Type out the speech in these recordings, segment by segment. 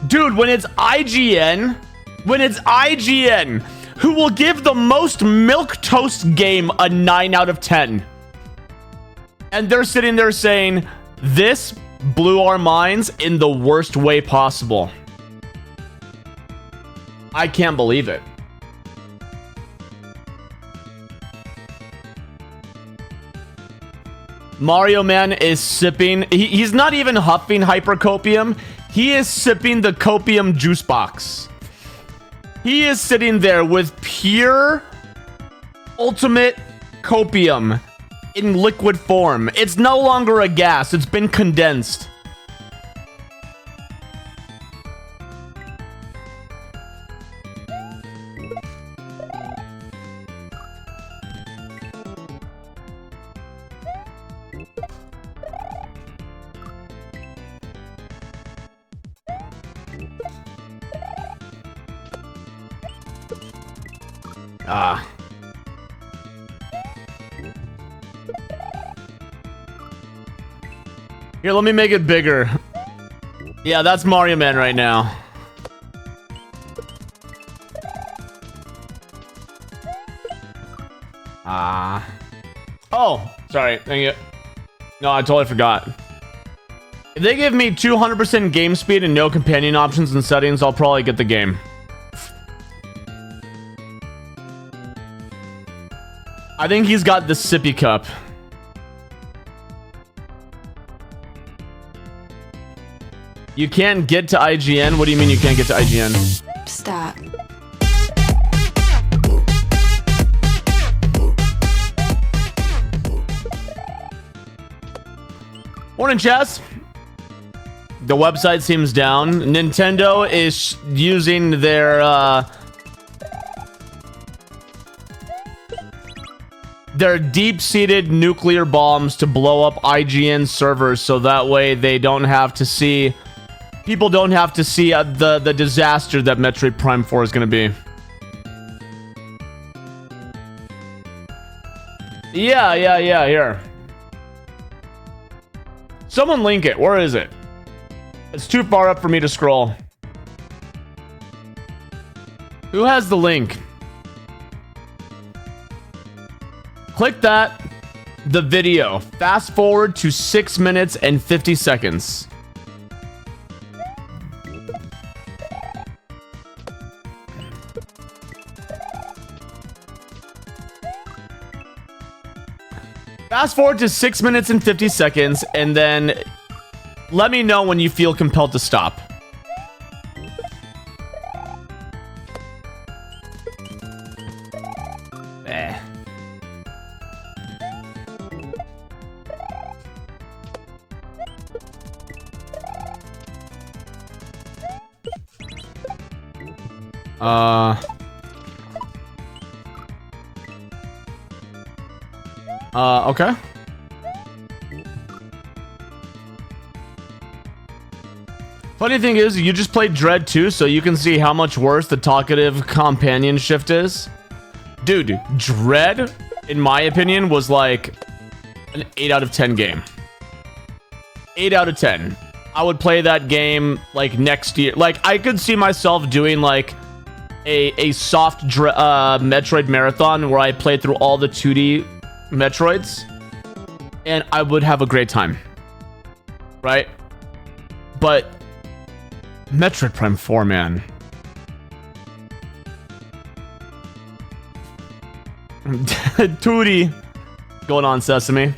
Dude, when it's IGN, who will give the most milquetoast game a 9 out of 10. And they're sitting there saying, this blew our minds in the worst way possible. I can't believe it. Mario Man is sipping. He's not even huffing hypercopium. He is sipping the copium juice box. He is sitting there with pure ultimate copium in liquid form. It's no longer a gas. It's been condensed. Here, let me make it bigger. Yeah, that's Mario Man right now. Oh, sorry. Dang it. No, I totally forgot. If they give me 200% game speed and no companion options and settings, I'll probably get the game. I think he's got the sippy cup. You can't get to IGN? What do you mean you can't get to IGN? Stop. Morning, Chess. The website seems down. Nintendo is using their deep-seated nuclear bombs to blow up IGN servers so that way they don't have to see... People don't have to see the disaster that Metroid Prime 4 is going to be. Yeah, here. Someone link it. Where is it? It's too far up for me to scroll. Who has the link? Click that. The video. Fast forward to 6 minutes and 50 seconds. Fast forward to 6 minutes and 50 seconds, and then let me know when you feel compelled to stop. Okay. Funny thing is, you just played Dread 2, so you can see how much worse the talkative companion shift is. Dude, Dread, in my opinion, was like an 8 out of 10 game. 8 out of 10. I would play that game like next year. Like, I could see myself doing like a soft Metroid marathon where I played through all the 2D Metroids, and I would have a great time, right? But Metroid Prime 4, man. Tootie going on, Sesame.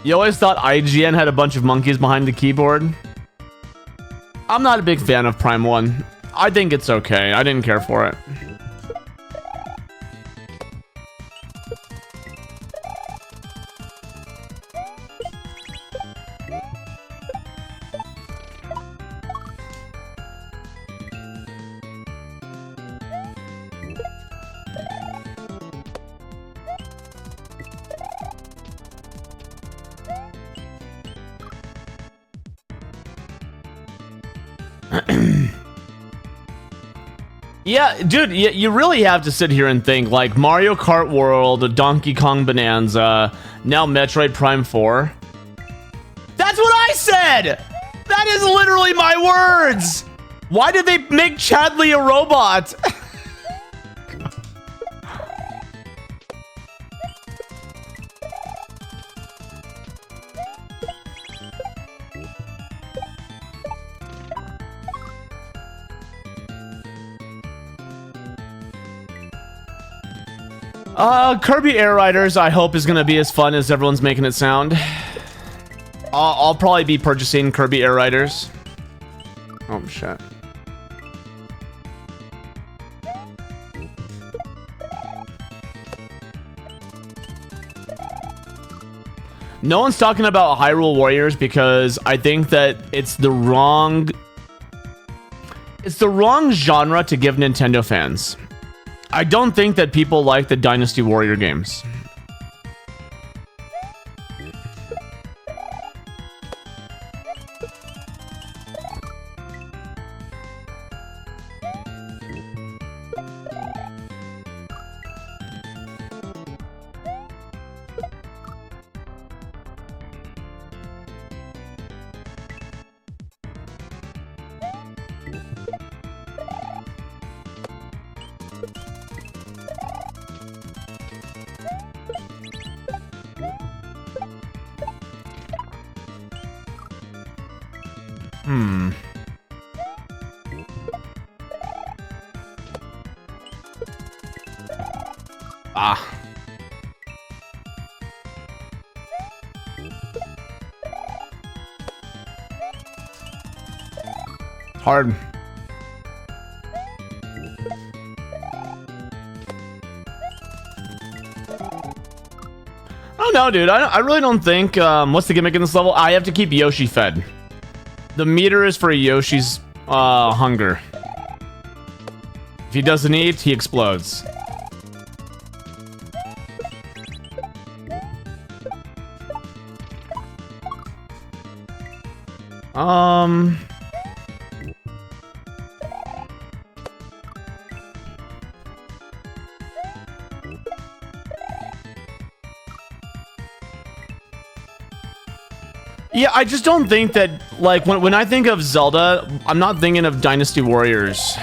You always thought IGN had a bunch of monkeys behind the keyboard. I'm not a big fan of Prime 1. I think it's okay. I didn't care for it. Yeah, dude, you really have to sit here and think, like, Mario Kart World, Donkey Kong Bonanza, now Metroid Prime 4. That's what I said! That is literally my words! Why did they make Chadley a robot? Kirby Air Riders, I hope, is gonna be as fun as everyone's making it sound. I'll probably be purchasing Kirby Air Riders. Oh, shit. No one's talking about Hyrule Warriors because I think that it's the wrong genre to give Nintendo fans. I don't think that people like the Dynasty Warrior games. Hard. Oh no, dude. I really don't think. What's the gimmick in this level? I have to keep Yoshi fed. The meter is for Yoshi's hunger. If he doesn't eat, he explodes. Yeah, I just don't think that, like, when I think of Zelda, I'm not thinking of Dynasty Warriors.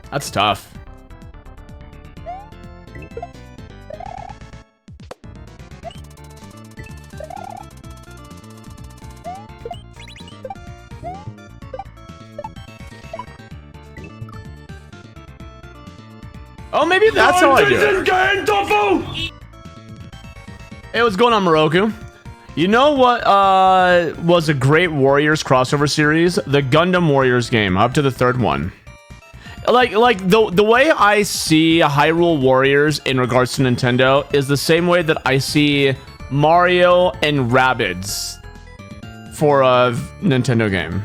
That's tough. Oh, maybe that's how I do it. Hey, what's going on, Moroku? You know what was a great Warriors crossover series? The Gundam Warriors game, up to the 3rd one. Like the way I see Hyrule Warriors in regards to Nintendo is the same way that I see Mario and Rabbids for a Nintendo game.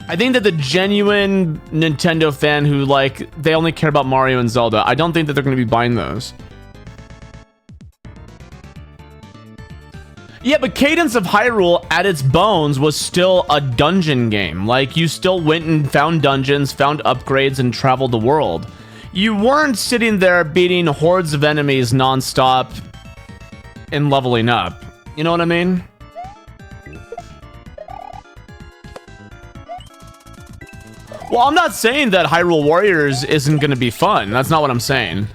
I think that the genuine Nintendo fan who, like, they only care about Mario and Zelda, I don't think that they're going to be buying those. Yeah, but Cadence of Hyrule, at its bones, was still a dungeon game. Like, you still went and found dungeons, found upgrades, and traveled the world. You weren't sitting there beating hordes of enemies nonstop and leveling up. You know what I mean? Well, I'm not saying that Hyrule Warriors isn't going to be fun. That's not what I'm saying.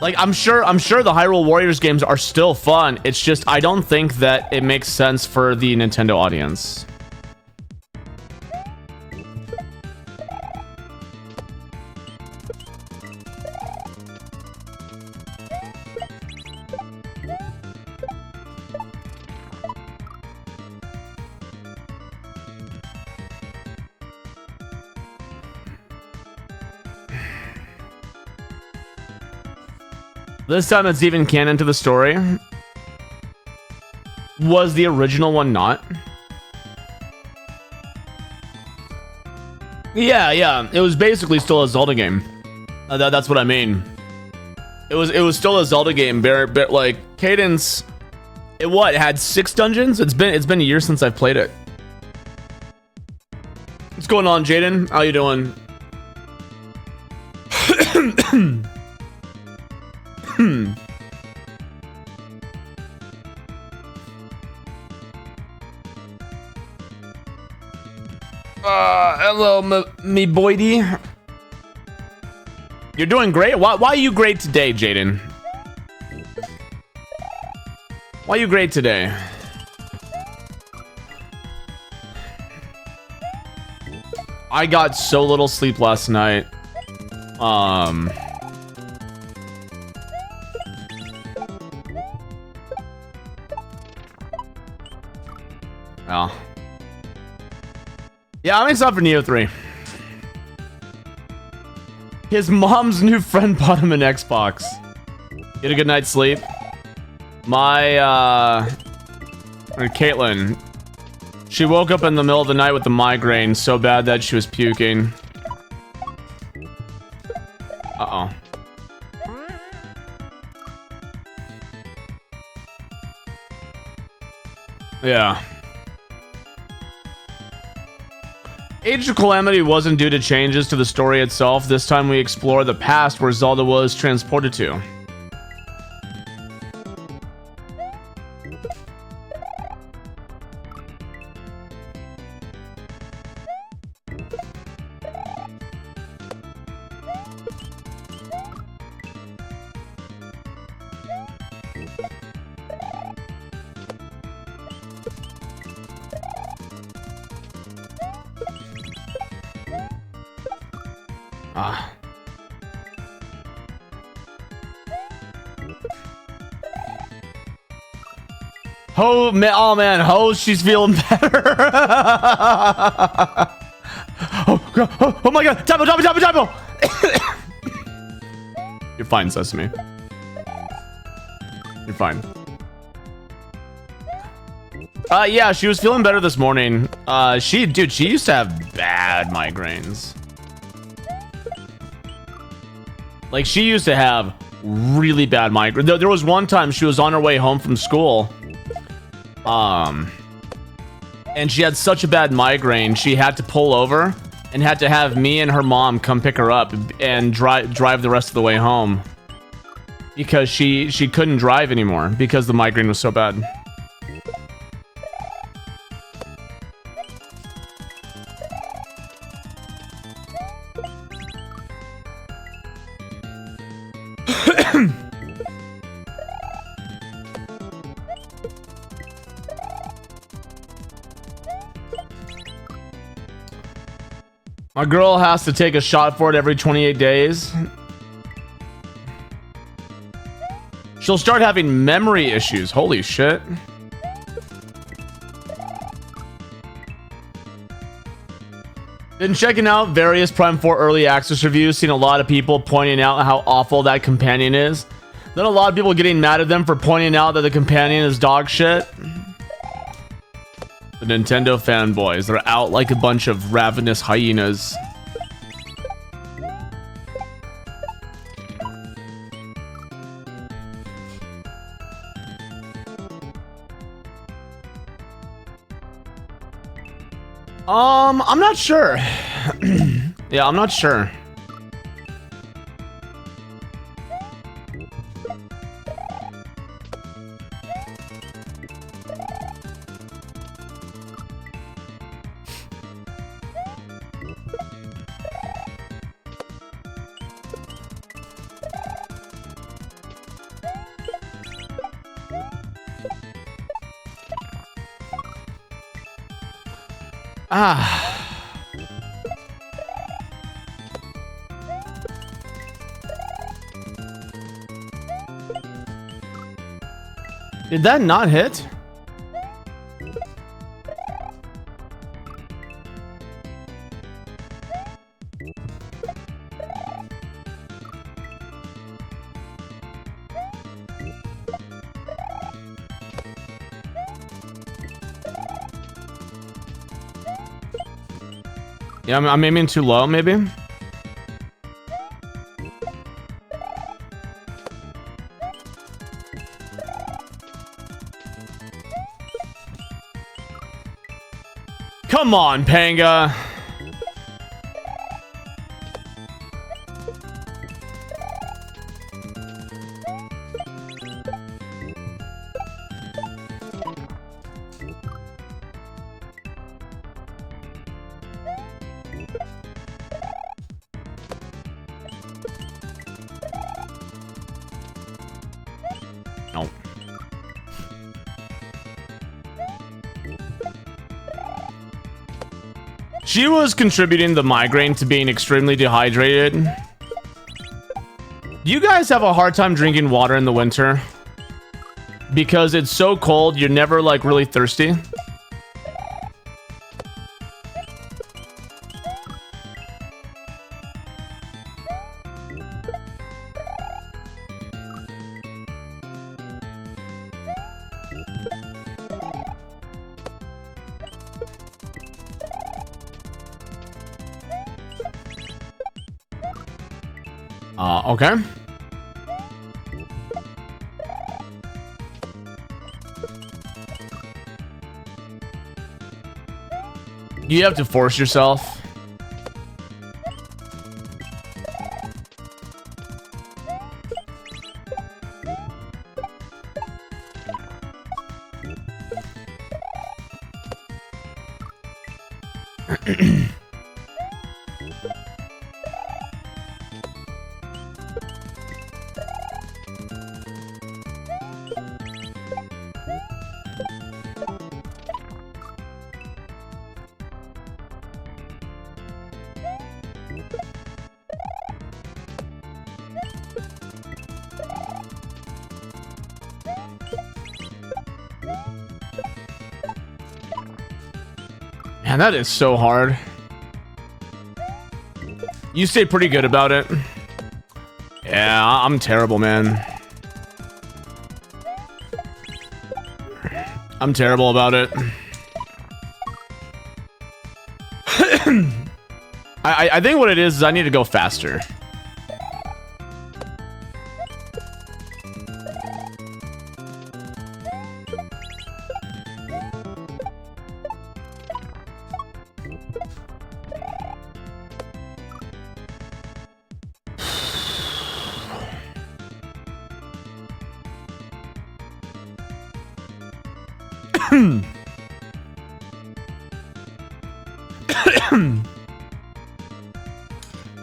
Like, I'm sure the Hyrule Warriors games are still fun. It's just I don't think that it makes sense for the Nintendo audience. This time it's even canon to the story. Was the original one not? Yeah. It was basically still a Zelda game. That's what I mean. It was still a Zelda game, but like Cadence. It had 6 dungeons? It's been a year since I've played it. What's going on, Jaden? How you doing? Hello, me boydie. You're doing great. Why are you great today, Jaden? Why are you great today? I got so little sleep last night. Oh. Yeah, I'm excited for Neo 3. His mom's new friend bought him an Xbox. Get a good night's sleep. Caitlin. She woke up in the middle of the night with the migraine so bad that she was puking. Uh-oh. Yeah. Age of Calamity wasn't due to changes to the story itself. This time we explore the past where Zelda was transported to. Oh man, Ho, she's feeling better. Oh my god, Typo. You're fine, Sesame. You're fine. Yeah, she was feeling better this morning. She used to have bad migraines. Like, she used to have really bad migraines. There was one time she was on her way home from school. And she had such a bad migraine, she had to pull over and had to have me and her mom come pick her up and drive the rest of the way home. Because she couldn't drive anymore because the migraine was so bad. My girl has to take a shot for it every 28 days. She'll start having memory issues. Holy shit. Been checking out various Prime 4 early access reviews, seen a lot of people pointing out how awful that companion is. Then a lot of people getting mad at them for pointing out that the companion is dog shit. The Nintendo fanboys, they're out like a bunch of ravenous hyenas. I'm not sure. Yeah, I'm not sure. Did that not hit? Yeah, I'm aiming too low, maybe. Come on, Panga. No. She was contributing the migraine to being extremely dehydrated. Do you guys have a hard time drinking water in the winter? Because it's so cold, you're never like really thirsty. Okay. You have to force yourself. Man, that is so hard. You stay pretty good about it. Yeah, I'm terrible, man. I'm terrible about it. I think what it is I need to go faster.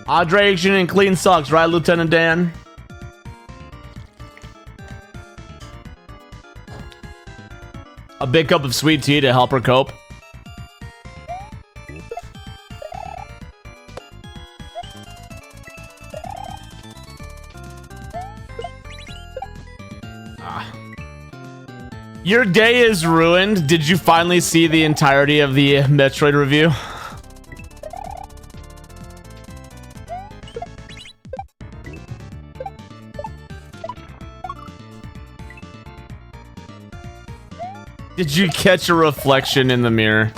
Hydration and clean socks, right, Lieutenant Dan? A big cup of sweet tea to help her cope. Your day is ruined. Did you finally see the entirety of the Metroid review? Did you catch a reflection in the mirror?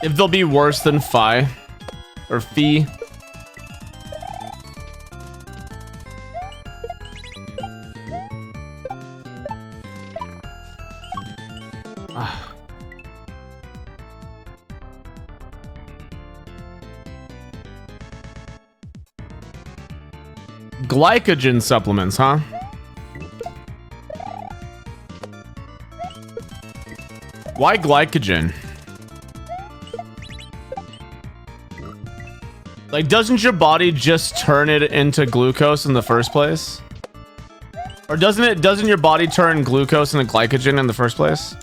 If they'll be worse than Phi or Fee. Glycogen supplements, huh? Why glycogen? Like, doesn't your body just turn it into glucose in the first place? Or doesn't your body turn glucose into glycogen in the first place?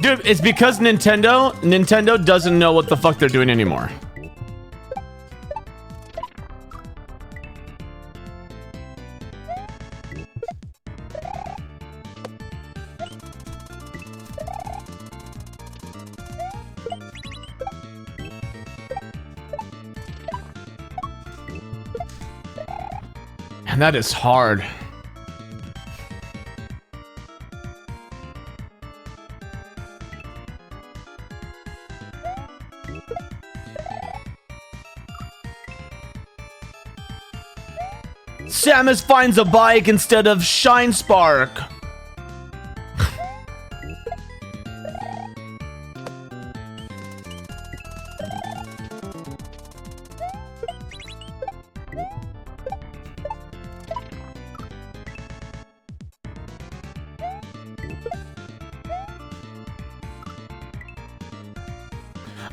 Dude, it's because Nintendo doesn't know what the fuck they're doing anymore. And that is hard. Samus finds a bike instead of Shine Spark.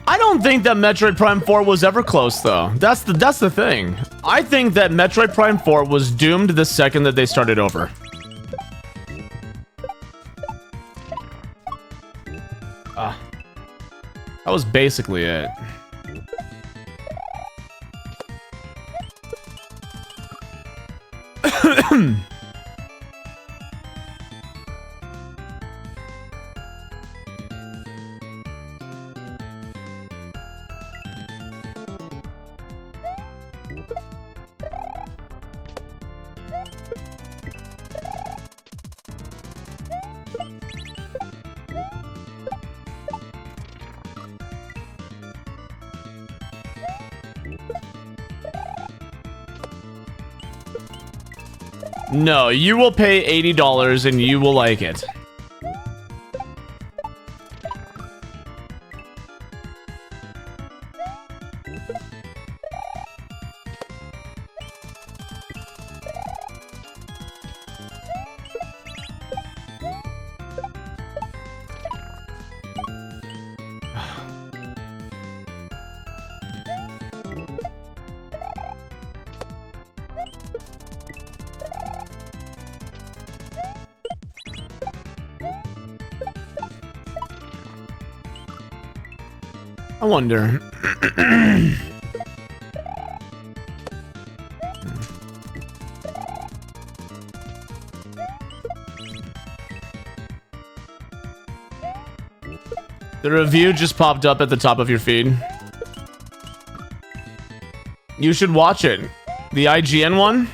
I don't think that Metroid Prime 4 was ever close, though. That's the thing. I think that Metroid Prime 4 was doomed the second that they started over. That was basically it. No, you will pay $80 and you will like it. I wonder. The review just popped up at the top of your feed. You should watch it. The IGN one?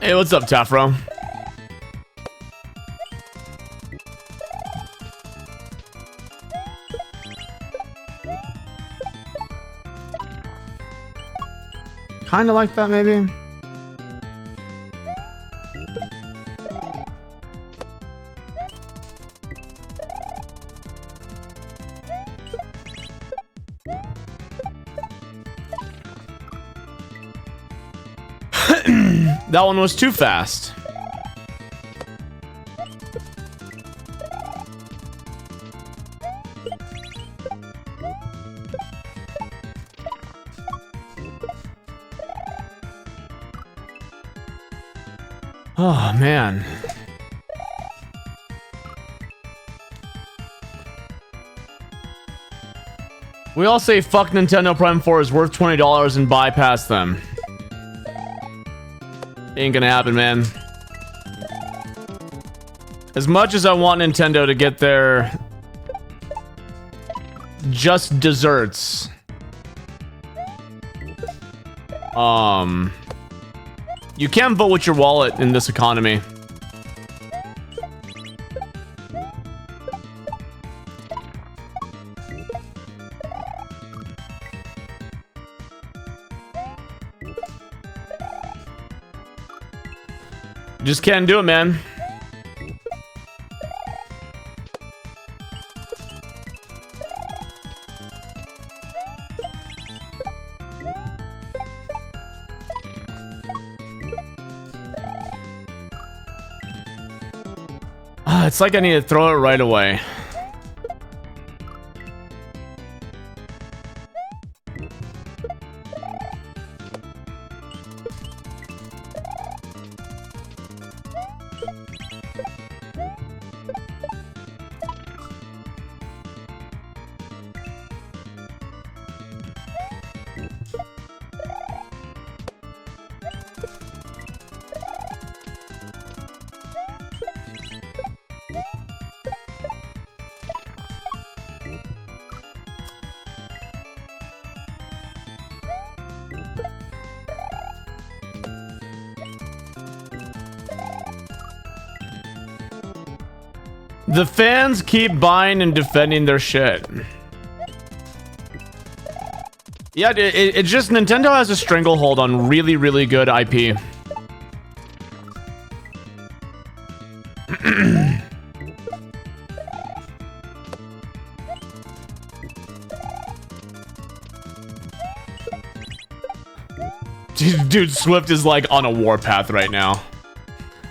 Hey, what's up, Tafro? Kinda like that, maybe? That one was too fast. Oh, man. We all say fuck Nintendo Prime 4 is worth $20 and bypass them. Ain't gonna happen, man. As much as I want Nintendo to get their just desserts, you can't vote with your wallet in this economy. Just can't do it, man. It's like I need to throw it right away. The fans keep buying and defending their shit. Yeah, it's just Nintendo has a stranglehold on really, really good IP. Dude, Swift is like on a warpath right now.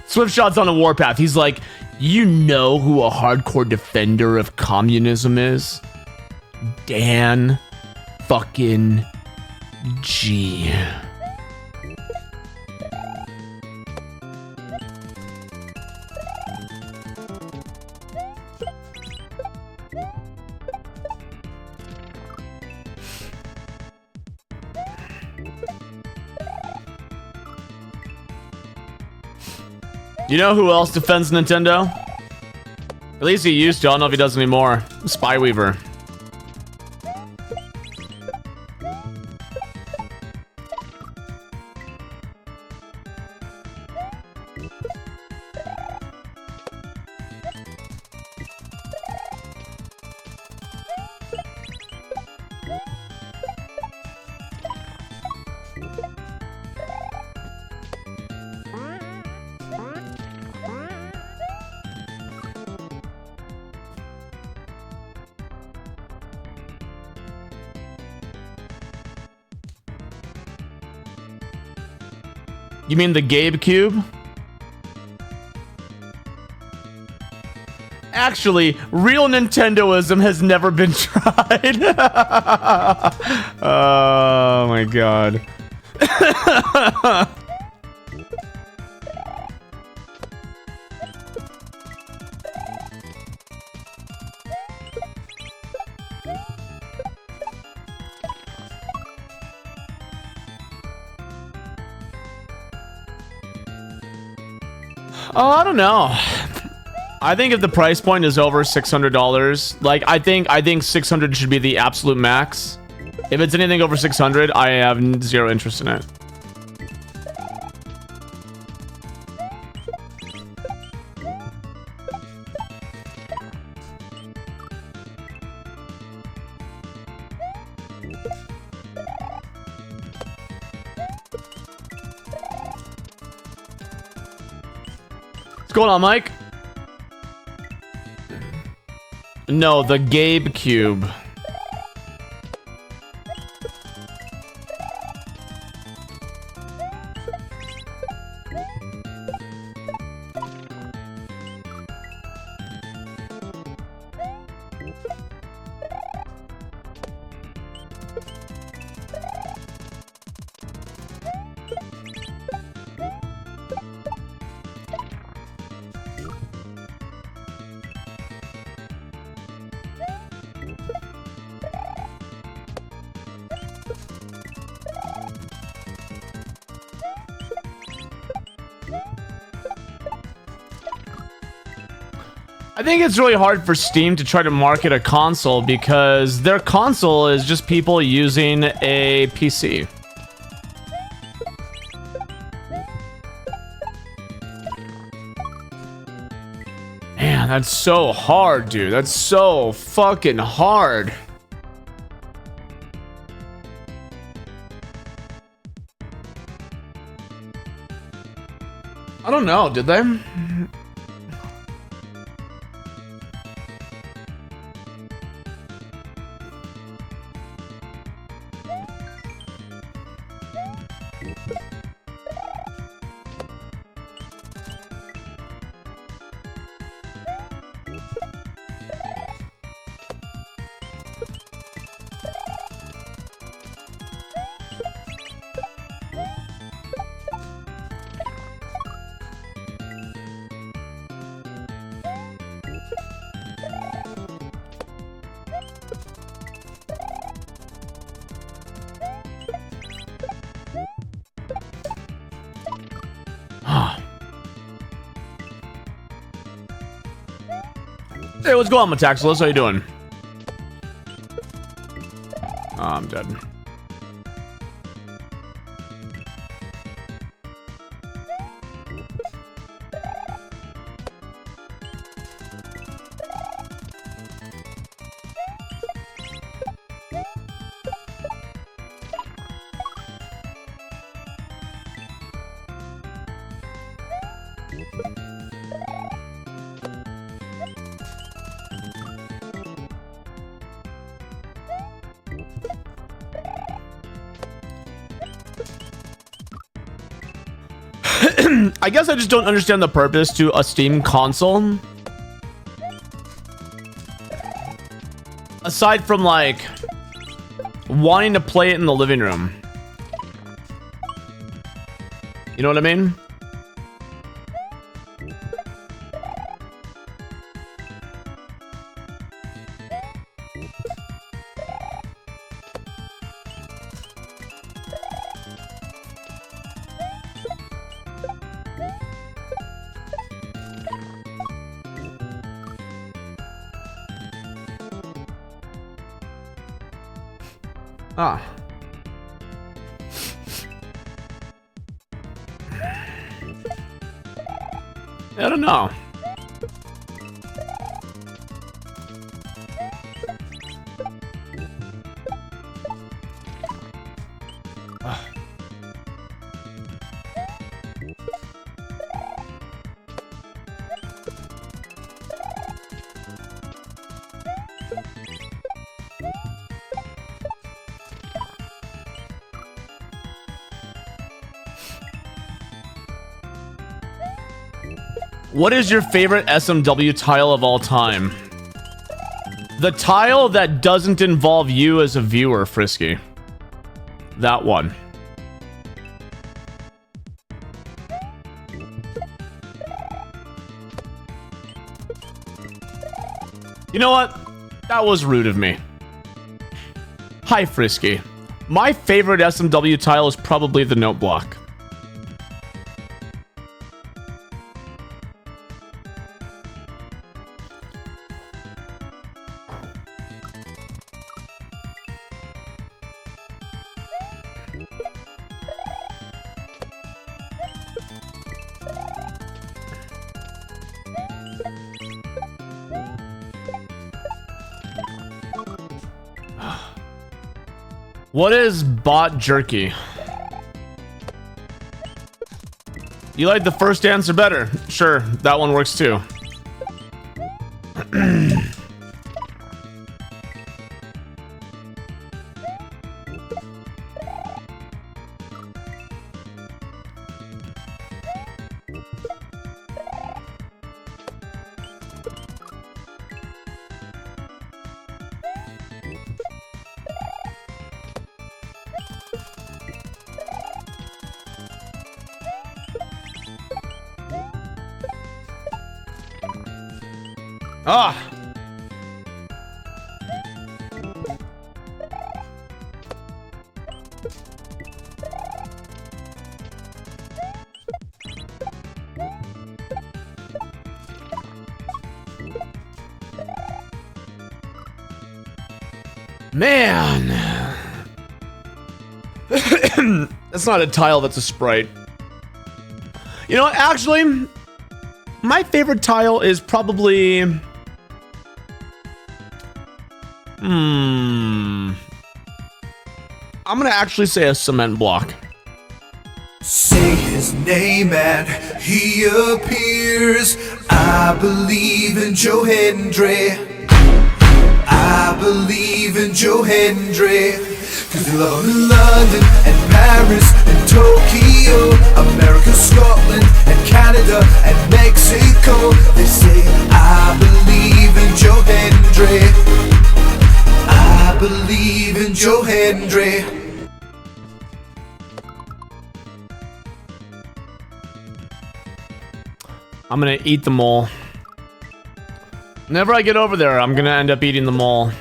Swiftshot's on a warpath. He's like, you know who a hardcore defender of communism is? Dan fucking G. You know who else defends Nintendo? At least he used to. I don't know if he does anymore. Spyweaver. You mean the Gabe Cube? Actually, real Nintendoism has never been tried. Oh my god. Oh, I don't know. I think if the price point is over $600, like I think 600 should be the absolute max. If it's anything over 600, I have zero interest in it. What's going on, Mike? No, the Gabe Cube. I think it's really hard for Steam to try to market a console because their console is just people using a PC. Man, that's so hard, dude. That's so fucking hard. I don't know, did they? Hey, what's going on, Metaxilus? How you doing? Oh, I'm dead. I guess I just don't understand the purpose to a Steam console. Aside from, like, wanting to play it in the living room. You know what I mean? Ah. I don't know. What is your favorite SMW tile of all time? The tile that doesn't involve you as a viewer, Frisky. That one. You know what? That was rude of me. Hi, Frisky. My favorite SMW tile is probably the note block. What is bot jerky? You like the first answer better? Sure, that one works too. Ah! Man! That's not a tile, that's a sprite. You know what, actually, my favorite tile is probably... I'm gonna actually say a cement block. Say his name and he appears. I believe in Joe Hendry. I believe in Joe Hendry. Cause they love him in London and Paris and Tokyo, America, Scotland and Canada and Mexico. They say I believe in Joe Hendry. I believe in Joe Hendry. I'm gonna eat them all. Whenever I get over there, I'm gonna end up eating them all.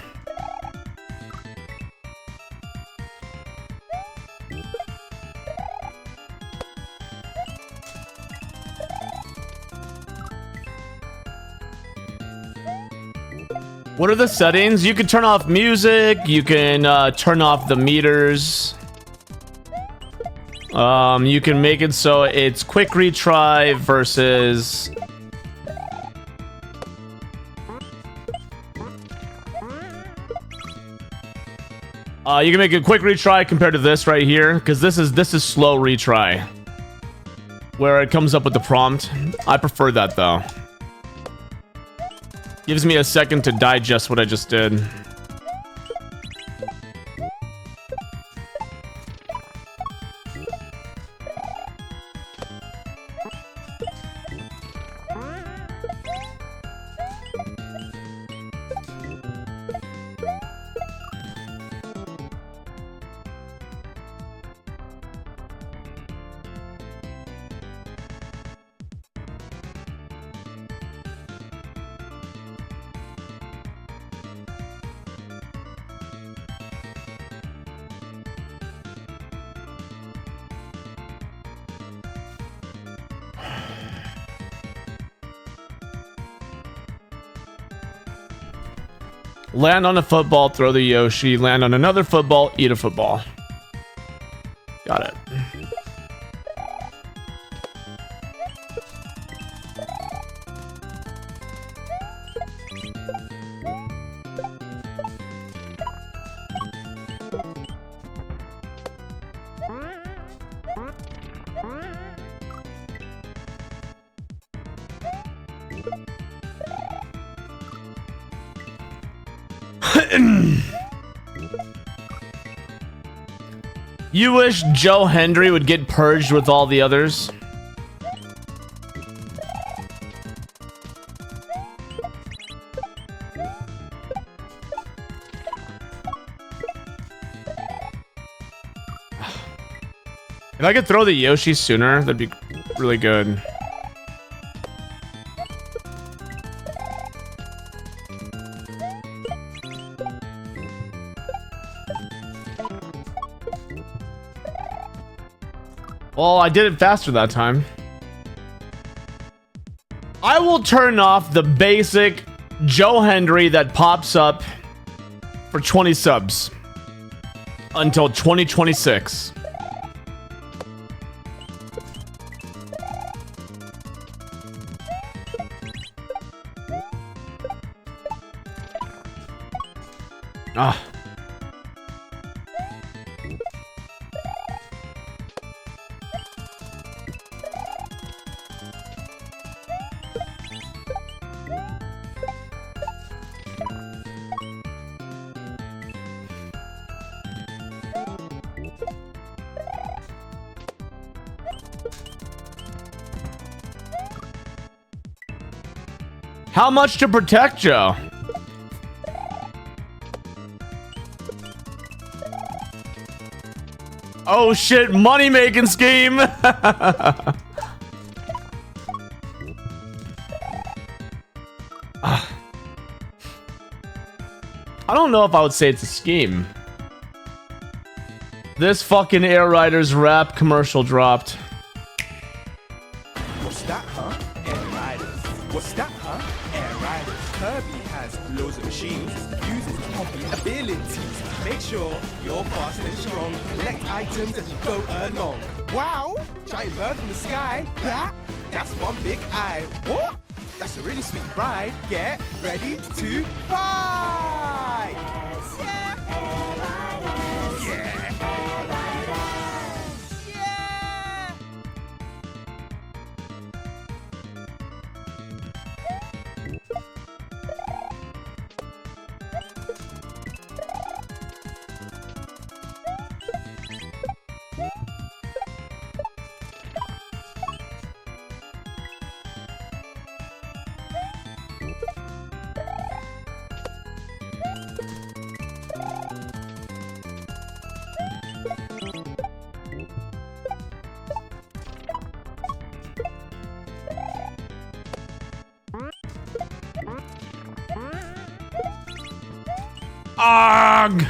What are the settings? You can turn off music. You can turn off the meters. You can make it so it's quick retry versus... you can make a quick retry compared to this right here, because this is slow retry, where it comes up with the prompt. I prefer that though. Gives me a second to digest what I just did. Land on a football, throw the Yoshi. Land on another football, eat a football. Got it. You wish Joe Hendry would get purged with all the others? If I could throw the Yoshi sooner, that'd be really good. Well, I did it faster that time. I will turn off the basic Joe Hendry that pops up for 20 subs until 2026. Ah. How much to protect Joe? Oh shit, money making scheme. I don't know if I would say it's a scheme. This fucking Air Riders rap commercial dropped. What's that, huh? Air Riders. What's that, huh? Air Riders. Kirby has loads of machines, uses hobby abilities. Make sure you're fast and strong. Collect items as you go along. Wow! Giant bird from the sky. That's one big eye. What? That's a really sweet ride. Get ready to fly! Yeah! Yeah! Yeah! Arg!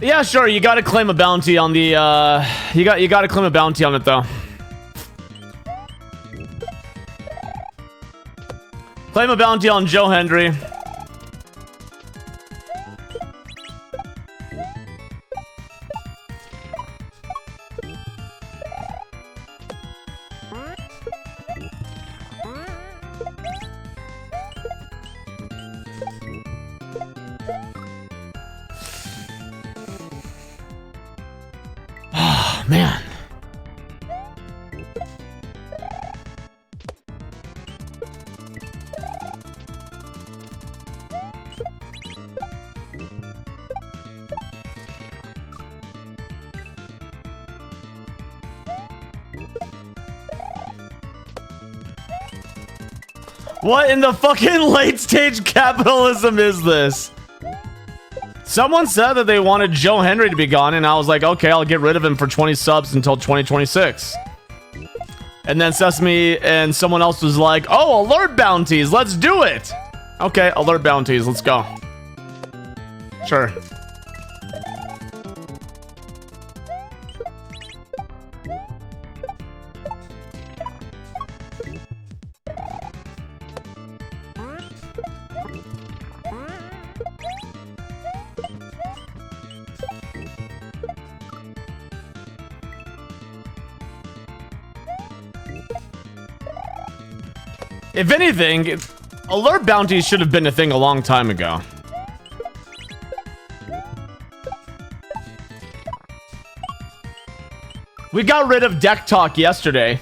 Yeah, sure. You gotta claim a bounty on the. You gotta claim a bounty on it though. Claim a bounty on Joe Hendry. Oh, man. What in the fucking late stage capitalism is this? Someone said that they wanted Joe Hendry to be gone, and I was like, okay, I'll get rid of him for 20 subs until 2026. And then Sesame and someone else was like, oh, alert bounties, let's do it. Okay, alert bounties, let's go. Sure. If anything, alert bounties should have been a thing a long time ago. We got rid of Deck Talk yesterday.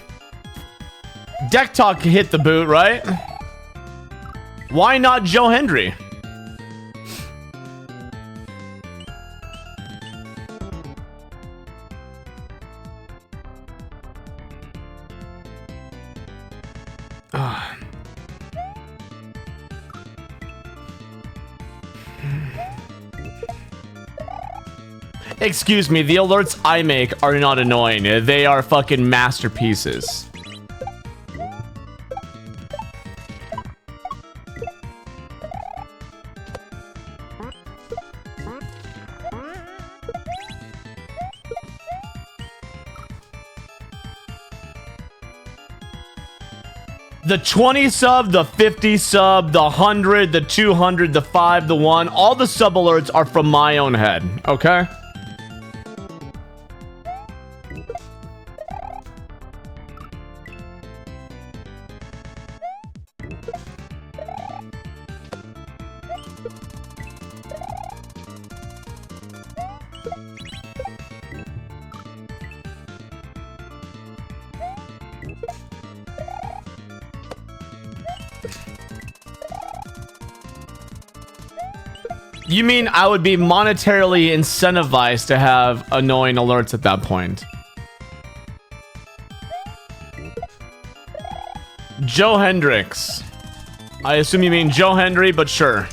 Deck Talk hit the boot, right? Why not Joe Hendry? Excuse me, the alerts I make are not annoying. They are fucking masterpieces. The 20 sub, the 50 sub, the 100, the 200, the 5, the 1, all the sub alerts are from my own head, okay? You mean I would be monetarily incentivized to have annoying alerts at that point? Joe Hendricks. I assume you mean Joe Hendry, but sure.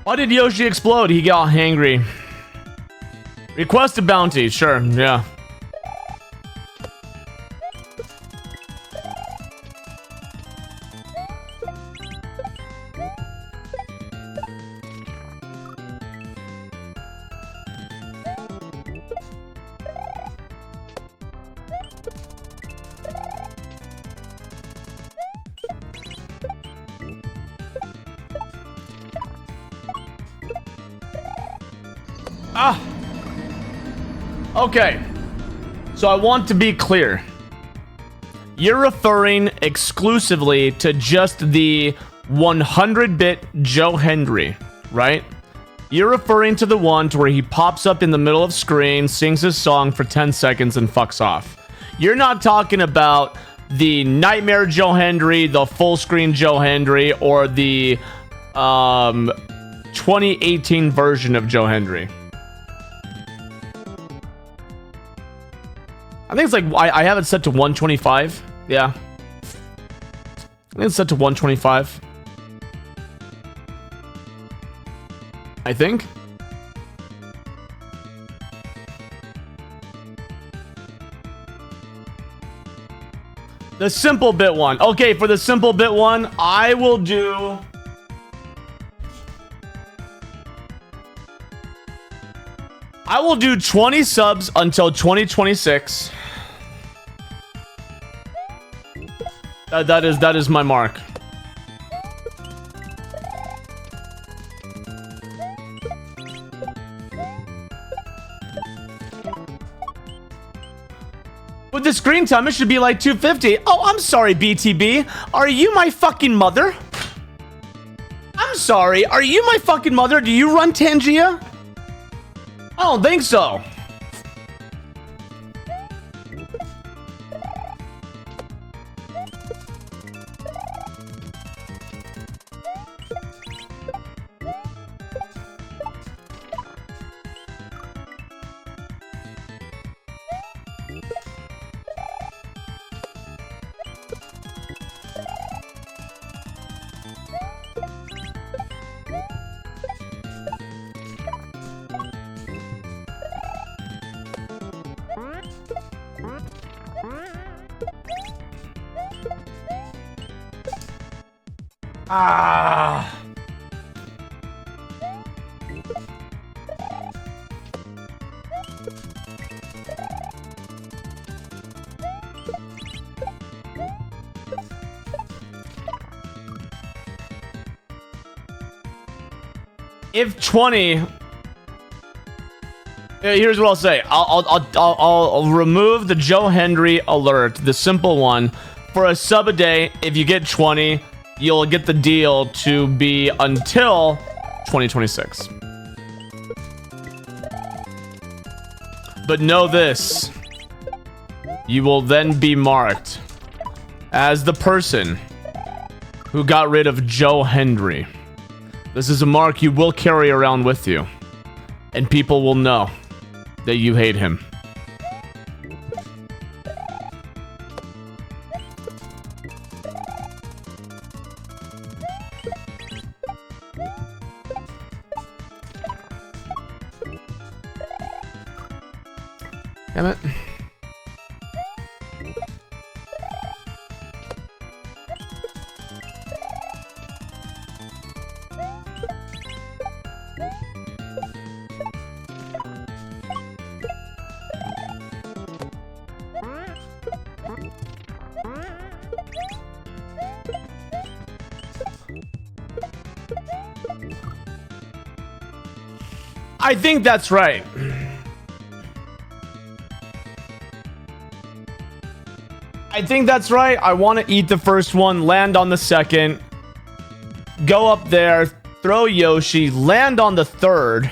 Why did Yoshi explode? He got hangry. Request a bounty. Sure, yeah. Okay. So I want to be clear. You're referring exclusively to just the 100-bit Joe Hendry, right? You're referring to the one to where he pops up in the middle of screen, sings his song for 10 seconds, and fucks off. You're not talking about the Nightmare Joe Hendry, the full screen Joe Hendry, or the 2018 version of Joe Hendry. I think it's like, I have it set to 125. Yeah. I think it's set to 125. I think. The simple bit one. Okay, for the simple bit one, I will do... I will do 20 subs until 2026. That is my mark. With the screen time, it should be like 250. Oh, I'm sorry, BTB. Are you my fucking mother? I'm sorry. Are you my fucking mother? Do you run Tangia? I don't think so. Ah. If 20, here's what I'll say. I'll remove the Joe Hendry alert, the simple one, for a sub a day. If you get 20, you'll get the deal to be until 2026. But know this, you will then be marked as the person who got rid of Joe Hendry. This is a mark you will carry around with you, and people will know that you hate him. Damn it. I think that's right. I think that's right. I want to eat the first one, land on the second, go up there, throw Yoshi, land on the third,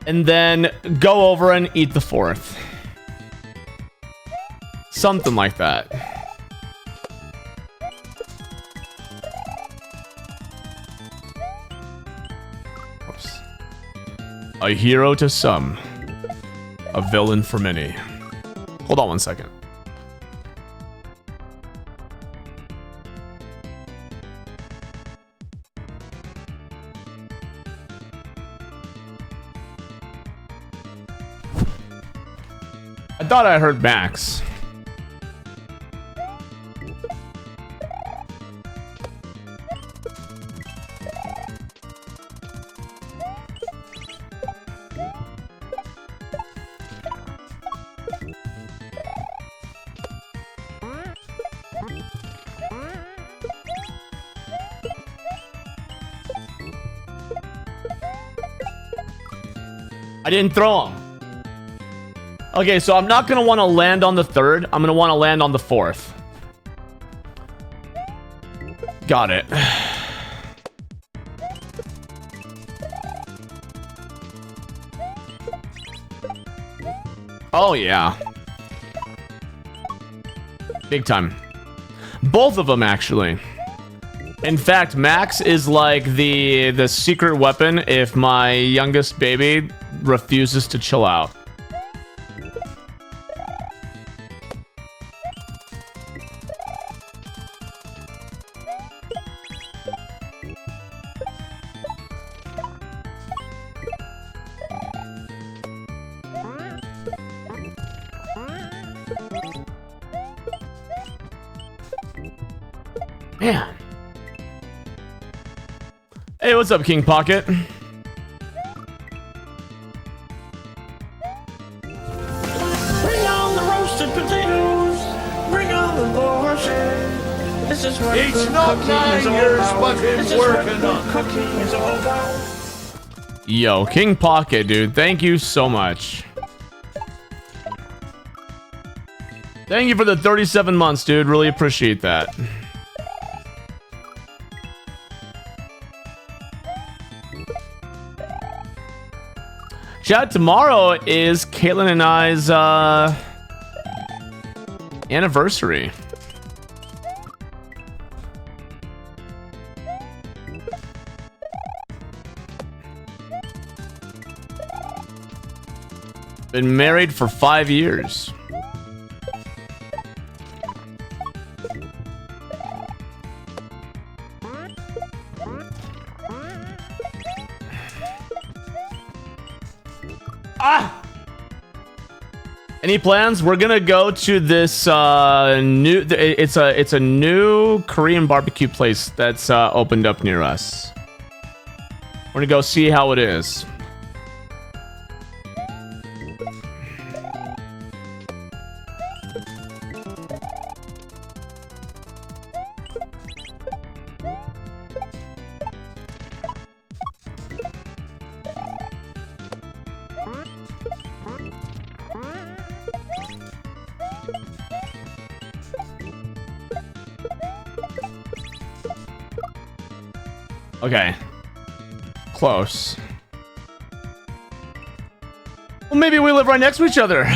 and then go over and eat the fourth. Something like that. Oops. A hero to some, a villain for many. Hold on one second. I thought I heard Max. I didn't throw him. Okay, so I'm not going to want to land on the third. I'm going to want to land on the fourth. Got it. Oh, yeah. Big time. Both of them, actually. In fact, Max is like the secret weapon if my youngest baby refuses to chill out. Man. Hey, what's up, King Pocket? Bring on the roasted potatoes. Bring on the borscht. This is what It's good not cooking 9 is all years, about. but been This is what working good on it. cooking is all about. Yo, King Pocket, dude. Thank you so much. Thank you for the 37 months, dude. Really appreciate that. Chat, tomorrow is Caitlin and I's anniversary. Been married for 5 years. Ah! Any plans? We're gonna go to this new. It's a new Korean barbecue place that's opened up near us. We're gonna go see how it is. Okay. Close. Well, maybe we live right next to each other.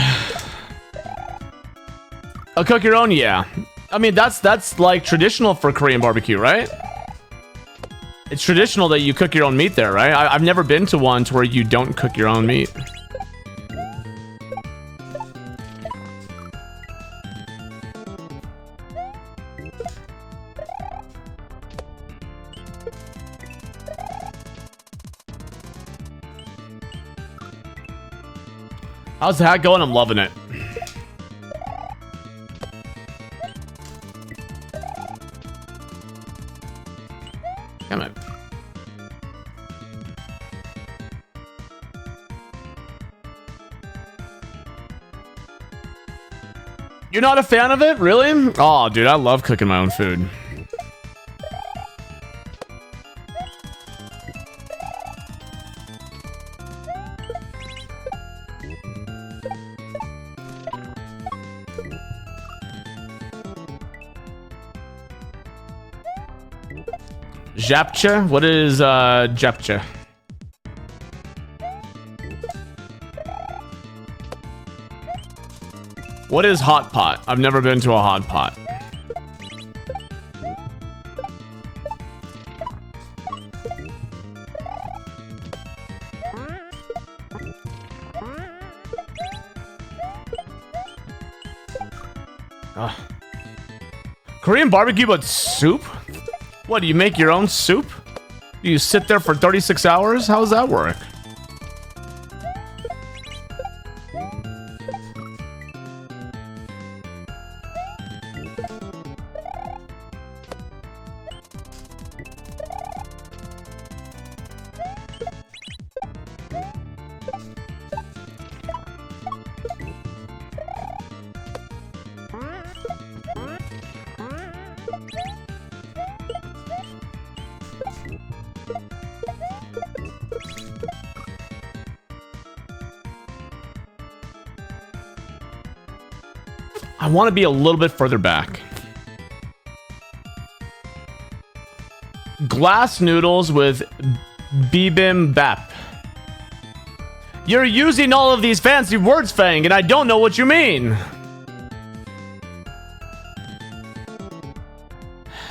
I'll cook your own, yeah. I mean, that's like traditional for Korean barbecue, right? It's traditional that you cook your own meat there, right? I've never been to one to where you don't cook your own meat. How's the hat going? I'm loving it. Damn it. You're not a fan of it? Really? Oh, dude, I love cooking my own food. Japcha? What is japcha? What is hot pot? I've never been to a hot pot. Ugh. Korean barbecue but soup? What, do you make your own soup? Do you sit there for 36 hours? How does that work? I want to be a little bit further back. Glass noodles with bibimbap. You're using all of these fancy words, Fang, and I don't know what you mean.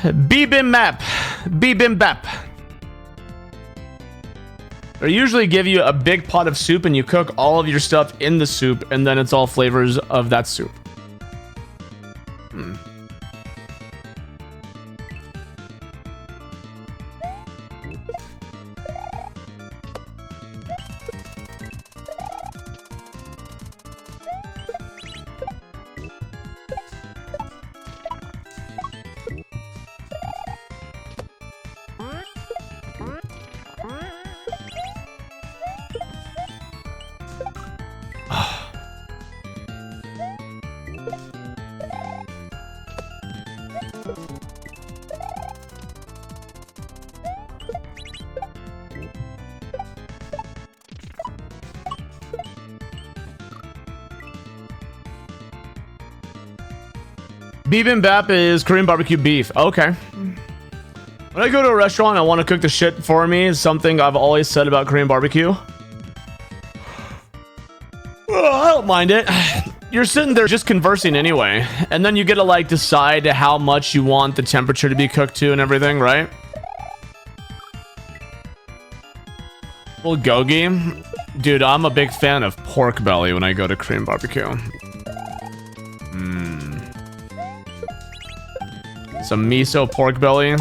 Bibimbap. Bibimbap. They usually give you a big pot of soup and you cook all of your stuff in the soup and then it's all flavors of that soup. Bibimbap is Korean barbecue beef. Okay. When I go to a restaurant, I want to cook the shit for me. Is something I've always said about Korean barbecue. I don't mind it. You're sitting there just conversing anyway. And then you get to like decide how much you want the temperature to be cooked to and everything, right? Bulgogi. Dude, I'm a big fan of pork belly when I go to Korean barbecue. Some miso pork belly.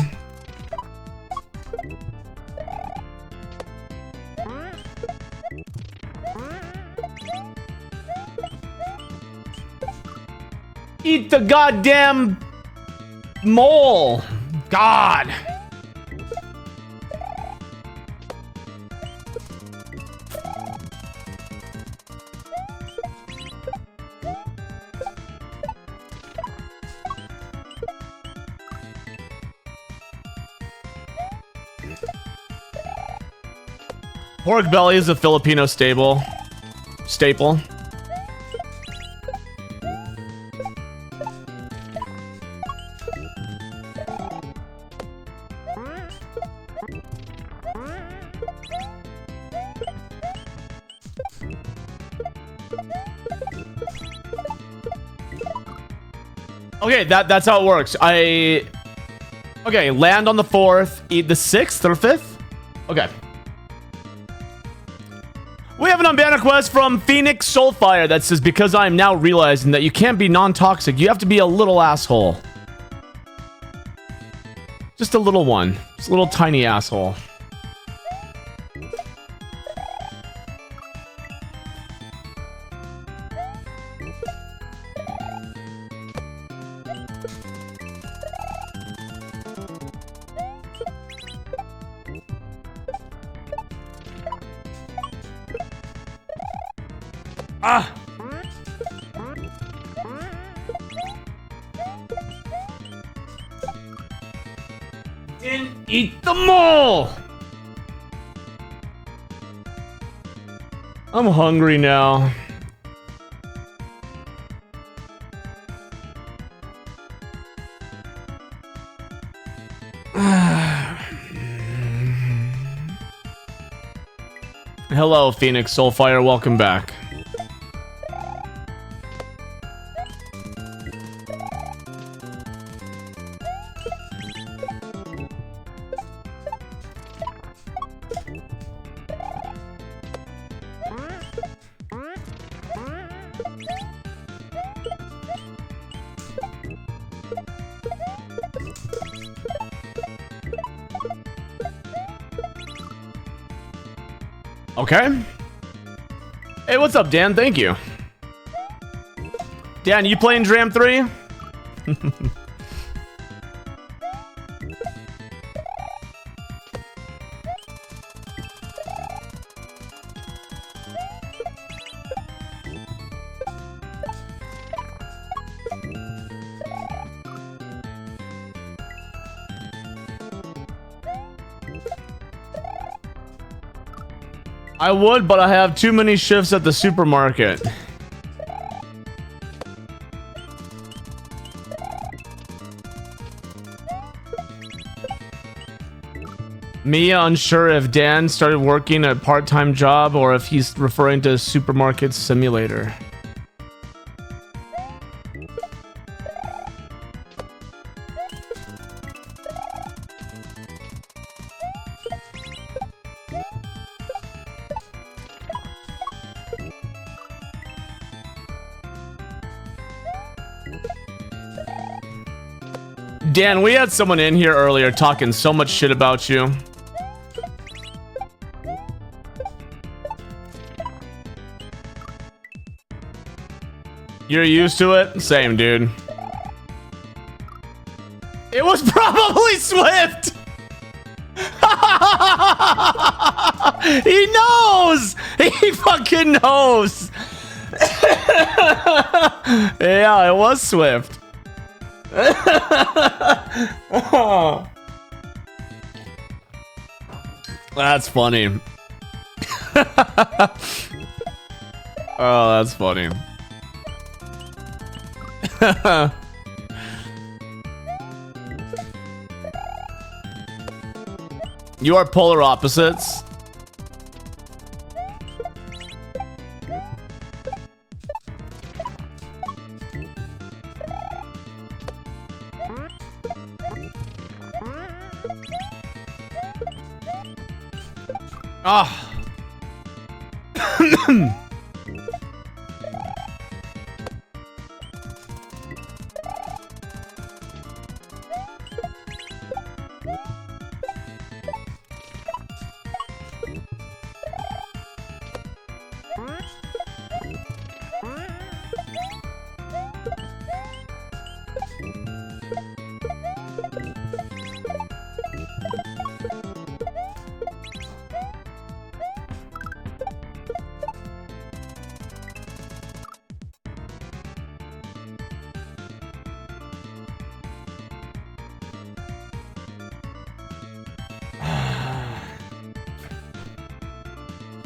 Eat the goddamn mole. God. Pork belly is a Filipino staple. Okay, that's how it works. Okay, land on the 4th, eat the 6th or 5th. Okay. We have an unbanned request from Phoenix Soulfire that says, because I am now realizing that you can't be non-toxic, you have to be a little asshole. Just a little one. Just a little tiny asshole. Ah! And eat the mole! I'm hungry now. Hello, Phoenix Soulfire. Welcome back. Okay. Hey, what's up, Dan? Thank you. Dan, you playing Dram 3? I would, but I have too many shifts at the supermarket. Mia unsure if Dan started working a part-time job or if he's referring to Supermarket Simulator. Dan, we had someone in here earlier talking so much shit about you. You're used to it? Same, dude. It was probably Swift! He knows! He fucking knows! Yeah, it was Swift. That's funny. Oh, that's funny. You are polar opposites. Ah.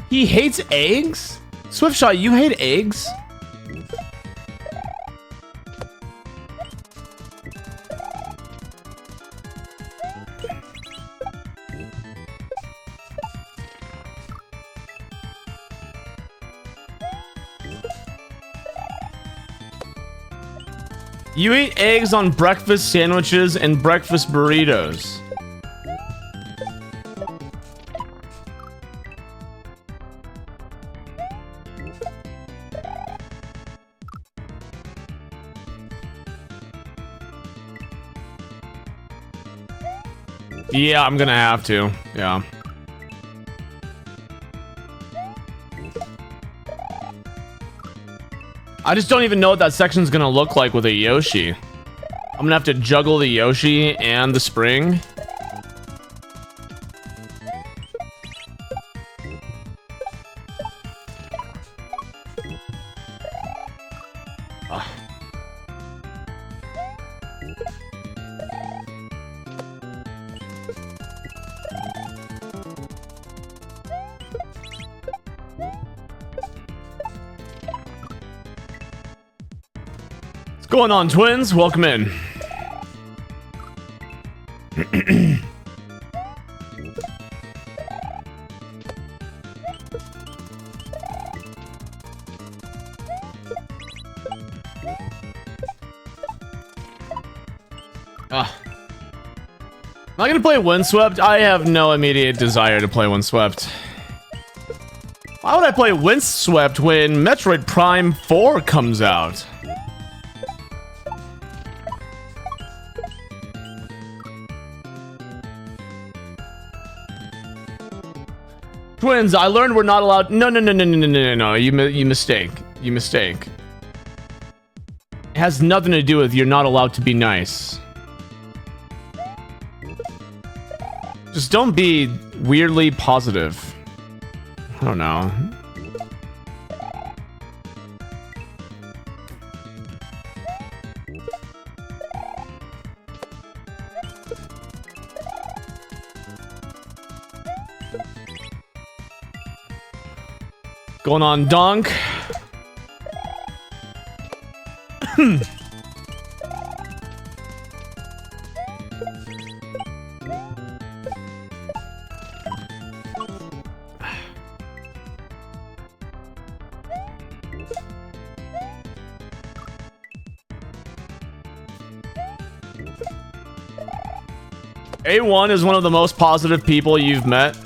He hates eggs? Swiftshot, you hate eggs? You eat eggs on breakfast sandwiches and breakfast burritos. Yeah, I'm gonna have to. Yeah. I just don't even know what that section's gonna look like with a Yoshi. I'm gonna have to juggle the Yoshi and the spring. What's going on, twins? Welcome in. Am I gonna play Windswept? I have no immediate desire to play Windswept. Why would I play Windswept when Metroid Prime 4 comes out? Twins, I learned we're not allowed. No. You mistake. You mistake. It has nothing to do with you're not allowed to be nice. Just don't be weirdly positive. I don't know. Going on, Donk. A1 is one of the most positive people you've met.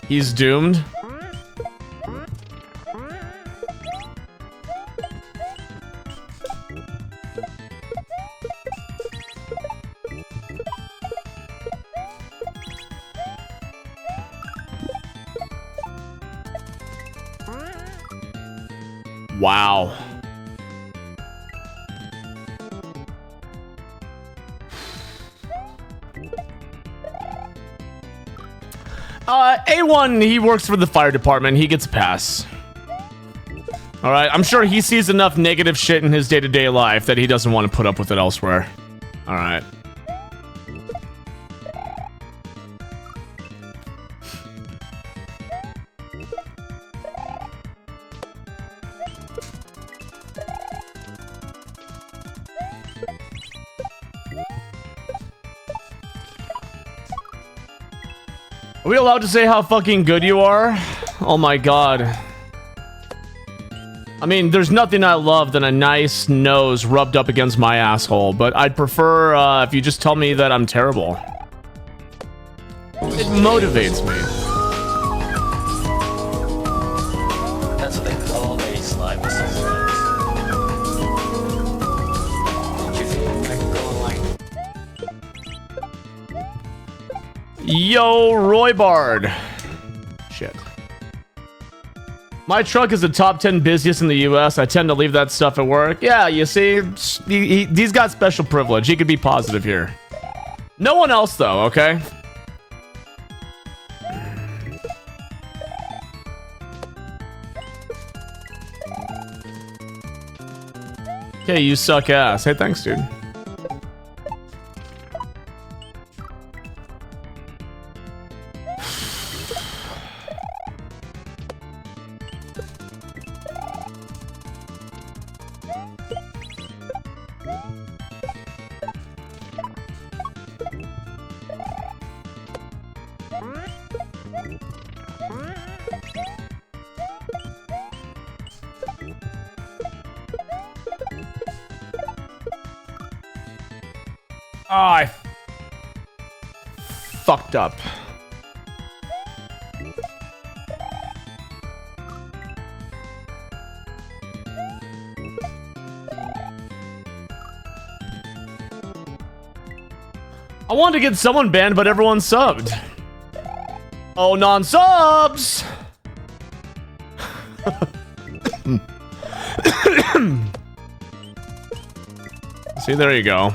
He's doomed. Wow. A1, he works for the fire department. He gets a pass. All right, I'm sure he sees enough negative shit in his day-to-day life that he doesn't want to put up with it elsewhere. All right. Are we allowed to say how fucking good you are? Oh my god. I mean, there's nothing I love than a nice nose rubbed up against my asshole, but I'd prefer if you just tell me that I'm terrible. It motivates me. That's what they call a slime assessment. Don't you think I can go like... Yo, Roy Bard. Shit. My truck is the top 10 busiest in the US. I tend to leave that stuff at work. Yeah, you see, he's got special privilege. He could be positive here. No one else, though, okay? Okay, you suck ass. Hey, thanks, dude. Oh, I fucked up. I wanted to get someone banned, but everyone subbed. Oh, non-subs! See, there you go.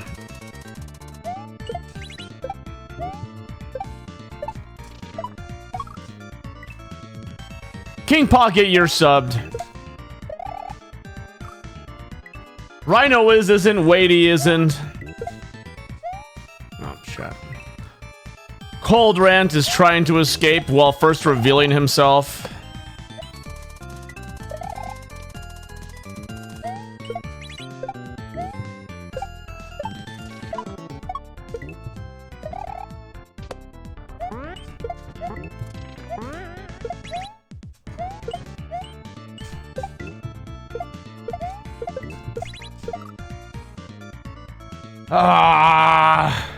King Pocket, you're subbed. Rhino isn't. Weighty isn't. Oh, shit. Cold Rant is trying to escape while first revealing himself. Ah.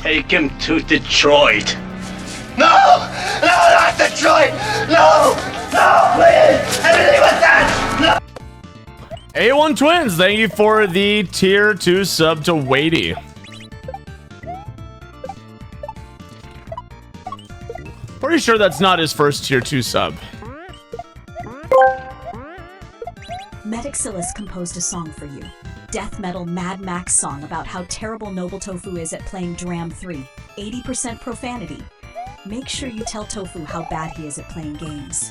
Take him to Detroit. No! No, not Detroit! No! No, please! Everything with that! No! A1 Twins, thank you for the tier 2 sub to Weighty. Pretty sure that's not his first tier 2 sub. Metixilus composed a song for you. Death metal Mad Max song about how terrible Noble Tofu is at playing Dram 3. 80% profanity. Make sure you tell Tofu how bad he is at playing games.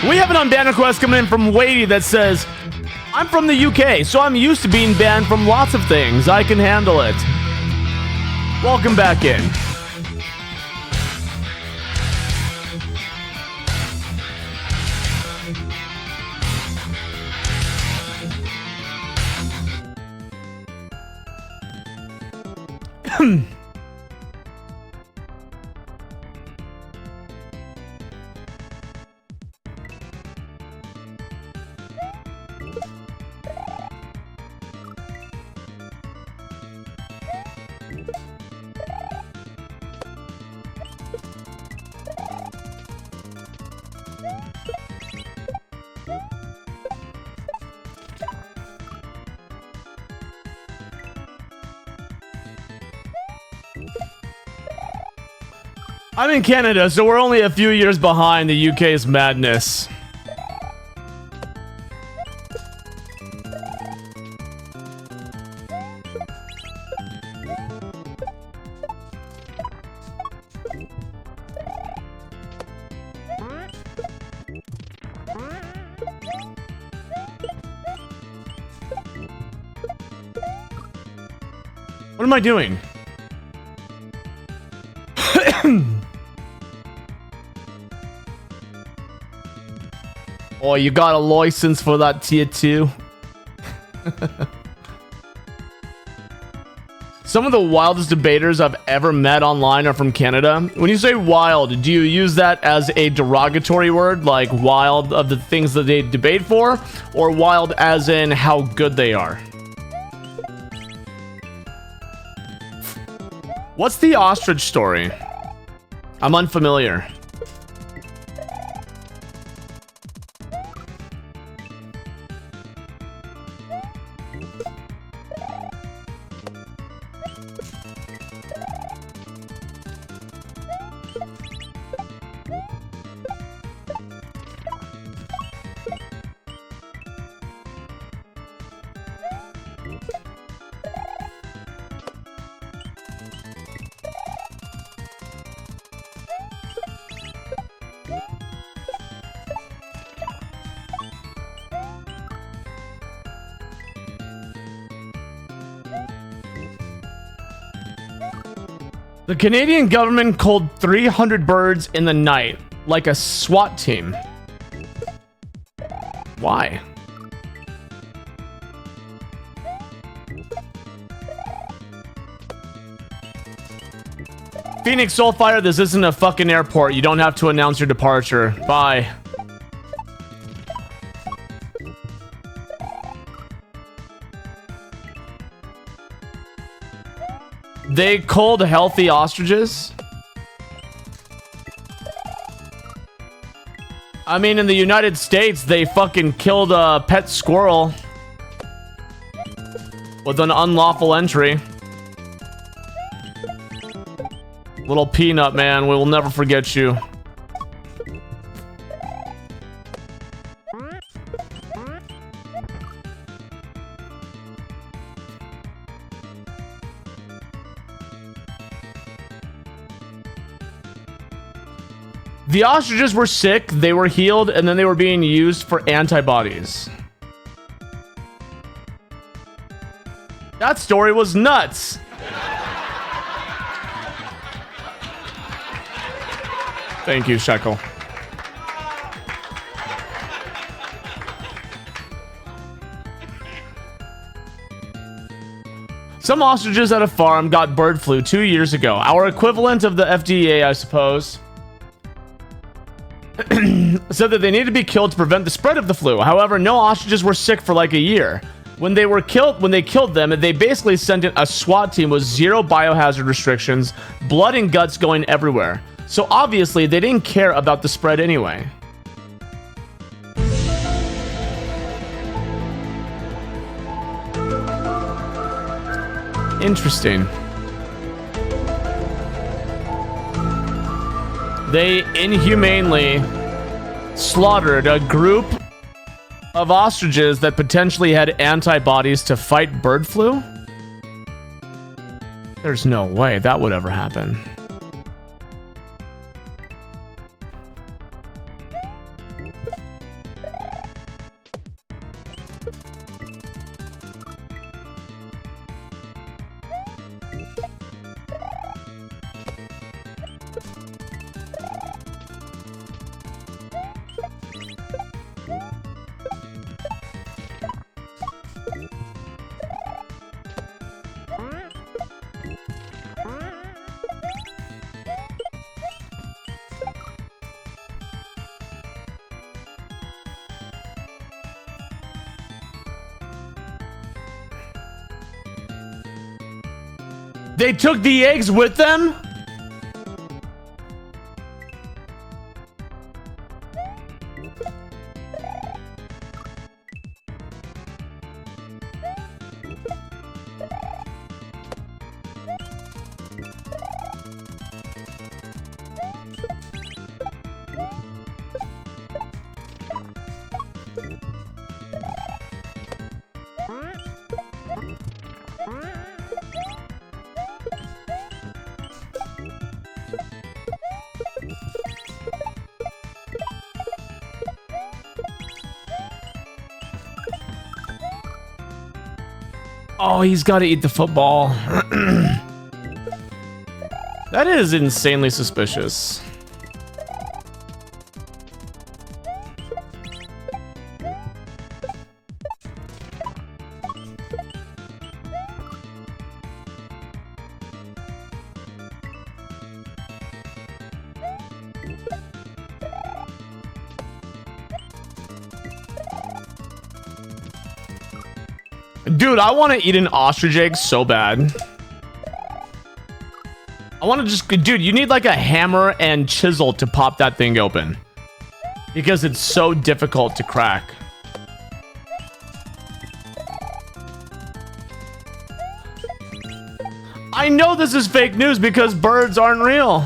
We have an unbanned request coming in from Wadey that says, I'm from the UK, so I'm used to being banned from lots of things. I can handle it. Welcome back in. I'm in Canada, so we're only a few years behind the UK's madness. What am I doing? Oh, you got a license for that tier 2? Some of the wildest debaters I've ever met online are from Canada. When you say wild, do you use that as a derogatory word, like wild of the things that they debate for, or wild as in how good they are? What's the ostrich story? I'm unfamiliar. The Canadian government culled 300 birds in the night, like a SWAT team. Why? Phoenix Soulfire, this isn't a fucking airport. You don't have to announce your departure. Bye. They culled healthy ostriches? I mean, in the United States, they fucking killed a pet squirrel with an unlawful entry. Little peanut, man, we will never forget you. The ostriches were sick, they were healed, and then they were being used for antibodies. That story was nuts. Thank you, Shekel. Some ostriches at a farm got bird flu 2 years ago. Our equivalent of the FDA, I suppose, said that they need to be killed to prevent the spread of the flu. However, no ostriches were sick for like a year. When they killed them, they basically sent in a SWAT team with 0 biohazard restrictions, blood and guts going everywhere. So obviously, they didn't care about the spread anyway. Interesting. They inhumanely slaughtered a group of ostriches that potentially had antibodies to fight bird flu? There's no way that would ever happen. They took the eggs with them? Oh, he's got to eat the football. That is insanely suspicious. Dude, I want to eat an ostrich egg so bad. I want to just... Dude, you need like a hammer and chisel to pop that thing open. Because it's so difficult to crack. I know this is fake news because birds aren't real.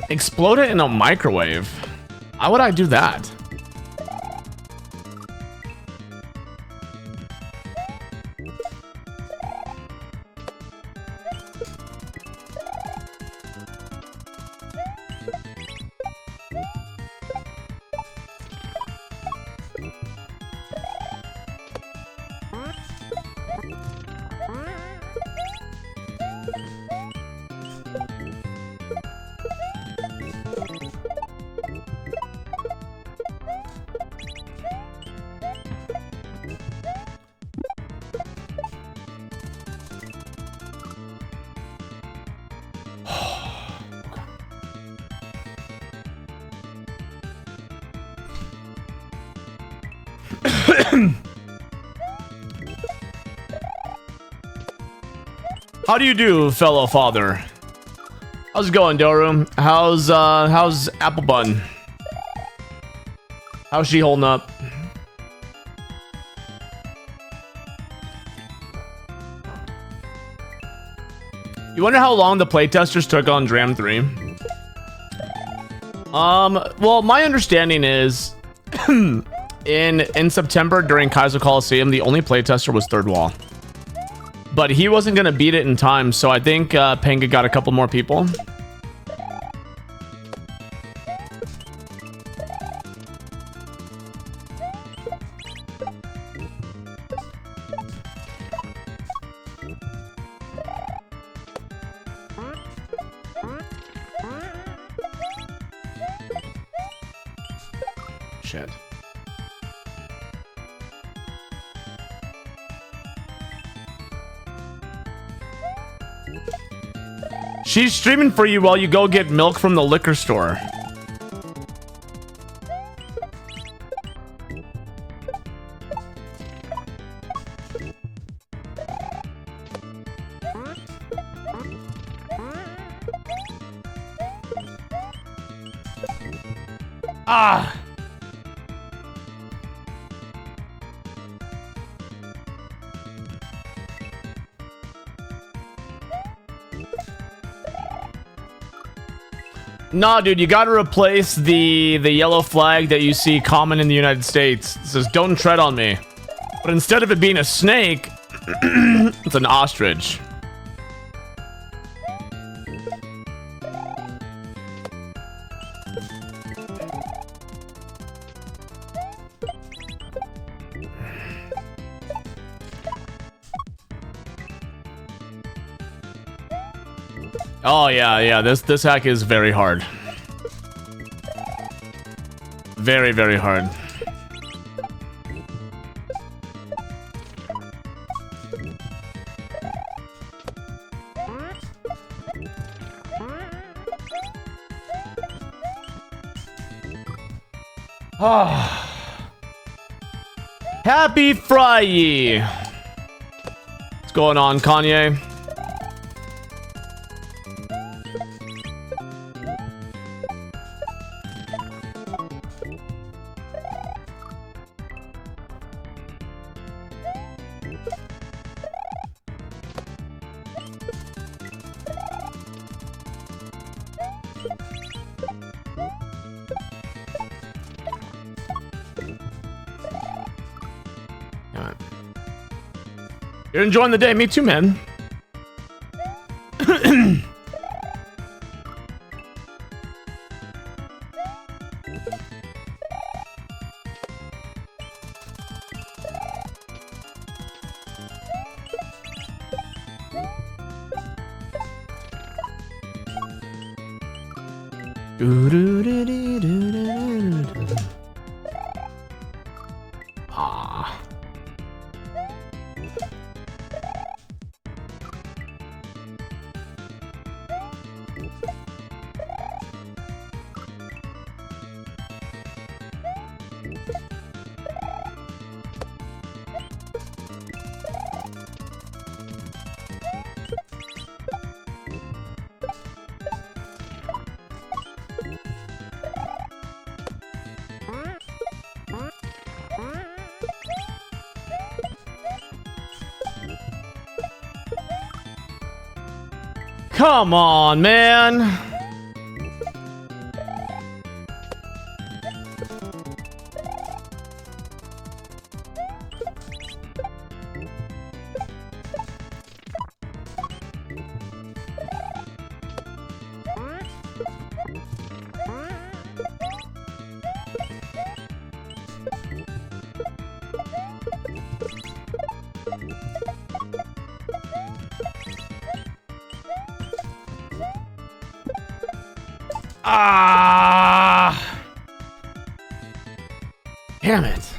Explode it in a microwave. Why would I do that? How do you do, fellow father? How's it going, Doru? How's Apple Bun? How's she holding up? You wonder how long the playtesters took on Dram 3? Well, my understanding is in September during Kaiser Coliseum, the only playtester was Third Wall. But he wasn't gonna beat it in time, so I think Penga got a couple more people. Shit. She's streaming for you while you go get milk from the liquor store. Ah! Nah, dude, you gotta replace the yellow flag that you see common in the United States. It says, "Don't tread on me." But instead of it being a snake, it's an ostrich. Oh yeah, this hack is very hard. Very, very hard. Happy Friday! What's going on, Kanye? You're enjoying the day, me too, man. Ah. Come on, man. Ah! Damn it.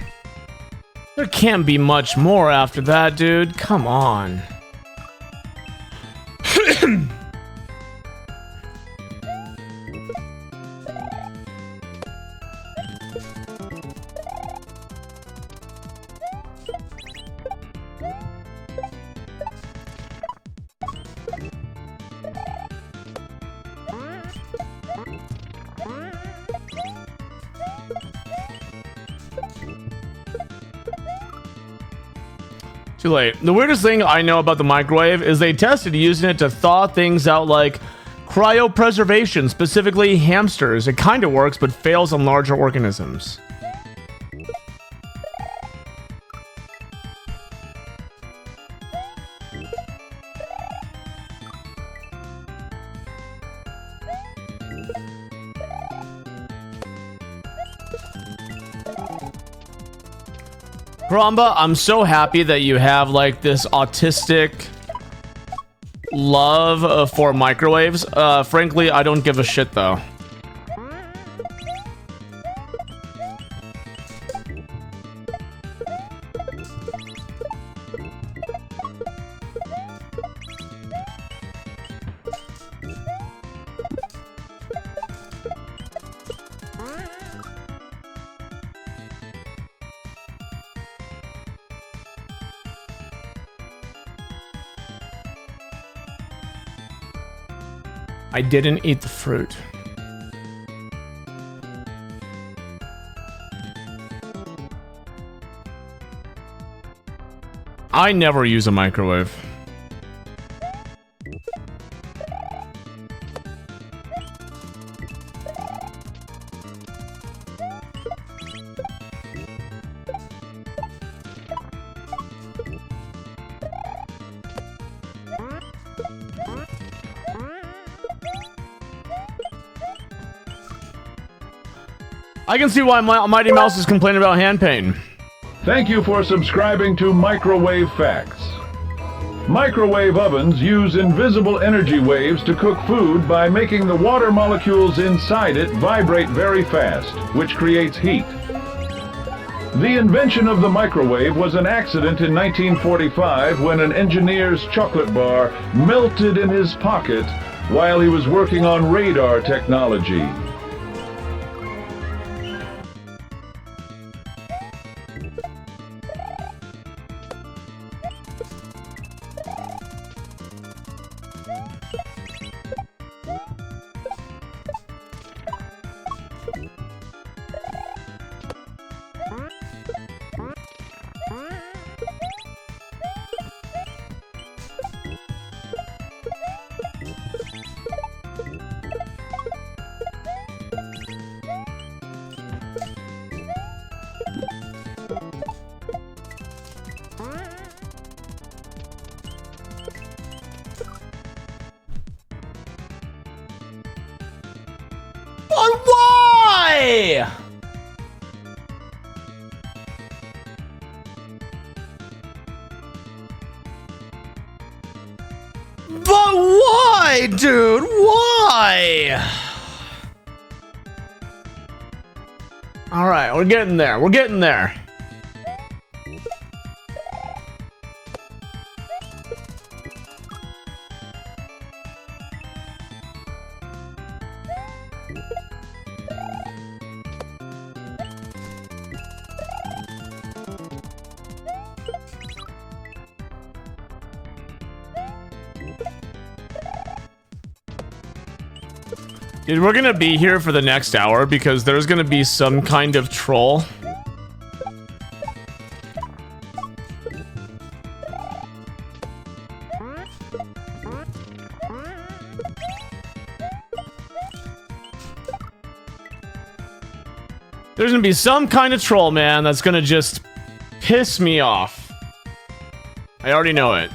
There can't be much more after that, dude. Come on. Too late. The weirdest thing I know about the microwave is they tested using it to thaw things out like Cryopreservation, specifically hamsters. It kind of works, but fails on larger organisms. Karamba, I'm so happy that you have like this autistic love for microwaves. Frankly, I don't give a shit though. I didn't eat the fruit. I never use a microwave. I can see why Mighty Mouse is complaining about hand pain. Thank you for subscribing to Microwave Facts. Microwave ovens use invisible energy waves to cook food by making the water molecules inside it vibrate very fast, which creates heat. The invention of the microwave was an accident in 1945 when an engineer's chocolate bar melted in his pocket while he was working on radar technology. But why? But why, dude? Why? All right, we're getting there. We're getting there. Dude, we're gonna be here for the next hour because there's gonna be some kind of troll. There's gonna be some kind of troll, man, that's gonna just piss me off. I already know it.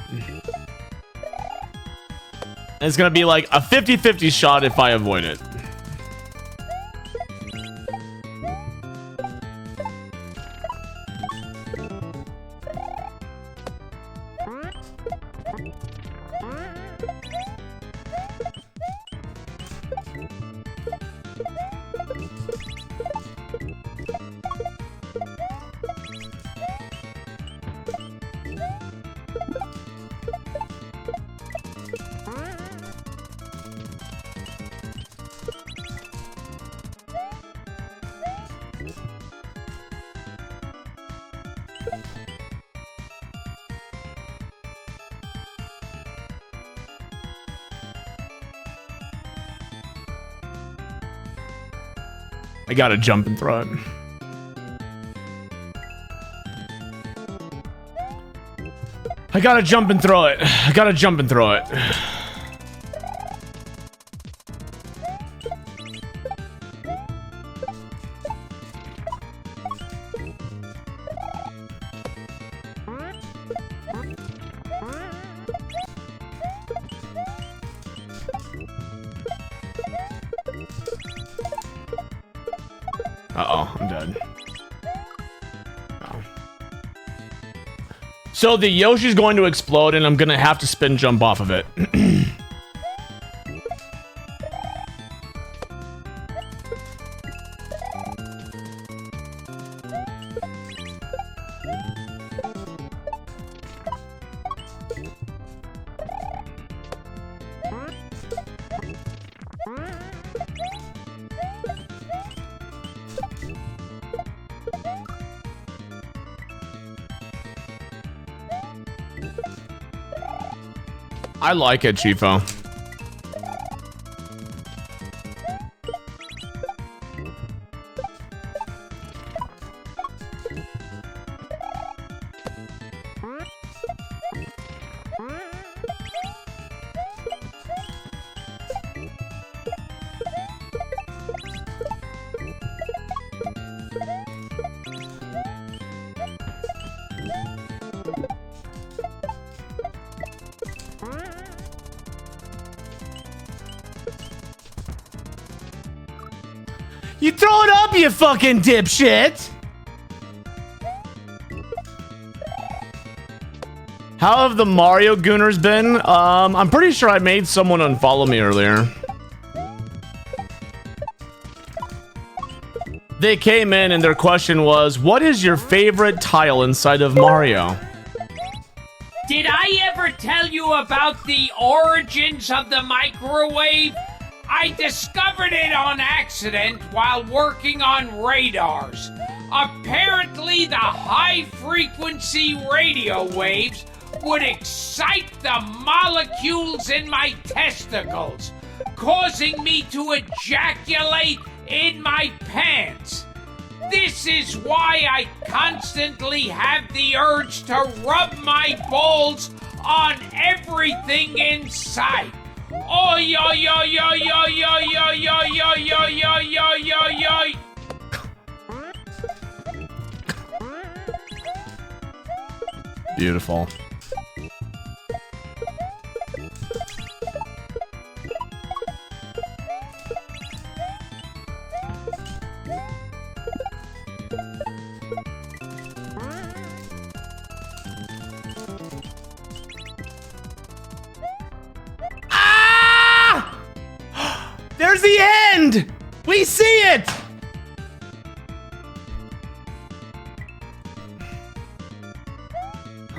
And it's gonna be like a 50-50 shot if I avoid it. I gotta jump and throw it. I gotta jump and throw it. I gotta jump and throw it. Uh-oh, I'm dead. Oh. So the Yoshi's going to explode, and I'm gonna have to spin jump off of it. I like it, Chifo. You throw it up, you fucking dipshit! How have the Mario Gooners been? I'm pretty sure I made someone unfollow me earlier. They came in and their question was, what is your favorite tile inside of Mario? Did I ever tell you about the origins of the microwave? I discovered it on accident while working on radars. Apparently, the high-frequency radio waves would excite the molecules in my testicles, causing me to ejaculate in my pants. This is why I constantly have the urge to rub my balls on everything in sight. Oh, yo, yo, yo, yo, yo, yo, yo, yo, yo, yo, yo, yo, yo. Beautiful. There's the end! We see it!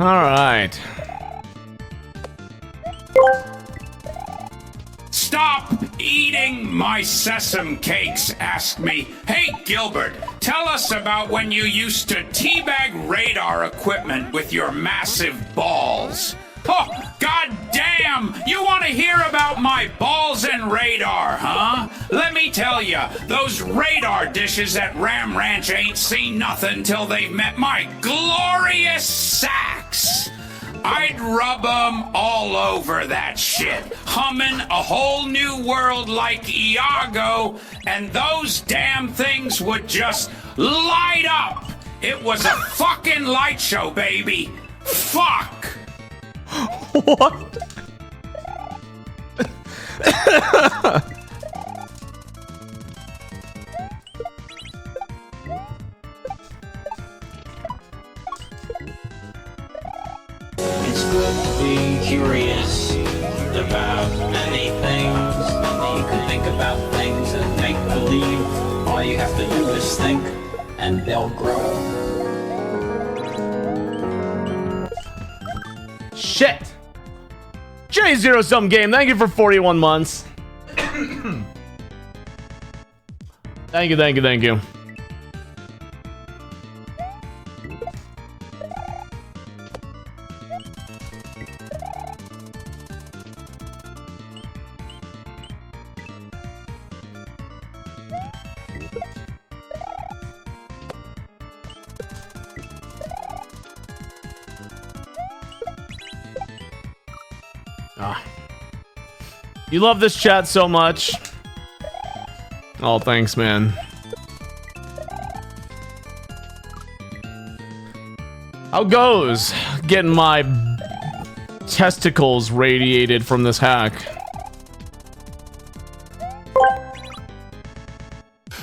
Alright. Stop eating my sesame cakes, ask me. Hey, Gilbert, tell us about when you used to teabag radar equipment with your massive balls. Oh, goddamn! You want to hear about my balls and radar, huh? Let me tell you, those radar dishes at Ram Ranch ain't seen nothing till they've met my glorious sacks. I'd rub 'em all over that shit, humming a whole new world like Iago, and those damn things would just light up. It was a fucking light show, baby. Fuck! What? It's good to be curious about many things. You can think about things and make believe. All you have to do is think, and they'll grow. Shit! J0 game, thank you for 41 months. Thank you, thank you, thank you. You love this chat so much. Oh, thanks, man. How goes? Getting my testicles radiated from this hack.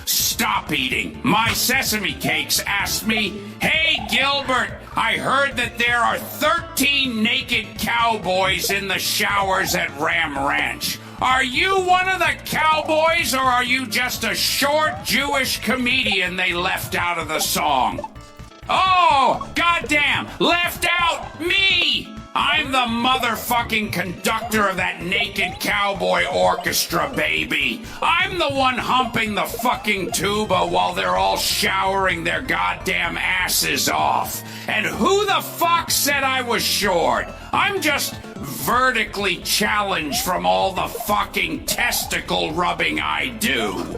Stop stop eating. My sesame cakes asked me, "Hey Gilbert, I heard that there are 13 naked cowboys in the showers at Ram Ranch. Are you one of the cowboys, or are you just a short Jewish comedian they left out of the song?" Oh, goddamn, left out me! I'm the motherfucking conductor of that naked cowboy orchestra, baby. I'm the one humping the fucking tuba while they're all showering their goddamn asses off. And who the fuck said I was short? I'm just vertically challenged from all the fucking testicle rubbing I do.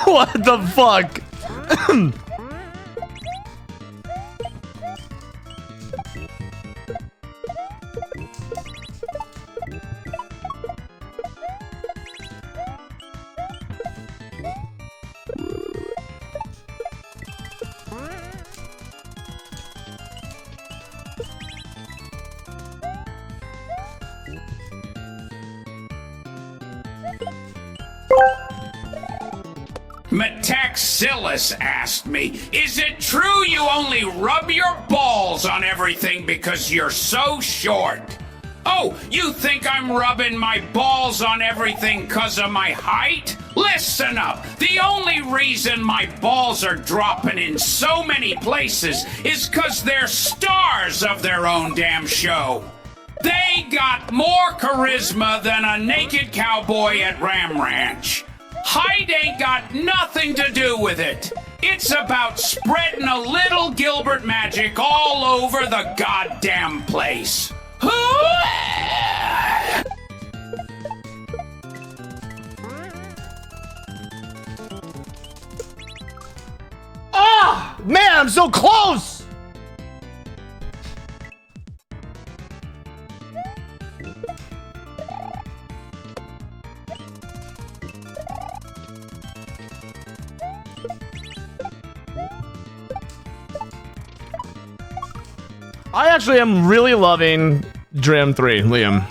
What the fuck? Metaxillus asked me, "Is it true you only rub your balls on everything because you're so short?" Oh, you think I'm rubbing my balls on everything 'cause of my height? Listen up. The only reason my balls are dropping in so many places is 'cause they're stars of their own damn show. They got more charisma than a naked cowboy at Ram Ranch. Height ain't got nothing to do with it. It's about spreading a little Gilbert magic all over the goddamn place. Ah! Man, I'm so close! I actually am really loving Dram 3, Liam.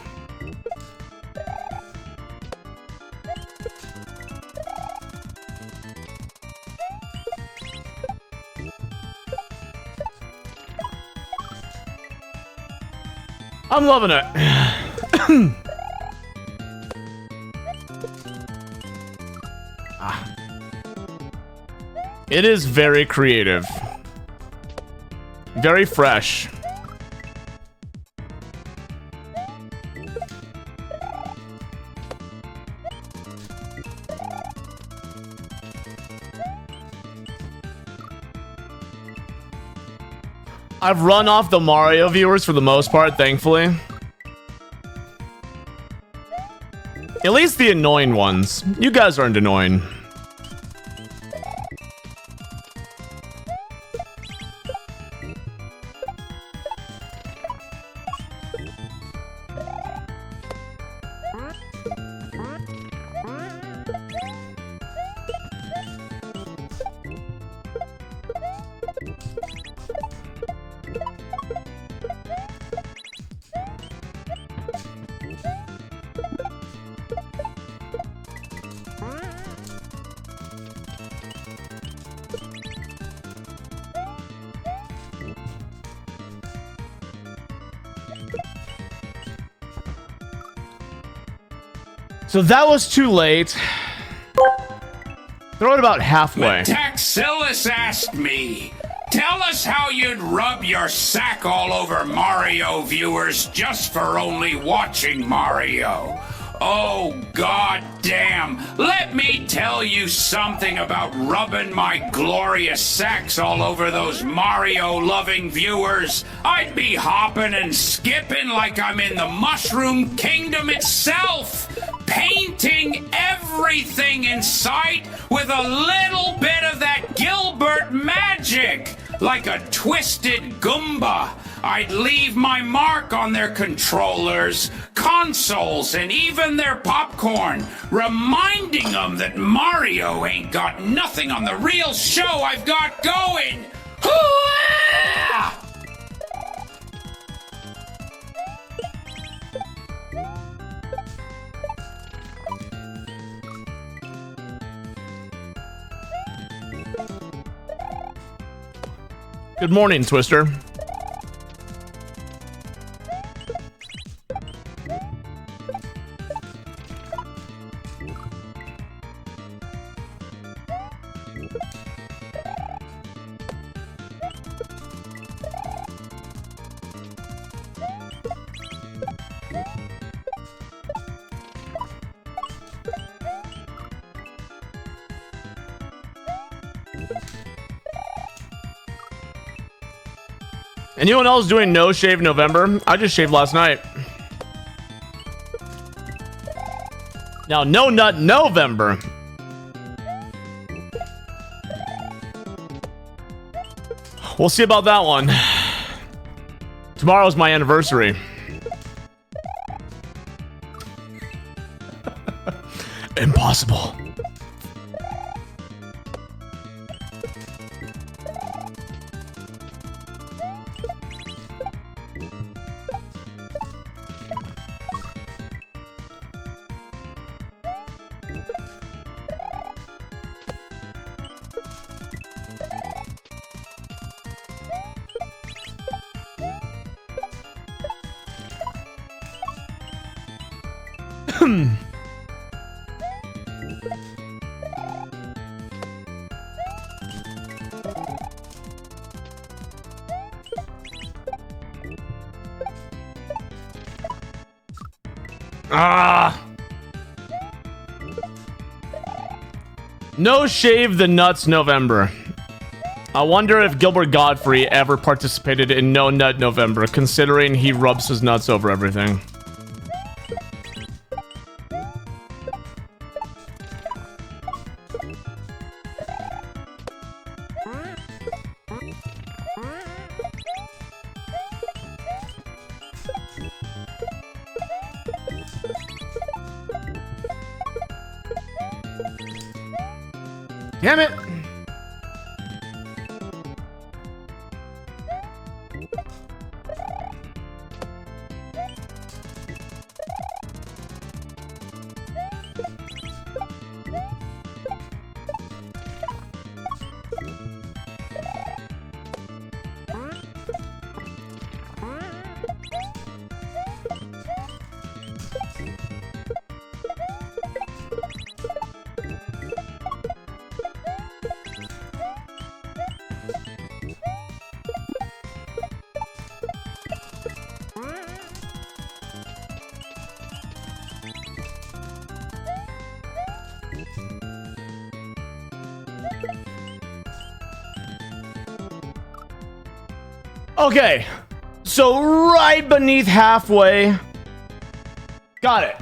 I'm loving it. It is very creative. Very fresh. I've run off the Mario viewers for the most part, thankfully. At least the annoying ones. You guys aren't annoying. So that was too late. Throw it about halfway. Metaxillus asked me, "Tell us how you'd rub your sack all over Mario viewers just for only watching Mario." Oh, goddamn. Let me tell you something about rubbing my glorious sacks all over those Mario-loving viewers. I'd be hopping and skipping like I'm in the Mushroom Kingdom itself, painting everything in sight with a little bit of that Gilbert magic, like a twisted Goomba. I'd leave my mark on their controllers, consoles, and even their popcorn, reminding them that Mario ain't got nothing on the real show I've got going. Good morning, Twister. Anyone else doing no shave November? I just shaved last night. Now, no nut November. We'll see about that one. Tomorrow's my anniversary. Impossible. No shave the nuts November. I wonder if Gilbert Godfrey ever participated in No Nut November, considering he rubs his nuts over everything. Damn it! Okay, so right beneath halfway. Got it.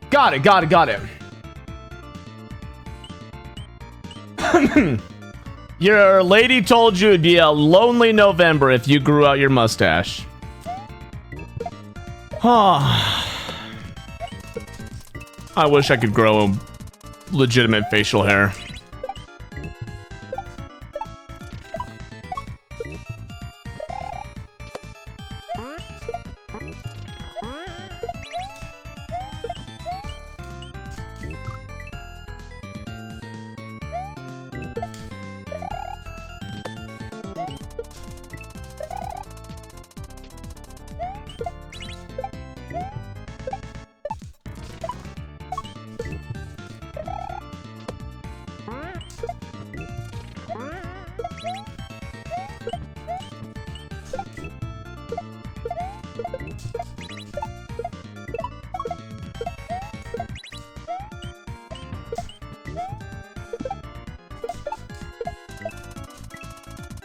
Got it. Your lady told you it'd be a lonely November if you grew out your mustache. I wish I could grow a legitimate facial hair.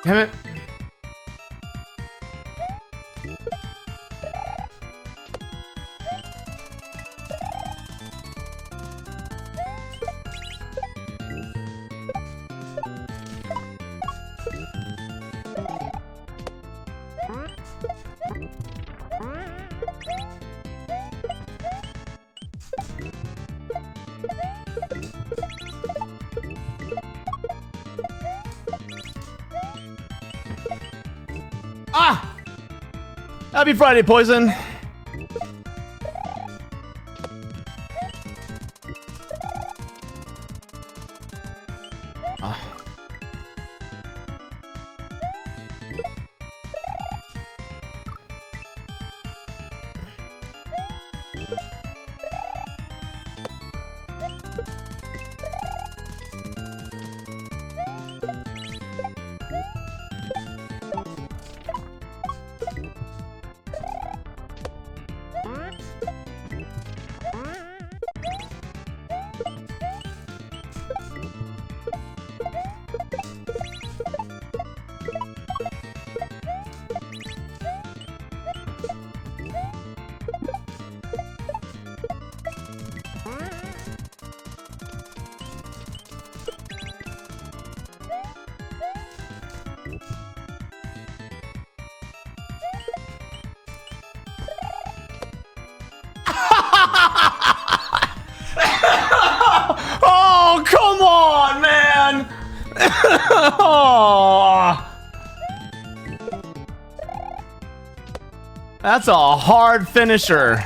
Damn it. Ah! Happy Friday, Poison. Oh, come on, man. Oh. That's a hard finisher.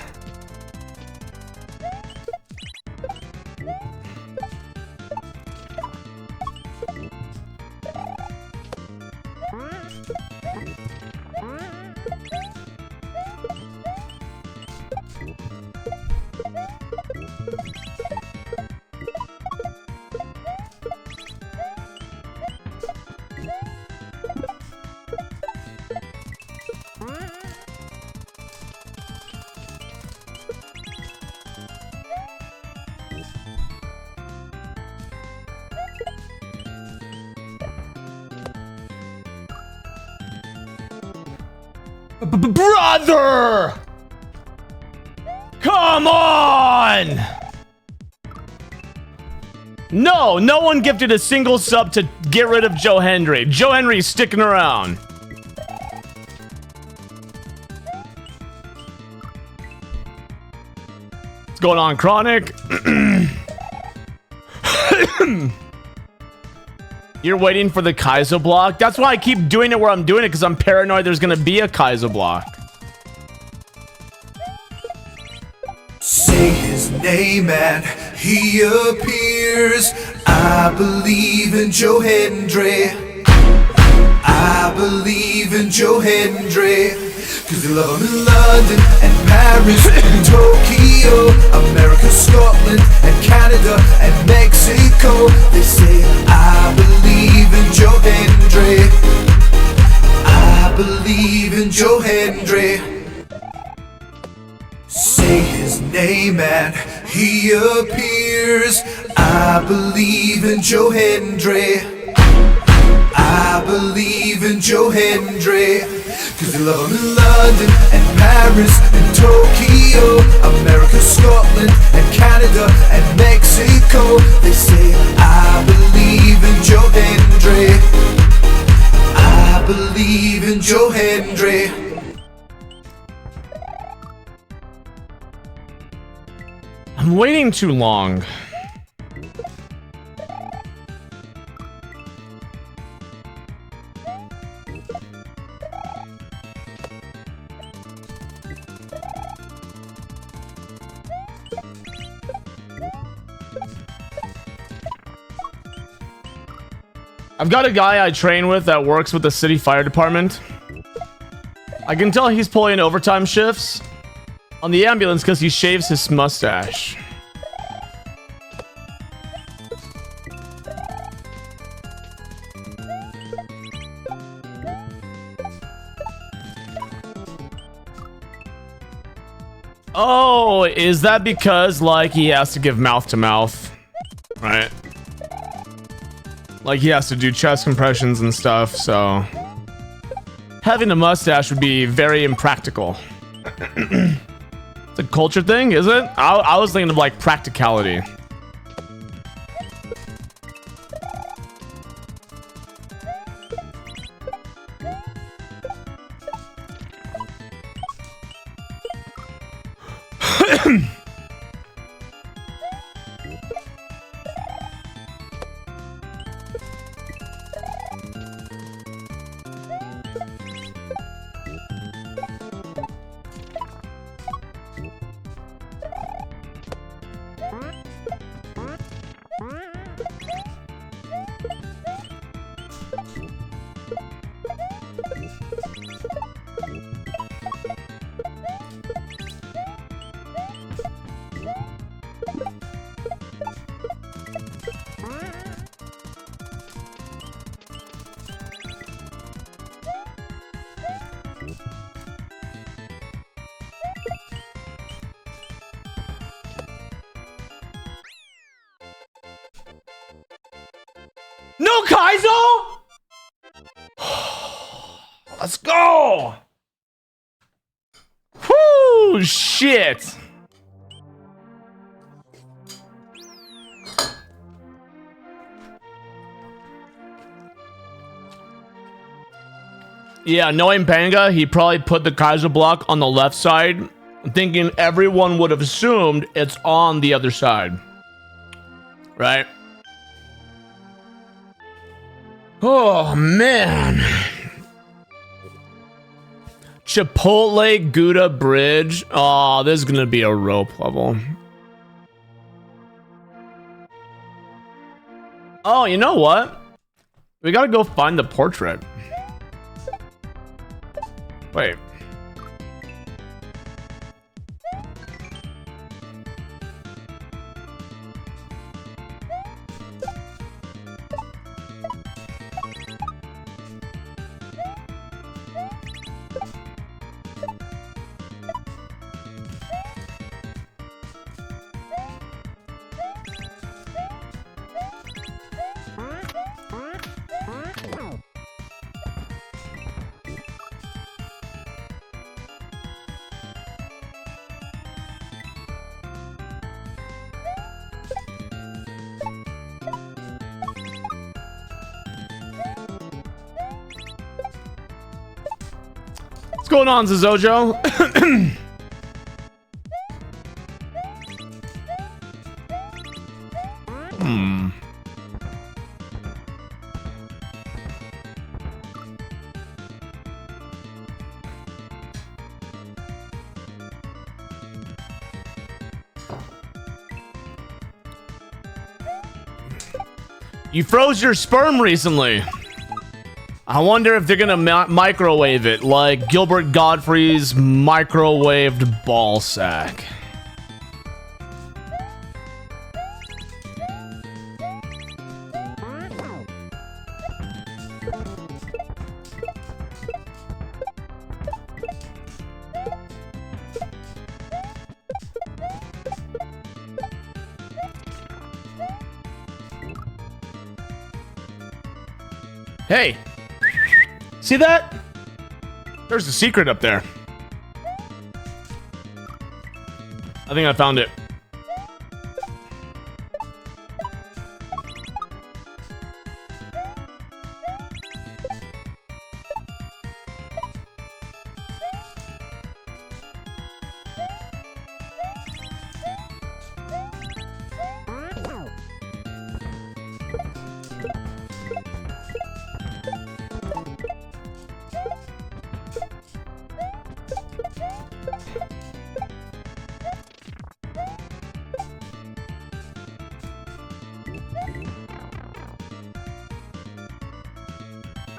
Brother! Come on! No, no one gifted a single sub to get rid of Joe Hendry. Joe Henry's sticking around. What's going on, Chronic? You're waiting for the Kaizo block? That's why I keep doing it where I'm doing it, because I'm paranoid there's gonna be a Kaizo block. Say his name and he appears. I believe in Joe Hendry. I believe in Joe Hendry. Cause they love him in London and Paris and Tokyo, America, Scotland and Canada and Mexico. They say I believe in Joe Hendry. I believe in Joe Hendry. Say his name and he appears. I believe in Joe Hendry. I believe in Joe Hendry. Cause they love him in London and Paris and Tokyo, America, Scotland and Canada and Mexico. They say I believe in Joe Hendry. I believe in Joe Hendry. I'm waiting too long. I've got a guy I train with that works with the city fire department. I can tell he's pulling overtime shifts on the ambulance because he shaves his mustache. Oh, is that because, like, he has to give mouth to mouth? Right? Like, he has to do chest compressions and stuff, so... having a mustache would be very impractical. It's a culture thing, is it? I was thinking of, like, practicality. No Kaizo? Let's go. Whoo, shit. Yeah, knowing Panga, he probably put the Kaizo block on the left side, thinking everyone would have assumed it's on the other side. Right? Oh, man. Chipotle Gouda Bridge. Oh, this is going to be a rope level. Oh, you know what? We got to go find the portrait. Wait. What's going on, Zojo? You froze your sperm recently. I wonder if they're gonna microwave it like Gilbert Godfrey's microwaved ball sack. Hey! See that? There's a secret up there. I think I found it.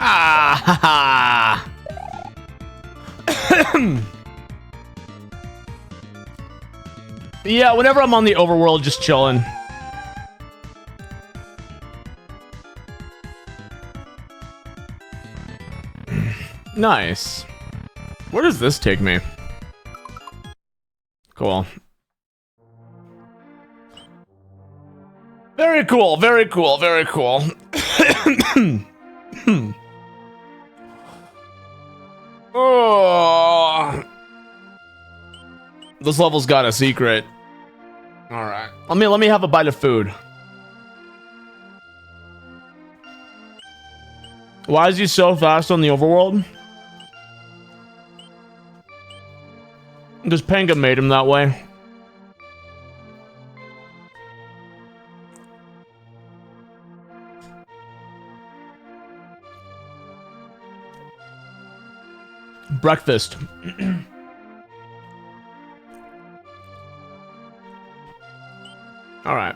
Ah, yeah, whenever I'm on the overworld, just chilling. Nice. Where does this take me? Cool. Very cool, very cool, very cool. Oh, this level's got a secret. All right, let me have a bite of food. Why is he so fast on the overworld? Because Panga made him that way. Breakfast. All right.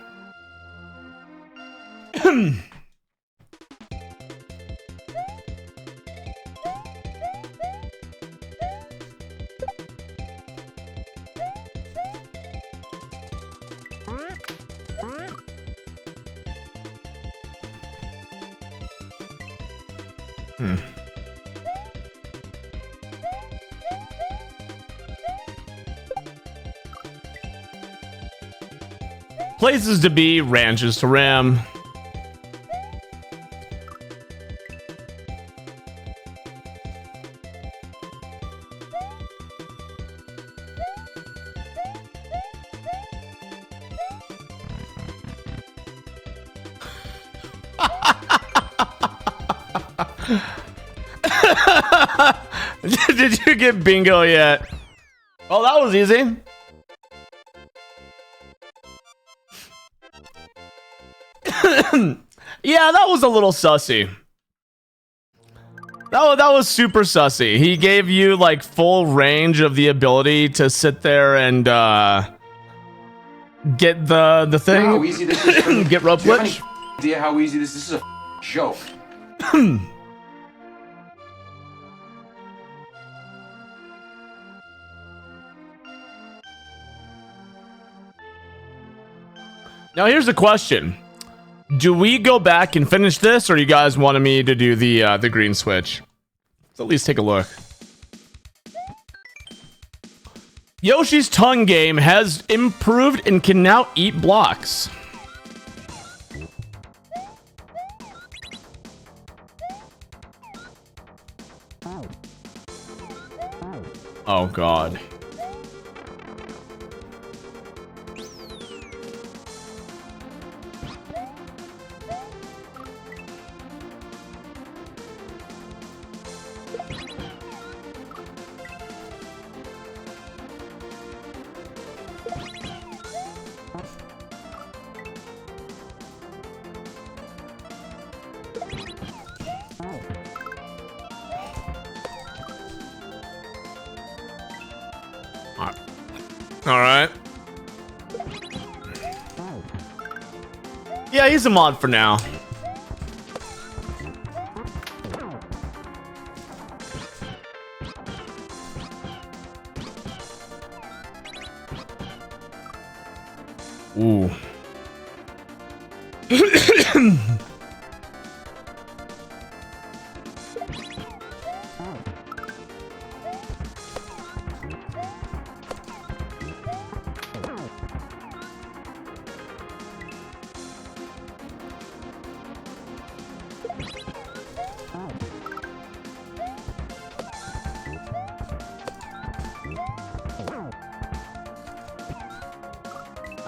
Places to be, ranches to ram. Did you get bingo yet? Oh, that was easy. Yeah, that was a little sussy. That was super sussy. He gave you like full range of the ability to sit there and get the thing. How easy this is? Get rope Do you have glitch. any idea how easy this is? This is a joke. Now here's the question: do we go back and finish this, or you guys wanted me to do the green switch? Let's at least take a look. Yoshi's tongue game has improved and can now eat blocks. Oh god. All right. Yeah, he's a mod for now. Ooh.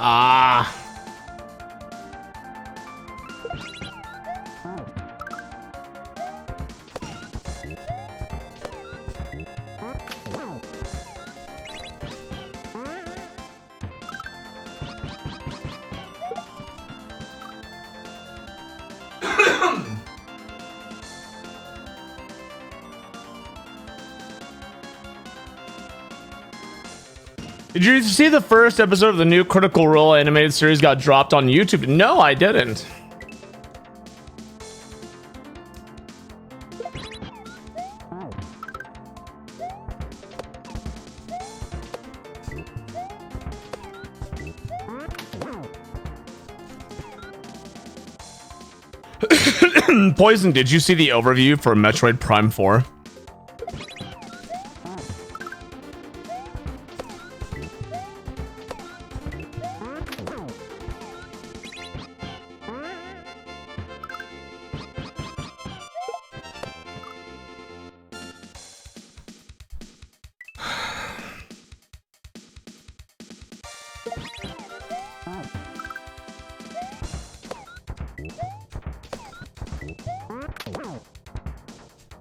Ah. Did you see the first episode of the new Critical Role animated series got dropped on YouTube? No, I didn't. Poison, did you see the overview for Metroid Prime 4?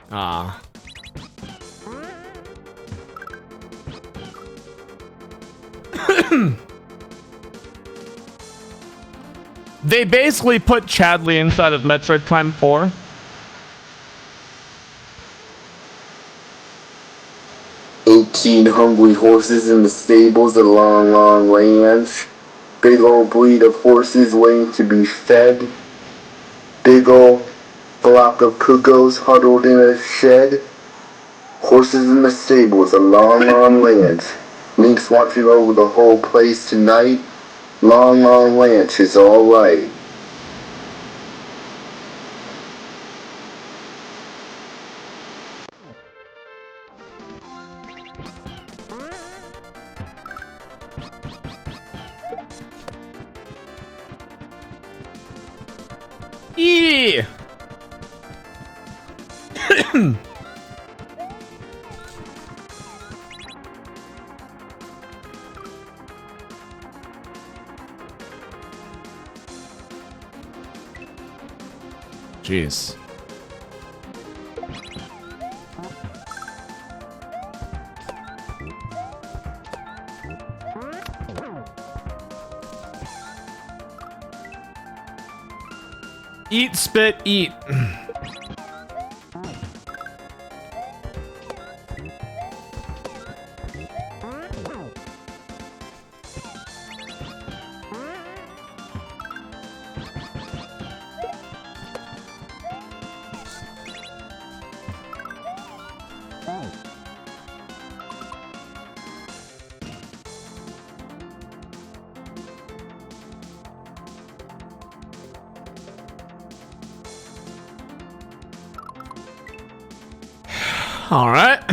Ah. They basically put Chadley inside of Metroid Prime 4. Hungry horses in the stables of long, long lands. Big old breed of horses waiting to be fed. Big old flock of cuckoos huddled in a shed. Horses in the stables of long, long lands. Link's watching over the whole place tonight. Long, long ranch is alright. Eee! Jeez. Eat, spit, eat. All right.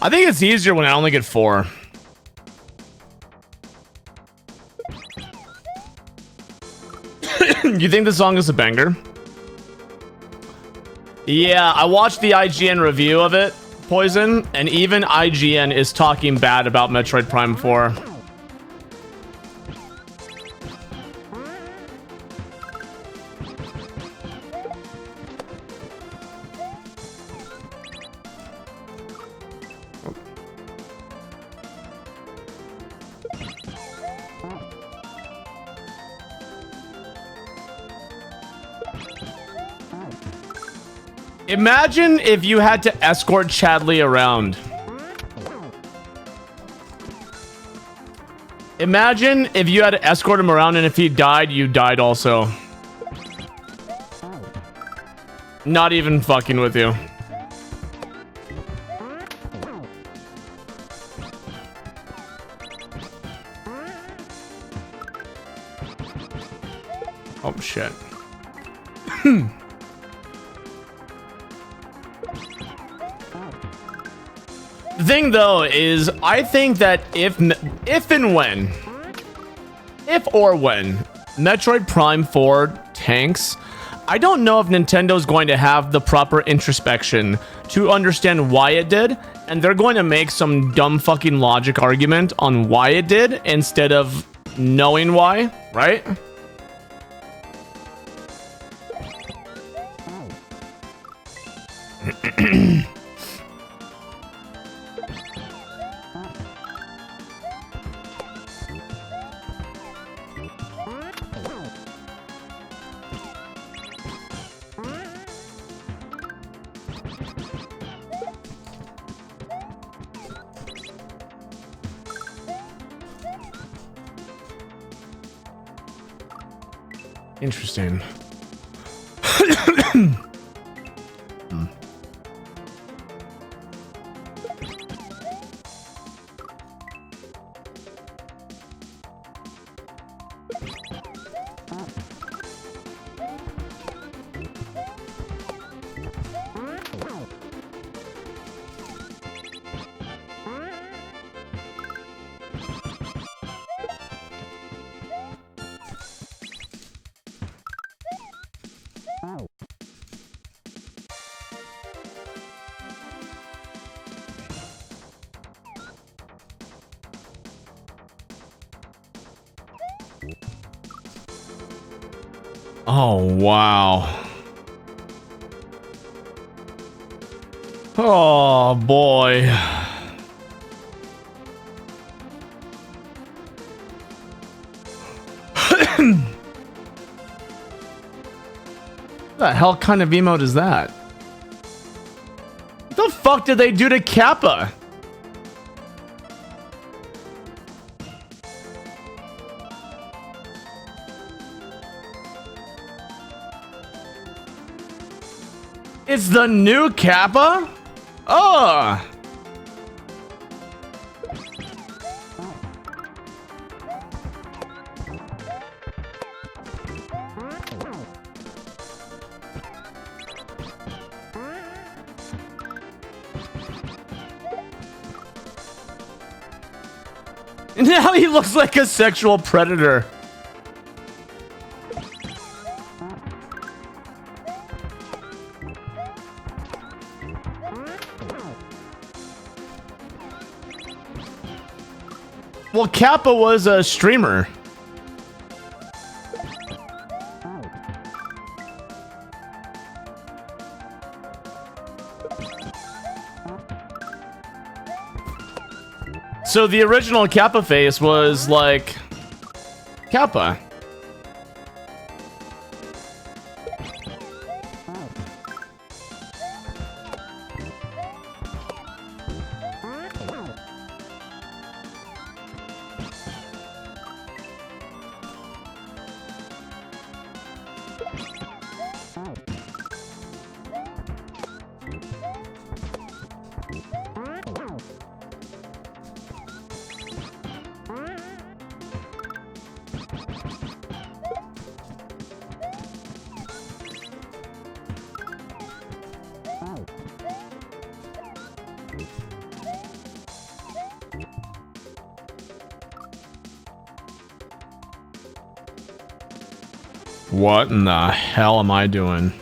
I think it's easier when I only get 4. You think the song is a banger? Yeah, I watched the IGN review of it, Poison, and even IGN is talking bad about Metroid Prime 4. Imagine if you had to escort Chadley around. Imagine if you had to escort him around and if he died, you died also. Not even fucking with you. Oh shit. The thing though is, I think that if or when Metroid Prime 4 tanks, I don't know if Nintendo's going to have the proper introspection to understand why it did, and they're going to make some dumb fucking logic argument on why it did instead of knowing why, right? Interesting. Oh, wow. Oh, boy. What the hell kind of emote is that? What the fuck did they do to Kappa? It's the new Kappa? Oh. Now he looks like a sexual predator. Well, Kappa was a streamer. So the original Kappa face was like Kappa. What in the hell am I doing?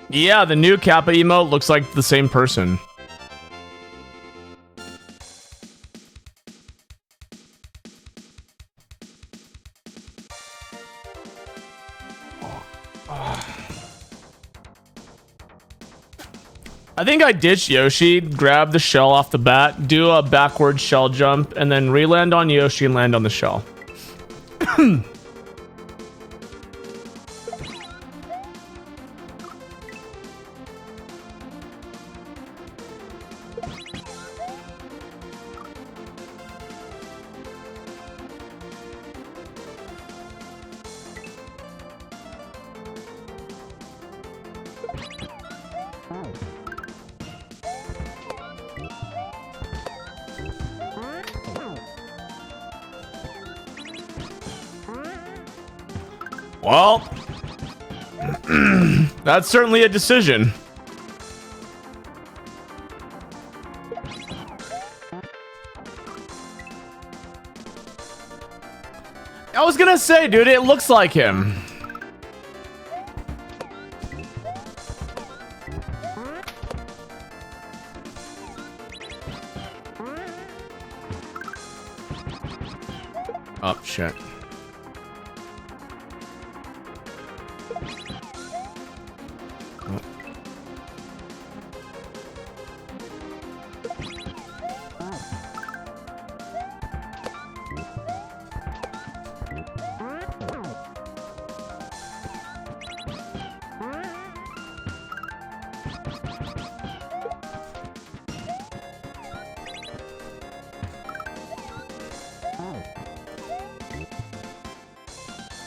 Yeah, the new Kappa emote looks like the same person. I think I ditched Yoshi, grab the shell off the bat, do a backward shell jump, and then re-land on Yoshi and land on the shell. Well, that's certainly a decision. I was gonna say, dude, it looks like him. Oh, shit.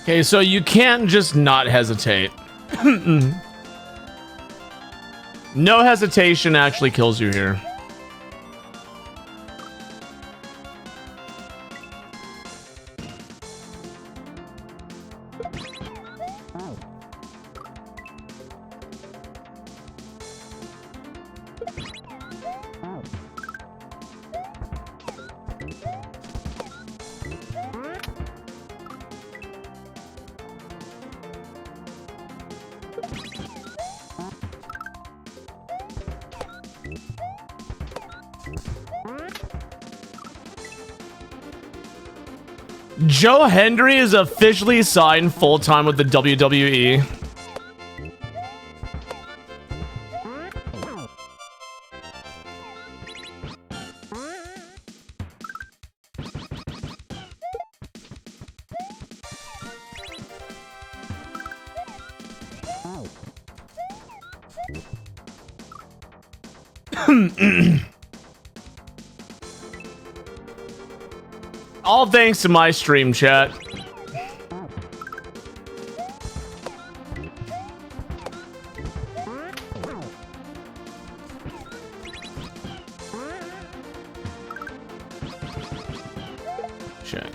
Okay, so you can't just not hesitate. No hesitation actually kills you here. Joe Hendry is officially signed full-time with the WWE. All thanks to my stream chat. Shit.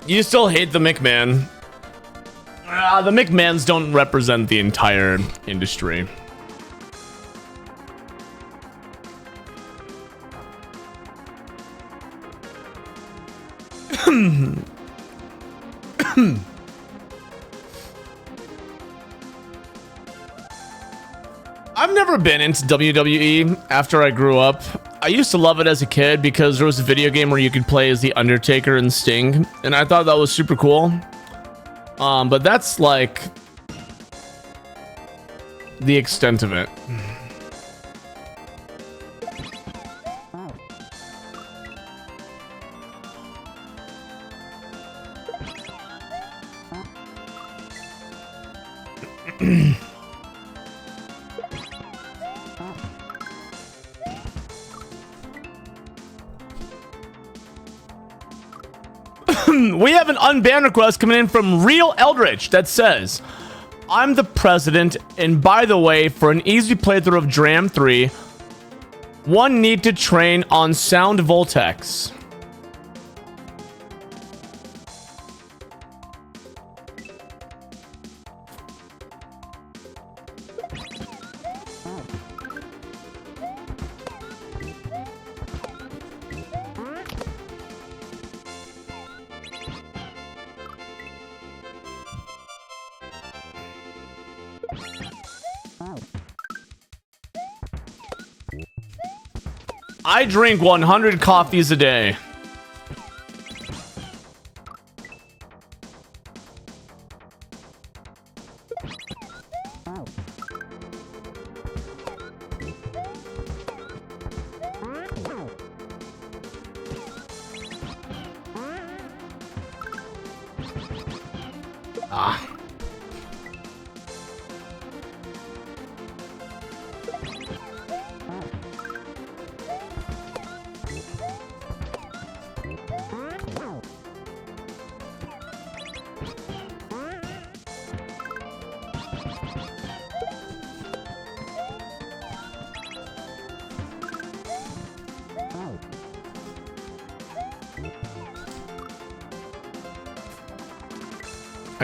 You still hate the McMahon. The McMahons don't represent the entire industry. I've never been into WWE after I grew up. I used to love it as a kid because there was a video game where you could play as The Undertaker and Sting, and I thought that was super cool. But that's like the extent of it. We have an unbanned request coming in from Real Eldritch that says, I'm the president, and by the way, for an easy playthrough of Dram 3, one need to train on Sound Voltex. I drink 100 coffees a day. Ah.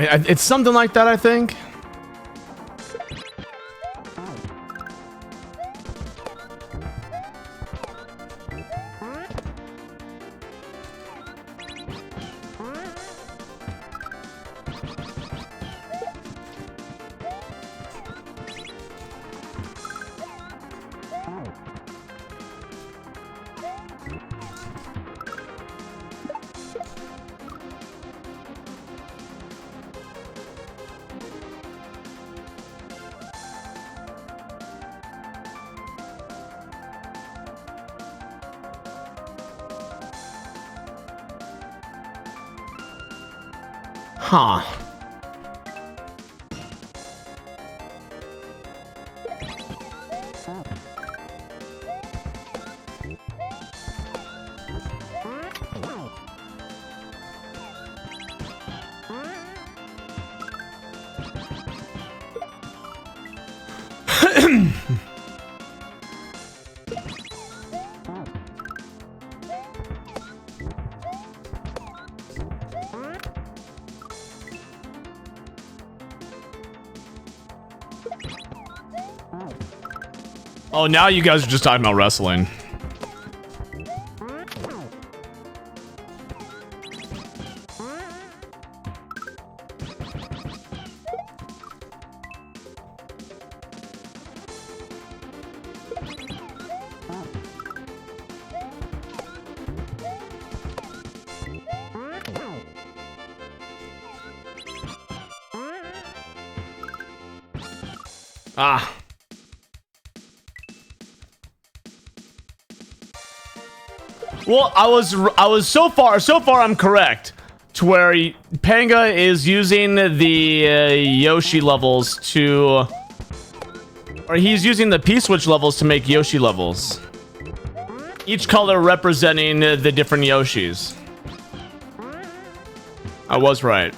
It's something like that, I think. Huh. Oh, now you guys are just talking about wrestling. Ah. Well, I was so far I'm correct to where Panga is using the Yoshi levels to, or he's using the P-switch levels to make Yoshi levels. Each color representing the different Yoshis. I was right.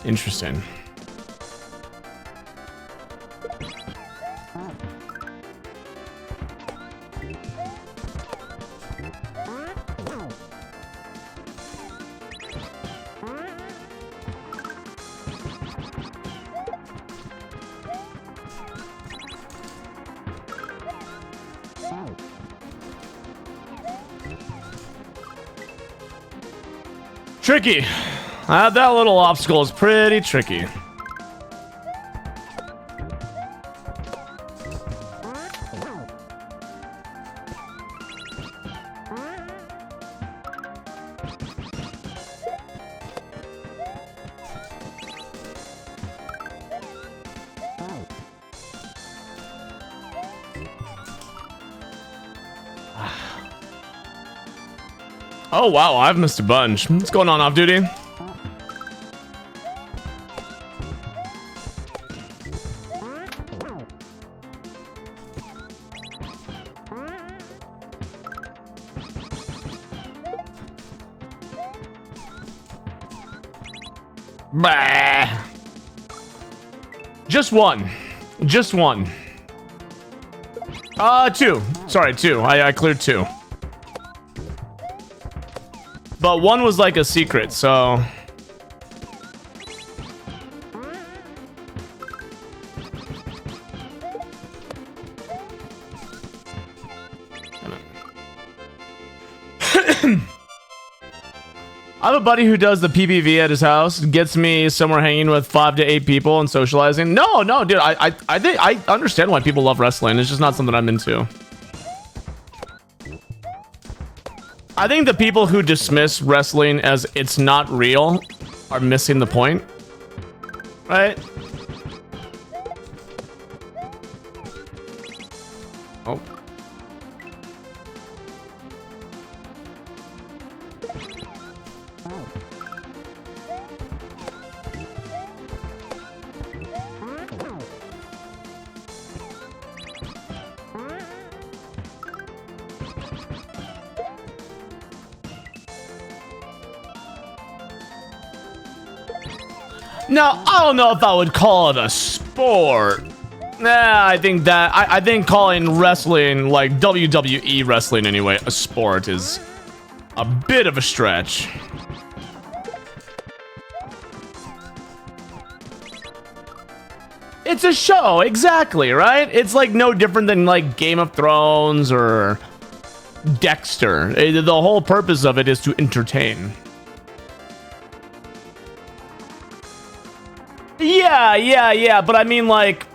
Interesting. Tricky. That little obstacle is pretty tricky. Oh wow, I've missed a bunch. What's going on, Off Duty? Bah. Just one. Just one. Two. Sorry, two. I cleared two. But one was like a secret, so... I have a buddy who does the PPV at his house, gets me somewhere hanging with 5 to 8 people and socializing. No, dude, I think I understand why people love wrestling. It's just not something I'm into. I think the people who dismiss wrestling as it's not real are missing the point, right? Oh. Now, I don't know if I would call it a sport. Nah, I think calling wrestling, like WWE wrestling anyway, a sport is a bit of a stretch. It's a show, exactly, right? It's like no different than like Game of Thrones or Dexter. The whole purpose of it is to entertain. Yeah, but I mean, like,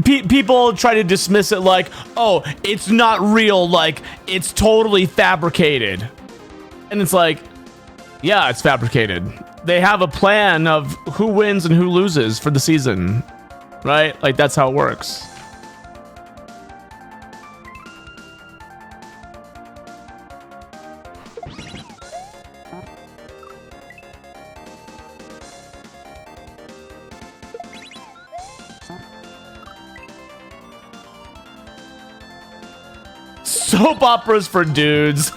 people try to dismiss it like, oh, it's not real, like, it's totally fabricated. And it's like, yeah, it's fabricated. They have a plan of who wins and who loses for the season, right? Like, that's how it works. Soap operas for dudes.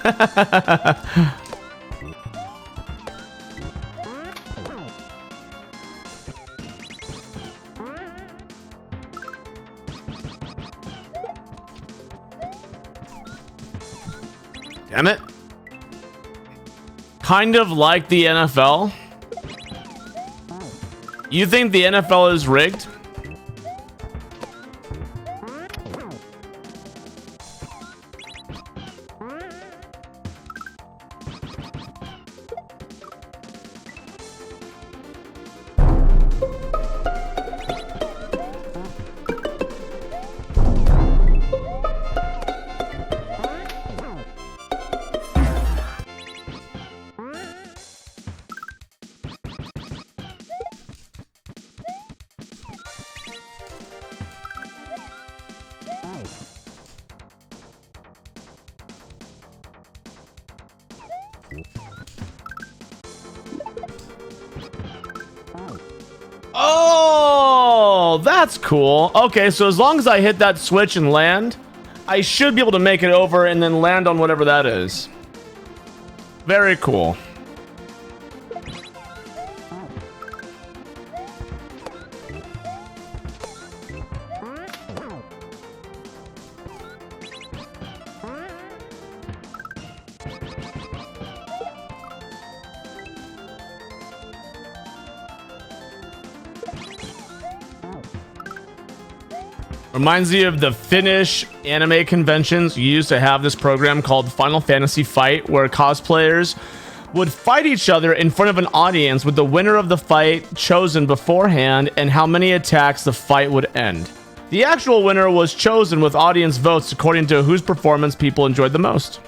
Damn it. Kind of like the NFL. You think the NFL is rigged? Oh, that's cool. Okay, so as long as I hit that switch and land, I should be able to make it over and then land on whatever that is. Very cool. Reminds me of the Finnish anime conventions used to have this program called Final Fantasy Fight, where cosplayers would fight each other in front of an audience with the winner of the fight chosen beforehand and how many attacks the fight would end. The actual winner was chosen with audience votes according to whose performance people enjoyed the most.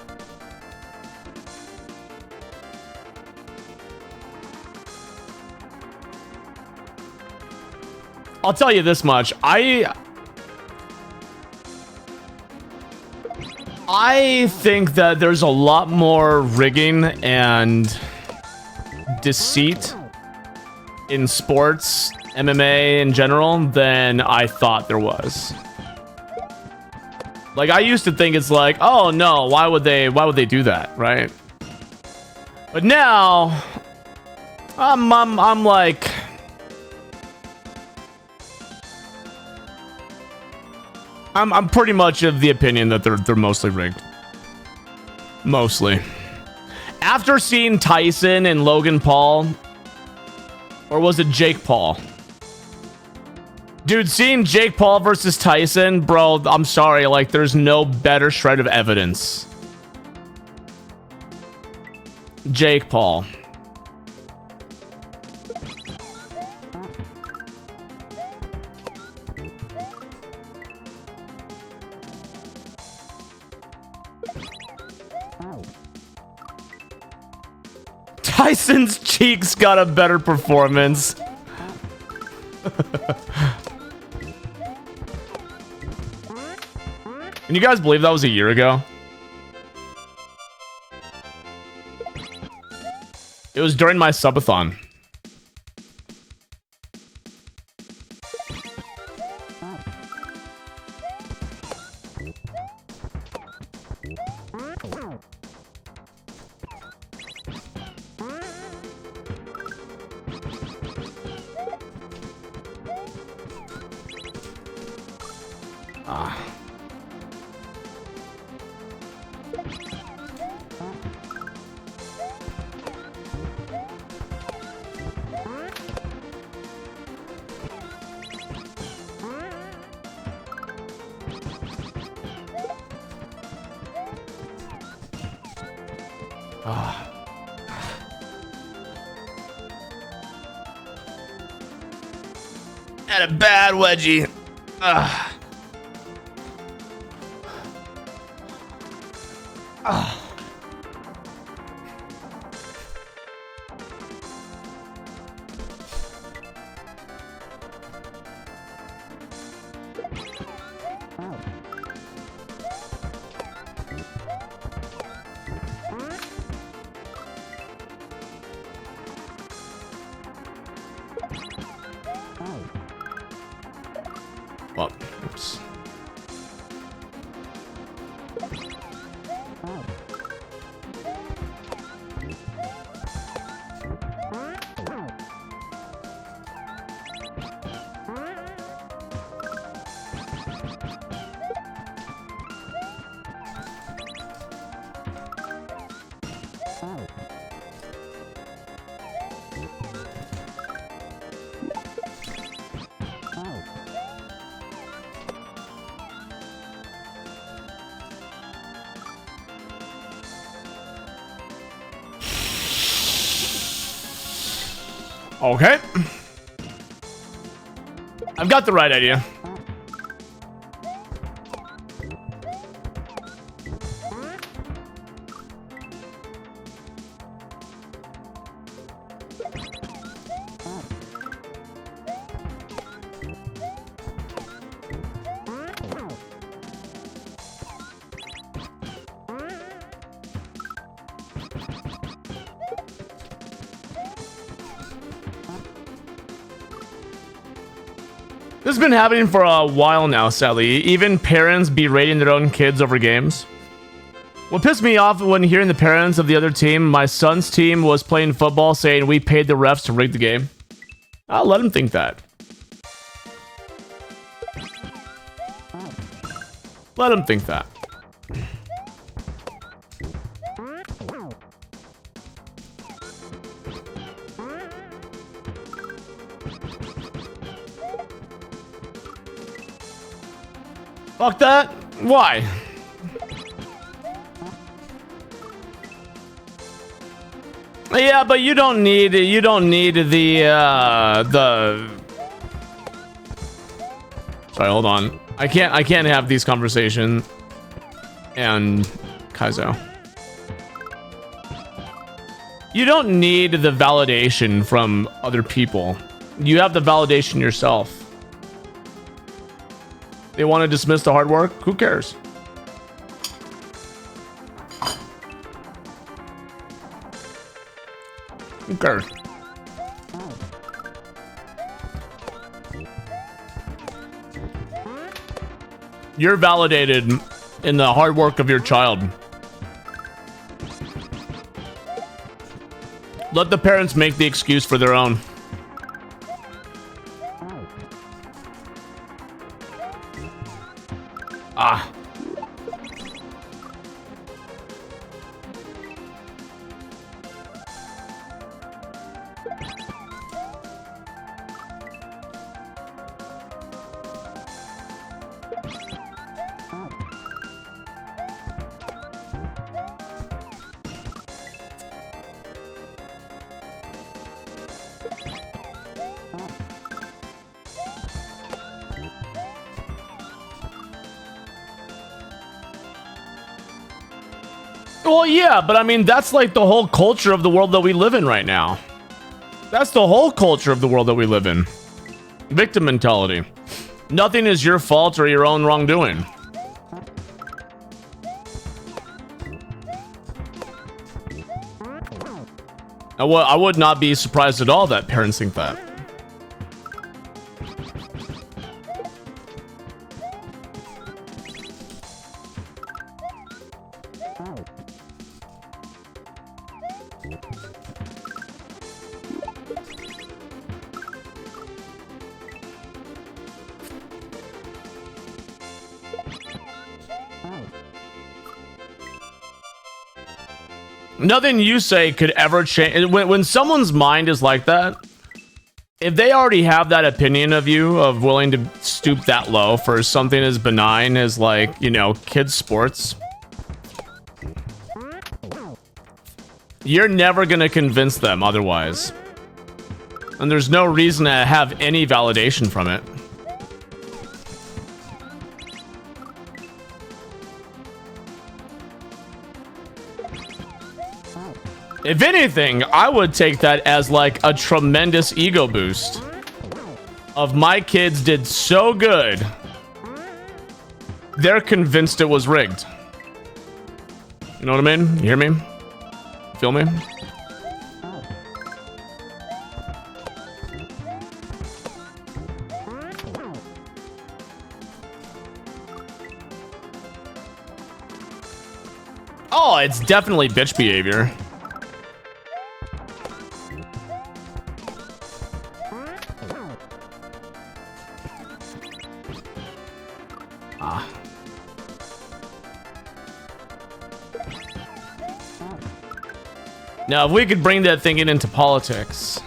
I'll tell you this much. I think that there's a lot more rigging and deceit in sports, MMA in general, than I thought there was. Like, I used to think it's like, oh no, why would they do that, right? But now, I'm like, I'm pretty much of the opinion that they're mostly rigged. Mostly. After seeing Tyson and Logan Paul, or was it Jake Paul? Dude, seeing Jake Paul versus Tyson, bro, I'm sorry, like, there's no better shred of evidence. Jake Paul. Tyson's cheeks got a better performance. Can you guys believe that was a year ago? It was during my subathon. Had a bad wedgie. Ugh. Ugh. Well, oops. Okay. I've got the right idea. This has been happening for a while now, sadly. Even parents berating their own kids over games. What pissed me off when hearing the parents of the other team, my son's team was playing football, saying we paid the refs to rig the game. I'll let him think that. Let him think that. Fuck that. Why? Yeah, but you don't need the Sorry, hold on. I can't have these conversations and Kaizo. You don't need the validation from other people. You have the validation yourself. They want to dismiss the hard work? Who cares? Who cares? You're validated in the hard work of your child. Let the parents make the excuse for their own. Ah. Well, yeah, but I mean, that's like the whole culture of the world that we live in right now. That's the whole culture of the world that we live in. Victim mentality. Nothing is your fault or your own wrongdoing. I would not be surprised at all that parents think that. Nothing you say could ever change. When someone's mind is like that, if they already have that opinion of you, of willing to stoop that low for something as benign as, like, you know, kids sports, you're never gonna convince them otherwise. And there's no reason to have any validation from it. If anything, I would take that as like a tremendous ego boost. Of my kids did so good, they're convinced it was rigged. You know what I mean? You hear me? Feel me? Oh, it's definitely bitch behavior. Now, if we could bring that thinking into politics.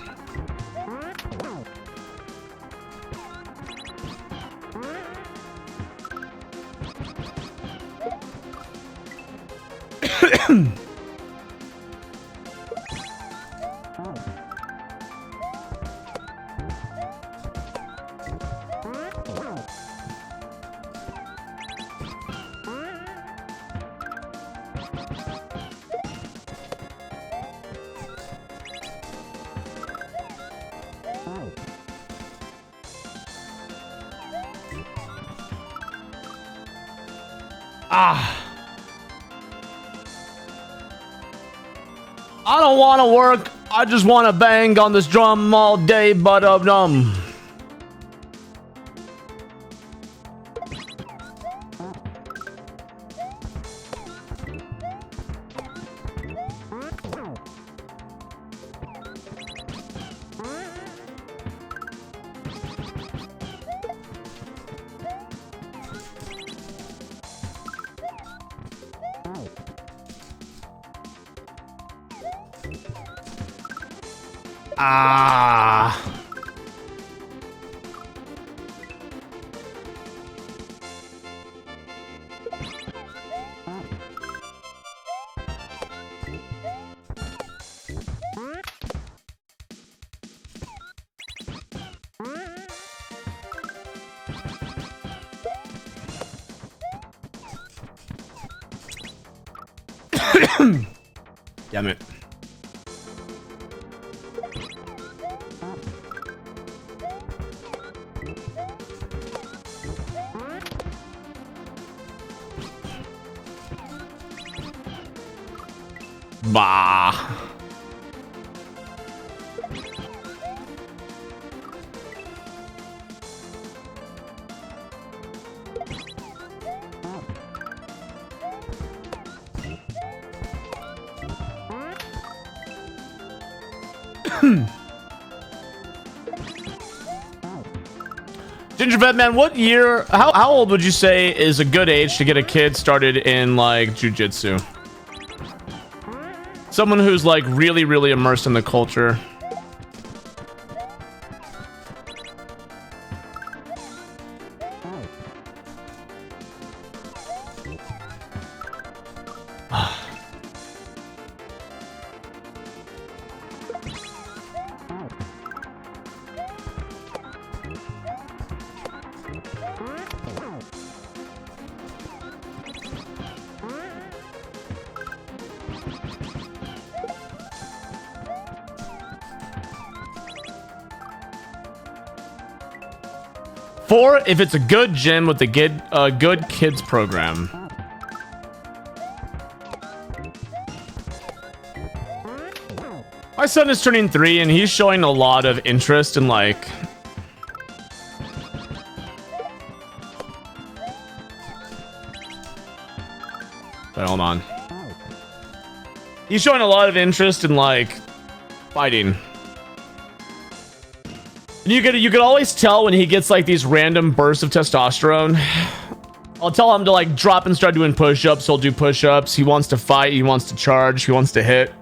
I don't want to work. I just want to bang on this drum all day, but Damn it. Bah. Gingerbread Man, what year, how old would you say is a good age to get a kid started in like jujitsu? Someone who's like really, really immersed in the culture. Four, if it's a good gym with a good kids program. My son is turning 3 and he's showing a lot of interest in like... Wait, hold on. He's showing a lot of interest in like fighting. And you could always tell when he gets like these random bursts of testosterone. I'll tell him to like drop and start doing push-ups. He'll do push-ups. He wants to fight. He wants to charge. He wants to hit.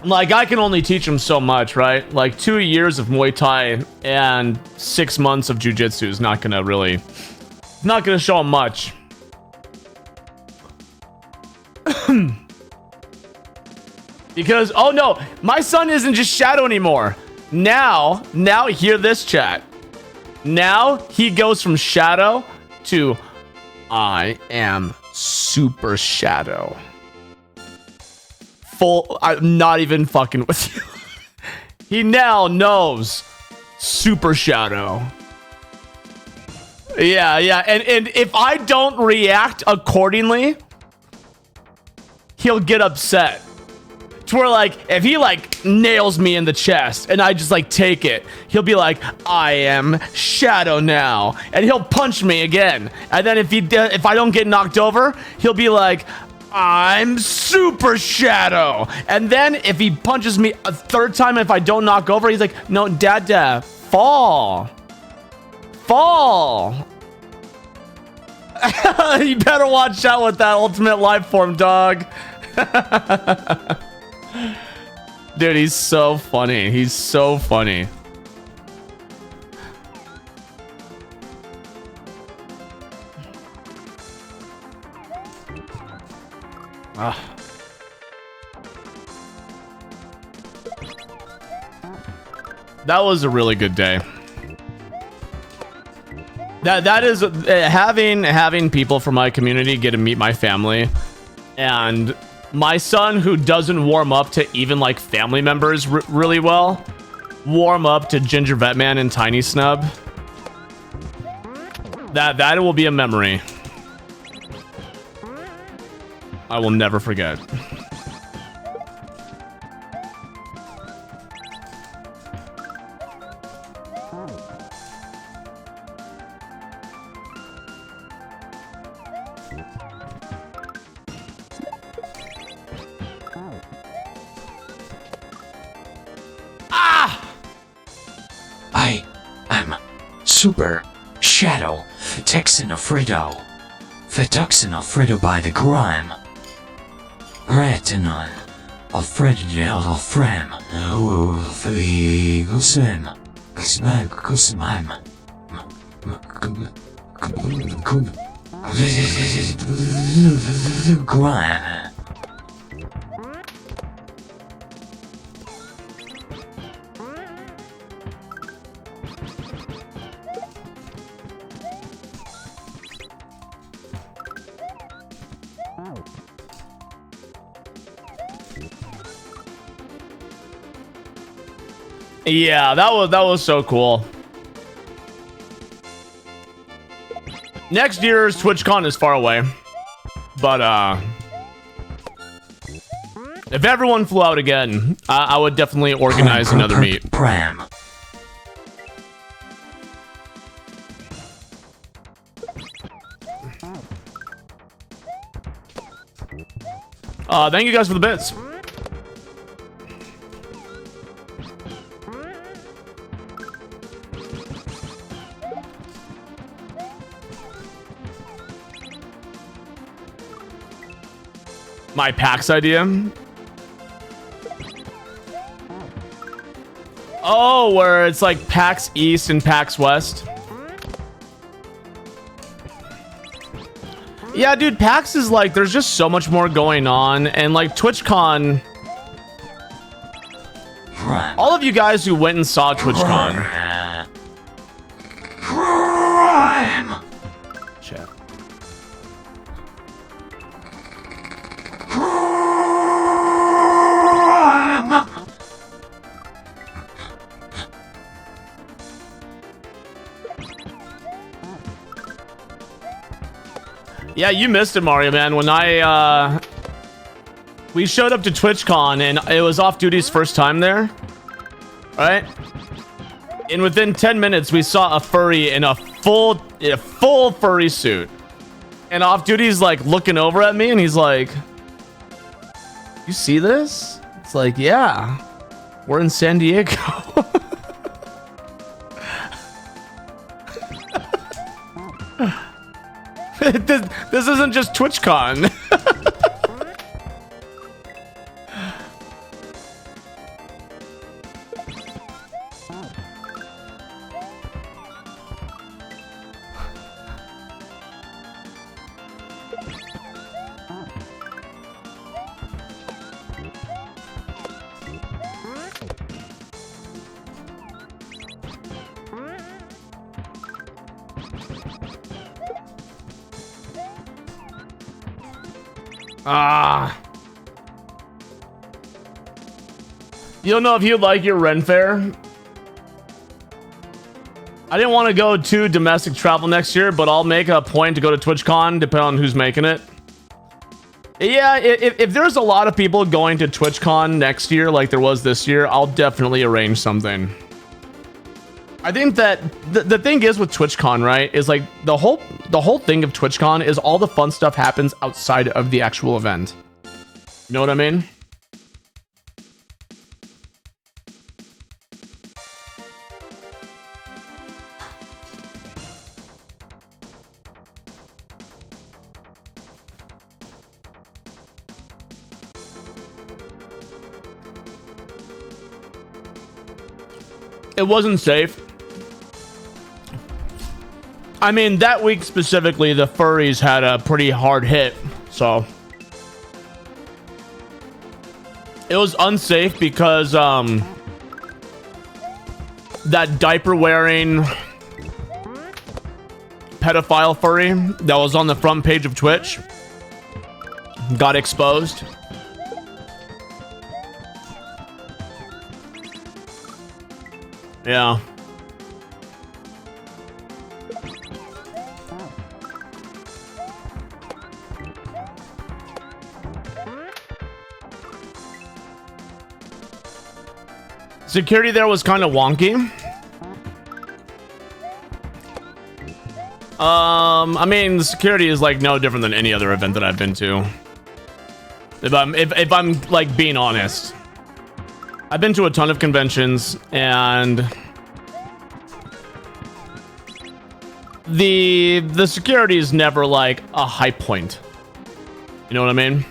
Like, I can only teach him so much, right? Like 2 years of Muay Thai and 6 months of Jiu-Jitsu is not gonna really, not gonna show him much. Because, oh no, my son isn't just Shadow anymore. Now hear this, chat. Now he goes from Shadow to I am Super Shadow. Full, I'm not even fucking with you. He now knows Super Shadow. Yeah, and if I don't react accordingly, he'll get upset. To where like, if he like nails me in the chest and I just like take it, he'll be like, I am Shadow now. And he'll punch me again. And then if I don't get knocked over, he'll be like, I'm Super Shadow. And then if he punches me a third time, if I don't knock over, he's like, no, Dada, fall. Fall. You better watch out with that ultimate life form, dog. Dude, he's so funny. He's so funny. That was a really good day. That is having people from my community get to meet my family, and my son, who doesn't warm up to even like family members really well, warm up to Ginger Vetman and Tiny Snub. That will be a memory I will never forget. I am Super Shadow Texan Alfredo. Fetuxin Alfredo by the grime. Retinon Alfredo del Alfrem. Gusem. Gusmam. Grime. Yeah, that was so cool. Next year's TwitchCon is far away, but if everyone flew out again, I would definitely organize another meet. Pram. Thank you guys for the bits. My PAX idea? Oh, where it's like PAX East and PAX West. Yeah, dude, PAX is like, there's just so much more going on. And like TwitchCon, all of you guys who went and saw TwitchCon. Chat. Yeah, you missed it, Mario, man. When we showed up to TwitchCon and it was Off Duty's first time there, right? And within 10 minutes, we saw a furry in a full furry suit. And Off Duty's like looking over at me and he's like, "You see this?" It's like, "Yeah, we're in San Diego." This isn't just TwitchCon. You don't know if you'd like your Ren Fair? I didn't want to go to domestic travel next year, but I'll make a point to go to TwitchCon, depending on who's making it. Yeah, if there's a lot of people going to TwitchCon next year, like there was this year, I'll definitely arrange something. I think that the thing is with TwitchCon, right, is like the whole thing of TwitchCon is all the fun stuff happens outside of the actual event. You know what I mean? It wasn't safe. I mean, that week specifically, the furries had a pretty hard hit, so it was unsafe because that diaper wearing pedophile furry that was on the front page of Twitch got exposed. Yeah. Security there was kind of wonky. I mean, the security is like no different than any other event that I've been to. If I'm like being honest. I've been to a ton of conventions and the security is never like a high point. You know what I mean?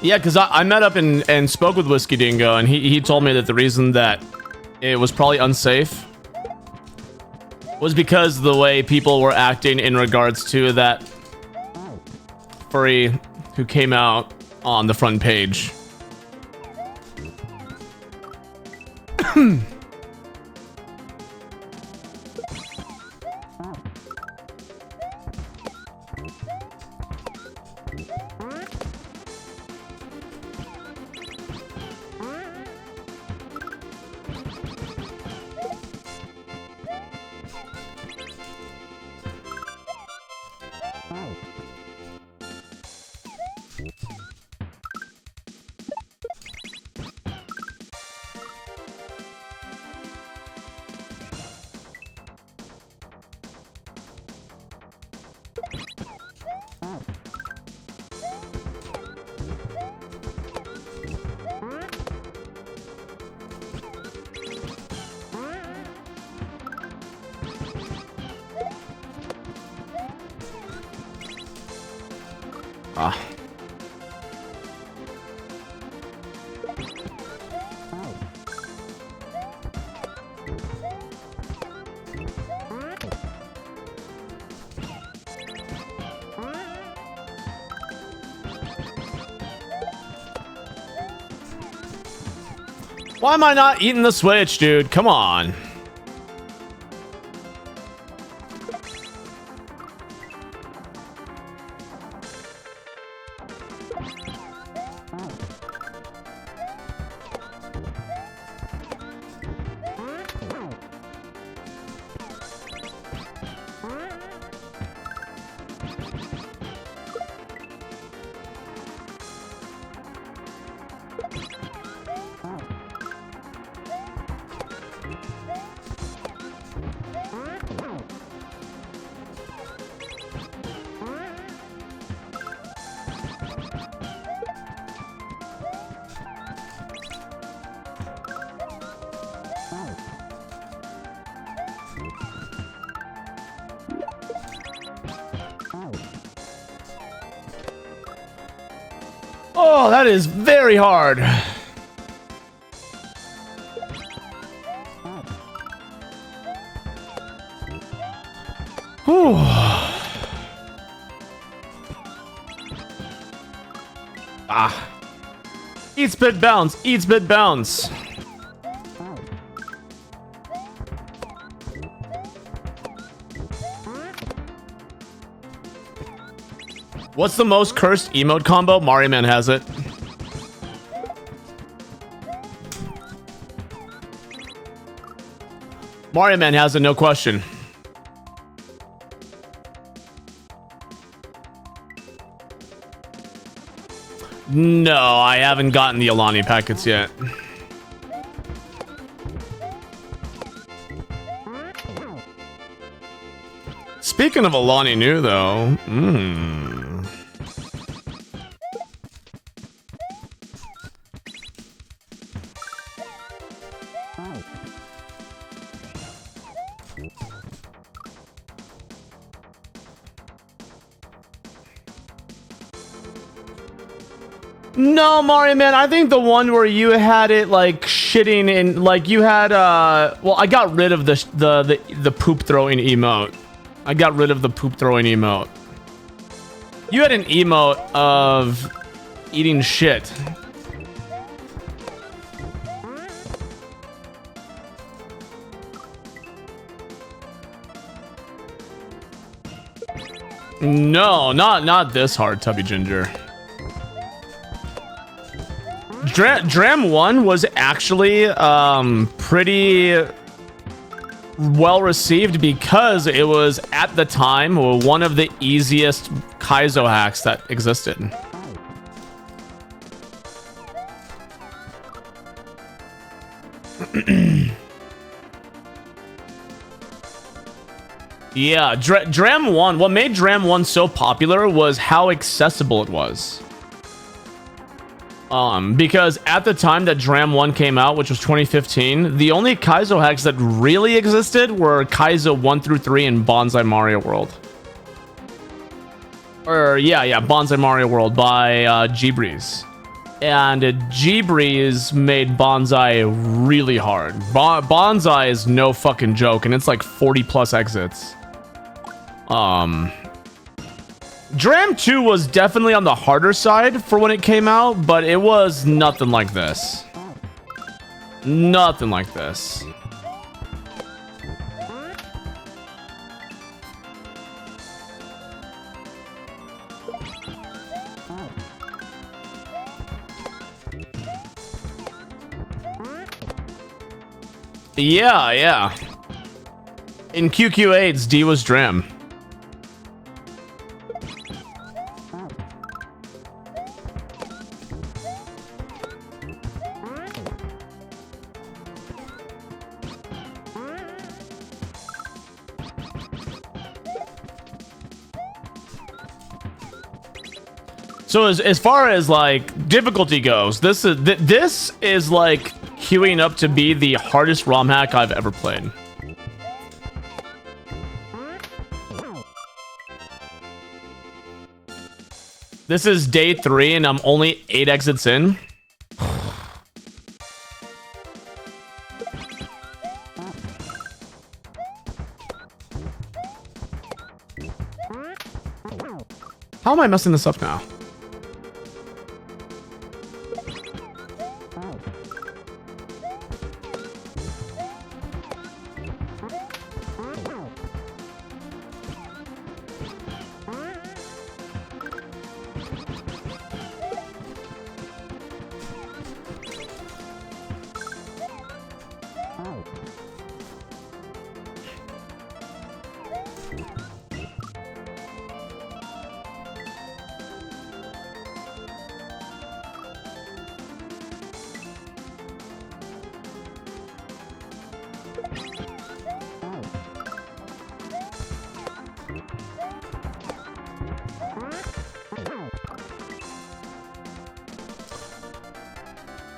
Yeah, because I met up and spoke with Whiskey Dingo, and he told me that the reason that it was probably unsafe was because of the way people were acting in regards to that furry who came out on the front page. Ah. Why am I not eating the Switch, dude? Come on. Oh, that is very hard. Whew. Ah. Eat, spit, bounce. Eat, spit, bounce. What's the most cursed emote combo? Mario Man has it. Mario Man has it, no question. No, I haven't gotten the Alani packets yet. Speaking of Alani new though, No, Mario Man, I think the one where you had it like shitting in, like you had well, I got rid of the poop throwing emote. I got rid of the poop throwing emote. You had an emote of eating shit. No, not this hard, Tubby Ginger. Dram 1 was actually pretty well received because it was at the time one of the easiest Kaizo hacks that existed. Yeah, Dram 1, what made Dram 1 so popular was how accessible it was. Because at the time that Dram 1 came out, which was 2015, the only Kaizo hacks that really existed were Kaizo 1 through 3 and Bonsai Mario World. Or, yeah, Bonsai Mario World by G-Breeze. and G-Breeze made Bonsai really hard. Bonsai is no fucking joke, and it's like 40 plus exits. Dram 2 was definitely on the harder side for when it came out, but it was nothing like this. Nothing like this. Yeah, yeah. In QQ8's D was Dram. So as far as like difficulty goes, this is like queuing up to be the hardest ROM hack I've ever played. This is day 3 and I'm only 8 exits in. How am I messing this up now?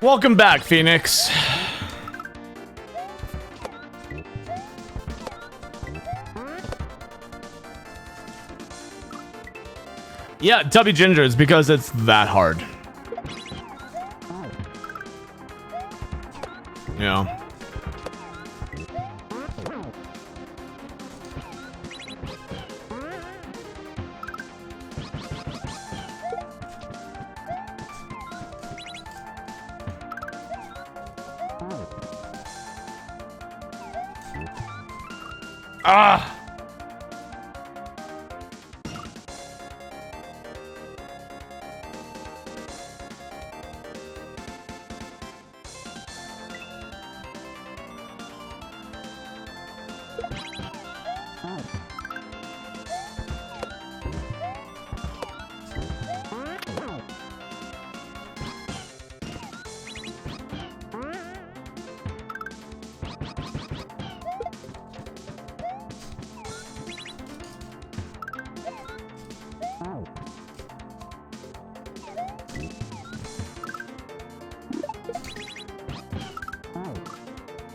Welcome back, Phoenix. Yeah, Tubby Gingers, because it's that hard. Yeah. Ah!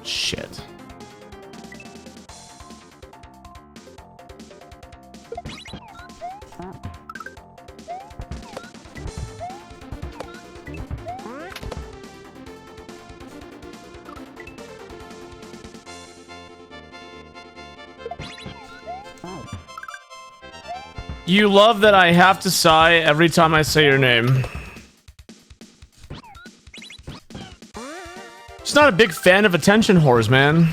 Shit. You love that I have to sigh every time I say your name. Just not a big fan of attention whores, man.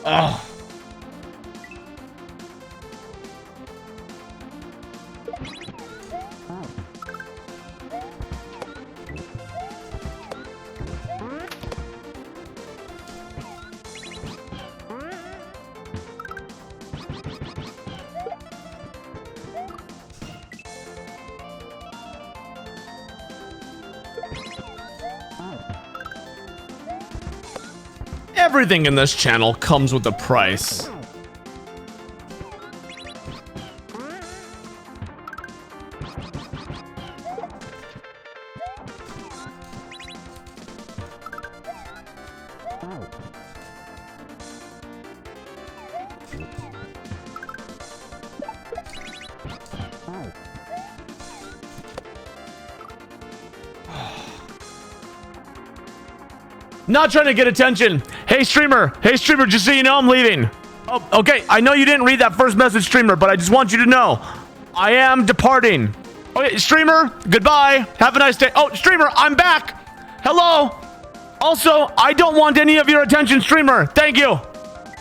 Ugh. Everything in this channel comes with a price. Not trying to get attention. Hey, streamer, just so you know, I'm leaving. Oh, okay, I know you didn't read that first message, streamer, but I just want you to know I am departing. Okay, streamer, goodbye. Have a nice day. Oh, streamer, I'm back. Hello. Also, I don't want any of your attention, streamer. Thank you.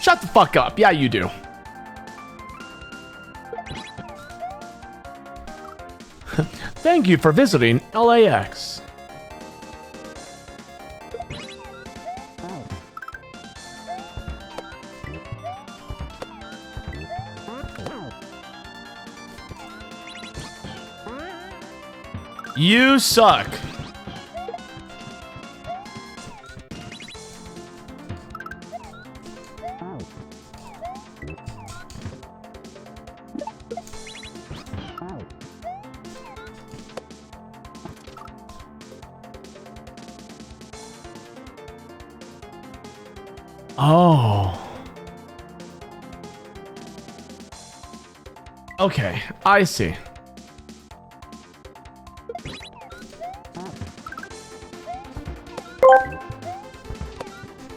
Shut the fuck up. Yeah, you do. Thank you for visiting LAX. You suck. Oh. Okay, I see.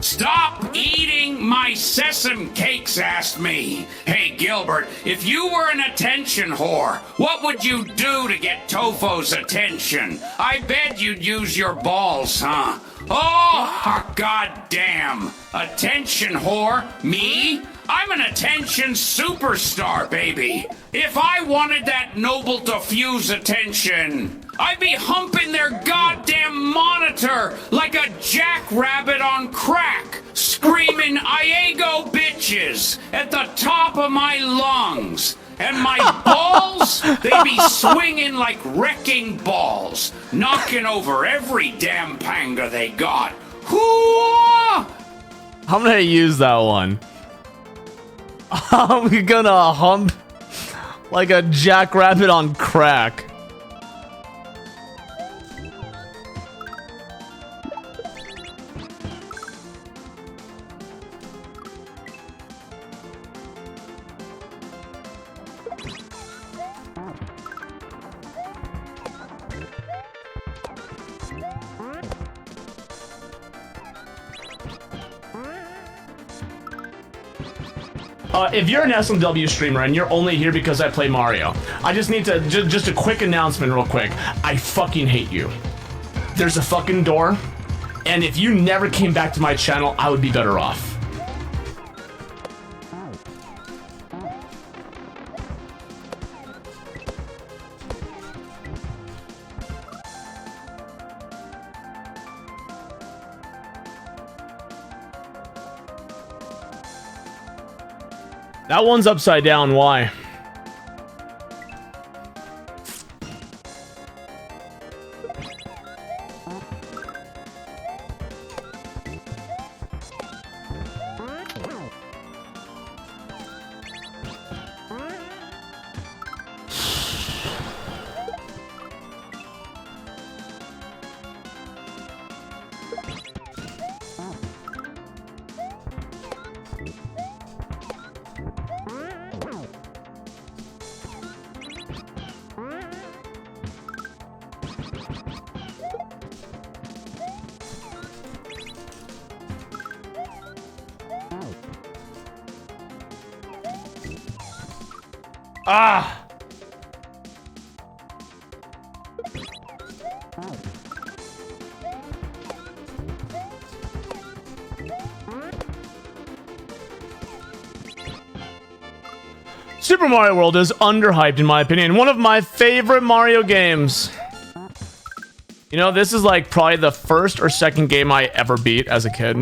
Stop eating my sesame cakes, asked me. Hey, Gilbert, if you were an attention whore, what would you do to get Tofo's attention? I bet you'd use your balls, huh? Oh, goddamn. Attention whore? Me? I'm an attention superstar, baby. If I wanted that noble diffuse attention, I'd be humping their goddamn monitor like a jackrabbit on crack, screaming Iago bitches at the top of my lungs. And my balls, they be swinging like wrecking balls, knocking over every damn panga they got. Hoo-ah! I'm gonna use that one. I'm gonna hump like a jackrabbit on crack. If you're an SMW streamer and you're only here because I play Mario, I just need to, just a quick announcement real quick. I fucking hate you. There's a fucking door, and if you never came back to my channel, I would be better off. That one's upside down, why? Ah! Super Mario World is underhyped in my opinion. One of my favorite Mario games. You know, this is like probably the first or second game I ever beat as a kid.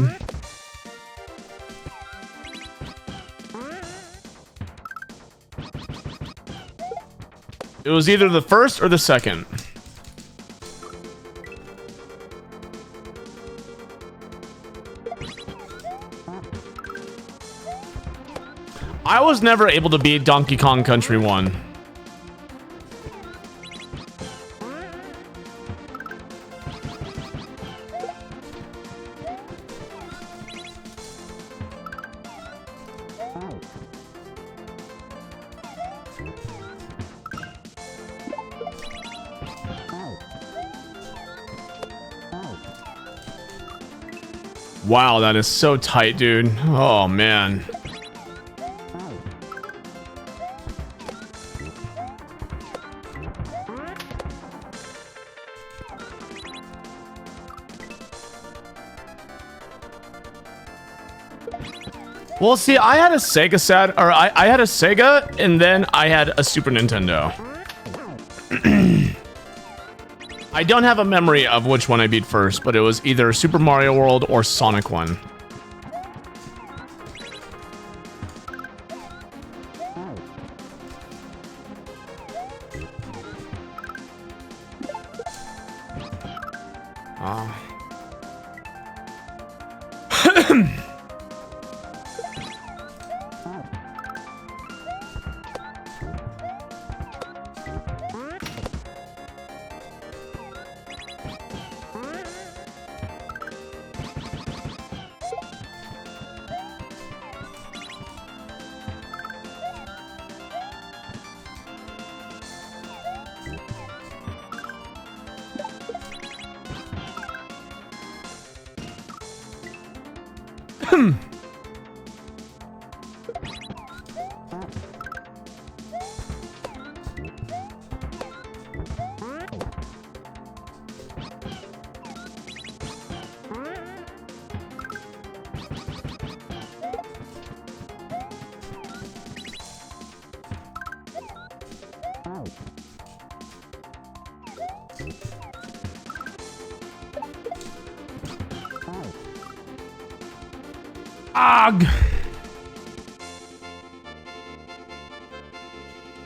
It was either the first or the second. I was never able to beat Donkey Kong Country 1. Wow, that is so tight, dude. Oh, man. Well, see, I had a Sega I had a Sega, and then I had a Super Nintendo. I don't have a memory of which one I beat first, but it was either Super Mario World or Sonic 1. Ugh.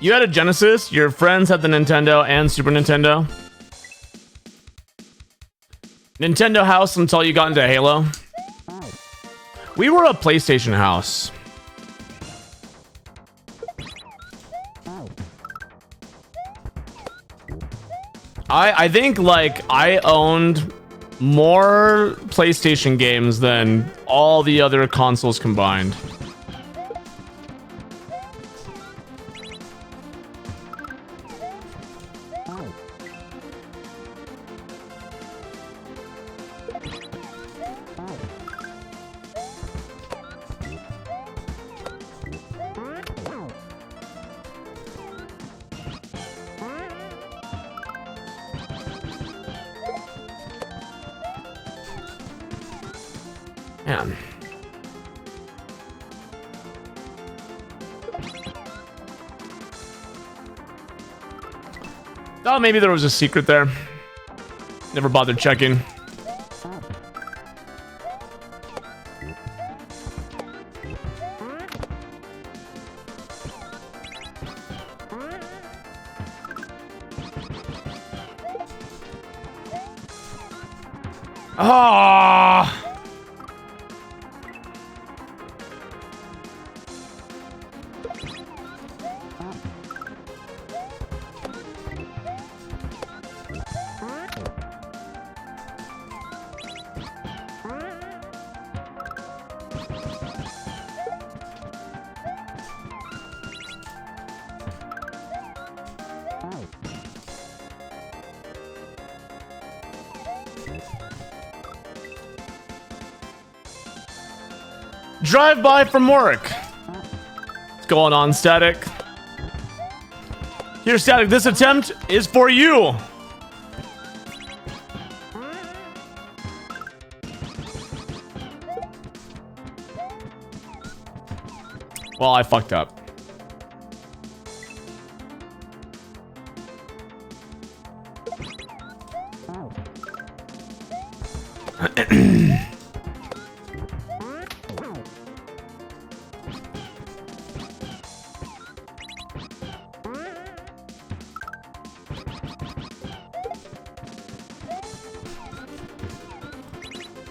You had a Genesis, your friends had the Nintendo and Super Nintendo. Nintendo house until you got into Halo. We were a PlayStation house. I think like I owned more PlayStation games than all the other consoles combined. Man. Oh, maybe there was a secret there. Never bothered checking. Ah. Drive by from work. What's going on, Static? Here, Static, this attempt is for you. Well, I fucked up.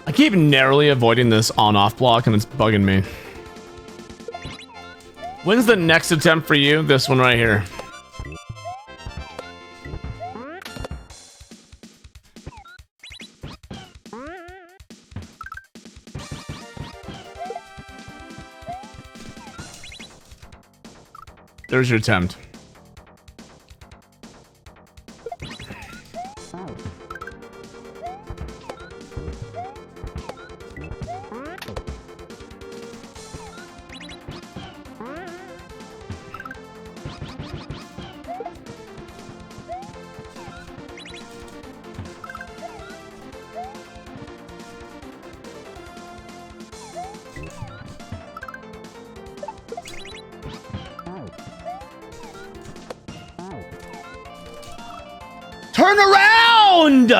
I keep narrowly avoiding this on-off block and it's bugging me. When's the next attempt for you? This one right here. There's your attempt. Turn around!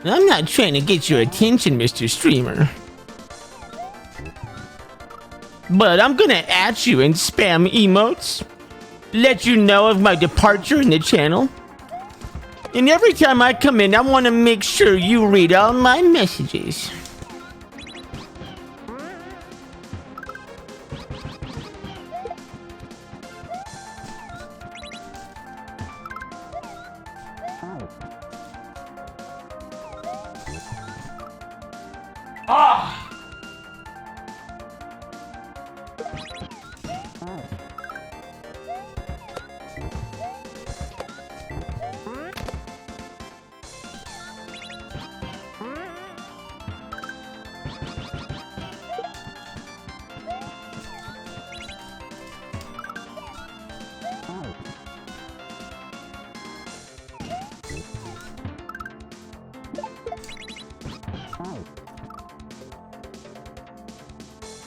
I'm not trying to get your attention, Mr. Streamer. But I'm gonna at you and spam emotes, let you know of my departure in the channel. And every time I come in, I want to make sure you read all my messages. Ah!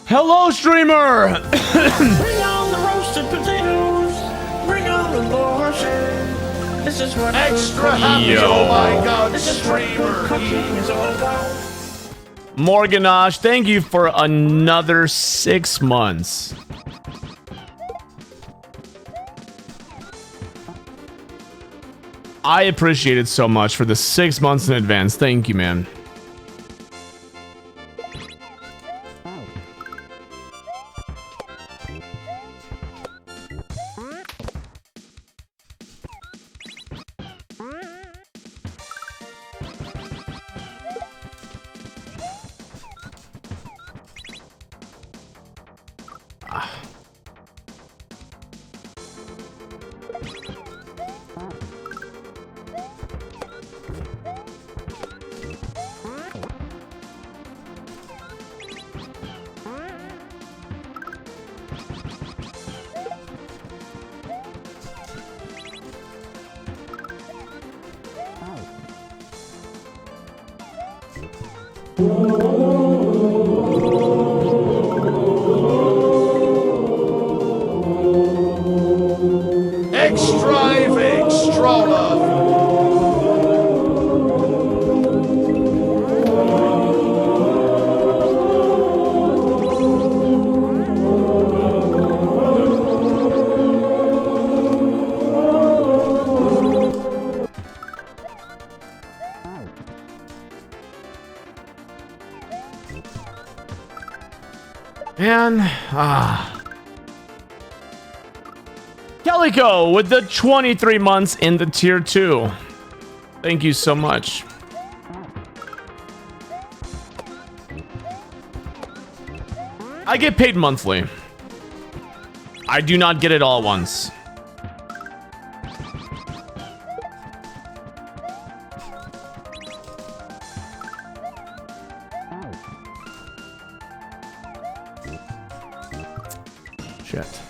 Hello, streamer! Bring on the roasted potatoes. Bring on the bullshit. This is what Extra happy, Yo. oh my god, This is what streamer. cooking is all about. Morganash, thank you for another 6 months. I appreciate it so much for the 6 months in advance. Thank you, man. Extra extra love. Man, Calico with the 23 months in the tier 2. Thank you so much. I get paid monthly. I do not get it all at once. Shit.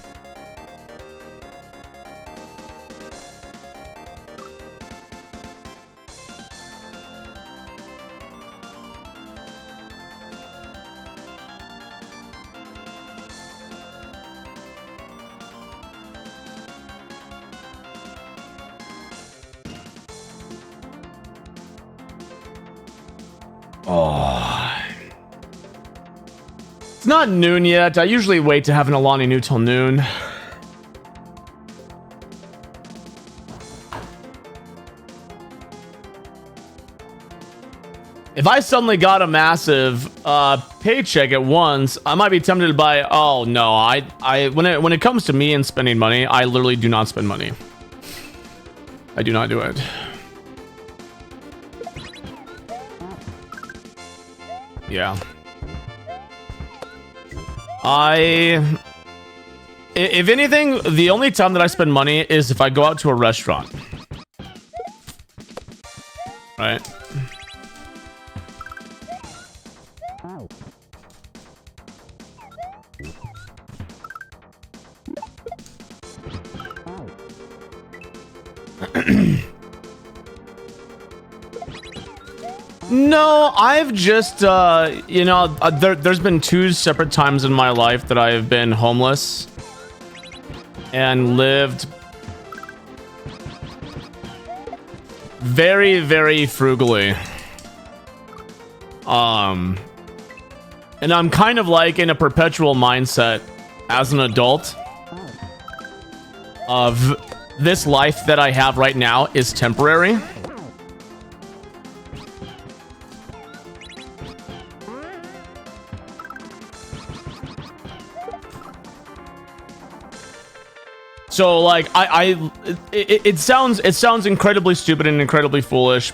Oh. It's not noon yet. I usually wait to have an Alani Nu till noon. If I suddenly got a massive paycheck at once, I might be tempted to buy. Oh no, when it comes to me and spending money, I literally do not spend money. I do not do it. Yeah. If anything, the only time that I spend money is if I go out to a restaurant. Right? No, I've just, you know, there's been 2 separate times in my life that I have been homeless and lived very, very frugally. And I'm kind of like in a perpetual mindset as an adult of this life that I have right now is temporary. So like it sounds incredibly stupid and incredibly foolish,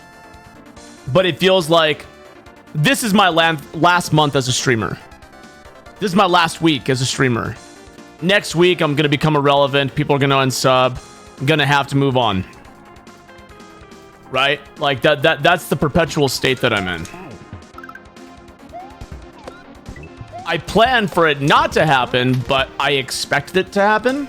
but it feels like this is my last month as a streamer. This is my last week as a streamer. Next week I'm gonna become irrelevant. People are gonna unsub. I'm gonna have to move on. Right? Like that's the perpetual state that I'm in. I plan for it not to happen, but I expect it to happen.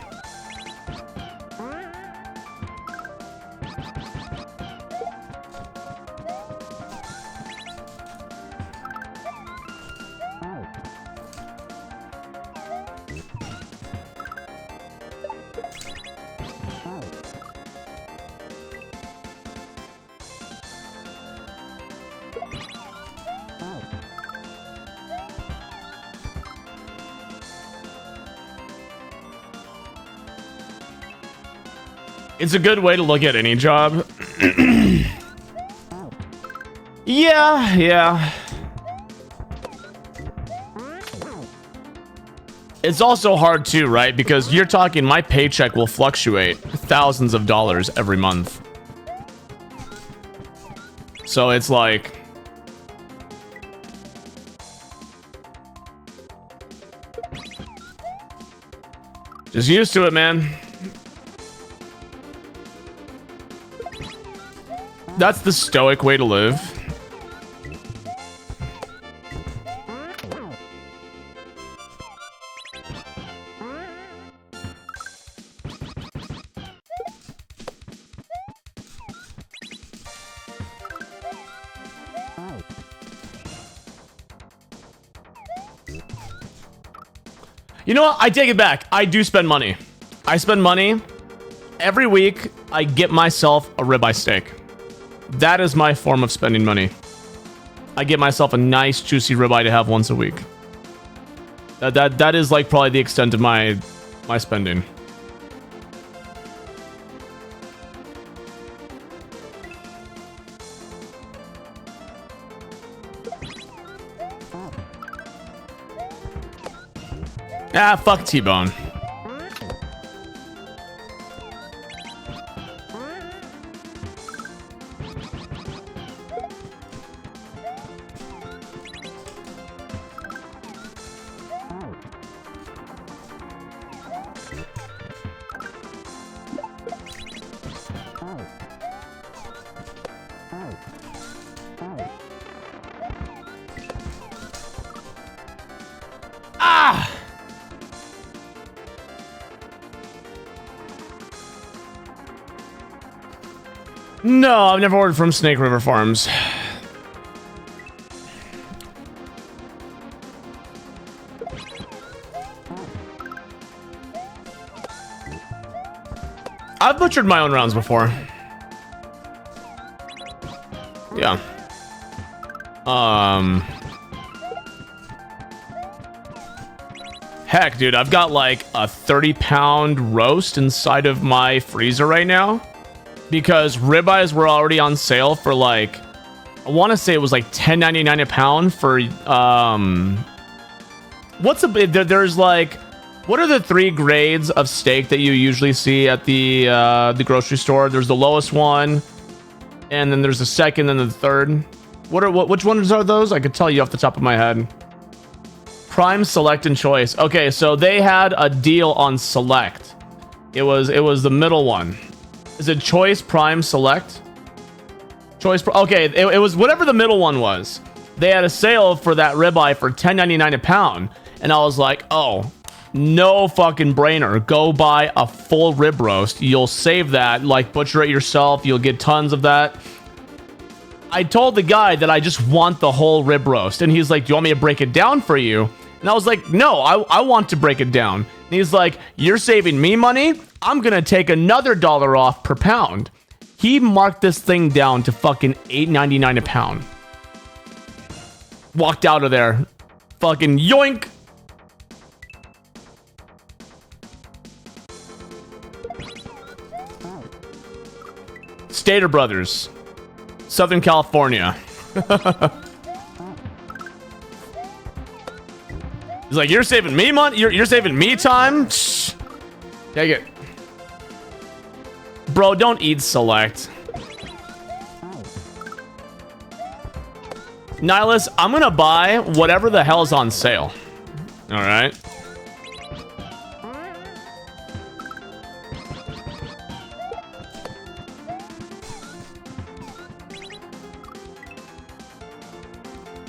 It's a good way to look at any job. Yeah. It's also hard too, right? Because you're talking my paycheck will fluctuate thousands of dollars every month. So it's like... just used to it, man. That's the stoic way to live. You know what? I take it back. I do spend money. I spend money. Every week, I get myself a ribeye steak. That is my form of spending money. I get myself a nice, juicy ribeye to have once a week. That is like probably the extent of my spending. Ah, fuck T-Bone. Ah! No, I've never ordered from Snake River Farms. I've butchered my own rounds before. Yeah. Heck, dude, I've got like a 30-pound roast inside of my freezer right now. Because ribeyes were already on sale for like, I want to say it was like $10.99 a pound for, what's a bit, there's like, what are the 3 grades of steak that you usually see at the grocery store? There's the lowest one, and then there's the second and the third. Which ones are those? I could tell you off the top of my head. Prime, Select, and Choice. Okay, so they had a deal on Select. It was the middle one. Is it Choice, Prime, Select? Choice, okay, it was whatever the middle one was. They had a sale for that ribeye for $10.99 a pound. And I was like, oh, No fucking brainer. Go buy a full rib roast. You'll save that, like butcher it yourself. You'll get tons of that. I told the guy that I just want the whole rib roast. And he's like, do you want me to break it down for you? And I was like, no, I want to break it down. And he's like, you're saving me money? I'm going to take another $1 off per pound. He marked this thing down to fucking $8.99 a pound. Walked out of there. Fucking yoink. Stater Brothers. Southern California. He's like, you're saving me money? You're saving me time? Shh. Take it. Bro, don't eat select. Nihilus, I'm gonna buy whatever the hell's on sale. Alright.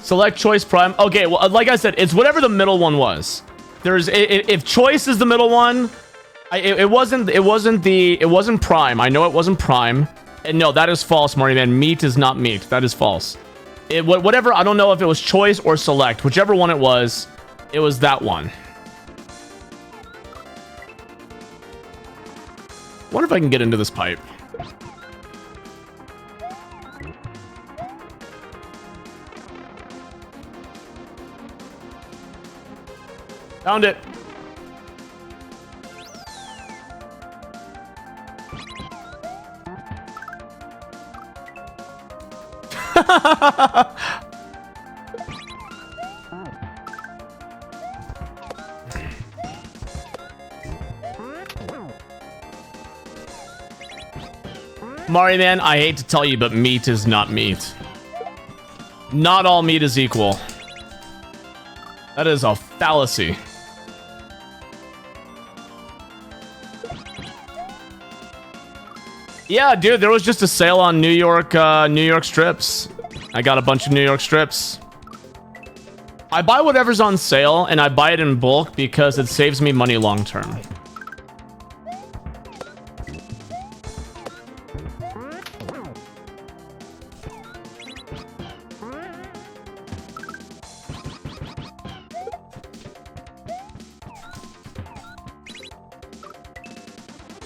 Select Choice Prime. Okay, well, like I said, it's whatever the middle one was. There's if Choice is the middle one, it wasn't Prime. I know it wasn't Prime. And no, that is false, Marty Man. Meat is not meat. That is false. Whatever. I don't know if it was Choice or Select. Whichever one it was that one. Wonder if I can get into this pipe. Found it. Mari man, I hate to tell you, but meat is not meat. Not all meat is equal. That is a fallacy. Yeah, dude, there was just a sale on New York strips. I got a bunch of New York strips. I buy whatever's on sale, and I buy it in bulk because it saves me money long term.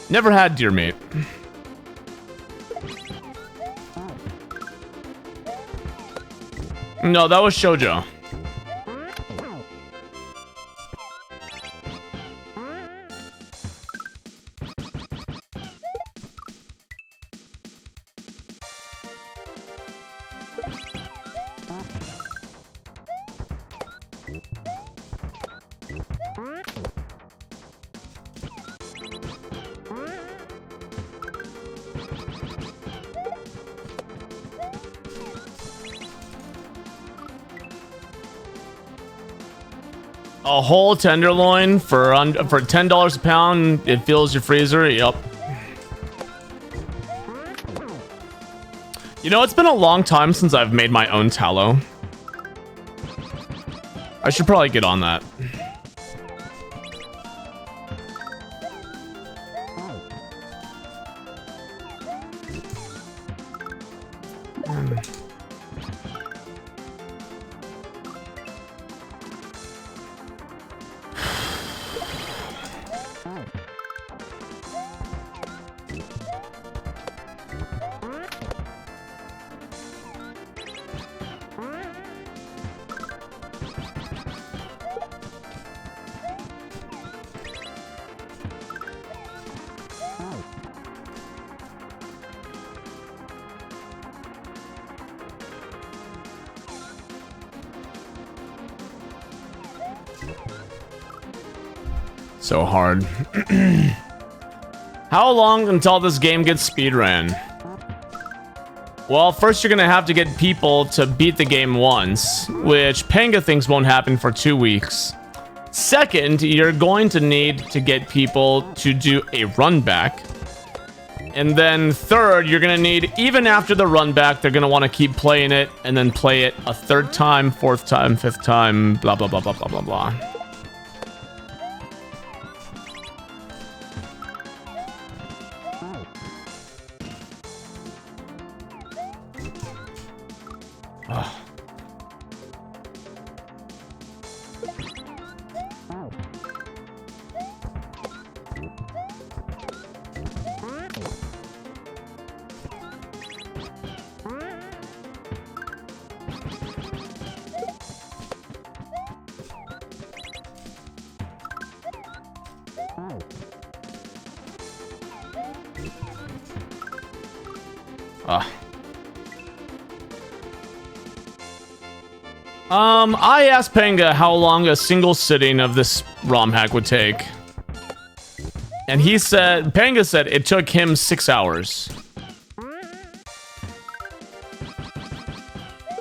Never had deer meat. No, that was Shoujo. A whole tenderloin for $10 a pound. It fills your freezer. Yep. You know, it's been a long time since I've made my own tallow. I should probably get on that. So hard. How long until this game gets speedrun? Well, first you're gonna have to get people to beat the game once, which Panga thinks won't happen for 2 weeks. Second, you're going to need to get people to do a run back. And then third, you're gonna need, even after the run back, they're gonna want to keep playing it and then play it a third time, fourth time, fifth time, blah, blah, blah, blah, blah, blah, blah. Ugh. I asked Panga how long a single sitting of this ROM hack would take. And he said, Panga said it took him 6 hours.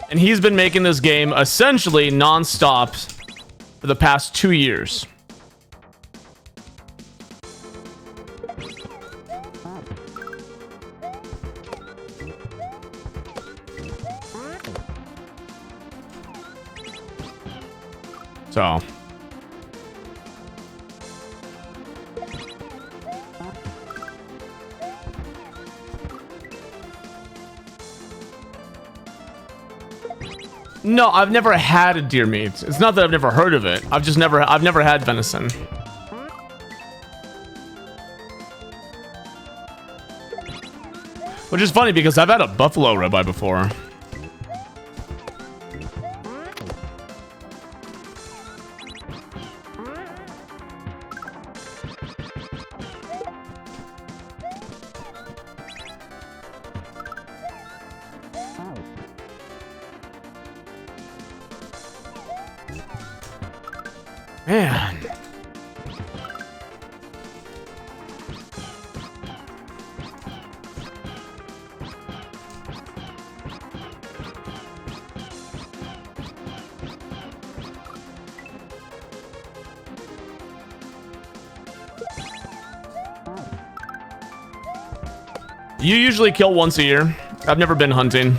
And he's been making this game essentially non-stop for the past 2 years. So. No, I've never had a deer meat. It's not that I've never heard of it. I've never had venison. Which is funny because I've had a buffalo ribeye before. Man. You usually kill once a year. I've never been hunting.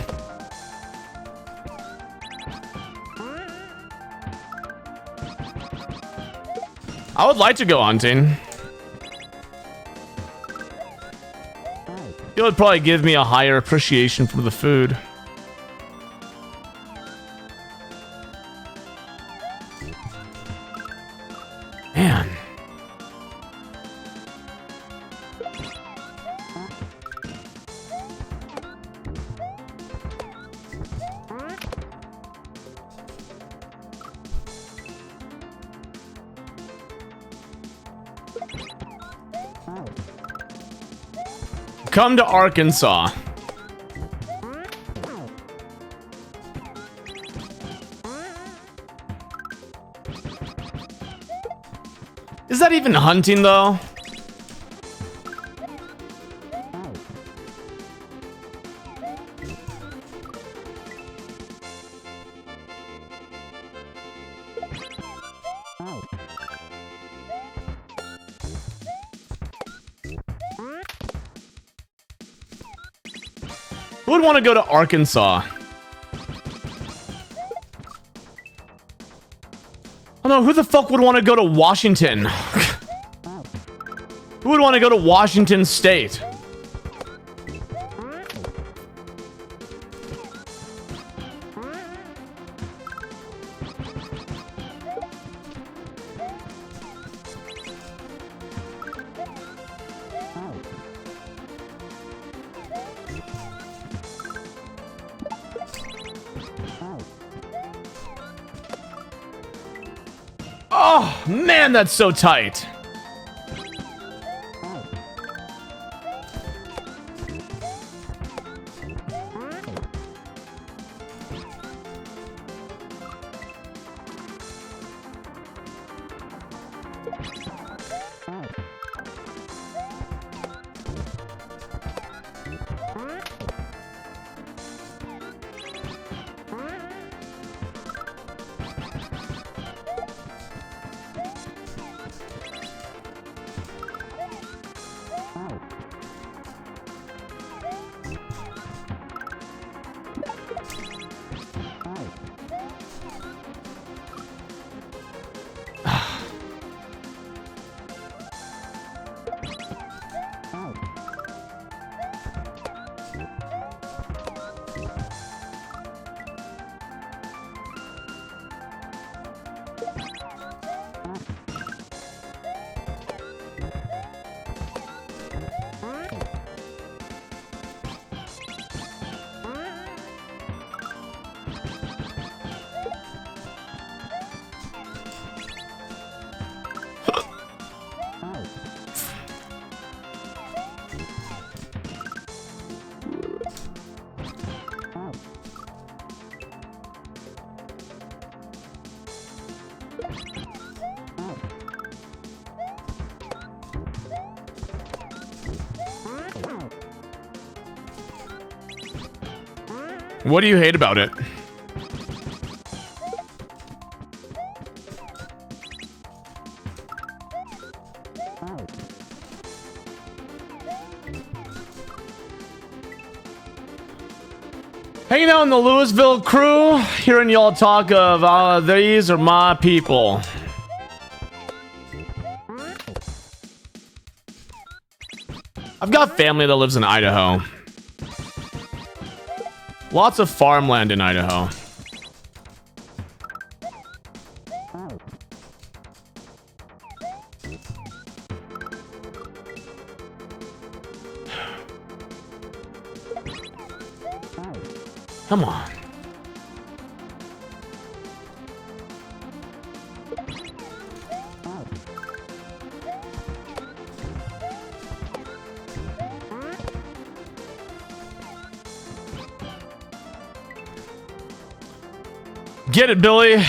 I would like to go hunting. It would probably give me a higher appreciation for the food. Man. Come to Arkansas. Is that even hunting though? Who would want to go to Arkansas? Oh no, who the fuck would want to go to Washington? Who would want to go to Washington State? Oh, man, that's so tight. What do you hate about it? Hanging out in the Louisville crew, hearing y'all talk of, these are my people. I've got family that lives in Idaho. Lots of farmland in Idaho. Come on. Get it, Billy.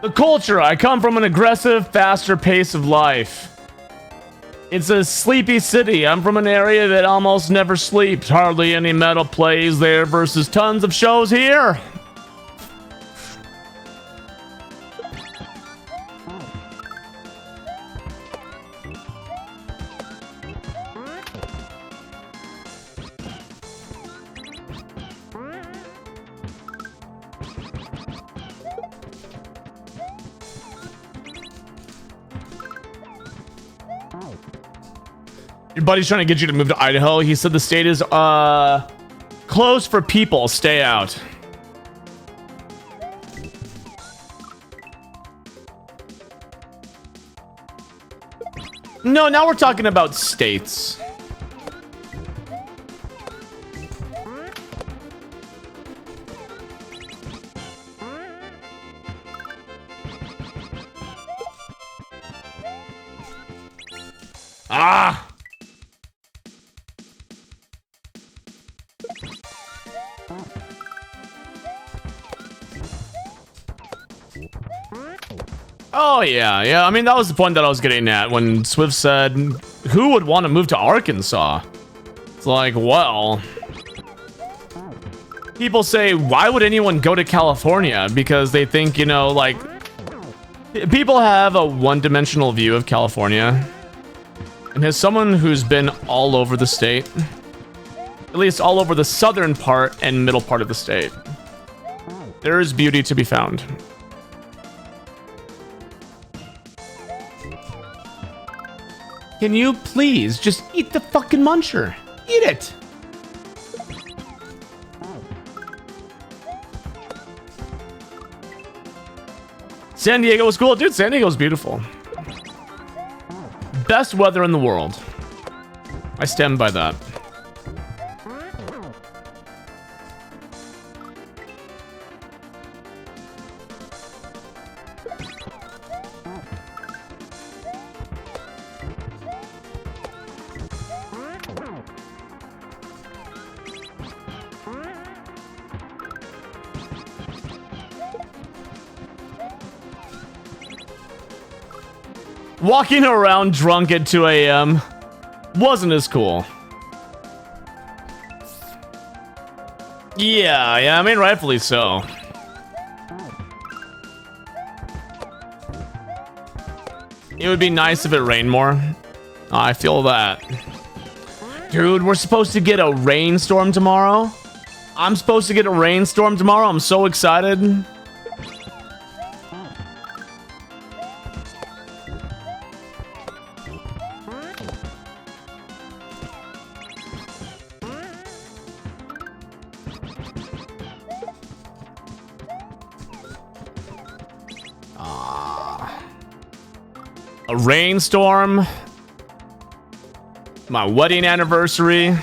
The culture. I come from an aggressive, faster pace of life. It's a sleepy city. I'm from an area that almost never sleeps. Hardly any metal plays there versus tons of shows here. Your buddy's trying to get you to move to Idaho. He said the state is closed for people. Stay out. No, now we're talking about states. Ah! Oh, yeah. I mean, that was the point that I was getting at when Swift said, who would want to move to Arkansas? It's like, well... People say, why would anyone go to California? Because they think, you know, like... People have a one-dimensional view of California. And as someone who's been all over the state, at least all over the southern part and middle part of the state, there is beauty to be found. Can you please just eat the fucking muncher? Eat it! San Diego was cool. Dude, San Diego's beautiful. Best weather in the world. I stand by that. Walking around drunk at 2 a.m. wasn't as cool. Yeah, I mean, rightfully so. It would be nice if it rained more. I feel that. Dude, we're supposed to get a rainstorm tomorrow. I'm supposed to get a rainstorm tomorrow. I'm so excited. A rainstorm. My wedding anniversary.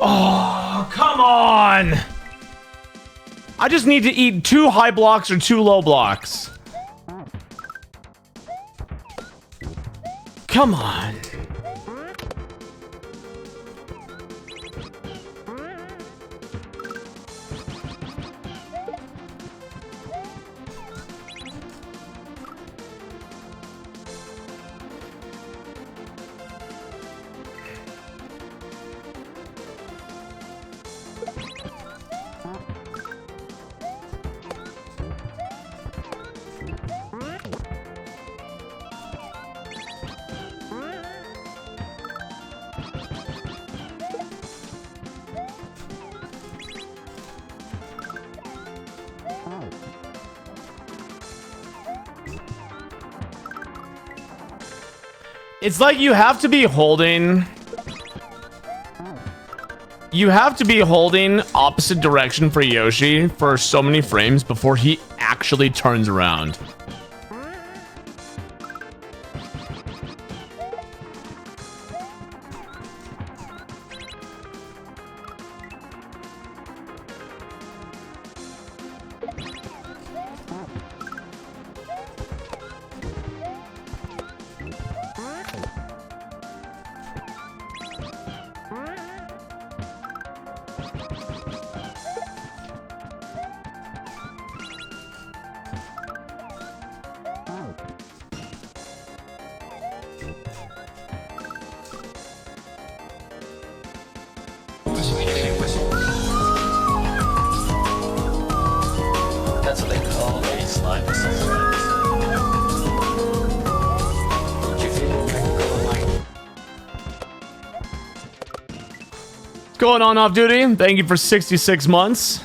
Oh, come on! I just need to eat 2 high blocks or 2 low blocks. Come on. It's like you have to be holding... You have to be holding opposite direction for Yoshi for so many frames before he actually turns around. That's what they call a slime cigarette. Did you feel like... What's going on, Off Duty? Thank you for 66 months.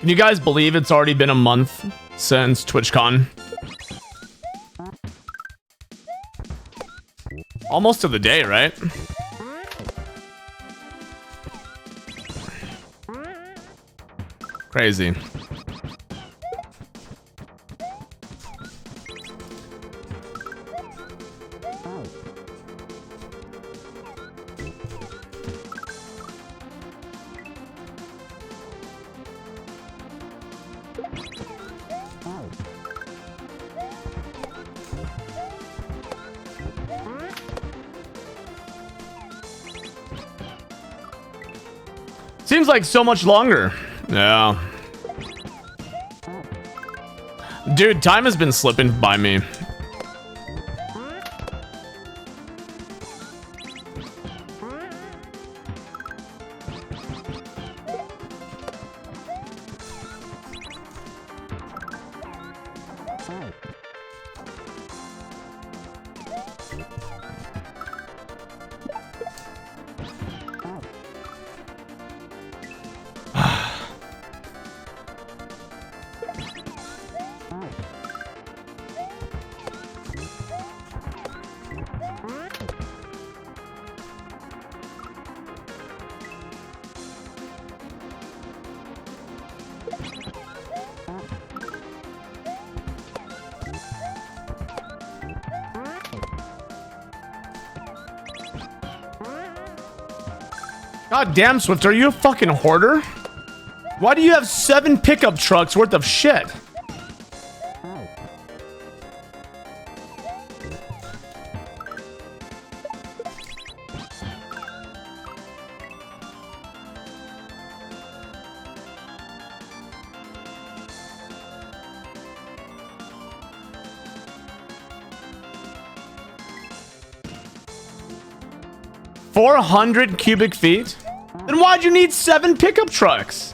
Can you guys believe it's already been a month since TwitchCon? Almost to the day, right? Crazy. Seems like so much longer. Yeah. Dude, time has been slipping by me. God damn, Swift, are you a fucking hoarder? Why do you have 7 pickup trucks worth of shit? $400 cubic feet? Then why'd you need 7 pickup trucks?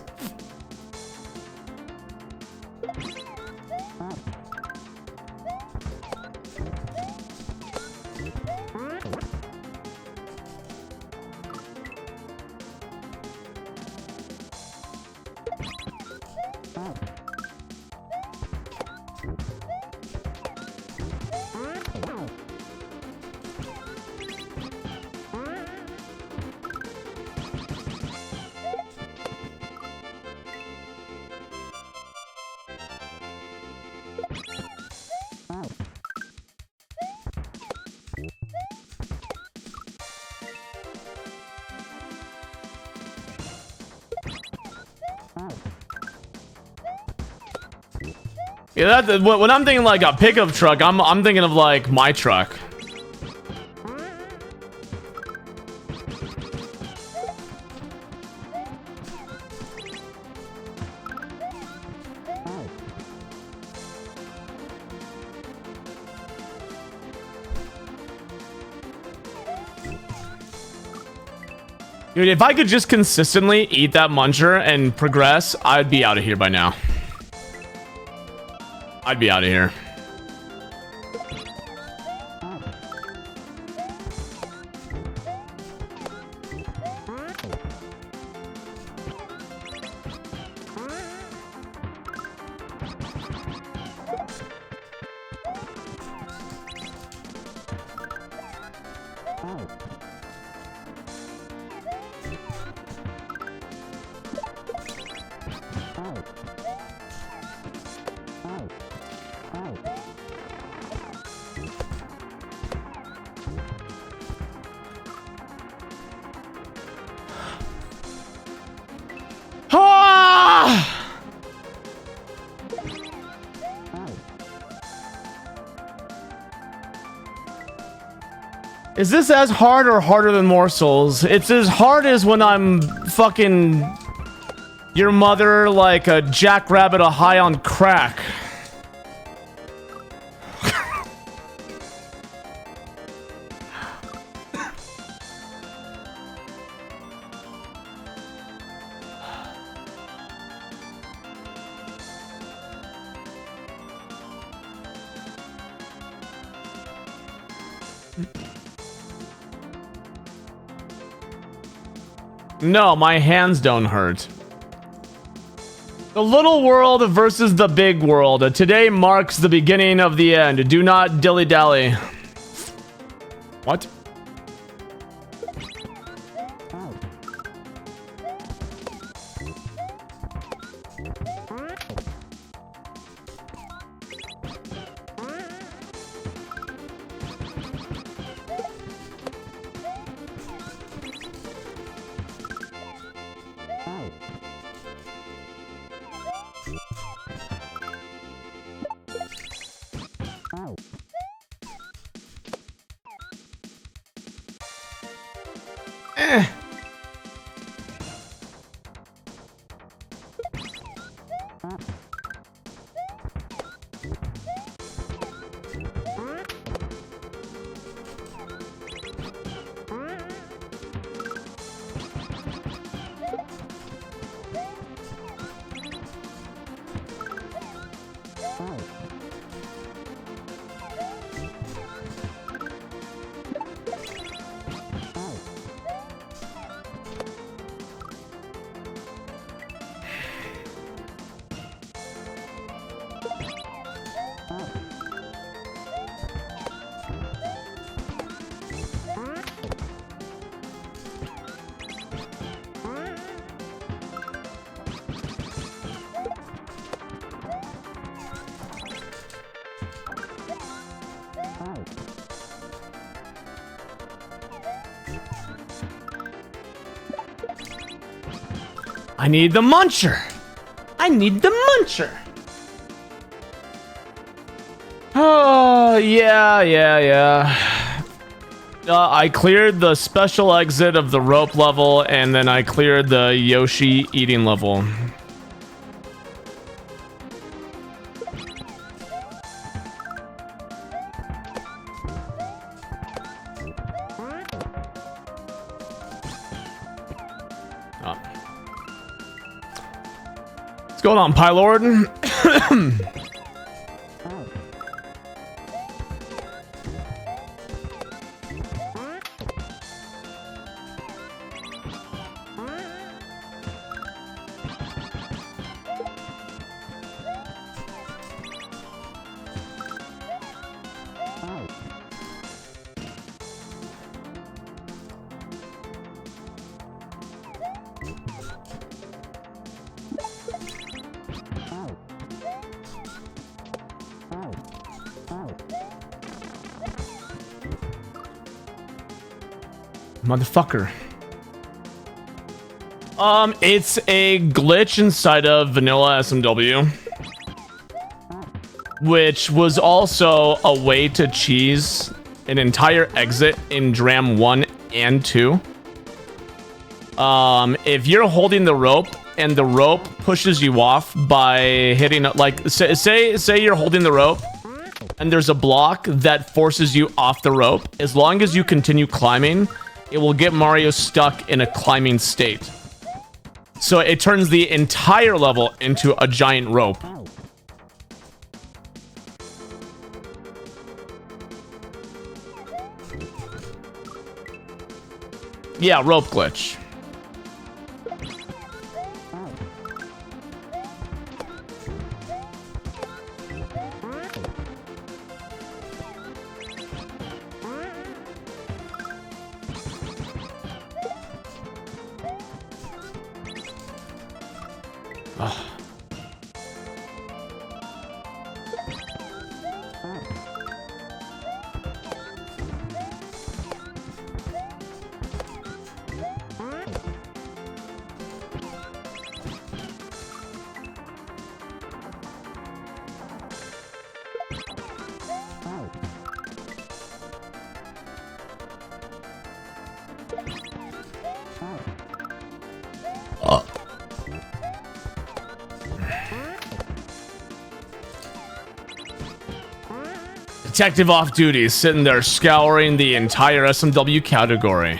Yeah, when I'm thinking like a pickup truck, I'm thinking of like my truck. Dude, if I could just consistently eat that muncher and progress, I'd be out of here by now. I'd be out of here. Is this as hard or harder than morsels? It's as hard as when I'm fucking your mother like a jackrabbit high on crack. No, my hands don't hurt. The little world versus the big world. Today marks the beginning of the end. Do not dilly-dally. What? I need the muncher. I need the muncher. Oh, yeah. I cleared the special exit of the rope level, and then I cleared the Yoshi eating level. Oh. What's going on, Pylord? Motherfucker. It's a glitch inside of vanilla SMW, which was also a way to cheese an entire exit in Dram 1 and 2. If you're holding the rope and the rope pushes you off by hitting, like, say you're holding the rope and there's a block that forces you off the rope, as long as you continue climbing, it will get Mario stuck in a climbing state. So it turns the entire level into a giant rope. Yeah, rope glitch. Detective off duty, sitting there scouring the entire SMW category.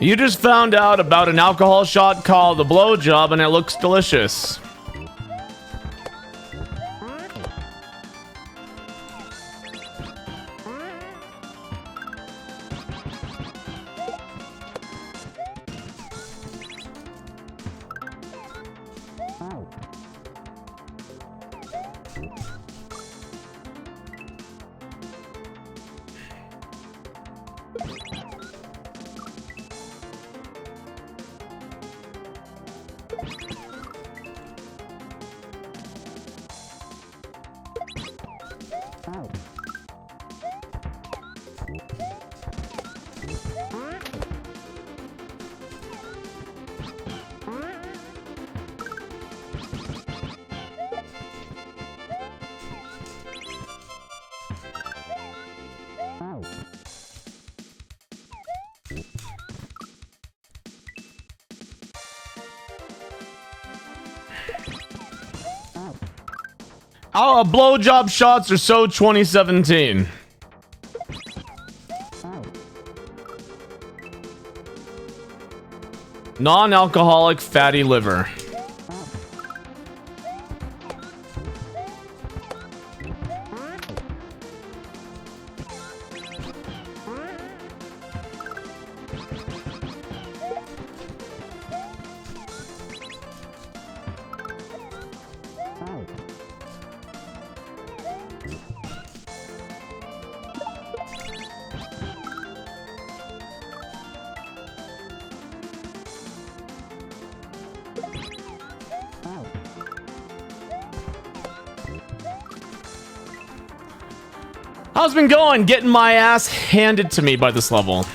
You just found out about an alcohol shot called the blowjob, and it looks delicious. Oh, blowjob shots are so 2017. Non-alcoholic fatty liver. How's it been going? Getting my ass handed to me by this level.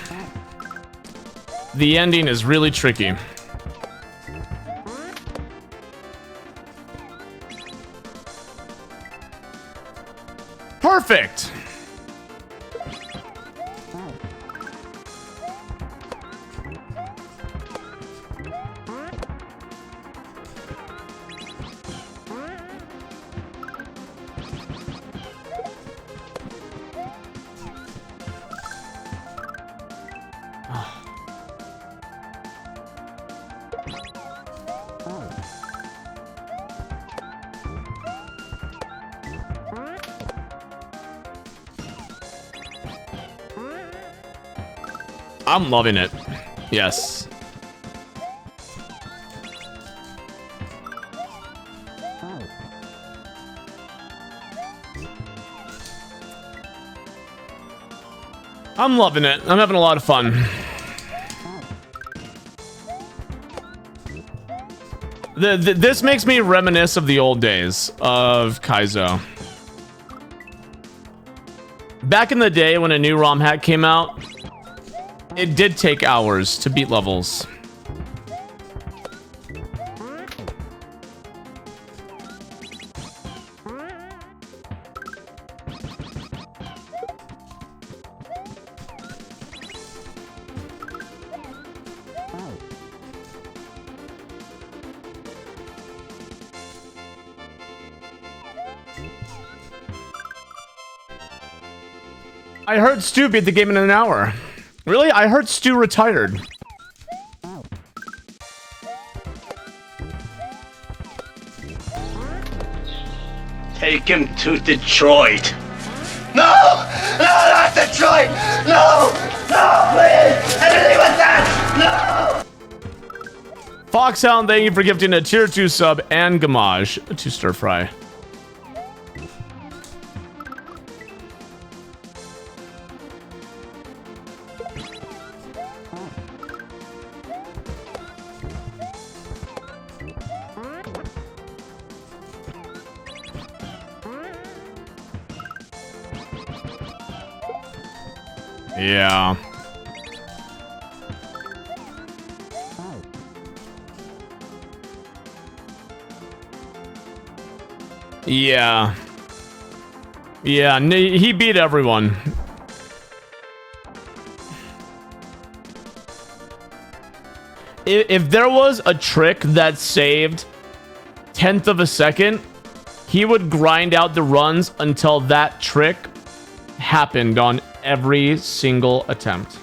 The ending is really tricky. Perfect. I'm loving it. Yes. I'm loving it. I'm having a lot of fun. This makes me reminisce of the old days of Kaizo. Back in the day when a new ROM hack came out, it did take hours to beat levels. I heard Stu beat the game in an hour. Really? I heard Stu retired. Take him to Detroit. No! No, not Detroit! No! No, please! Anything with that! No! Foxhound, thank you for gifting a tier 2 sub and Gamage to Stir Fry. Yeah. Yeah. Yeah, he beat everyone. If there was a trick that saved 1/10 of a second, he would grind out the runs until that trick happened on every single attempt.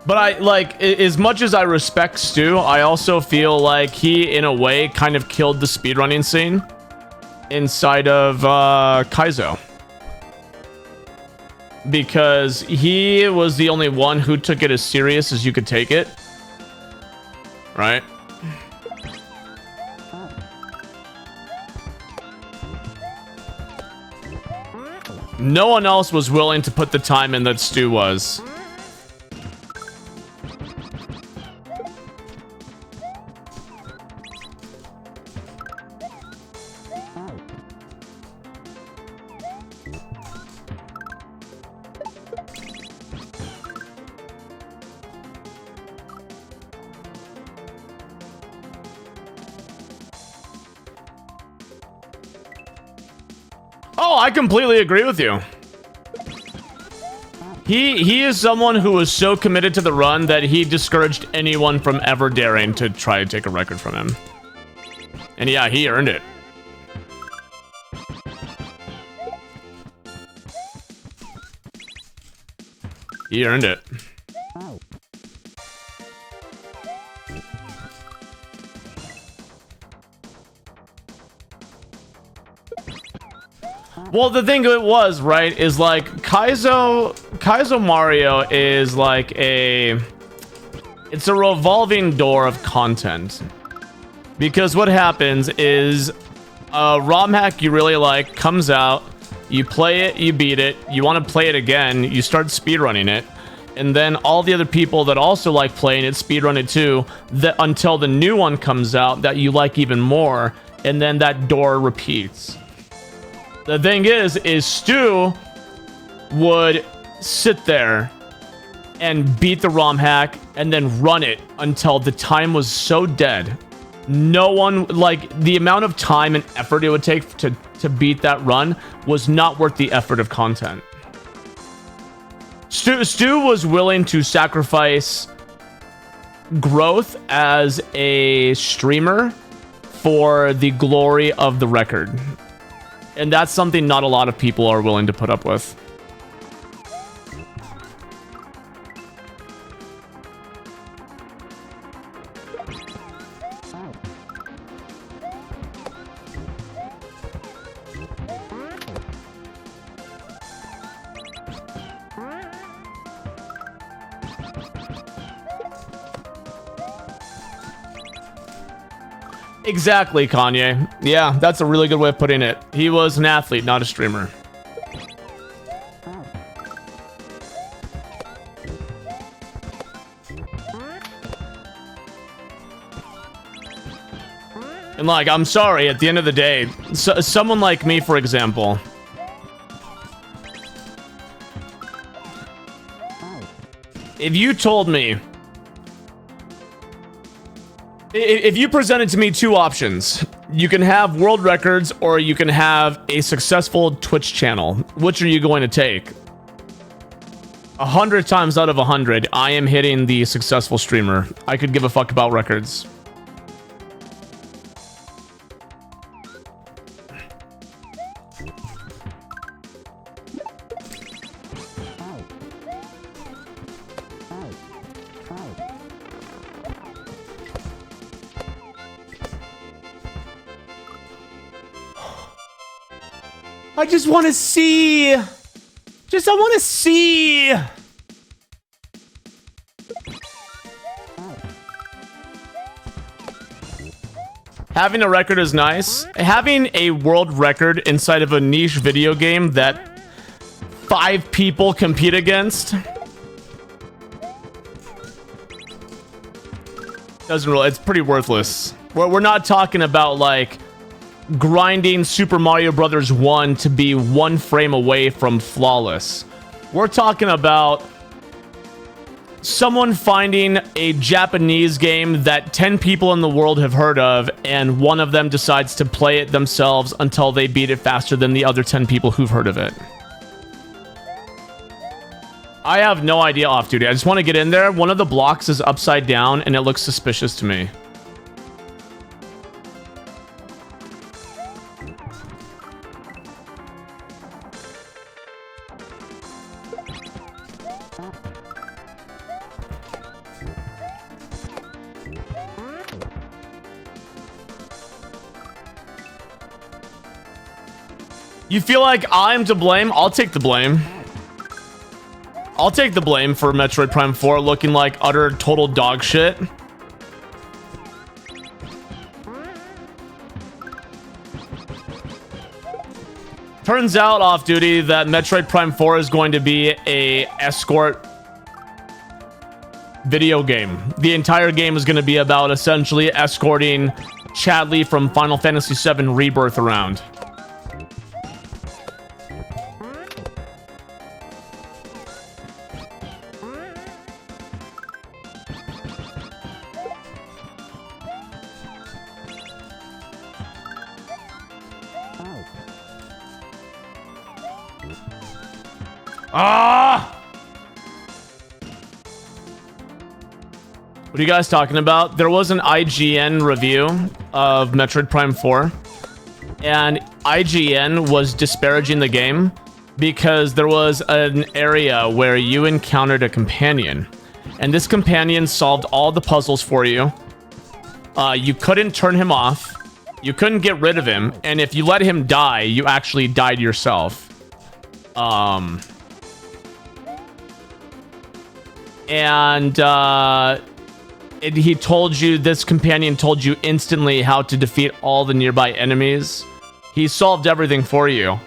But I, like, as much as I respect Stu, I also feel like he, in a way, kind of killed the speedrunning scene inside of Kaizo. Because he was the only one who took it as serious as you could take it. Right? No one else was willing to put the time in that Stu was. Oh, I completely agree with you. He is someone who was so committed to the run that he discouraged anyone from ever daring to try to take a record from him. And yeah, he earned it. He earned it. Well, the thing it was, right, is like Kaizo Mario is like a It's a revolving door of content. Because what happens is a ROM hack you really like comes out, you play it, you beat it, you want to play it again, you start speedrunning it, and then all the other people that also like playing it speedrun it too, until the new one comes out that you like even more, and then that door repeats. The thing is Stu would sit there and beat the ROM hack and then run it until the time was so dead. No one, like, the amount of time and effort it would take to beat that run was not worth the effort of content. Stu was willing to sacrifice growth as a streamer for the glory of the record. And that's something not a lot of people are willing to put up with. Exactly, Kanye. Yeah, that's a really good way of putting it. He was an athlete, not a streamer. And like, I'm sorry, at the end of the day, someone like me, for example, if you told me, if you presented to me two options, you can have world records or you can have a successful Twitch channel, which are you going to take? 100 times out of 100, I am hitting the successful streamer. I could give a fuck about records. I just want to see. I want to see. Having a record is nice. Having a world record inside of a niche video game that 5 people compete against doesn't really, it's pretty worthless. We're not talking about like grinding Super Mario Brothers 1 to be 1 frame away from flawless. We're talking about someone finding a Japanese game that 10 people in the world have heard of, and one of them decides to play it themselves until they beat it faster than the other 10 people who've heard of it. I have no idea, Off Duty. I just want to get in there. One of the blocks is upside down, and it looks suspicious to me. You feel like I'm to blame? I'll take the blame. I'll take the blame for Metroid Prime 4 looking like utter total dog shit. Turns out, Off Duty, that Metroid Prime 4 is going to be a escort video game. The entire game is going to be about essentially escorting Chadley from Final Fantasy VII Rebirth around. Ah! What are you guys talking about? There was an IGN review of Metroid Prime 4, and IGN was disparaging the game because there was an area where you encountered a companion, and this companion solved all the puzzles for you. You couldn't turn him off, you couldn't get rid of him, and if you let him die, you actually died yourself. he told you, this companion told you instantly how to defeat all the nearby enemies. He solved everything for you.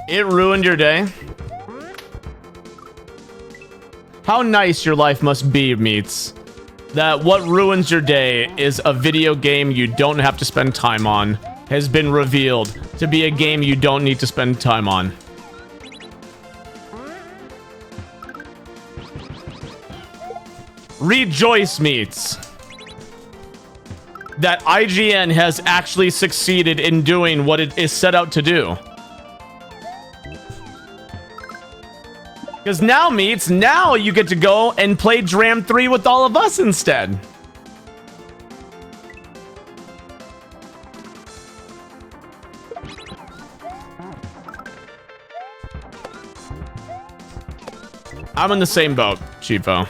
It ruined your day. How nice your life must be, Meats. That what ruins your day is a video game you don't have to spend time on, has been revealed to be a game you don't need to spend time on. Rejoice, Meats. That IGN has actually succeeded in doing what it is set out to do. Because now, Meats, now you get to go and play Dram 3 with all of us instead. I'm in the same boat, Chiefo.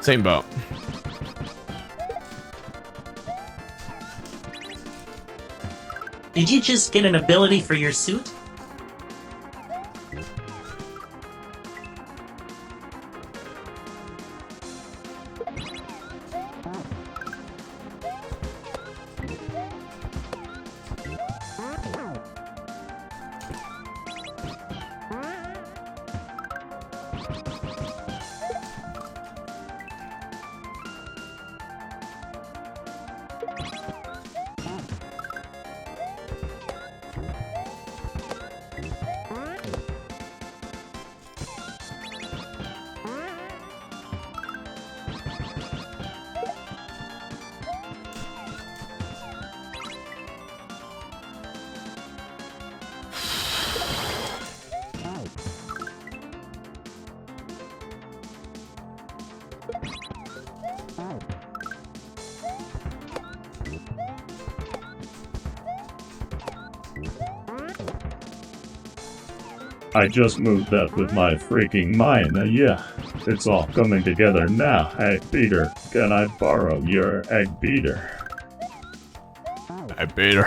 Same boat. Did you just get an ability for your suit? I just moved that with my freaking mind. Yeah, it's all coming together now. Hey, Peter, can I borrow your egg beater? Hey, Peter.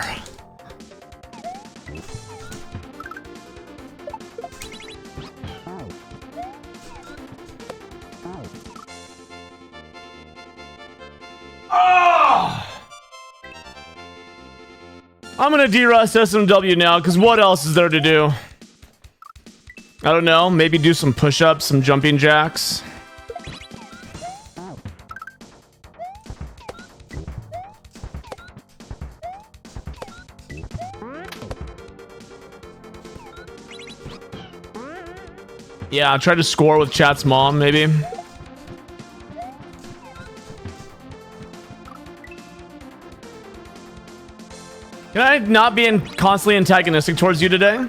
I'm gonna derust SMW now, because what else is there to do? I don't know, maybe do some push-ups, some jumping jacks. Yeah, I'll try to score with chat's mom, maybe. Can I not be constantly antagonistic towards you today?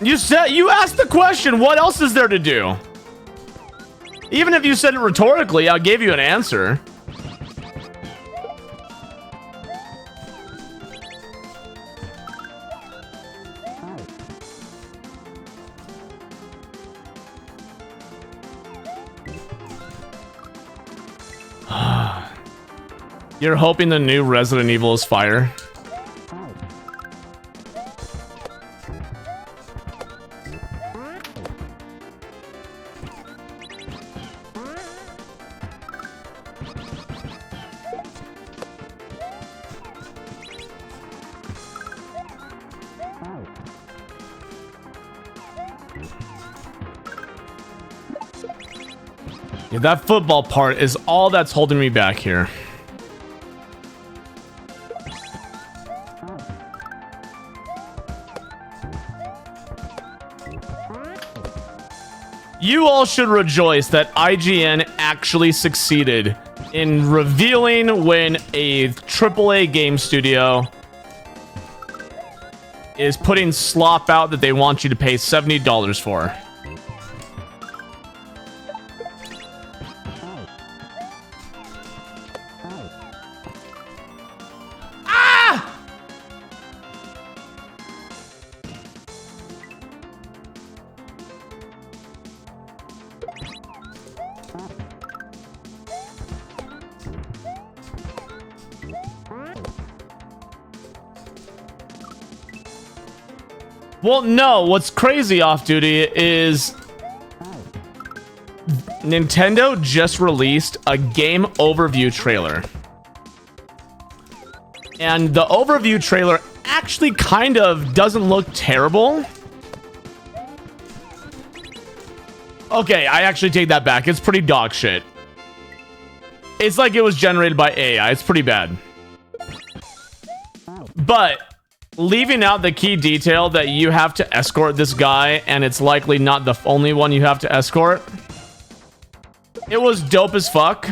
You asked the question, what else is there to do? Even if you said it rhetorically, I gave you an answer. You're hoping the new Resident Evil is fire? Yeah, that football part is all that's holding me back here. You all should rejoice that IGN actually succeeded in revealing when a AAA game studio is putting slop out that they want you to pay $70 for. Well, no, what's crazy, Off Duty, is Nintendo just released a game overview trailer. And the overview trailer actually kind of doesn't look terrible. Okay, I actually take that back. It's pretty dog shit. It's like it was generated by AI. It's pretty bad. But leaving out the key detail that you have to escort this guy, and it's likely not the only one you have to escort, it was dope as fuck.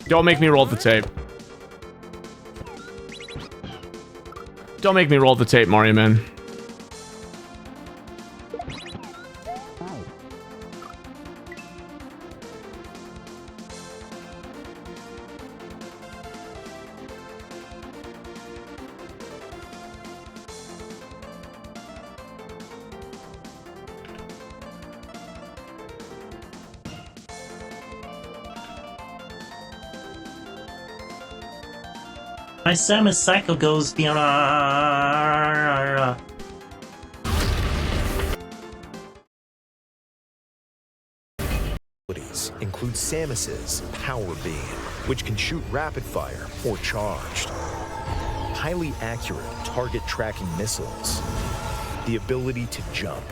Don't make me roll the tape. Don't make me roll the tape, Mario Man. My Samus cycle goes beyond. Include Samus's Power Beam, which can shoot rapid fire or charged. Highly accurate target tracking missiles. The ability to jump.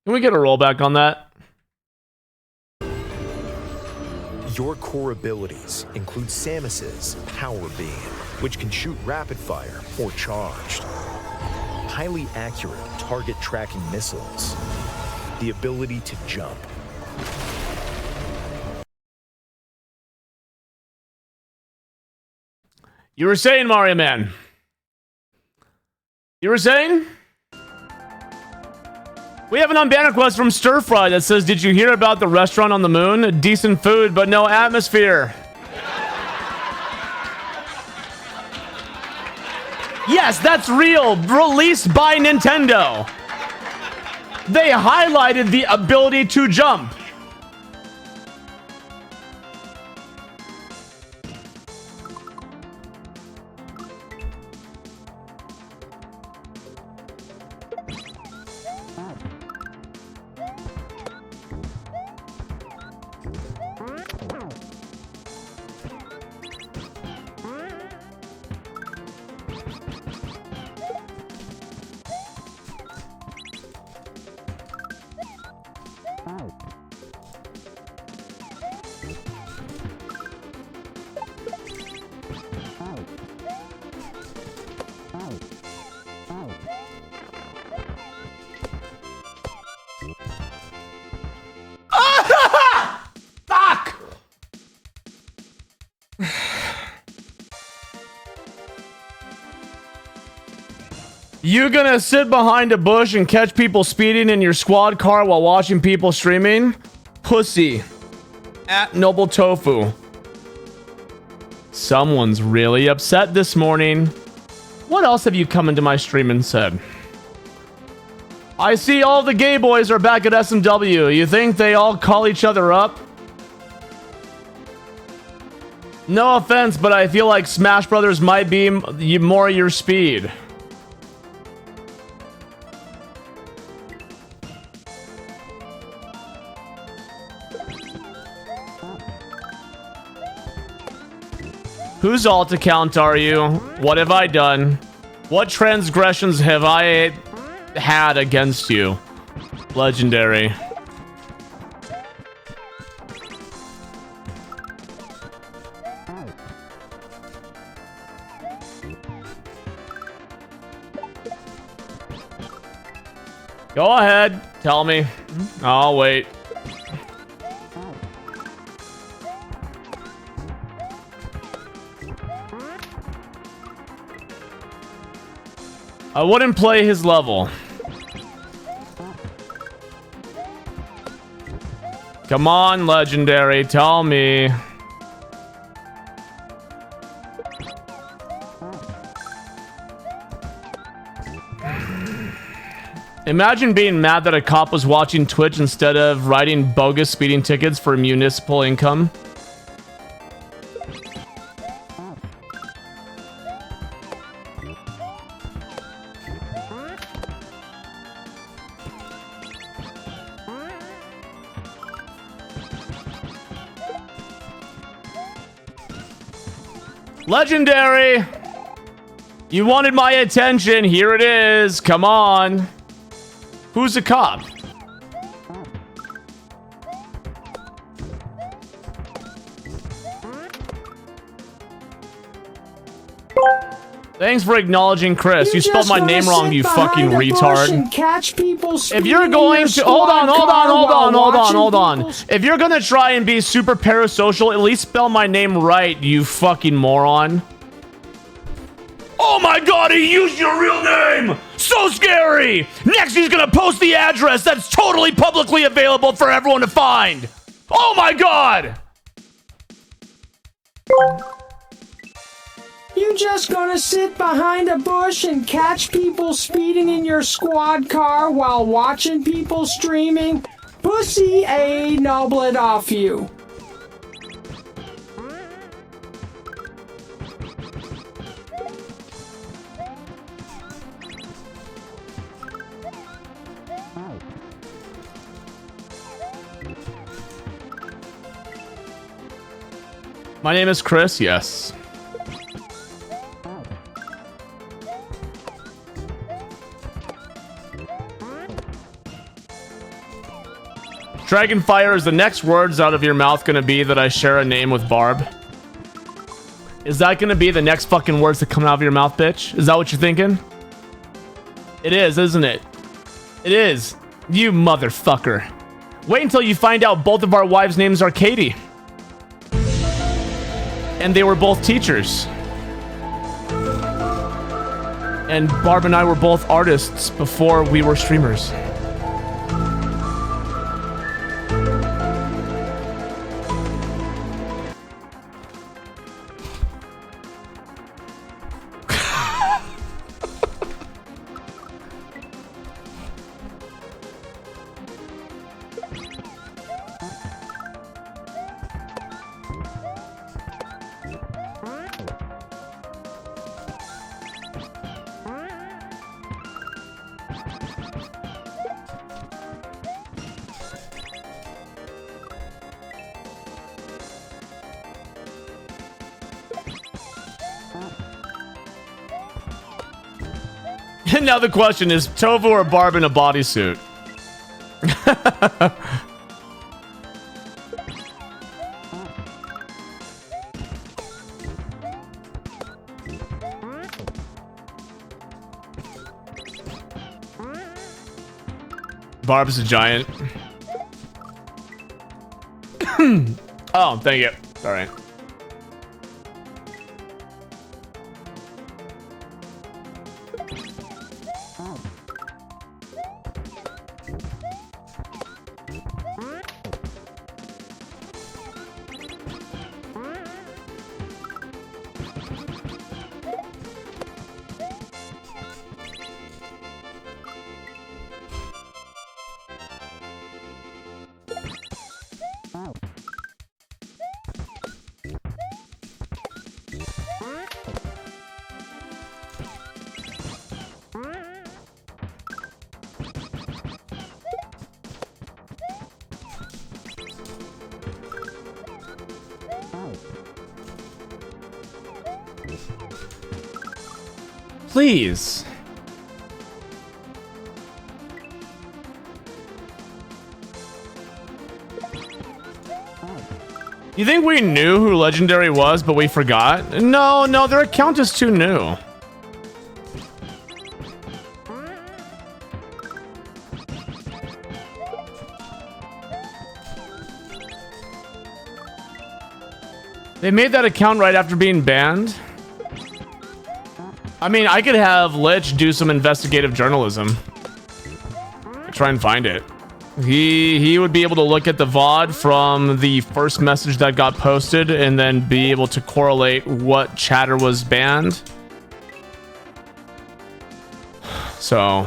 Can we get a rollback on that? Your core abilities include Samus's Power Beam, which can shoot rapid fire or charged. Highly accurate target tracking missiles. The ability to jump. You were saying, Mario Man. You were saying? We have an unbanned request from Stir Fry that says, did you hear about the restaurant on the moon? Decent food, but no atmosphere. Yes, that's real. Released by Nintendo. They highlighted the ability to jump. Fuck! You gonna sit behind a bush and catch people speeding in your squad car while watching people streaming? Pussy. At Noble Tofu. Someone's really upset this morning. What else have you come into my stream and said? I see all the gay boys are back at SMW. You think they all call each other up? No offense, but I feel like Smash Brothers might be more your speed. Whose alt account are you? What have I done? What transgressions have I had against you? Legendary. Go ahead, tell me. I'll wait. I wouldn't play his level. Come on, Legendary, tell me. Imagine being mad that a cop was watching Twitch instead of writing bogus speeding tickets for municipal income. Legendary! You wanted my attention. Here it is. Come on. Who's a cop? Thanks for acknowledging Chris. You spelled my name wrong, you fucking retard. Catch people If you're going to hold on. If you're gonna try and be super parasocial, at least spell my name right, you fucking moron. Oh my god, he used your real name! So scary! Next he's gonna post the address that's totally publicly available for everyone to find! Oh my god! You just gonna sit behind a bush and catch people speeding in your squad car while watching people streaming? Pussy a noblet off you. My name is Chris, yes. Dragonfire, is the next words out of your mouth gonna be that I share a name with Barb? Is that gonna be the next fucking words that come out of your mouth, bitch? Is that what you're thinking? It is, isn't it? It is. You motherfucker. Wait until you find out both of our wives' names are Katie. And they were both teachers. And Barb and I were both artists before we were streamers. And now the question is, Tovu or Barb in a bodysuit? Barb's a giant. Oh, thank you. All right. Please. You think we knew who Legendary was, but we forgot? No, their account is too new. They made that account right after being banned. I mean, I could have Lich do some investigative journalism. Try and find it. He would be able to look at the VOD from the first message that got posted and then be able to correlate what chatter was banned. So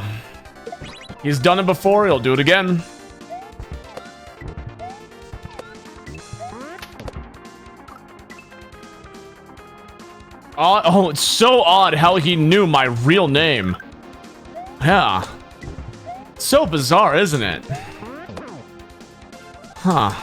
he's done it before, he'll do it again. Oh, it's so odd how he knew my real name. Yeah. So bizarre, isn't it? Huh.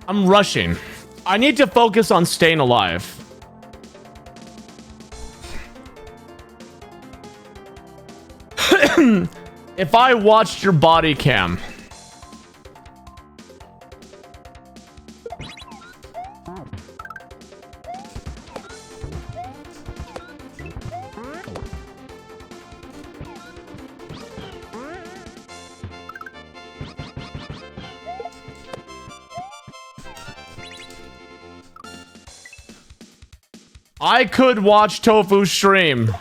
I'm rushing. I need to focus on staying alive. If I watched your body cam. I could watch Tofu stream.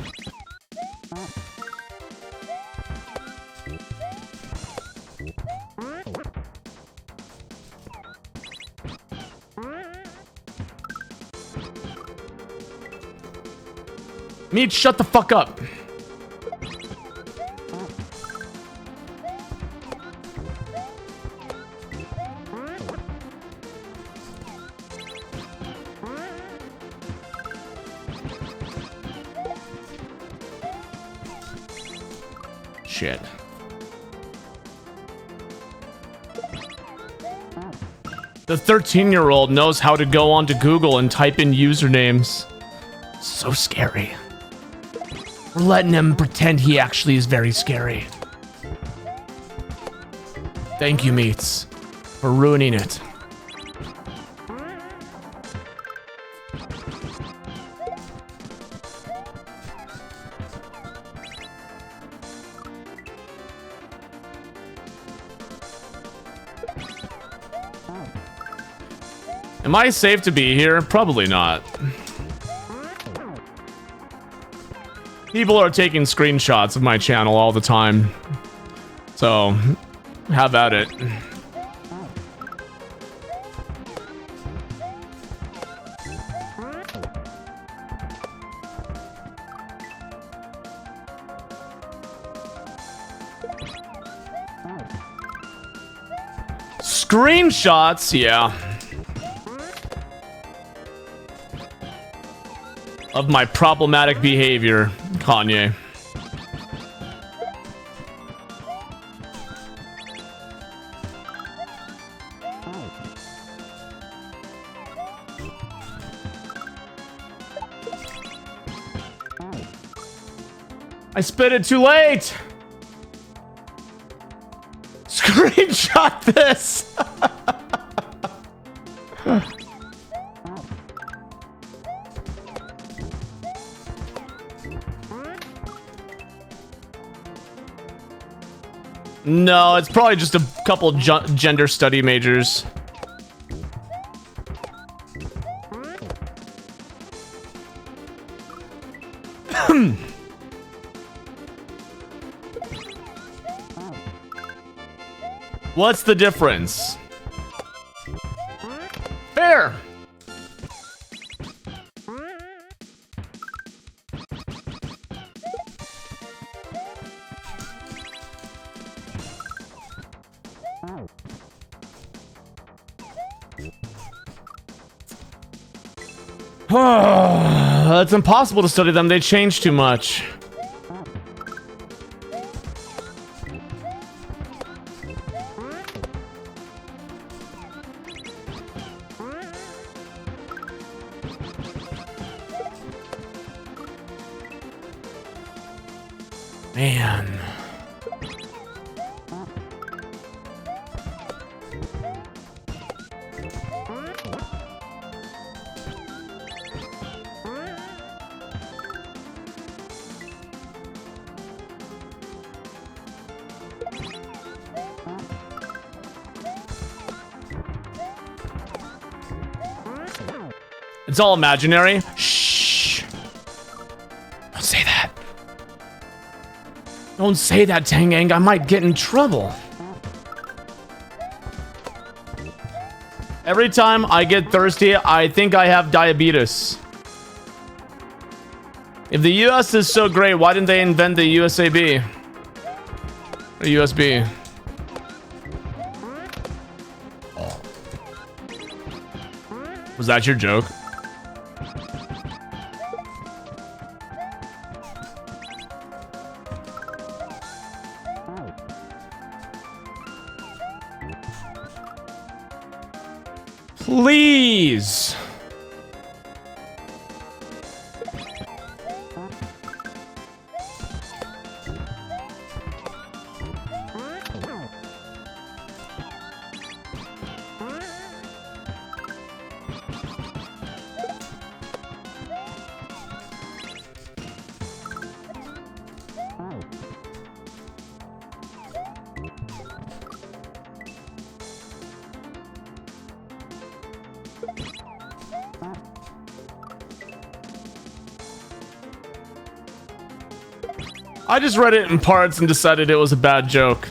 Meat, shut the fuck up. Shit. The 13-year-old knows how to go onto Google and type in usernames. So scary. We're letting him pretend he actually is very scary. Thank you, Meats, for ruining it. Am I safe to be here? Probably not. People are taking screenshots of my channel all the time. So, have at it. Screenshots? Yeah. Of my problematic behavior, Kanye. I spit it too late. Screenshot this. No, it's probably just a couple gender study majors. What's the difference? Fair. It's impossible to study them. They change too much. Man. It's all imaginary. Shh. Don't say that. Don't say that, Tangang. I might get in trouble. Every time I get thirsty, I think I have diabetes. If the US is so great, why didn't they invent the USAB? Or USB? Was that your joke? Please. I just read it in parts and decided it was a bad joke.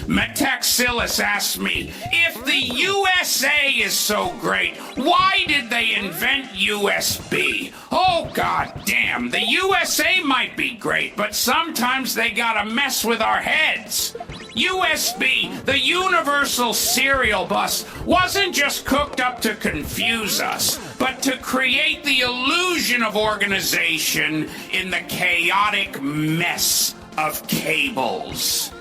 Metaxillus asked me, if the USA is so great, why did they invent USB? Oh, god damn, the USA might be great, but sometimes they gotta mess with our heads. USB, the Universal Serial Bus, wasn't just cooked up to confuse us, but to create the illusion of organization in the chaotic mess of cables.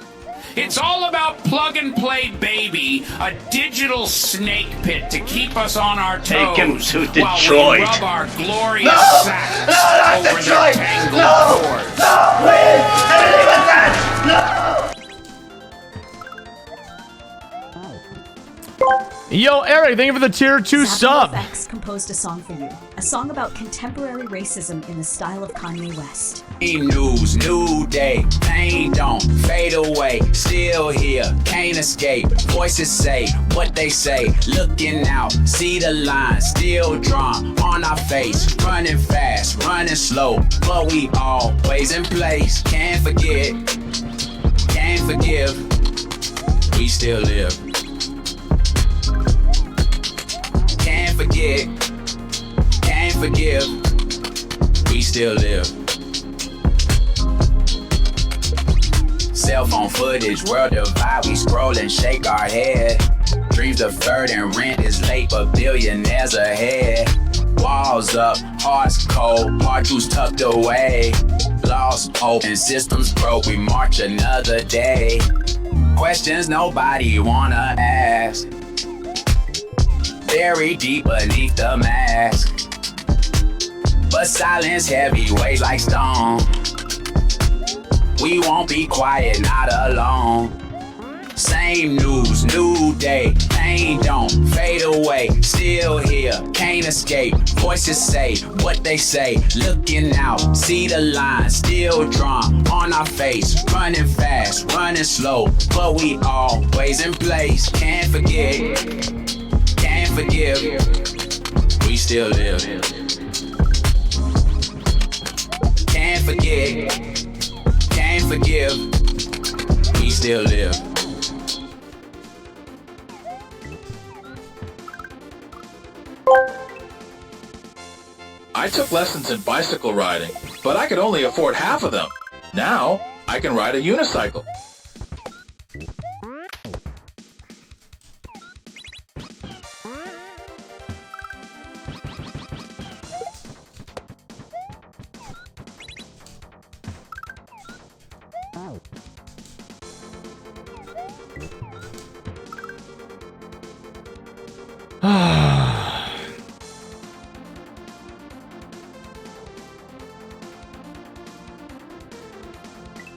It's all about plug and play, baby, a digital snake pit to keep us on our toes. Take him to while Detroit. we rub our glorious No! sacks No, not over Detroit! their tangled No! cords. No, please! Everything was that! No! Yo, Eric, thank you for the tier 2 sub. X composed a song for you. A song about contemporary racism in the style of Kanye West. News, new day, pain don't fade away, still here, can't escape, voices say what they say, looking out, see the line, still drawn on our face, running fast, running slow, but we always in place, can't forget, can't forgive, we still live. Can't forget, can't forgive, we still live. Cell phone footage, world divide, we scroll and shake our head. Dreams deferred and rent is late, but billionaires ahead. Walls up, hearts cold, heart juice tucked away. Lost hope and systems broke, we march another day. Questions nobody wanna ask, buried deep beneath the mask. But silence heavy weighs like stone. We won't be quiet, not alone. Same news, new day, pain don't fade away, still here, can't escape, voices say what they say, looking out, see the line, still drawn on our face, running fast, running slow, but we always in place, can't forget, can't forgive, we still live. Can't forget, can't forgive, we still live. I took lessons in bicycle riding, but I could only afford half of them. Now, I can ride a unicycle.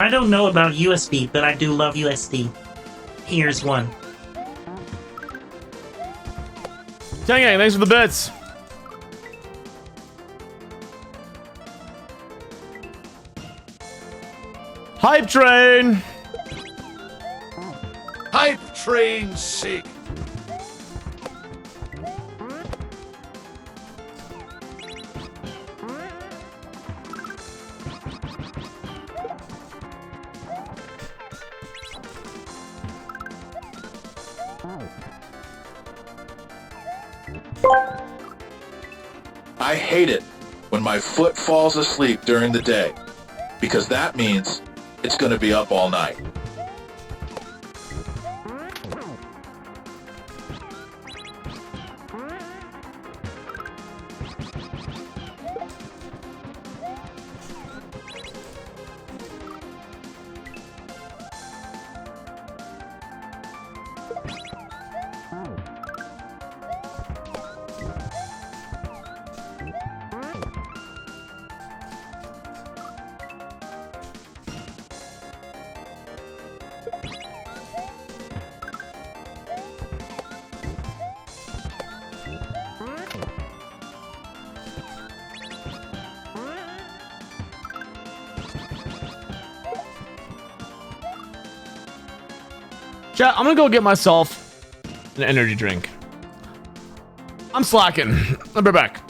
I don't know about USB, but I do love USD. Here's one. Dang it, thanks for the bits. Hype train. Hype train sick. I hate it when my foot falls asleep during the day, because that means it's going to be up all night. Chat, I'm gonna go get myself an energy drink. I'm slacking. I'll be back.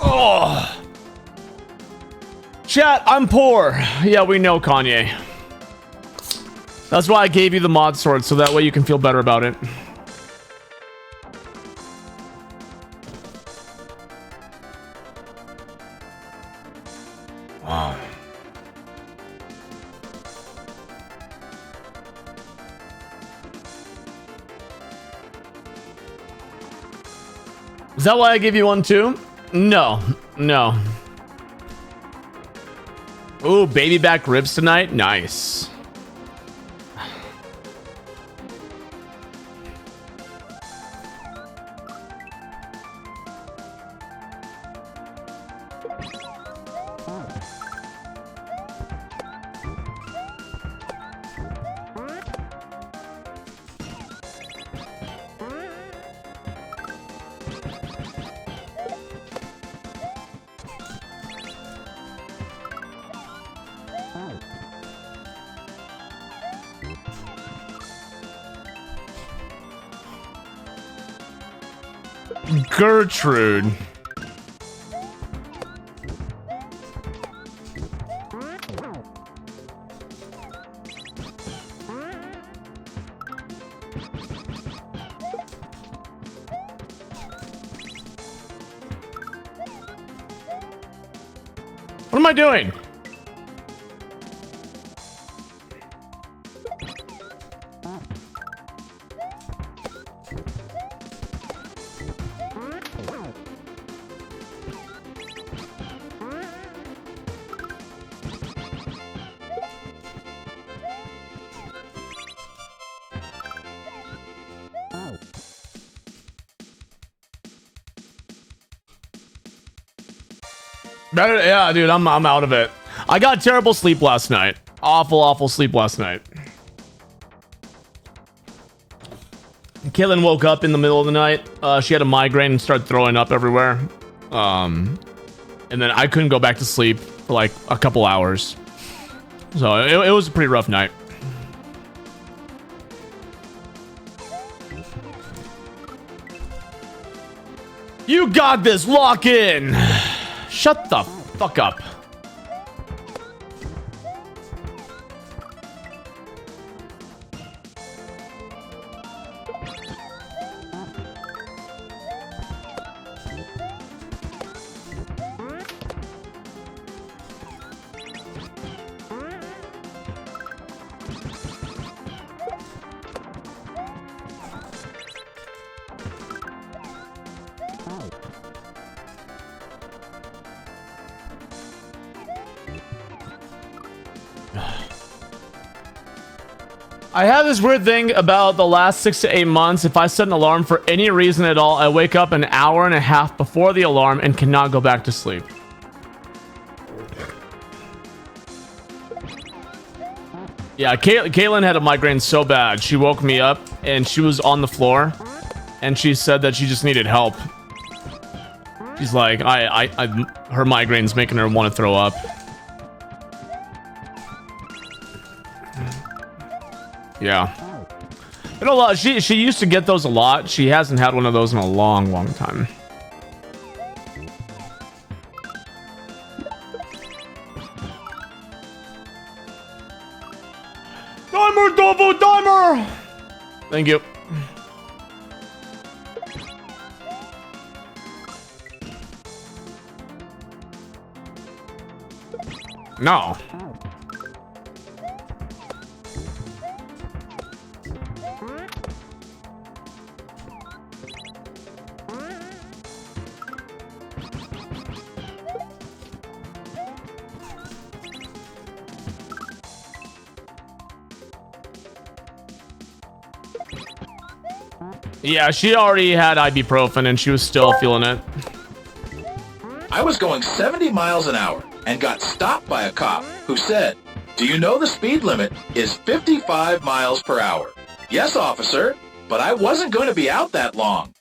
Oh. Chat, I'm poor. Yeah, we know, Kanye. That's why I gave you the mod sword, so that way you can feel better about it. Wow. Is that why I gave you one too? No, no. Ooh, baby back ribs tonight? Nice. Gertrude. What am I doing? Better, yeah, dude. I'm out of it. I got terrible sleep last night. Awful sleep last night. Kaylin woke up in the middle of the night. She had a migraine and started throwing up everywhere. And then I couldn't go back to sleep for like a couple hours. So it was a pretty rough night. You got this. Lock in. Shut the fuck up. I have this weird thing about the last 6 to 8 months. If I set an alarm for any reason at all, I wake up an hour and a half before the alarm and cannot go back to sleep. Yeah, Caitlin had a migraine so bad. She woke me up and she was on the floor and she said that she just needed help. She's like, her migraine's making her want to throw up. Yeah. But a lot. She used to get those a lot. She hasn't had one of those in a long time. Dimer, double dimer. Thank you. No. Yeah, she already had ibuprofen and she was still feeling it. I was going 70 miles an hour and got stopped by a cop who said, "Do you know the speed limit is 55 miles per hour?" "Yes, officer, but I wasn't going to be out that long."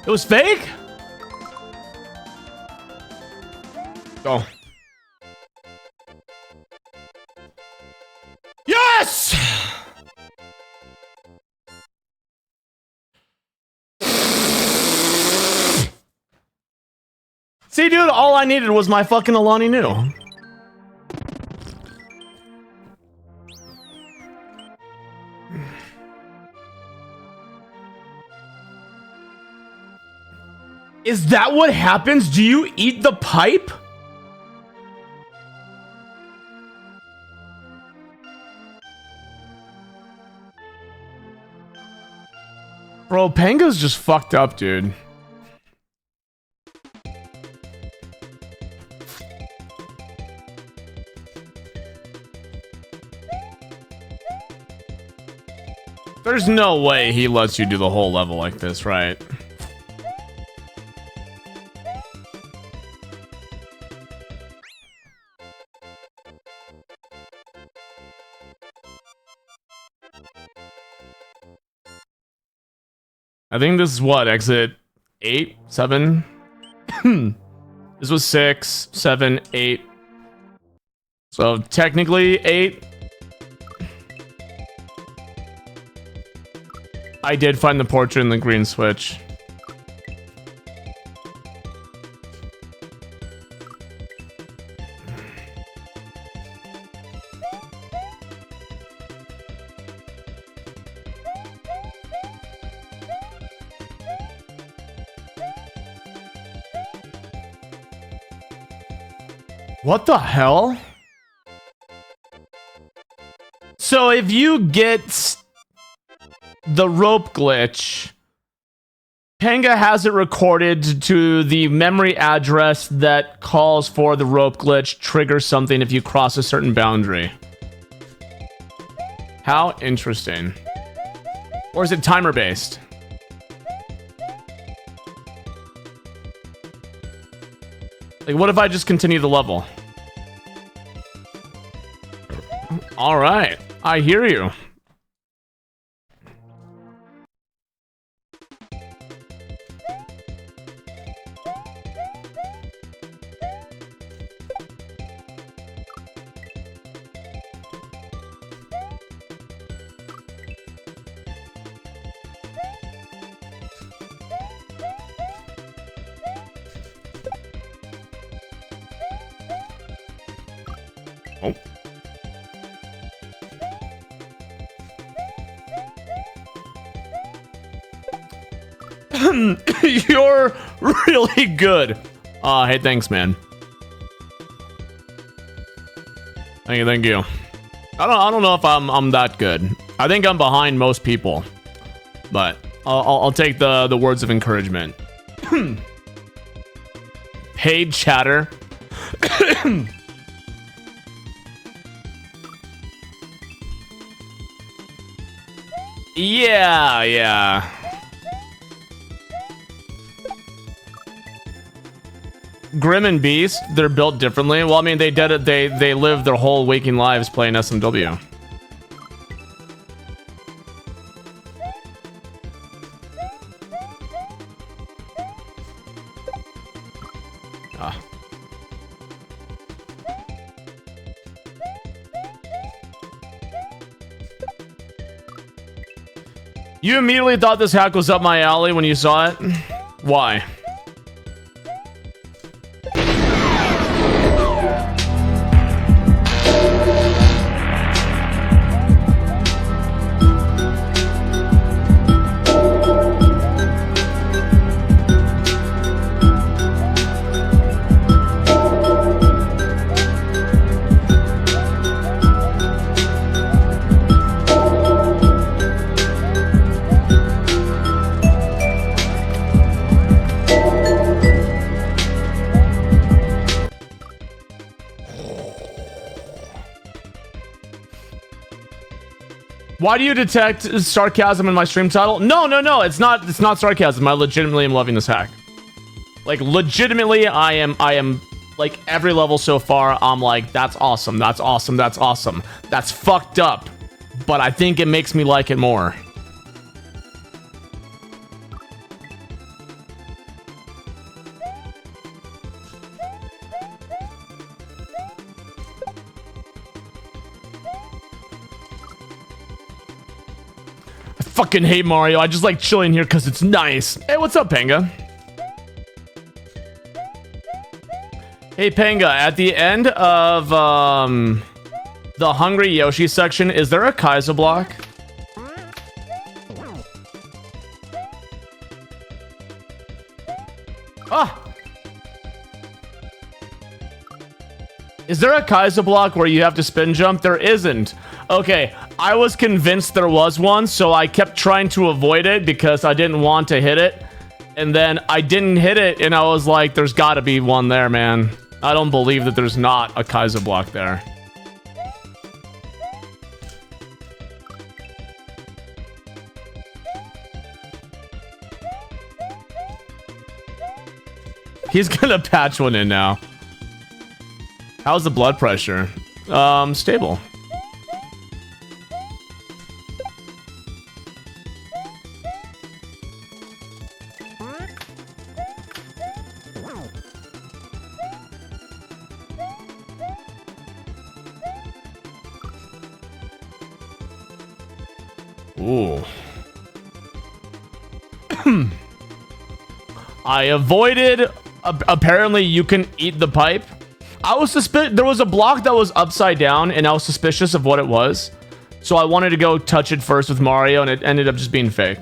It was fake? Go. Yes! See, dude, all I needed was my fucking Alani Nu. Is that what happens? Do you eat the pipe? Bro, Panga's just fucked up, dude. There's no way he lets you do the whole level like this, right? I think this is what, exit 8, 7? This was 6, 7, 8. So technically 8. I did find the portrait in the green switch. What the hell? So if you get the rope glitch, Panga has it recorded to the memory address that calls for the rope glitch, triggers something if you cross a certain boundary. How interesting. Or is it timer based? Like, what if I just continue the level? All right, I hear you. Oh. You're really good. Hey, thanks, man. Thank you. I don't know if I'm that good. I think I'm behind most people, but I'll take the words of encouragement. Paid chatter. Yeah. Grim and Beast, they're built differently. Well, I mean, they did it. They live their whole waking lives playing SMW. You immediately thought this hack was up my alley when you saw it? Why? Why do you detect sarcasm in my stream title? No, it's not sarcasm. I legitimately am loving this hack. Like, legitimately, I am like, every level so far, I'm like, that's awesome, that's awesome, that's awesome. That's fucked up, but I think it makes me like it more. Fucking hate Mario. I just like chilling here because it's nice. Hey, what's up, Panga? Hey, Panga, at the end of the Hungry Yoshi section, is there a Kaiser block? Ah! Is there a Kaiser block where you have to spin jump? There isn't. Okay, I was convinced there was one, so I kept trying to avoid it because I didn't want to hit it. And then I didn't hit it, and I was like, there's gotta be one there, man. I don't believe that there's not a Kaiser block there. He's gonna patch one in now. How's the blood pressure? Stable. Ooh. I avoided. Apparently, you can eat the pipe. I was there was a block that was upside down, and I was suspicious of what it was. So I wanted to go touch it first with Mario, and it ended up just being fake.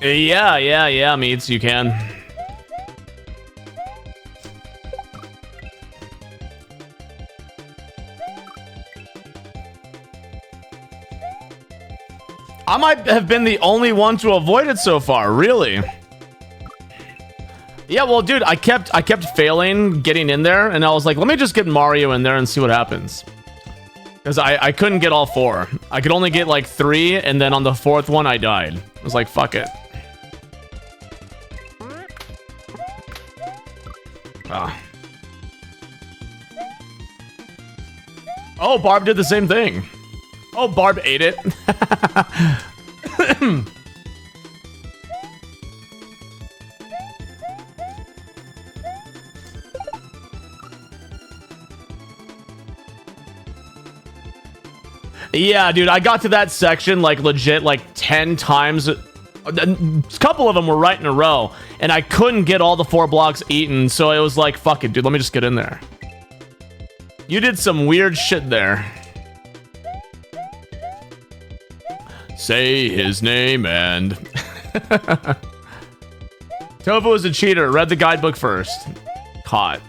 Yeah, Meats, you can. I might have been the only one to avoid it so far, really. Yeah, well, dude, I kept failing getting in there, and I was like, let me just get Mario in there and see what happens. Because I couldn't get all 4. I could only get like 3, and then on the 4th one, I died. I was like, fuck it. Ah. Oh, Barb did the same thing. Oh, Barb ate it. Yeah, dude, I got to that section like legit like 10 times. A couple of them were right in a row, and I couldn't get all the 4 blocks eaten, so it was like, fuck it, dude, let me just get in there. You did some weird shit there. Say his name and... Tofu is a cheater. Read the guidebook first. Caught.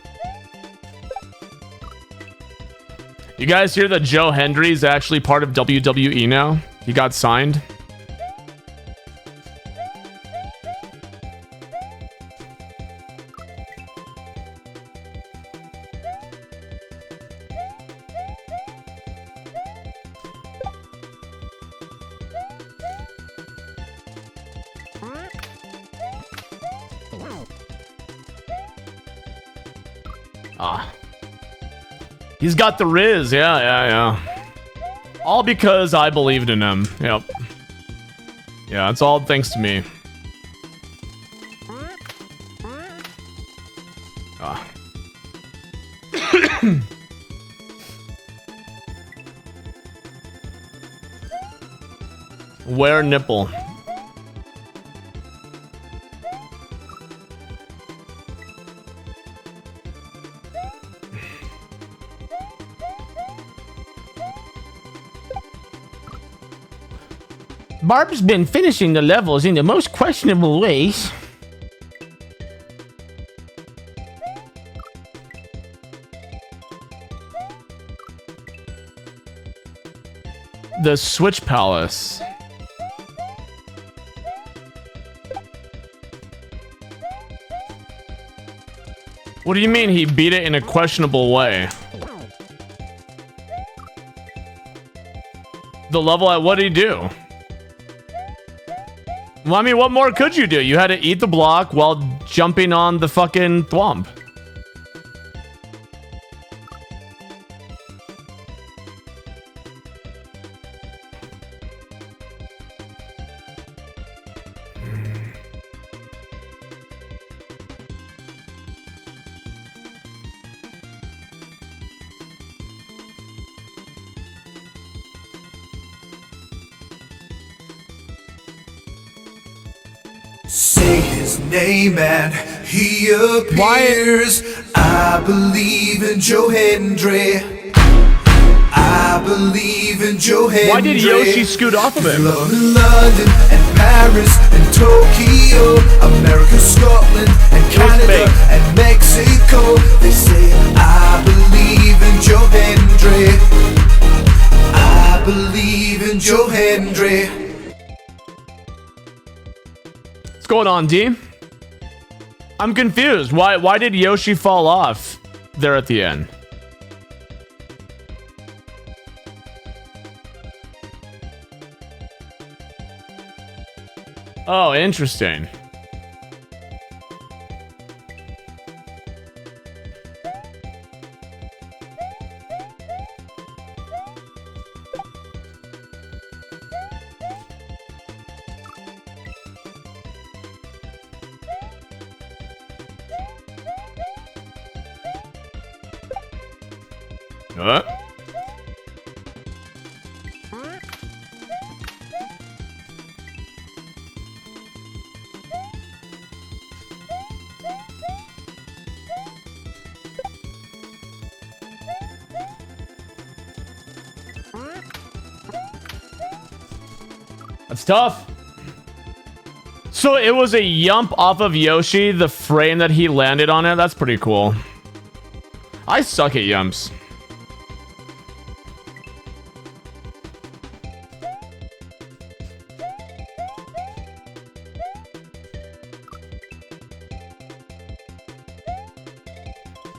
You guys hear that Joe Hendry is actually part of WWE now? He got signed. Ah. He's got the Riz, yeah. All because I believed in him, yep. Yeah, it's all thanks to me. Ah. Where nipple? Barb's been finishing the levels in the most questionable ways. The Switch Palace. What do you mean he beat it in a questionable way? The level at what did he do? Well, I mean, what more could you do? You had to eat the block while jumping on the fucking thwomp. Say his name and he appears. I believe in Joe Hendry. I believe in Joe Hendry. Why did Yoshi scoot off of him? London and Paris and Tokyo, America, Scotland and Canada and Mexico. They say I believe in Joe Hendry. I believe in Joe Hendry. What's going on, D? I'm confused. Why did Yoshi fall off there at the end? Oh, interesting. That's tough. So it was a yump off of Yoshi, the frame that he landed on it. That's pretty cool. I suck at yumps.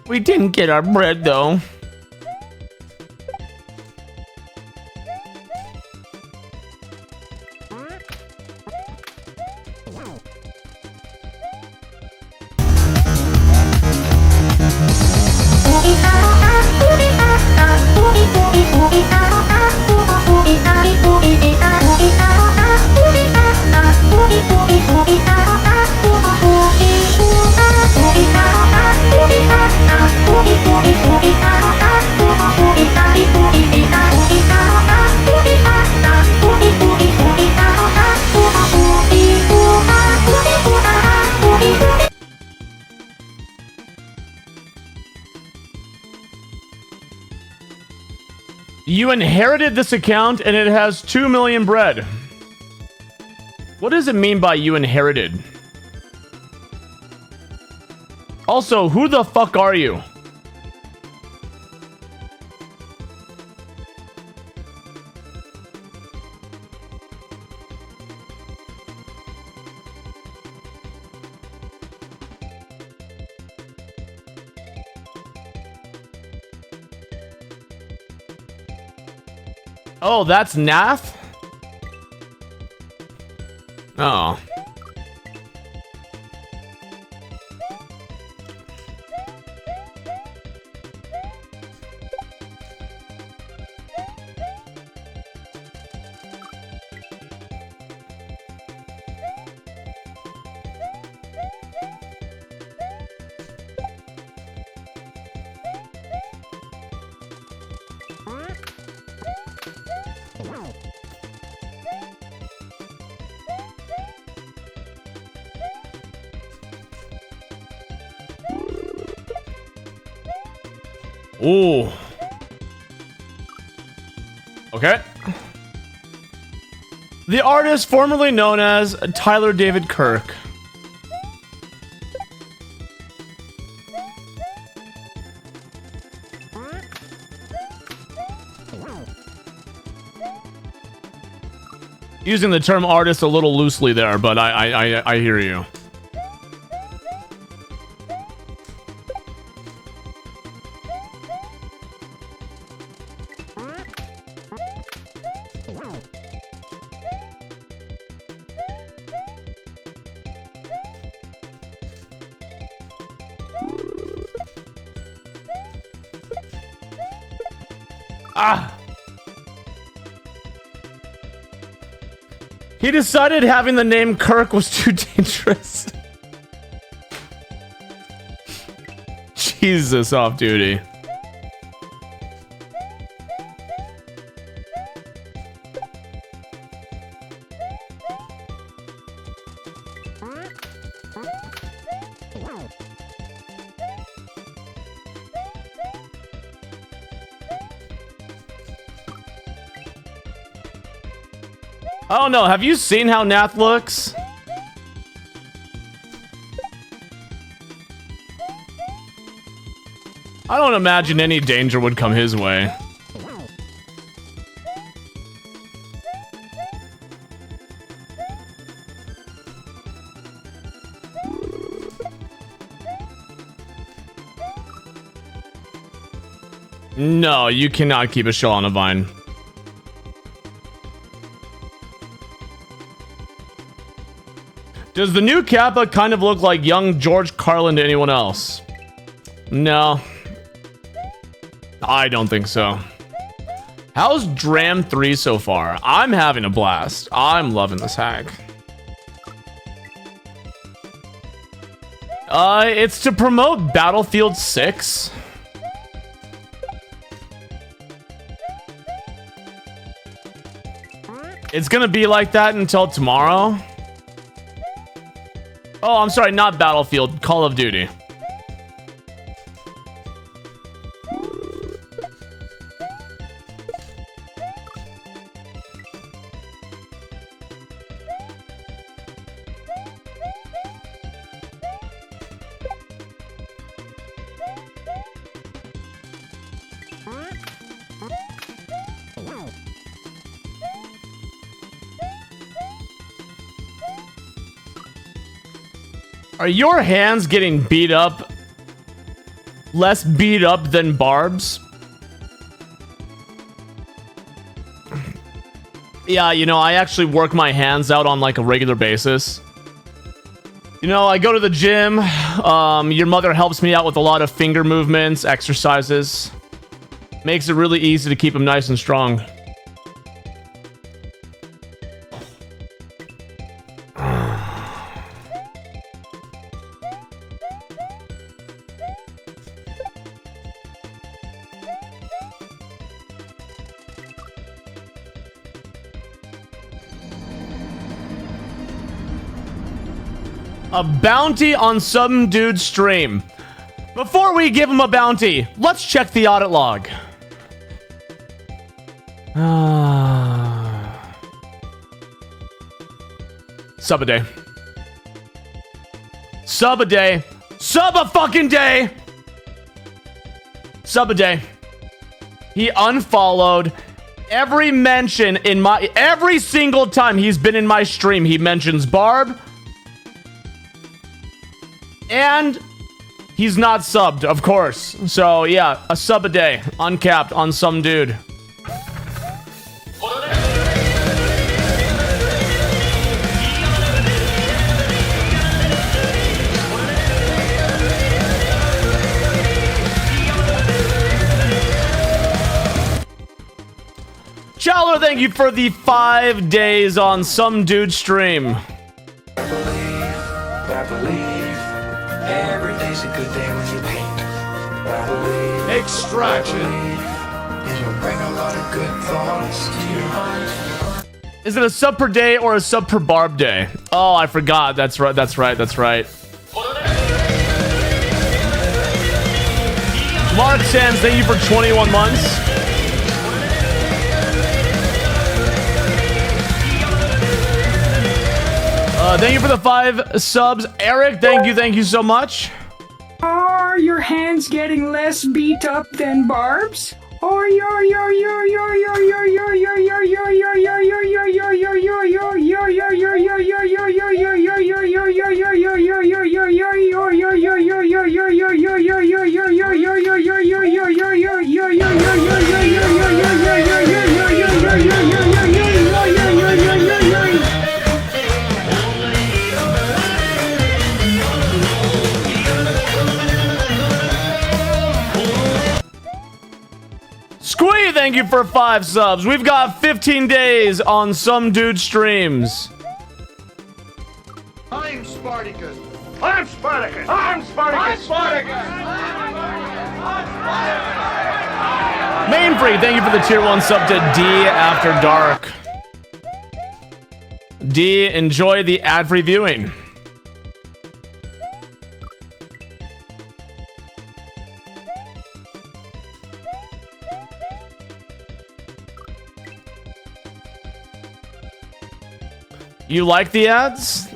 We didn't get our bread though. You inherited this account and it has 2 million bread. What does it mean by you inherited? Also, who the fuck are you? Oh, that's Nath? Oh. Ooh. Okay. The artist formerly known as Tyler David Kirk. Using the term artist a little loosely there, but I hear you. Ah! He decided having the name Kirk was too dangerous. Jesus, off duty. I don't know. Have you seen how Nath looks? I don't imagine any danger would come his way. No, you cannot keep a shell on a vine. Does the new Kappa kind of look like young George Carlin to anyone else? No. I don't think so. How's Dram 3 so far? I'm having a blast. I'm loving this hack. It's to promote Battlefield 6. It's gonna be like that until tomorrow. Oh, I'm sorry, not Battlefield, Call of Duty. Are your hands getting beat up? Less beat up than Barb's? Yeah, you know, I actually work my hands out on like a regular basis. You know, I go to the gym. Your mother helps me out with a lot of finger movements, exercises. Makes it really easy to keep them nice and strong. A bounty on some dude's stream. Before we give him a bounty, let's check the audit log. Sub a day. Sub a day. Sub a fucking day. Sub a day. He unfollowed. Every mention in my... Every single time he's been in my stream, he mentions Barb. And he's not subbed, of course. So, yeah, a sub a day. Uncapped on some dude. Chowler, thank you for the 5 days on some dude stream. I believe every day's a good day when you paint. I believe Extraction. it'll bring a lot of good thoughts to your mind. Is it a sub per day or a sub per Barb day? Oh, I forgot. That's right. That's right. That's right. Mark Sands, thank you for 21 months. Thank you for the 5 subs. Eric, thank you so much. Are your hands getting less beat up than Barb's? Or Squee, thank you for 5 subs. We've got 15 days on some dude streams. I'm Spartacus. I'm Spartacus. I'm Spartacus. I'm Spartacus. Mainfree, thank you for the tier 1 sub to D After Dark. D, enjoy the ad-free viewing. You like the ads?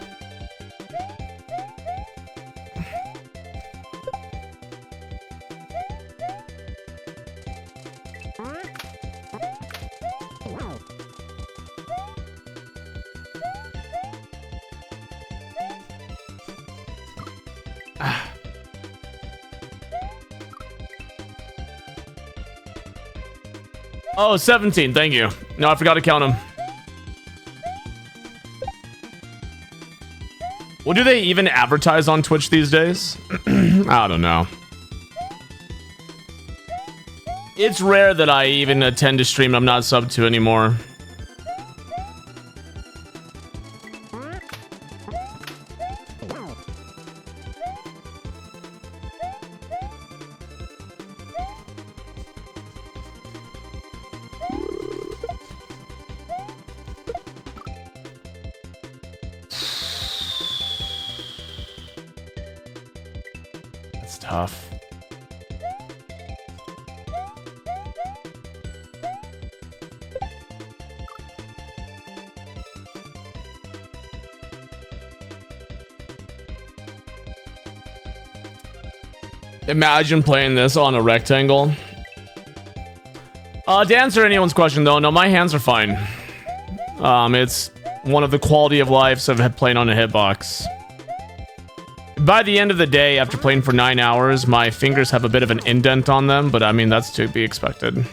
Oh, 17, thank you. No, I forgot to count them. Well, do they even advertise on Twitch these days? I don't know. It's rare that I even attend a stream I'm not subbed to anymore. That's tough. Imagine playing this on a rectangle. To answer anyone's question though, no, my hands are fine. It's one of the quality of lives of playing on a hitbox. by the end of the day, after playing for 9 hours, my fingers have a bit of an indent on them, but I mean, that's to be expected.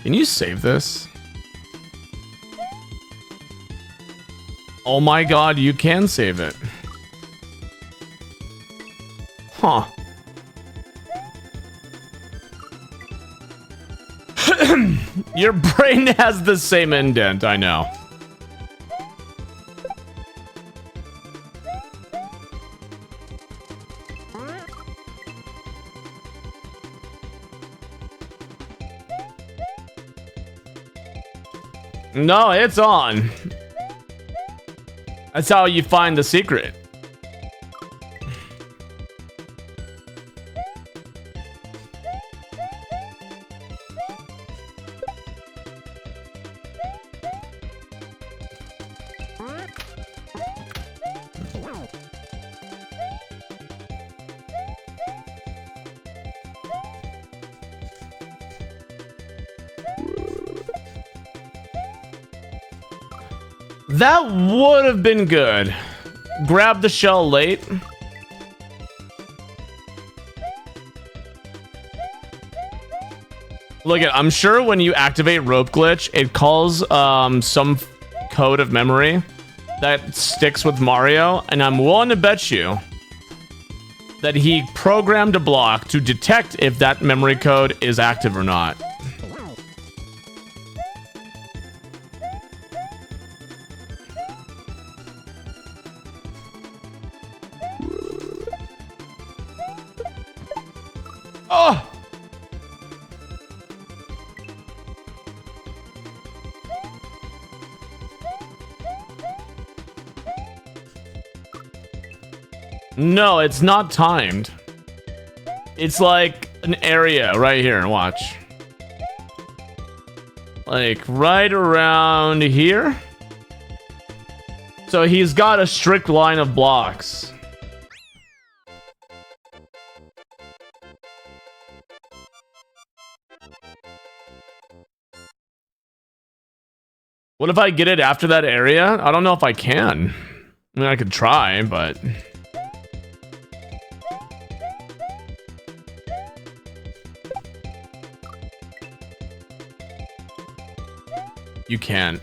Can you save this? Oh my god, you can save it. Huh. Your brain has the same indent, I know. No, it's on. That's how you find the secret. That would have been good. Grab the shell late. Look at, I'm sure when you activate rope glitch, it calls some code of memory that sticks with Mario, and I'm willing to bet you that he programmed a block to detect if that memory code is active or not. Oh! No, it's not timed. It's like an area right here. Watch. Like right around here. So he's got a strict line of blocks. What if I get it after that area? I don't know if I can. I mean, I could try, but... You can't.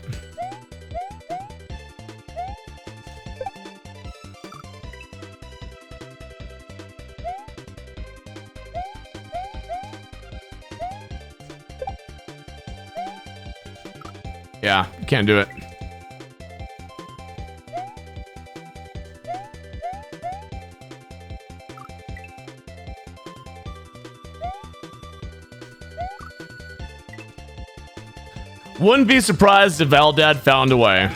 Yeah, can't do it. Wouldn't be surprised if Eldad found a way.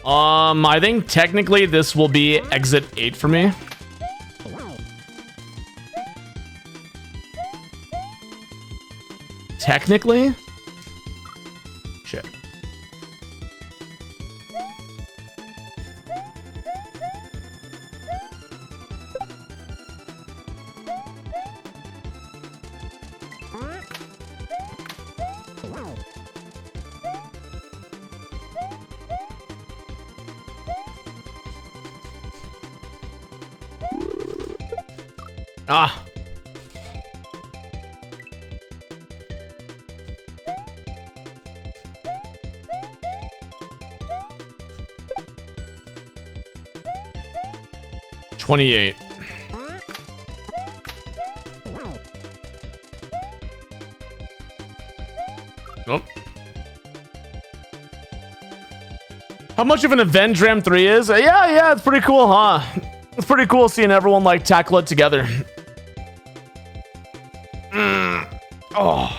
I think technically this will be exit 8 for me. Technically? Shit. Ah. $28. Oh. How much of an event Dram 3 is? Yeah, it's pretty cool, huh? It's pretty cool seeing everyone like tackle it together. Oh.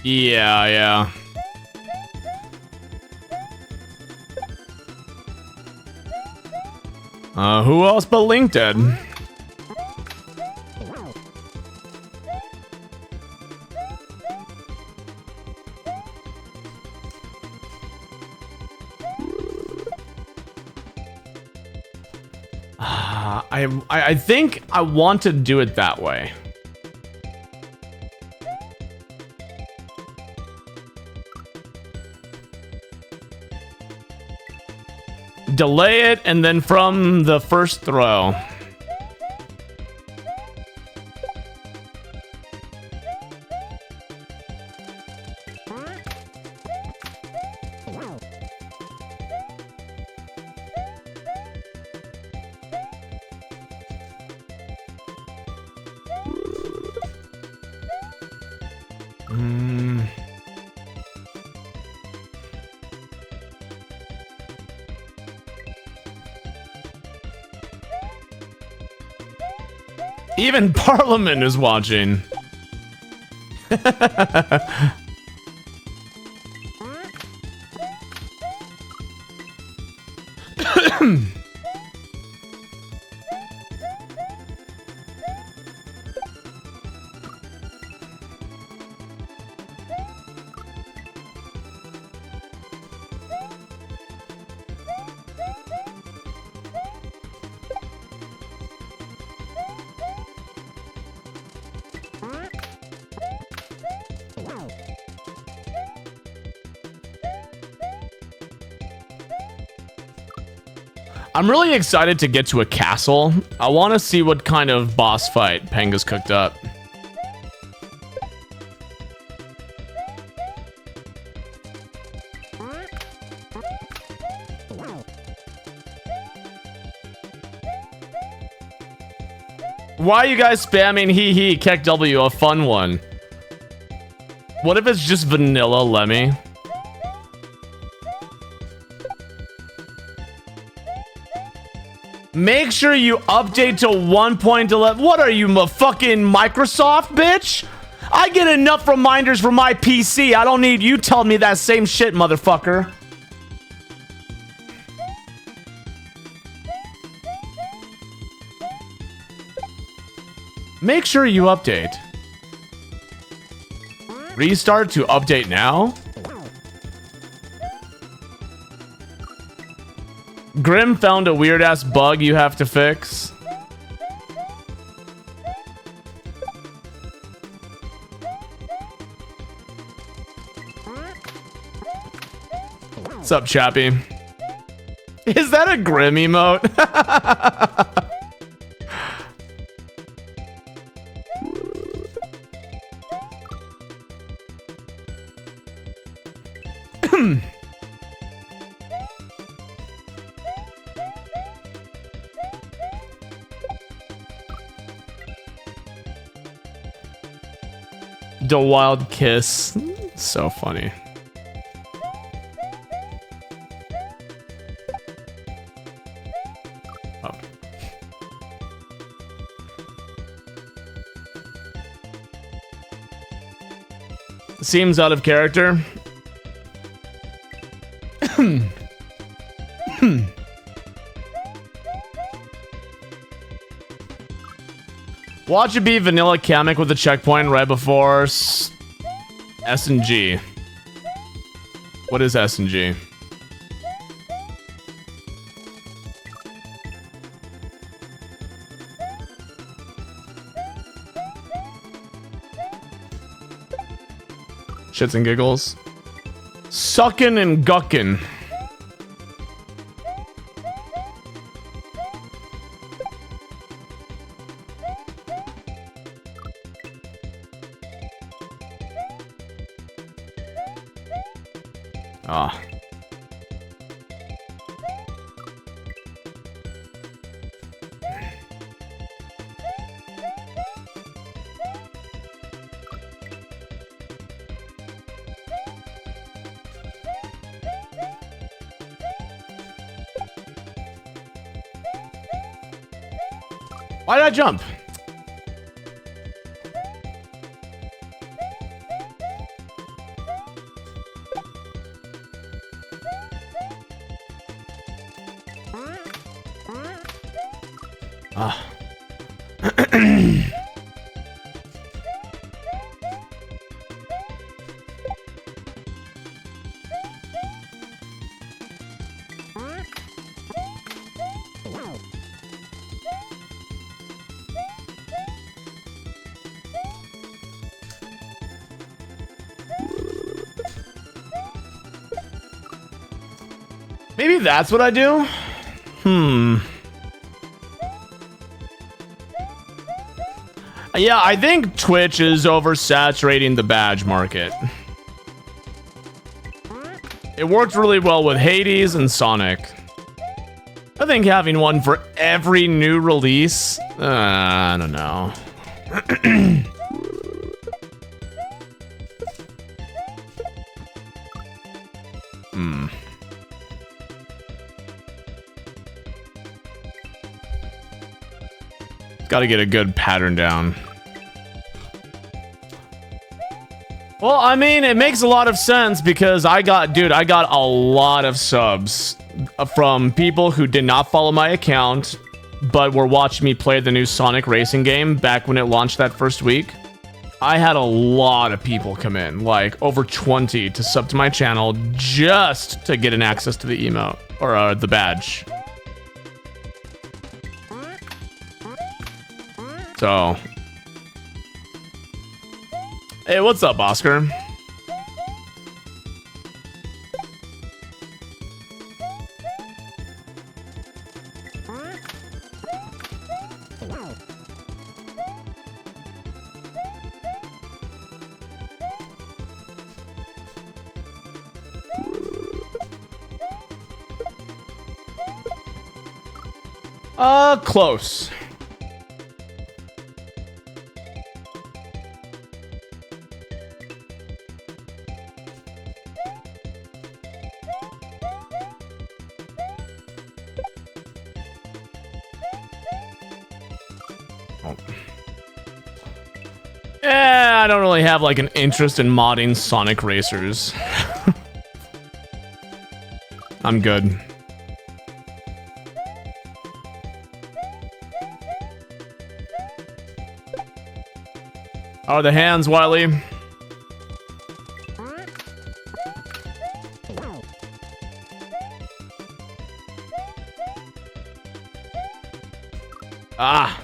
Yeah, yeah. Who else but LinkedIn? I think I want to do it that way. Delay it, and then from the first throw. Even Parliament is watching. I'm really excited to get to a castle. I want to see what kind of boss fight Penga's cooked up. Why are you guys spamming hee hee Keck W, a fun one? What if it's just vanilla Lemmy? Make sure you update to 1.11. What are you, fucking Microsoft, bitch? I get enough reminders from my PC. I don't need you telling me that same shit, motherfucker. Make sure you update. Restart to update now? Grim found a weird-ass bug you have to fix. What's up, Chappy? Is that a Grim emote? The wild kiss. So funny. Oh. Seems out of character. Watch it be vanilla Kamek with a checkpoint right before S and G. What is S and G? Shits and giggles. Suckin' and guckin'. Ah. Why did I jump? Maybe that's what I do? Yeah, I think Twitch is oversaturating the badge market. It worked really well with Hades and Sonic. I think having one for every new release, I don't know. Got to get a good pattern down. Well, I mean, it makes a lot of sense because I got a lot of subs from people who did not follow my account, but were watching me play the new Sonic racing game back when it launched that first week. I had a lot of people come in, like over 20 to sub to my channel just to get an access to the emote or the badge. So, hey, what's up, Oscar? Close. I don't really have like an interest in modding Sonic Racers. I'm good. How are the hands, Wiley? Ah.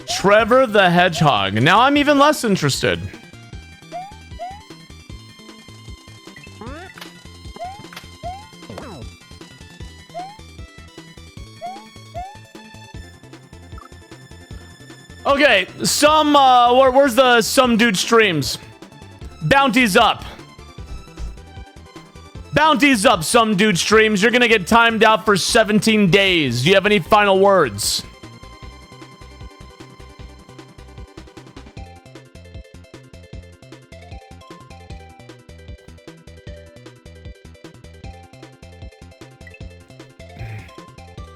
Trevor the Hedgehog. Now I'm even less interested. Okay, where's the some dude streams? Bounties up. Bounties up, some dude streams. You're gonna get timed out for 17 days. Do you have any final words?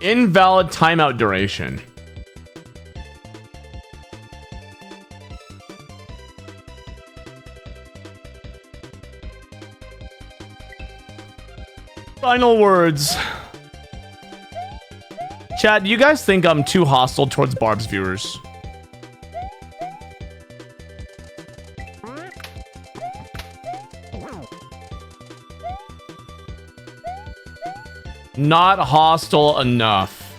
Invalid timeout duration. Final words. Chat, do you guys think I'm too hostile towards Barb's viewers? Not hostile enough.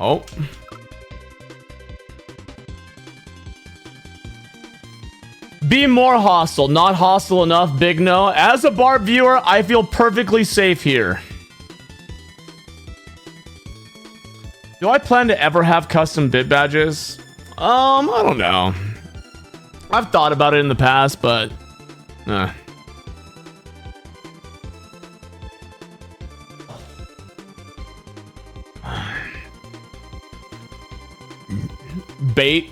Oh. Be more hostile. Not hostile enough, big no. As a Barb viewer, I feel perfectly safe here. Do I plan to ever have custom bit badges? I don't know. I've thought about it in the past, but... Bait.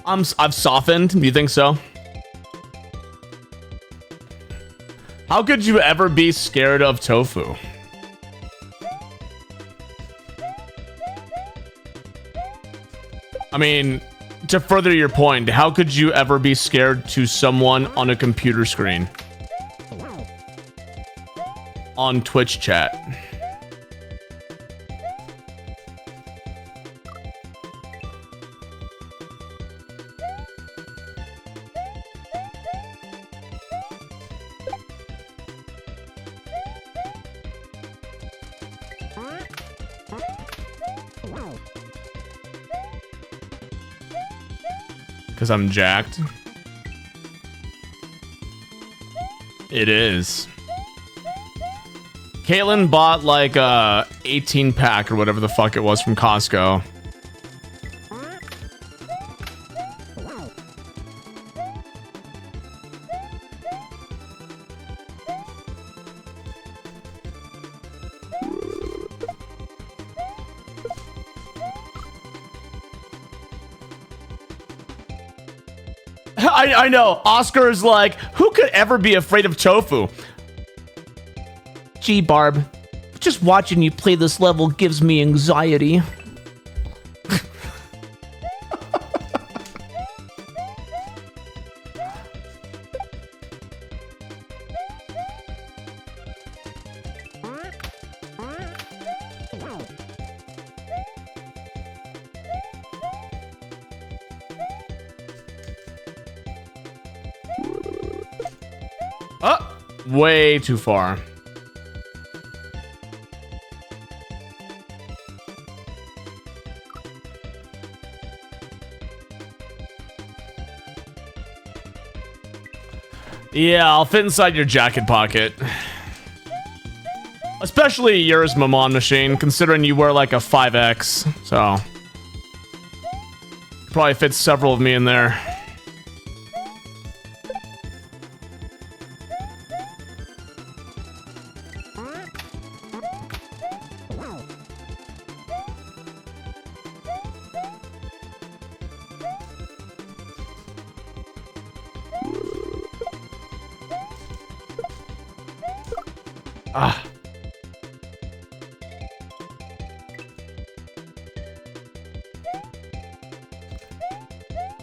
I've softened. Do you think so? How could you ever be scared of tofu? I mean, to further your point, how could you ever be scared to someone on a computer screen? On Twitch chat. Because I'm jacked. It is. Caitlin bought like a 18 pack or whatever the fuck it was from Costco. I know. Oscar is like, who could ever be afraid of tofu? Gee, Barb, just watching you play this level gives me anxiety. Way too far. Yeah, I'll fit inside your jacket pocket. Especially yours, Maman Machine, considering you wear like a 5X, so... Probably fits several of me in there.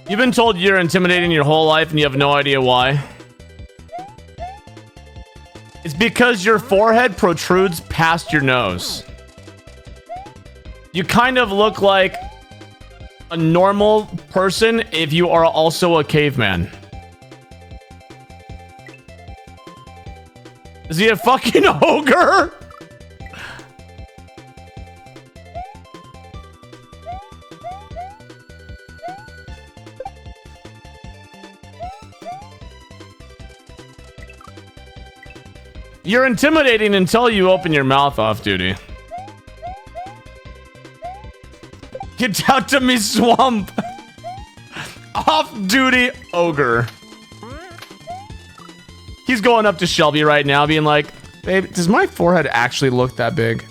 You've been told you're intimidating your whole life and you have no idea why. It's because your forehead protrudes past your nose. You kind of look like a normal person if you are also a caveman. Is he a fucking ogre? You're intimidating until you open your mouth off duty. Get out to me, swamp! Off-duty ogre. He's going up to Shelby right now, being like, babe, does my forehead actually look that big?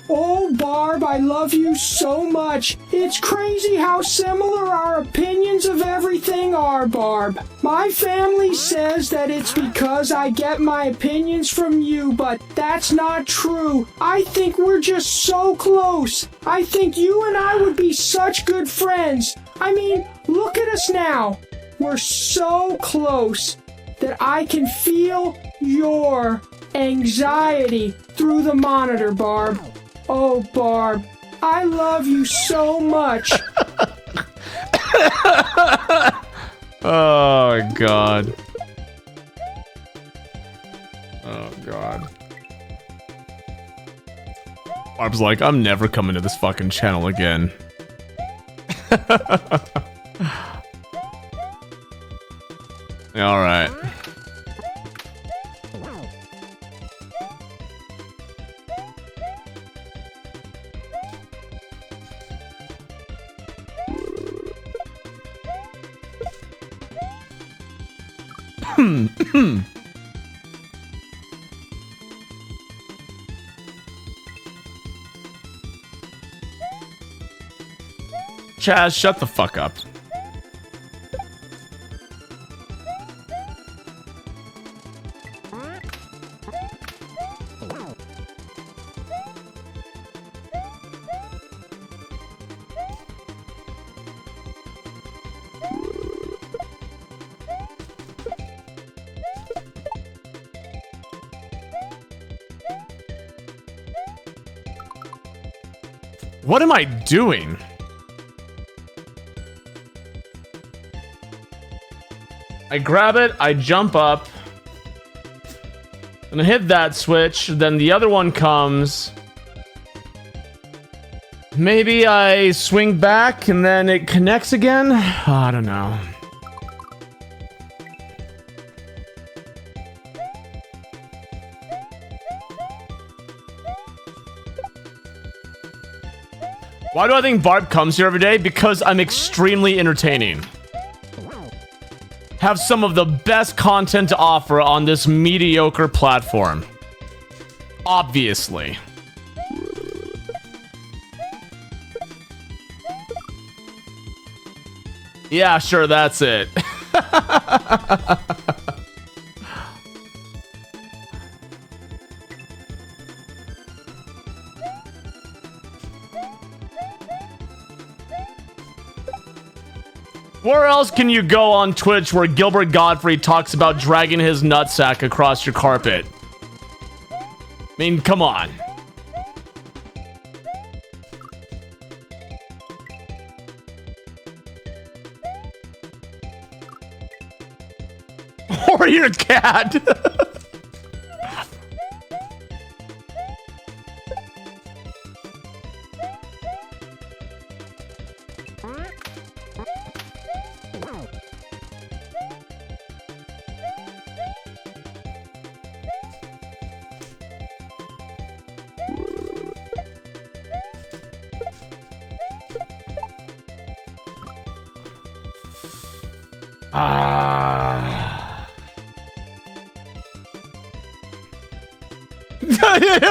Oh, Barb, I love you so much. It's crazy how similar our opinions of everything are, Barb. My family says that it's because I get my opinions from you, but that's not true. I think we're just so close. I think you and I would be such good friends. I mean, look at us now. We're so close that I can feel your anxiety through the monitor, Barb. Oh, Barb, I love you so much. Oh, God. Oh, God. Barb's like, I'm never coming to this fucking channel again. All right. Chaz, shut the fuck up. What am I doing? I grab it, I jump up, and I hit that switch, then the other one comes. Maybe I swing back and then it connects again? I don't know. Why do I think Barb comes here every day? Because I'm extremely entertaining. Have some of the best content to offer on this mediocre platform. Obviously. Yeah, sure, that's it. Where else can you go on Twitch where Gilbert Godfrey talks about dragging his nutsack across your carpet? I mean, come on. Or your cat.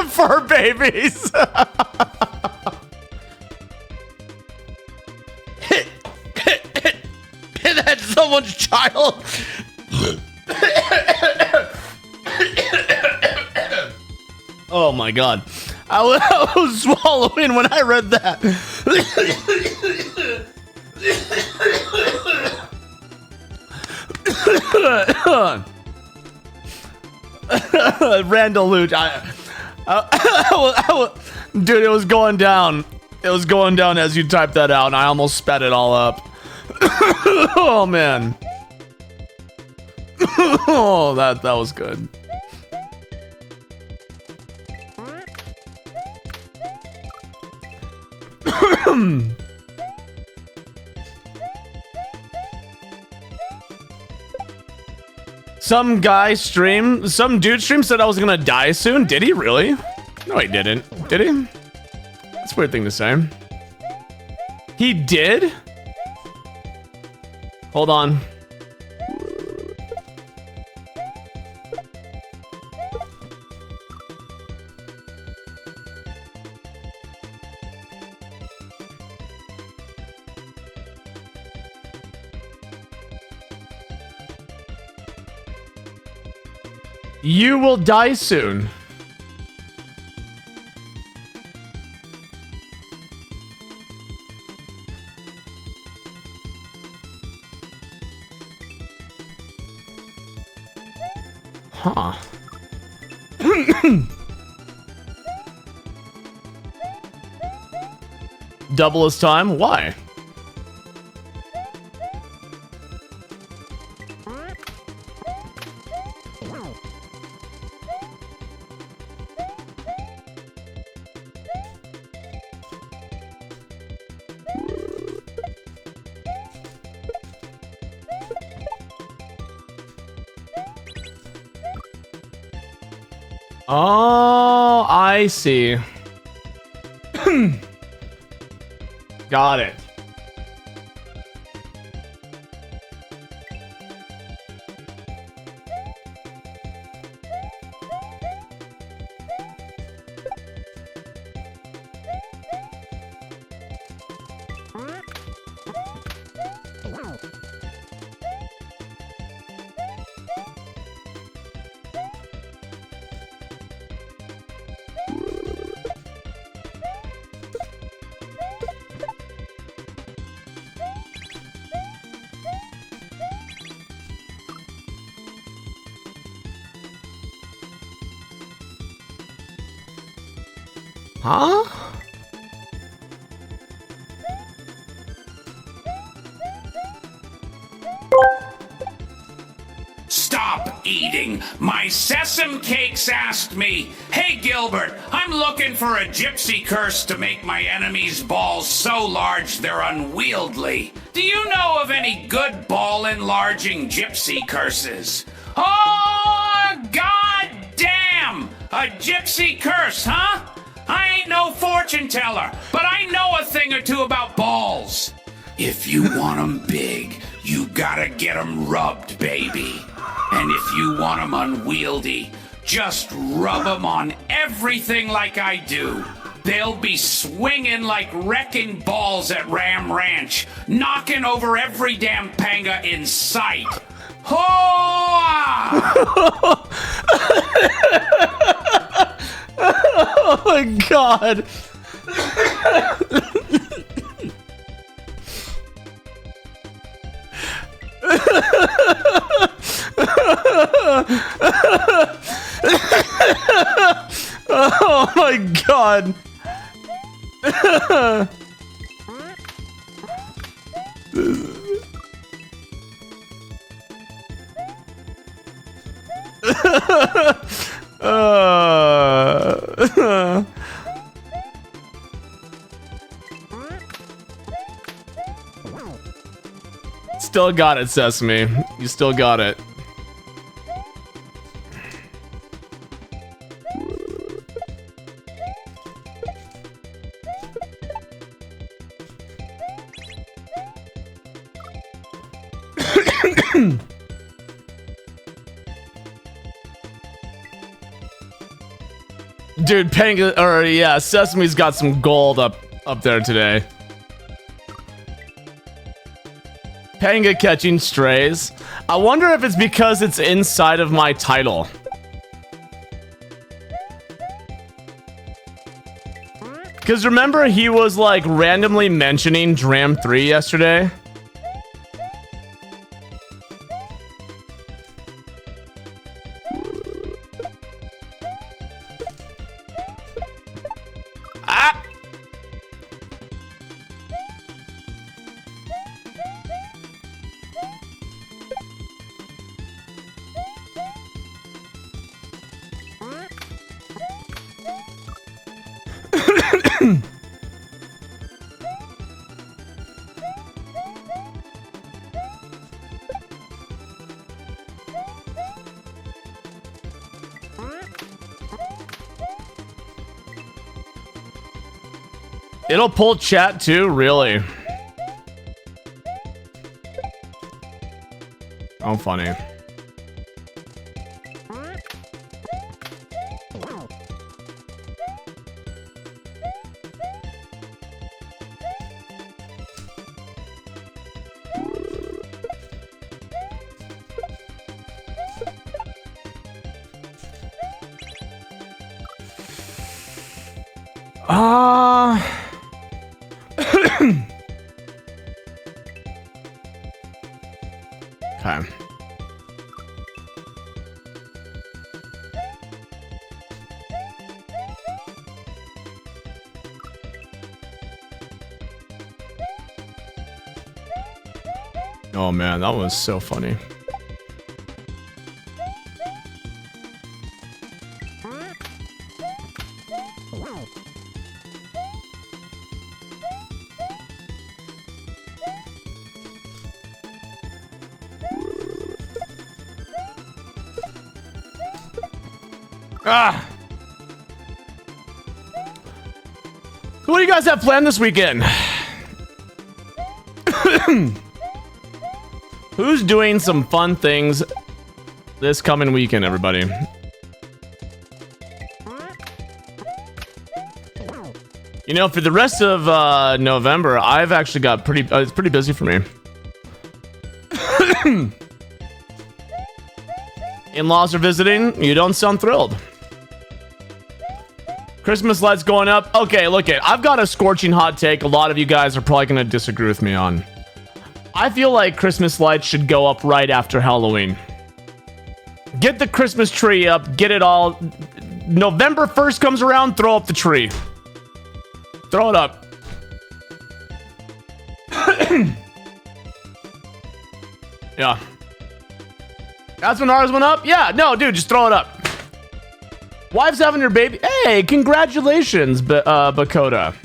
Fur babies. That's someone's child. Oh my god. I was swallowing when I read that. Randall Luch. Dude, it was going down. It was going down as you typed that out, and I almost spat it all up. Oh man. Oh, that was good. Some dude stream said I was gonna die soon. Did he really? No, he didn't. Did he? That's a weird thing to say. He did? Hold on. You will die soon. Huh. Double his time? Why? Oh, I see. Got it. Huh? eating. My sesame cakes asked me, "Hey Gilbert, I'm looking for a gypsy curse to make my enemies' balls so large they're unwieldy. Do you know of any good ball enlarging gypsy curses?" Oh, god damn! A gypsy curse, huh? I ain't no fortune teller, but I know a thing or two about balls. If you want 'em big, you gotta get 'em rubbed, baby. And if you want 'em unwieldy, just rub 'em on everything like I do. They'll be swinging like wrecking balls at Ram Ranch, knocking over every damn panga in sight. Oh my god. Oh my god. Still got it, Sesame. You still got it. Dude, Panga, or yeah, Sesame's got some gold up there today. Panga catching strays. I wonder if it's because it's inside of my title. Because remember, he was like randomly mentioning Dram 3 yesterday. It'll pull chat too, really. Oh, funny. Okay. Oh man, that was so funny. Ah! What do you guys have planned this weekend? Who's doing some fun things this coming weekend, everybody? You know, for the rest of November, I've actually got it's pretty busy for me. In-laws are visiting. You don't sound thrilled. Christmas lights going up. Okay, look it. I've got a scorching hot take. A lot of you guys are probably going to disagree with me on. I feel like Christmas lights should go up right after Halloween. Get the Christmas tree up. Get it all. November 1st comes around, throw up the tree. Throw it up. Yeah. That's when ours went up? Yeah, no, dude, just throw it up. Wife's having her baby. Hey, congratulations, Bakota.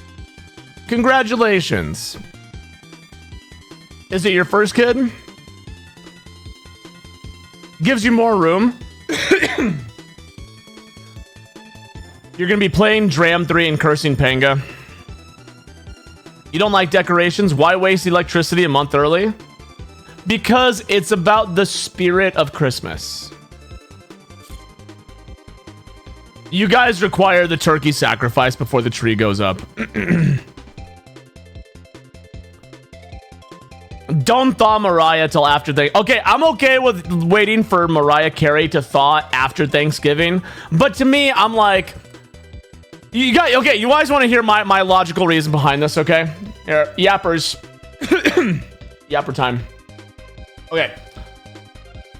Congratulations. Is it your first kid? Gives you more room. You're gonna be playing Dram 3 and cursing Panga. You don't like decorations? Why waste electricity a month early? Because it's about the spirit of Christmas. You guys require the turkey sacrifice before the tree goes up. Don't thaw Mariah till after okay, I'm okay with waiting for Mariah Carey to thaw after Thanksgiving, but to me, I'm like, you guys want to hear my logical reason behind this, okay? Here, yappers. Yapper time. Okay.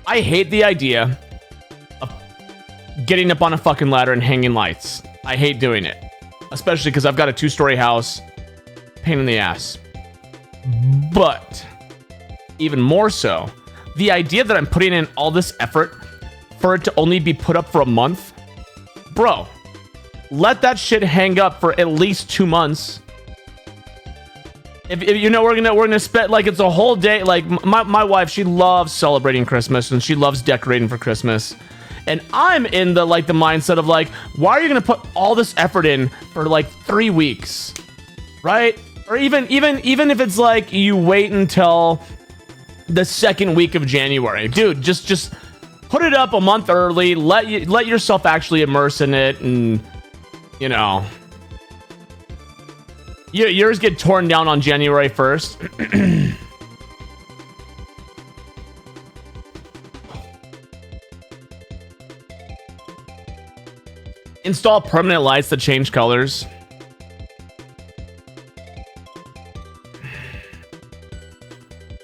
I hate the idea of getting up on a fucking ladder and hanging lights. I hate doing it, especially because I've got a 2-story house. Pain in the ass. But even more so, the idea that I'm putting in all this effort for it to only be put up for a month, bro, let that shit hang up for at least 2 months. If you know, we're gonna spend, like, it's a whole day. Like, my wife, she loves celebrating Christmas and she loves decorating for Christmas, and I'm in the mindset of like, why are you gonna put all this effort in for like 3 weeks, right? Or even if it's like you wait until the 2nd week of January, dude, just put it up a month early. Let yourself actually immerse in it, and you know, yours get torn down on January 1st. Install permanent lights that change colors.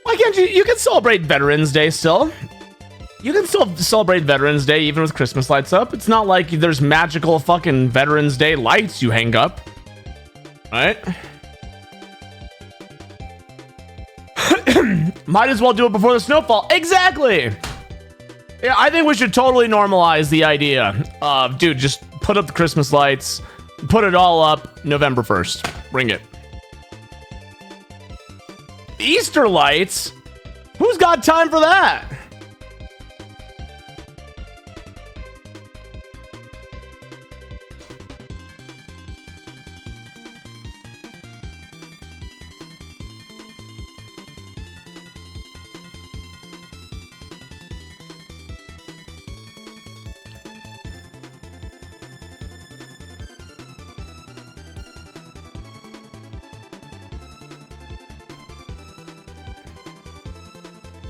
Why can't you can celebrate Veterans Day still. You can still celebrate Veterans Day even with Christmas lights up. It's not like there's magical fucking Veterans Day lights you hang up. Right? Might as well do it before the snowfall. Exactly! Yeah, I think we should totally normalize the idea of, dude, just put up the Christmas lights, put it all up November 1st. Bring it. Easter lights? Who's got time for that?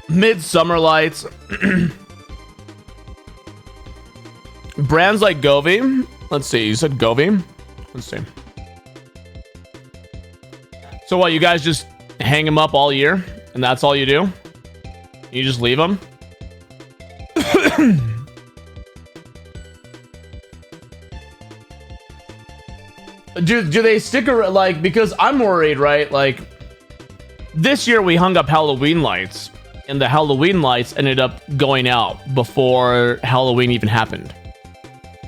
Midsummer lights. Brands like Govee. Let's see. You said Govee? Let's see. So what, you guys just hang them up all year and that's all you do? You just leave them? Do they stick around? Like, because I'm worried, right? Like, this year we hung up Halloween lights, and the Halloween lights ended up going out before Halloween even happened.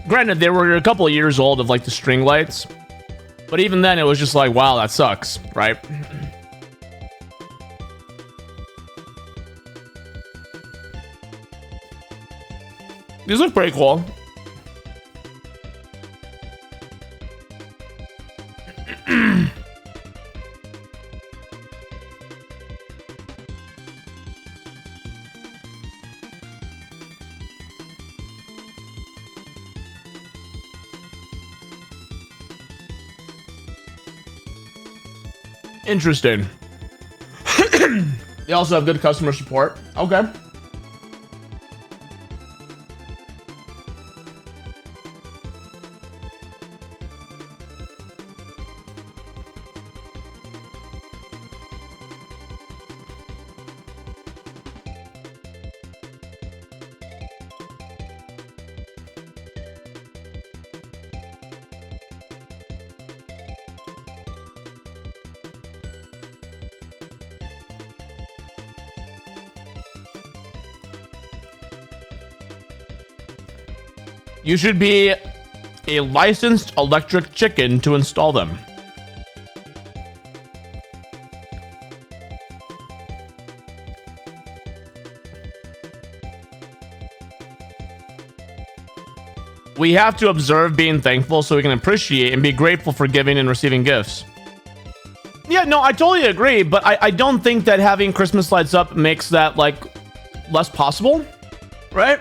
Granted, they were a couple of years old of like the string lights, but even then it was just like, wow, that sucks, right? These look pretty cool. Interesting. They also have good customer support. Okay. You should be a licensed electric chicken to install them. We have to observe being thankful so we can appreciate and be grateful for giving and receiving gifts. Yeah, no, I totally agree, but I don't think that having Christmas lights up makes that, like, less possible, right?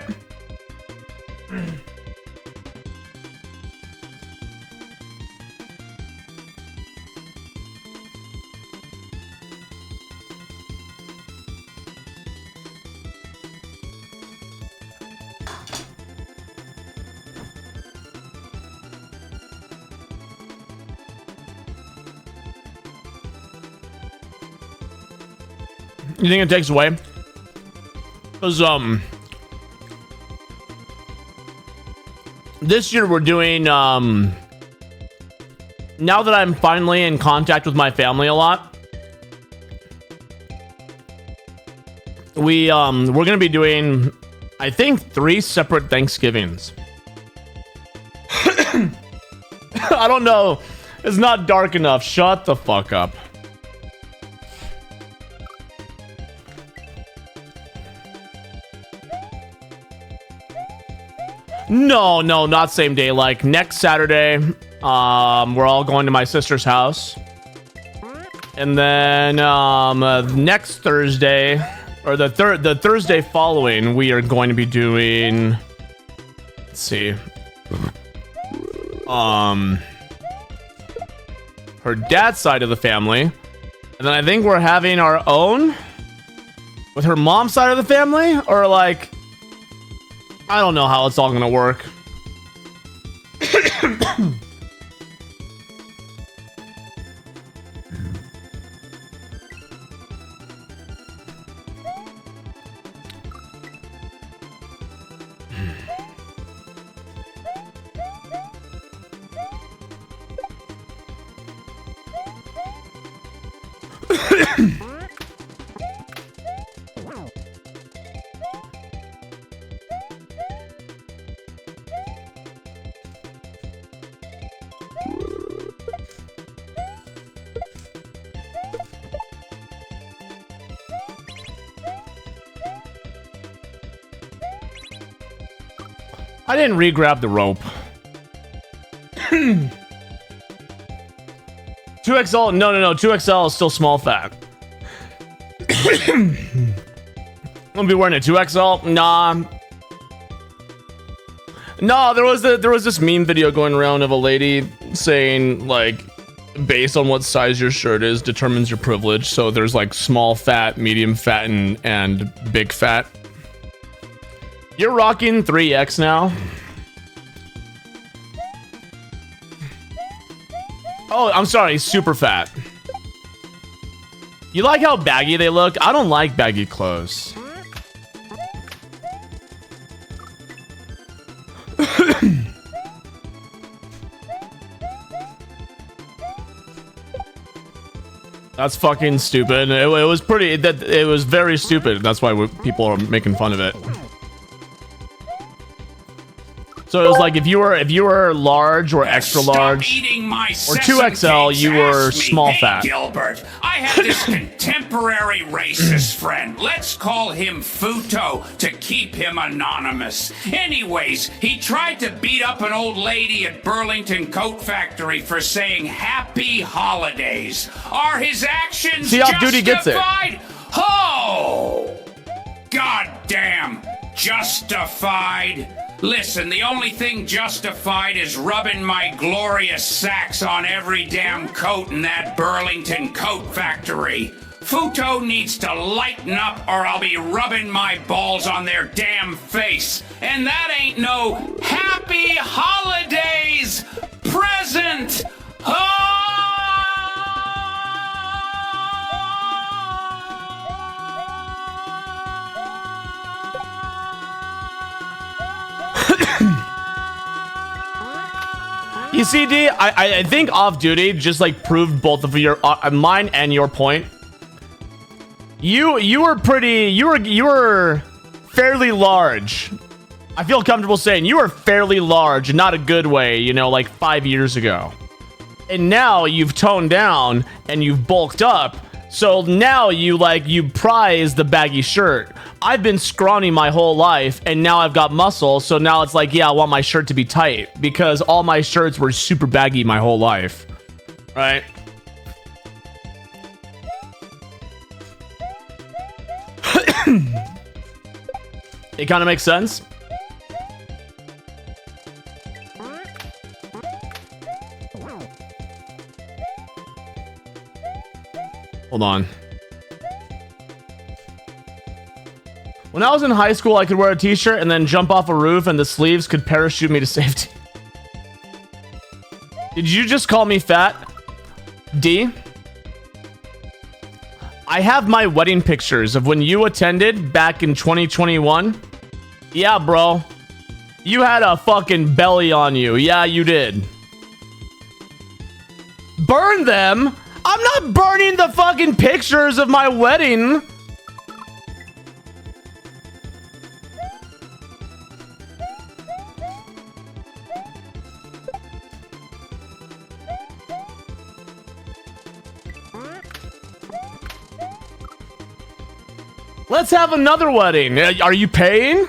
You think it takes away? Because, this year we're doing, now that I'm finally in contact with my family a lot, we're gonna be doing, I think, 3 separate Thanksgivings. I don't know. It's not dark enough. Shut the fuck up. No, not same day. Like next Saturday, we're all going to my sister's house. And then next Thursday, or the Thursday following, we are going to be doing, let's see, her dad's side of the family. And then I think we're having our own with her mom's side of the family, or like, I don't know how it's all gonna work. I didn't re-grab the rope. 2XL, no, 2XL is still small fat. I'm gonna be wearing a 2XL? Nah. No, there was this meme video going around of a lady saying, like, based on what size your shirt is determines your privilege. So there's like small fat, medium fat, and big fat. You're rocking 3X now. Oh, I'm sorry, super fat. You like how baggy they look? I don't like baggy clothes. That's fucking stupid. It was pretty. It was very stupid. That's why people are making fun of it. So it was like if you were large or extra large or 2XL, you were small fat. Gilbert, I have this contemporary racist friend. Let's call him Futo to keep him anonymous. Anyways, he tried to beat up an old lady at Burlington Coat Factory for saying happy holidays. Are his actions See how Duty gets it. justified? Oh! Goddamn! Justified? Listen, the only thing justified is rubbing my glorious sacks on every damn coat in that Burlington Coat Factory. Futo needs to lighten up or I'll be rubbing my balls on their damn face. And that ain't no happy holidays present! You see, D, I think Off Duty just like proved both of your mine and your point. You were fairly large. I feel comfortable saying you were fairly large, not a good way, you know, like 5 years ago. And now you've toned down and you've bulked up. So now you prize the baggy shirt. I've been scrawny my whole life and now I've got muscle. So now it's like, yeah, I want my shirt to be tight because all my shirts were super baggy my whole life. Right? It kind of makes sense. Hold on. When I was in high school, I could wear a t-shirt and then jump off a roof and the sleeves could parachute me to safety. Did you just call me fat? D? I have my wedding pictures of when you attended back in 2021. Yeah, bro. You had a fucking belly on you. Yeah, you did. Burn them? I'm not burning the fucking pictures of my wedding. Let's have another wedding. Are you paying?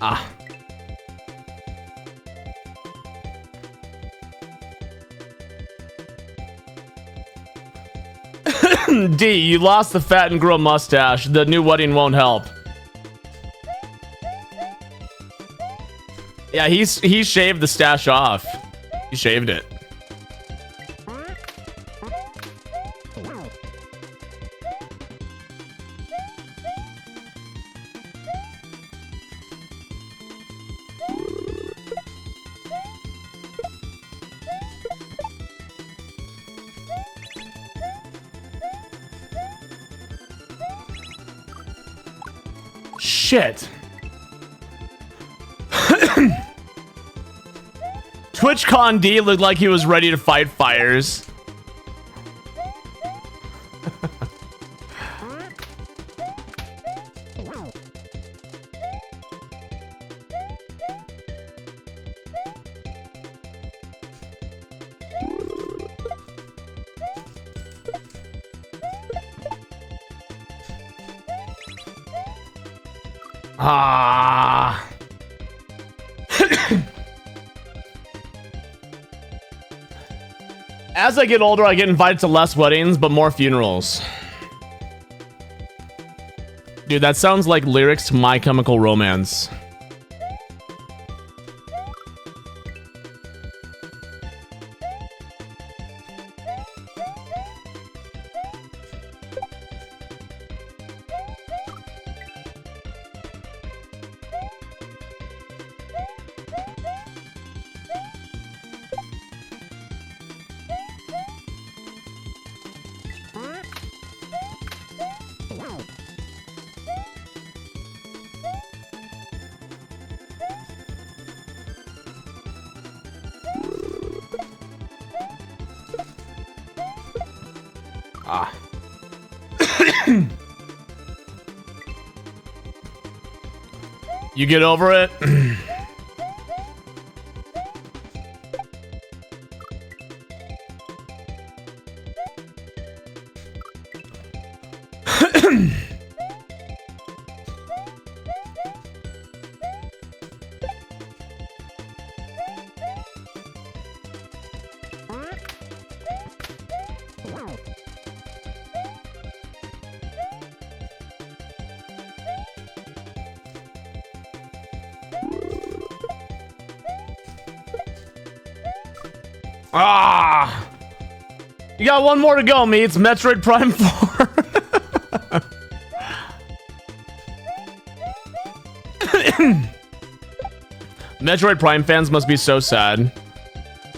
Ah. D, you lost the fat and grow mustache. The new wedding won't help. Yeah, he shaved the stash off. He shaved it. Shit. TwitchCon D looked like he was ready to fight fires. Ah. As I get older, I get invited to less weddings, but more funerals. Dude, that sounds like lyrics to My Chemical Romance. Ah. You get over it? Ah! You got one more to go, me. It's Metroid Prime 4. Metroid Prime fans must be so sad.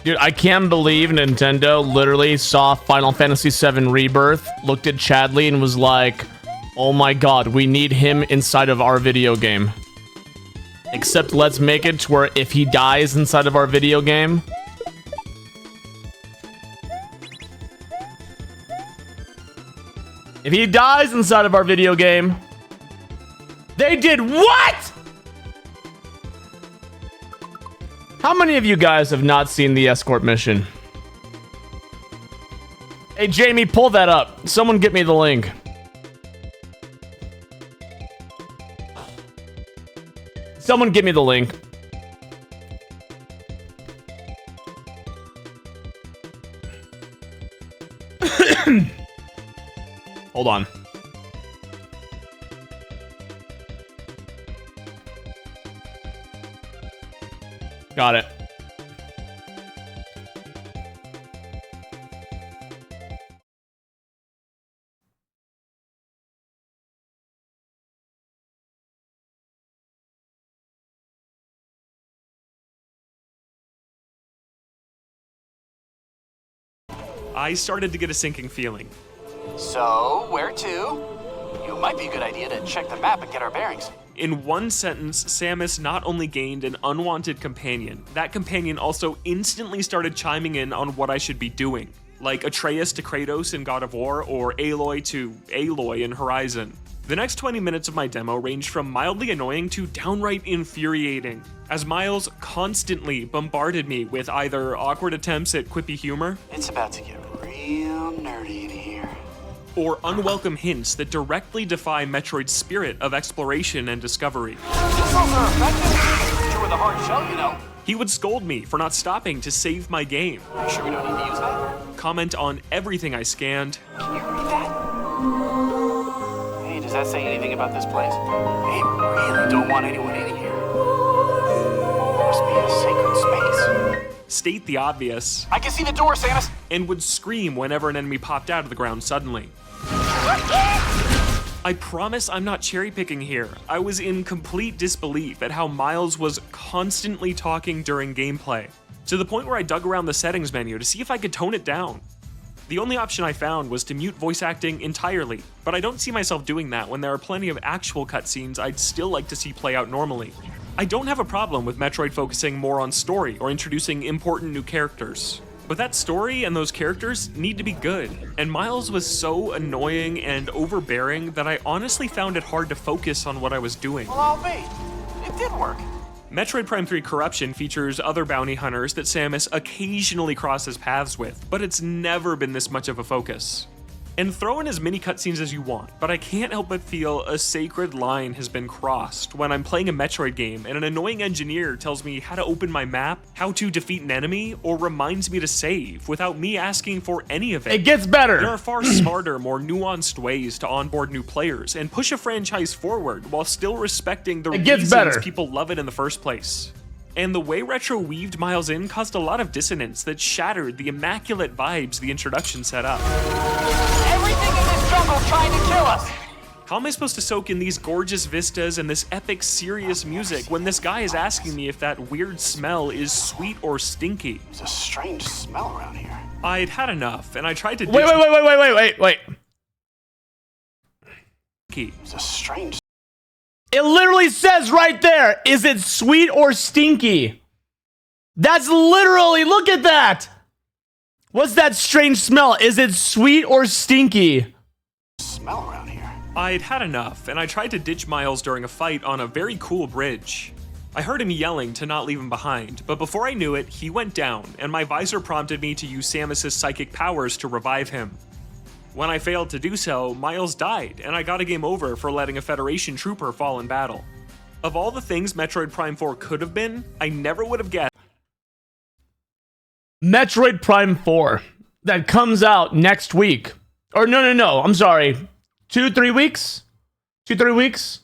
Dude, I can't believe Nintendo literally saw Final Fantasy VII Rebirth, looked at Chadley, and was like, oh my god, we need him inside of our video game. Except let's make it to where if he dies inside of our video game... If he dies inside of our video game... They did what?! How many of you guys have not seen the escort mission? Hey, Jamie, pull that up. Someone get me the link. Someone get me the link. Hold on. Got it. I started to get a sinking feeling. So, where to? It might be a good idea to check the map and get our bearings. In one sentence, Samus not only gained an unwanted companion, that companion also instantly started chiming in on what I should be doing, like Atreus to Kratos in God of War or Aloy to Aloy in Horizon. The next 20 minutes of my demo ranged from mildly annoying to downright infuriating, as Miles constantly bombarded me with either awkward attempts at quippy humor, It's about to get real nerdy in here, or unwelcome hints that directly defy Metroid's spirit of exploration and discovery. Missiles are effective. Sure with a hard shell, you know. He would scold me for not stopping to save my game. Are you sure we don't need to use that? Comment on everything I scanned. Can you read that? Hey, does that say anything about this place? Hey, really don't want anyone in here. Must be a sacred space. State the obvious. I can see the door, Samus! And would scream whenever an enemy popped out of the ground suddenly. I promise I'm not cherry picking here. I was in complete disbelief at how Miles was constantly talking during gameplay, to the point where I dug around the settings menu to see if I could tone it down. The only option I found was to mute voice acting entirely, but I don't see myself doing that when there are plenty of actual cutscenes I'd still like to see play out normally. I don't have a problem with Metroid focusing more on story or introducing important new characters, but that story and those characters need to be good, and Miles was so annoying and overbearing that I honestly found it hard to focus on what I was doing. Well, I'll be. It did work. Metroid Prime 3 Corruption features other bounty hunters that Samus occasionally crosses paths with, but it's never been this much of a focus. And throw in as many cutscenes as you want, but I can't help but feel a sacred line has been crossed when I'm playing a Metroid game and an annoying engineer tells me how to open my map, how to defeat an enemy, or reminds me to save without me asking for any of it. It gets better! There are far smarter, more nuanced ways to onboard new players and push a franchise forward while still respecting the reasons people love it in the first place. And the way Retro weaved Miles in caused a lot of dissonance that shattered the immaculate vibes the introduction set up. Everything in this jungle trying to kill us! How am I supposed to soak in these gorgeous vistas and this epic, serious music when this guy is asking me if that weird smell is sweet or stinky? There's a strange smell around here. I'd had enough, and I tried to Wait. There's a strange... It literally says right there, is it sweet or stinky? That's literally, look at that. What's that strange smell? Is it sweet or stinky? Smell around here. I'd had enough, and I tried to ditch Miles during a fight on a very cool bridge. I heard him yelling to not leave him behind, but before I knew it, he went down, and my visor prompted me to use Samus's psychic powers to revive him. When I failed to do so, Miles died, and I got a game over for letting a Federation trooper fall in battle. Of all the things Metroid Prime 4 could have been, I never would have guessed. Metroid Prime 4, that comes out next week. Or no, I'm sorry. 2-3 weeks? 2-3 weeks?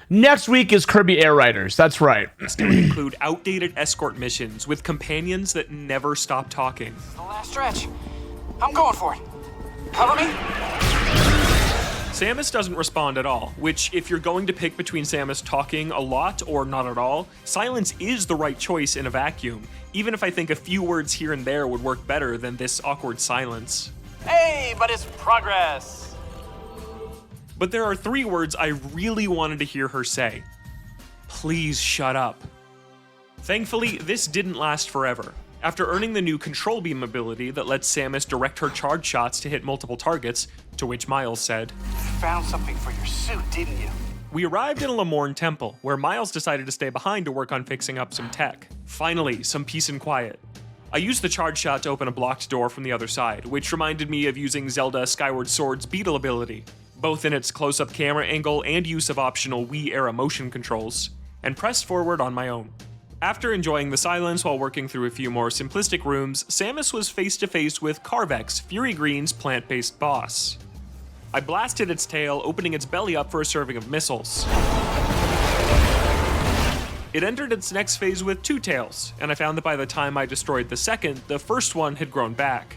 Next week is Kirby Air Riders, that's right. It would include outdated escort missions with companions that never stop talking. The last stretch. I'm going for it. Cover me. Samus doesn't respond at all, which, if you're going to pick between Samus talking a lot or not at all, silence is the right choice in a vacuum, even if I think a few words here and there would work better than this awkward silence. Hey, but it's progress! But there are 3 words I really wanted to hear her say. Please shut up. Thankfully, this didn't last forever. After earning the new Control Beam ability that lets Samus direct her charge shots to hit multiple targets, to which Miles said, Found something for your suit, didn't you? we arrived in a Lamorne temple, where Miles decided to stay behind to work on fixing up some tech. Finally, some peace and quiet. I used the charge shot to open a blocked door from the other side, which reminded me of using Zelda Skyward Sword's Beetle ability, both in its close-up camera angle and use of optional Wii-era motion controls, and pressed forward on my own. After enjoying the silence while working through a few more simplistic rooms, Samus was face-to-face with Carvex, Fury Green's plant-based boss. I blasted its tail, opening its belly up for a serving of missiles. It entered its next phase with 2 tails, and I found that by the time I destroyed the second, the first one had grown back.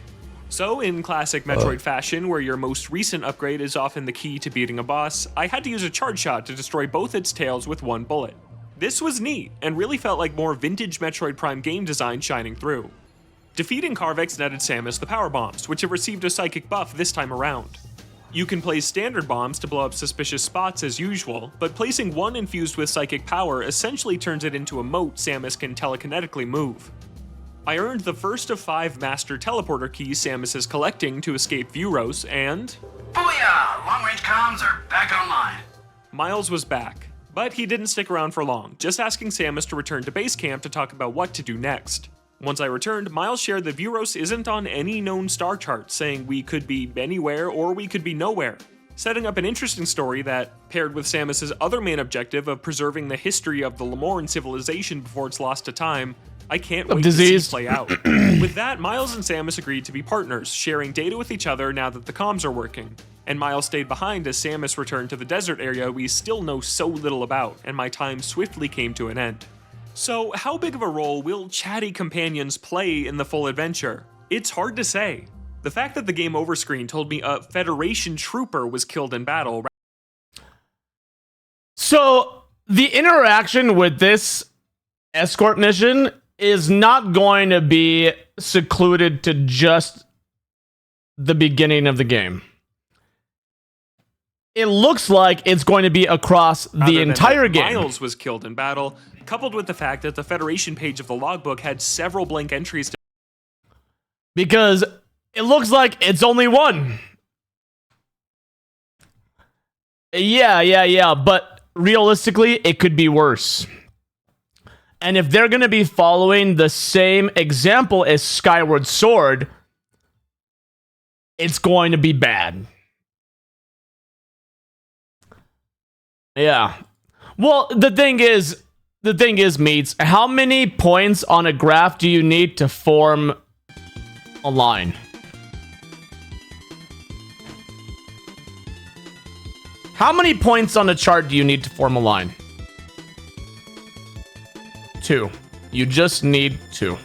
So, in classic Metroid fashion, where your most recent upgrade is often the key to beating a boss, I had to use a charge shot to destroy both its tails with 1 bullet. This was neat, and really felt like more vintage Metroid Prime game design shining through. Defeating Carvex netted Samus the power bombs, which have received a psychic buff this time around. You can place standard bombs to blow up suspicious spots as usual, but placing one infused with psychic power essentially turns it into a moat Samus can telekinetically move. I earned the first of 5 master teleporter keys Samus is collecting to escape Vuros, and... Booyah! Long-range comms are back online. Miles was back. But he didn't stick around for long, just asking Samus to return to base camp to talk about what to do next. Once I returned, Miles shared that Vuros isn't on any known star chart, saying we could be anywhere or we could be nowhere, setting up an interesting story that, paired with Samus's other main objective of preserving the history of the Lamorne civilization before it's lost to time, I can't wait to see play out. With that, Miles and Samus agreed to be partners, sharing data with each other now that the comms are working. And Miles stayed behind as Samus returned to the desert area we still know so little about, and my time swiftly came to an end. So, how big of a role will chatty companions play in the full adventure? It's hard to say. The fact that the game over screen told me a Federation trooper was killed in battle. So, the interaction with this escort mission is not going to be secluded to just the beginning of the game. It looks like it's going to be across the entire game. Miles was killed in battle, coupled with the fact that the Federation page of the logbook had several blank entries to... Because it looks like it's only one. Yeah, but realistically, it could be worse. And if they're going to be following the same example as Skyward Sword, it's going to be bad. Yeah. Well, the thing is, Meats, how many points on a graph do you need to form a line? How many points on a chart do you need to form a line? 2. You just need 2.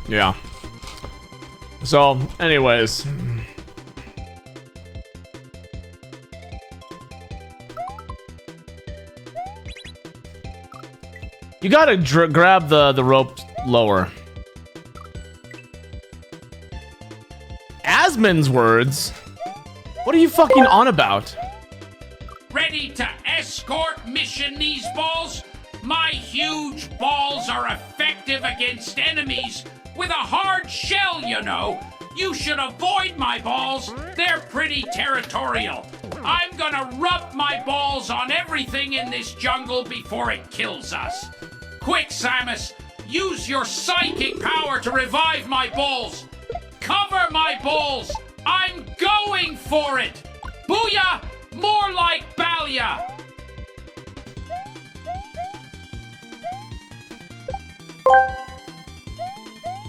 Yeah. So, anyways. You gotta grab the rope lower. Asmon's words? What are you fucking on about? Ready to escort mission these balls? My huge balls are effective against enemies with a hard shell, you know. You should avoid my balls. They're pretty territorial. I'm gonna rub my balls on everything in this jungle before it kills us. Quick, Samus, use your psychic power to revive my balls. Cover my balls. I'm going for it. Booyah! More like Balia.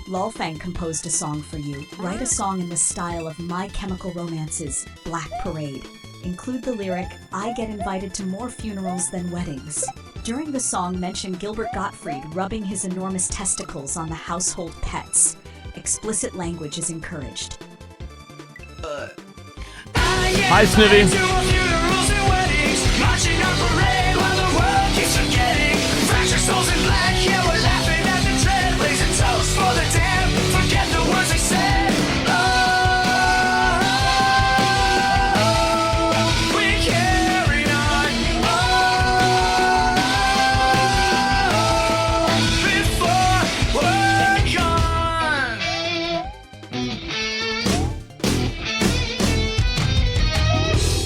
Lulfang composed a song for you. Write a song in the style of My Chemical Romance's Black Parade. include the lyric, "I get invited to more funerals than weddings." During the song, mention Gilbert Gottfried rubbing his enormous testicles on the household pets. Explicit language is encouraged. Hi, Snivy.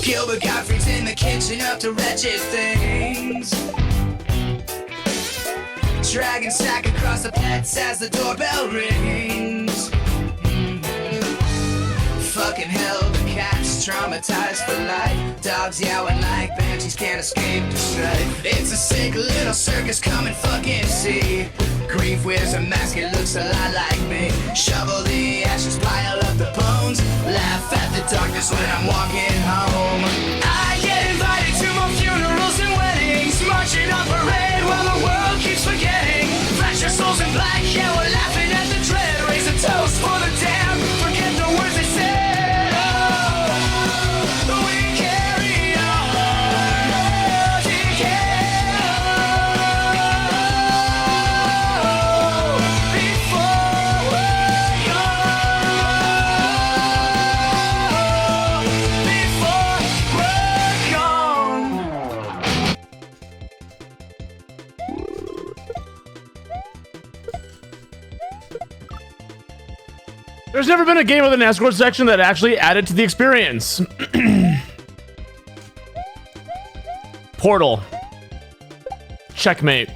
Gilbert Gottfried's in the kitchen up to wretched things. Dragging sack across the pets as the doorbell rings. Fucking hell, the cat's traumatized for life. Dogs yowling like banshees can't escape the strife. It's a sick little circus, come and fucking see. Grief wears a mask, it looks a lot like me. Shovel the ashes, pile up the bones. Laugh at the darkness when I'm walking home. I get invited to more funerals and weddings. Marching on parade while the world keeps forgetting. Flash your souls in black, yeah, we're laughing at the dread. Raise a toast for the damned, forget the words they said. Oh, we carry on. Before we're gone. There's never been a game with an escort section that actually added to the experience. Portal. Checkmate.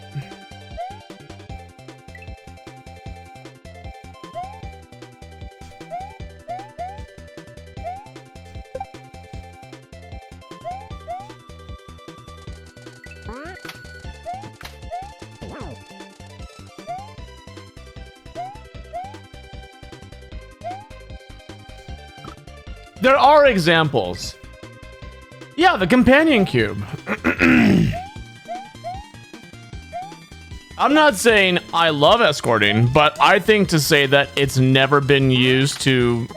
There are examples. Yeah, the companion cube. I'm not saying I love escorting, but I think to say that it's never been used to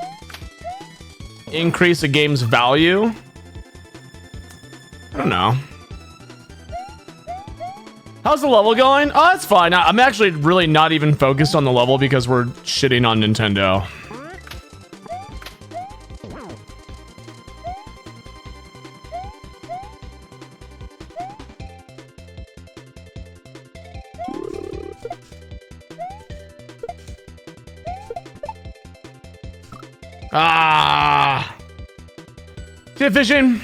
increase a game's value, I don't know. How's the level going? Oh, it's fine. I'm actually really not even focused on the level because we're shitting on Nintendo. Ah, tip fishing.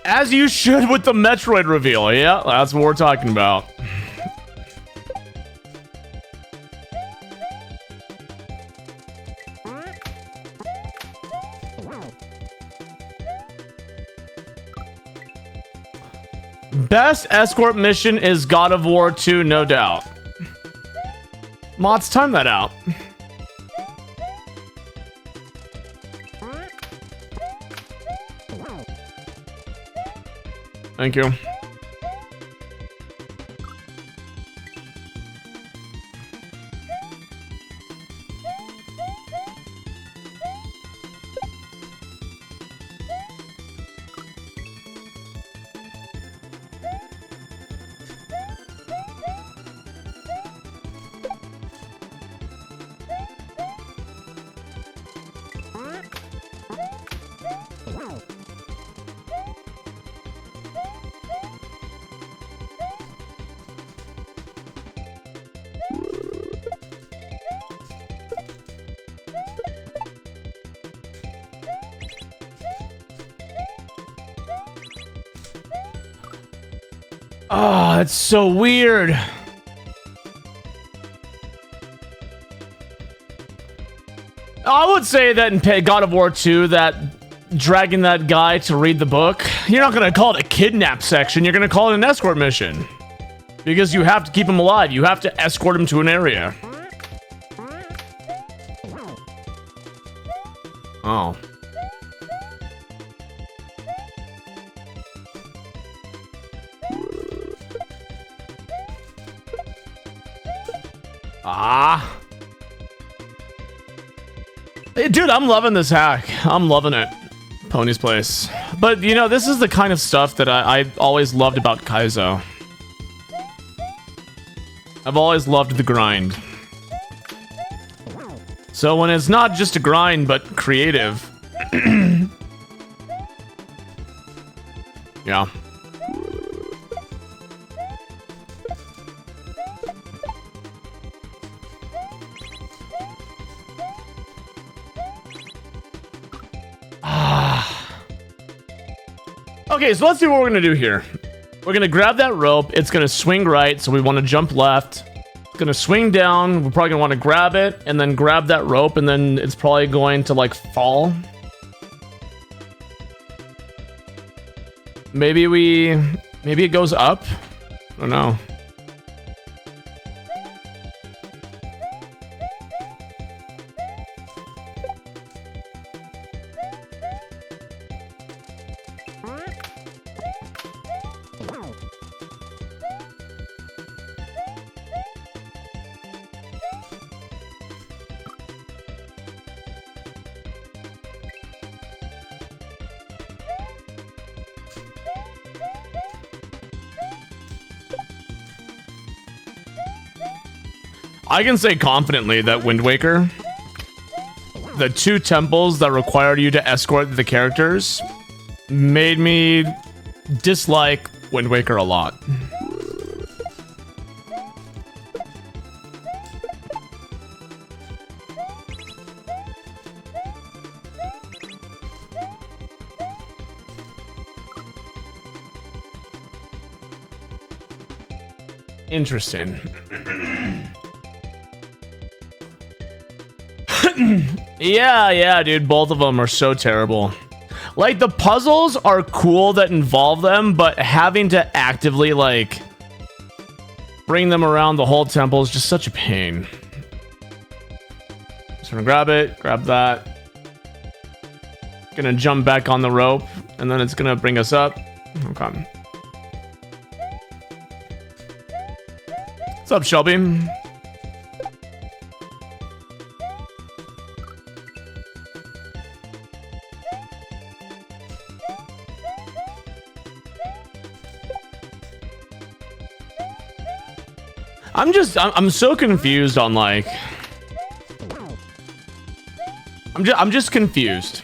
As you should with the Metroid reveal. Yeah, that's what we're talking about. Best escort mission is God of War 2, no doubt. Mods, time that out. Thank you. Oh, that's so weird. I would say that in God of War 2, that dragging that guy to read the book, you're not going to call it a kidnap section, you're going to call it an escort mission. Because you have to keep him alive, you have to escort him to an area. Oh. Ah. Hey, dude, I'm loving this hack. I'm loving it. Pony's Place. But, you know, this is the kind of stuff that I always loved about Kaizo. I've always loved the grind. So when it's not just a grind, but creative. Yeah. Okay, so let's see what we're gonna do here. We're gonna grab that rope. It's gonna swing right, so we want to jump left. It's gonna swing down. We're probably gonna want to grab it and then grab that rope, and then it's probably going to like fall. Maybe it goes up. I don't know. I can say confidently that Wind Waker, the 2 temples that required you to escort the characters, made me dislike Wind Waker a lot. Interesting. Yeah, dude, both of them are so terrible. Like, the puzzles are cool that involve them, but having to actively, like, bring them around the whole temple is just such a pain. Just gonna grab it, grab that. Gonna jump back on the rope, and then it's gonna bring us up. Okay. What's up, Shelby? I'm so confused on, like, I'm just confused.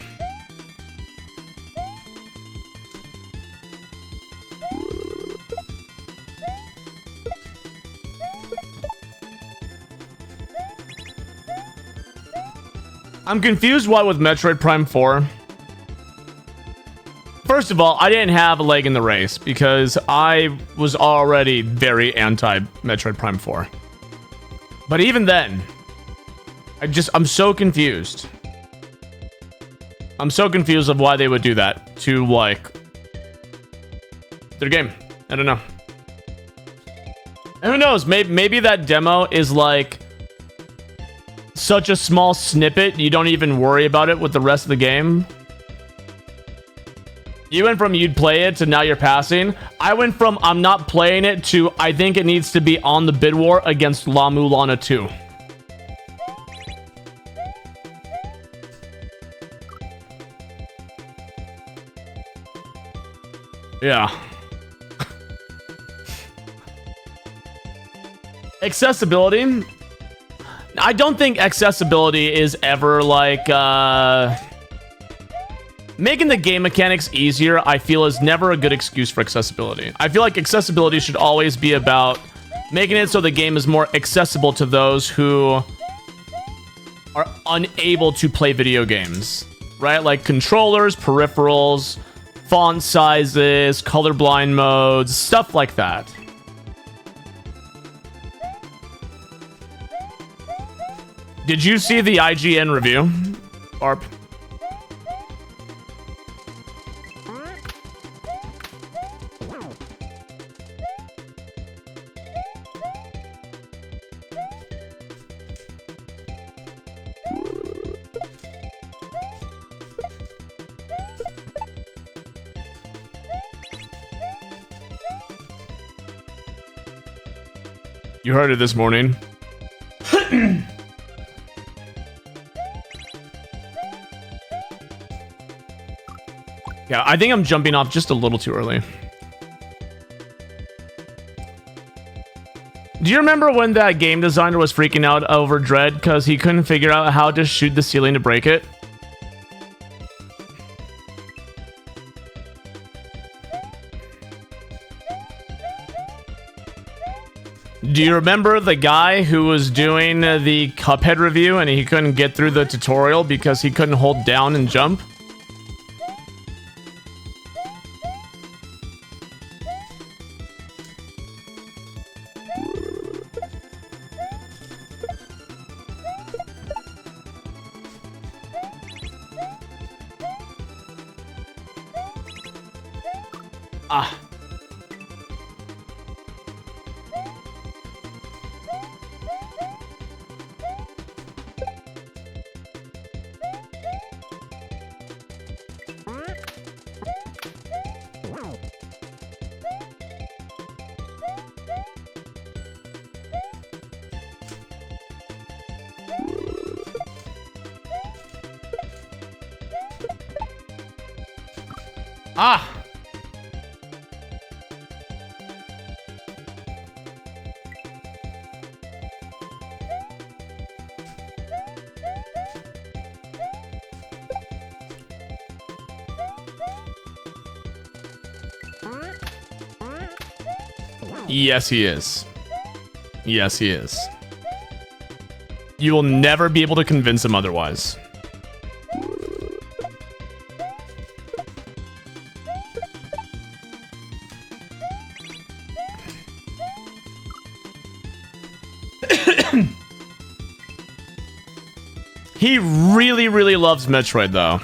I'm confused why with Metroid Prime 4. First of all, I didn't have a leg in the race because I was already very anti Metroid Prime 4. But even then, I'm so confused. I'm so confused of why they would do that to, like, their game. I don't know. And who knows? Maybe that demo is like such a small snippet you don't even worry about it with the rest of the game. You went from you'd play it to now you're passing. I went from I'm not playing it to I think it needs to be on the bid war against La Mulana 2. Yeah. Accessibility. I don't think accessibility is ever like making the game mechanics easier, I feel, is never a good excuse for accessibility. I feel like accessibility should always be about making it so the game is more accessible to those who are unable to play video games, right? Like controllers, peripherals, font sizes, colorblind modes, stuff like that. Did you see the IGN review, Barb? You heard it this morning. Yeah, I think I'm jumping off just a little too early. Do you remember when that game designer was freaking out over Dread because he couldn't figure out how to shoot the ceiling to break it? Do you remember the guy who was doing the Cuphead review and he couldn't get through the tutorial because he couldn't hold down and jump? Ah. Ah. Yes, he is. Yes, he is. You will never be able to convince him otherwise. He really, really loves Metroid, though.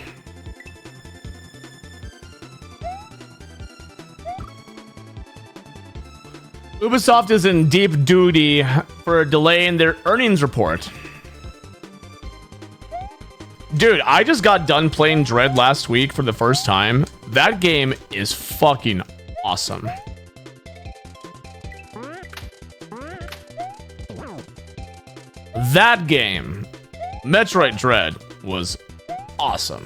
Ubisoft is in deep duty for a delay in their earnings report. Dude, I just got done playing Dread last week for the first time. That game is fucking awesome. That game, Metroid Dread, was awesome.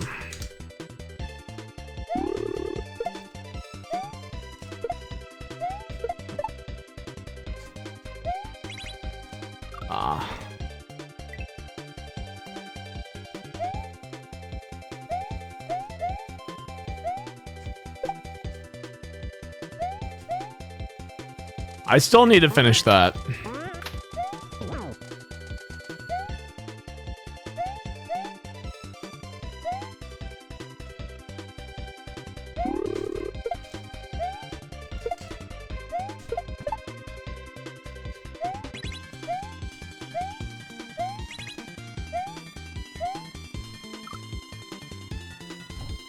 I still need to finish that.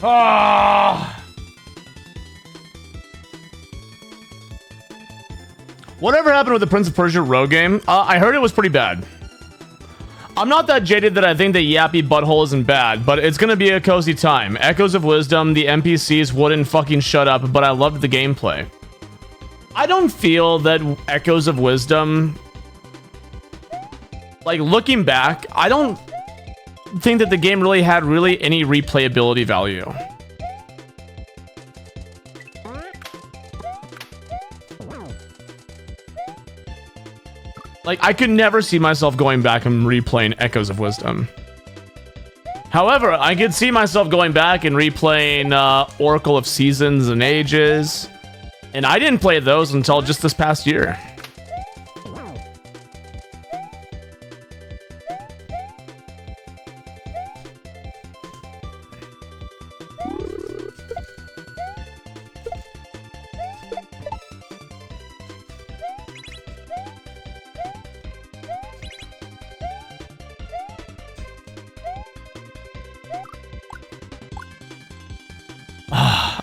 Ah. Whatever happened with the Prince of Persia Rogue game? I heard it was pretty bad. I'm not that jaded that I think the yappy butthole isn't bad, but it's gonna be a cozy time. Echoes of Wisdom, the NPCs wouldn't fucking shut up, but I loved the gameplay. I don't feel that Echoes of Wisdom... Like, looking back, I don't think that the game really had any replayability value. Like, I could never see myself going back and replaying Echoes of Wisdom. However, I could see myself going back and replaying Oracle of Seasons and Ages. And I didn't play those until just this past year.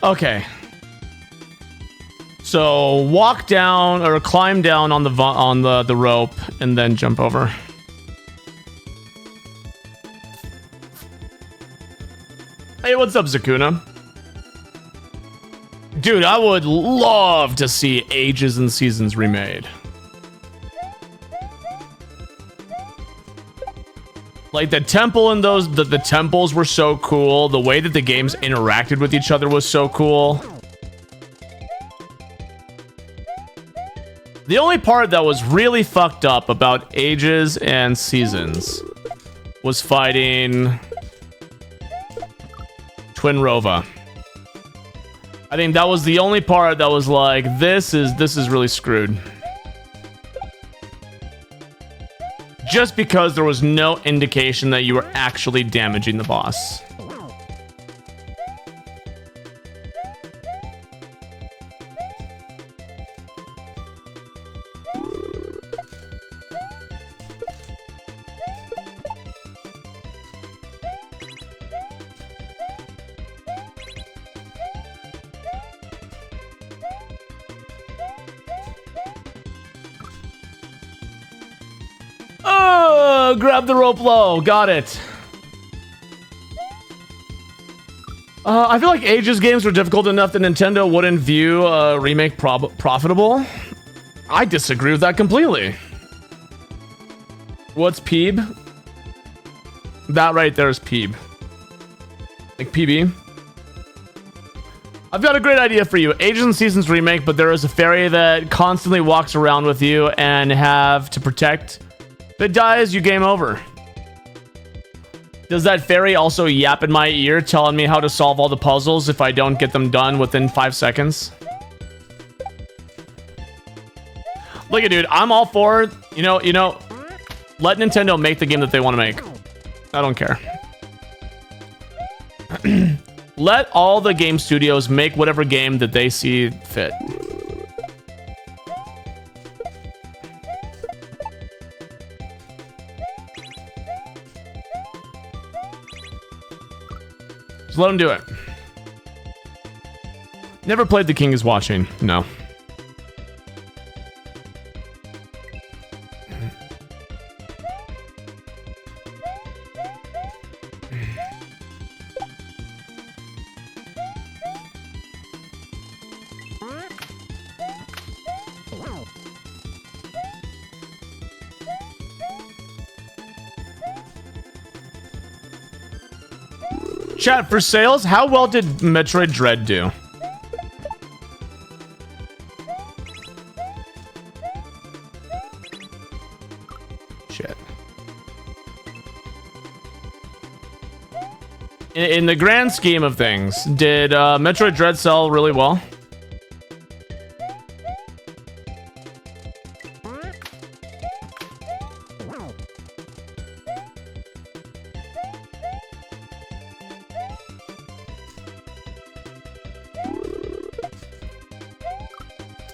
Okay. So walk down or climb down on the rope and then jump over. Hey, what's up, Zakuna? Dude, I would love to see Ages and Seasons remade. Like the temple in those, the temples were so cool. The way that the games interacted with each other was so cool. The only part that was really fucked up about Ages and Seasons was fighting Twin Rova. I think that was the only part that was like, this is really screwed. Just because there was no indication that you were actually damaging the boss. Oh, grab the rope low. Got it. I feel like Ages games were difficult enough that Nintendo wouldn't view a remake profitable. I disagree with that completely. What's Peeb? That right there is Peeb. Like PB. I've got a great idea for you. Ages and Seasons remake, but there is a fairy that constantly walks around with you and have to protect. If it dies, you game over. Does that fairy also yap in my ear telling me how to solve all the puzzles if I don't get them done within 5 seconds? Look at dude, I'm all for, you know, let Nintendo make the game that they want to make. I don't care. Let all the game studios make whatever game that they see fit. Just let them do it. Never played The King is Watching. No. Chat, for sales, how well did Metroid Dread do? Shit. In the grand scheme of things, did Metroid Dread sell really well?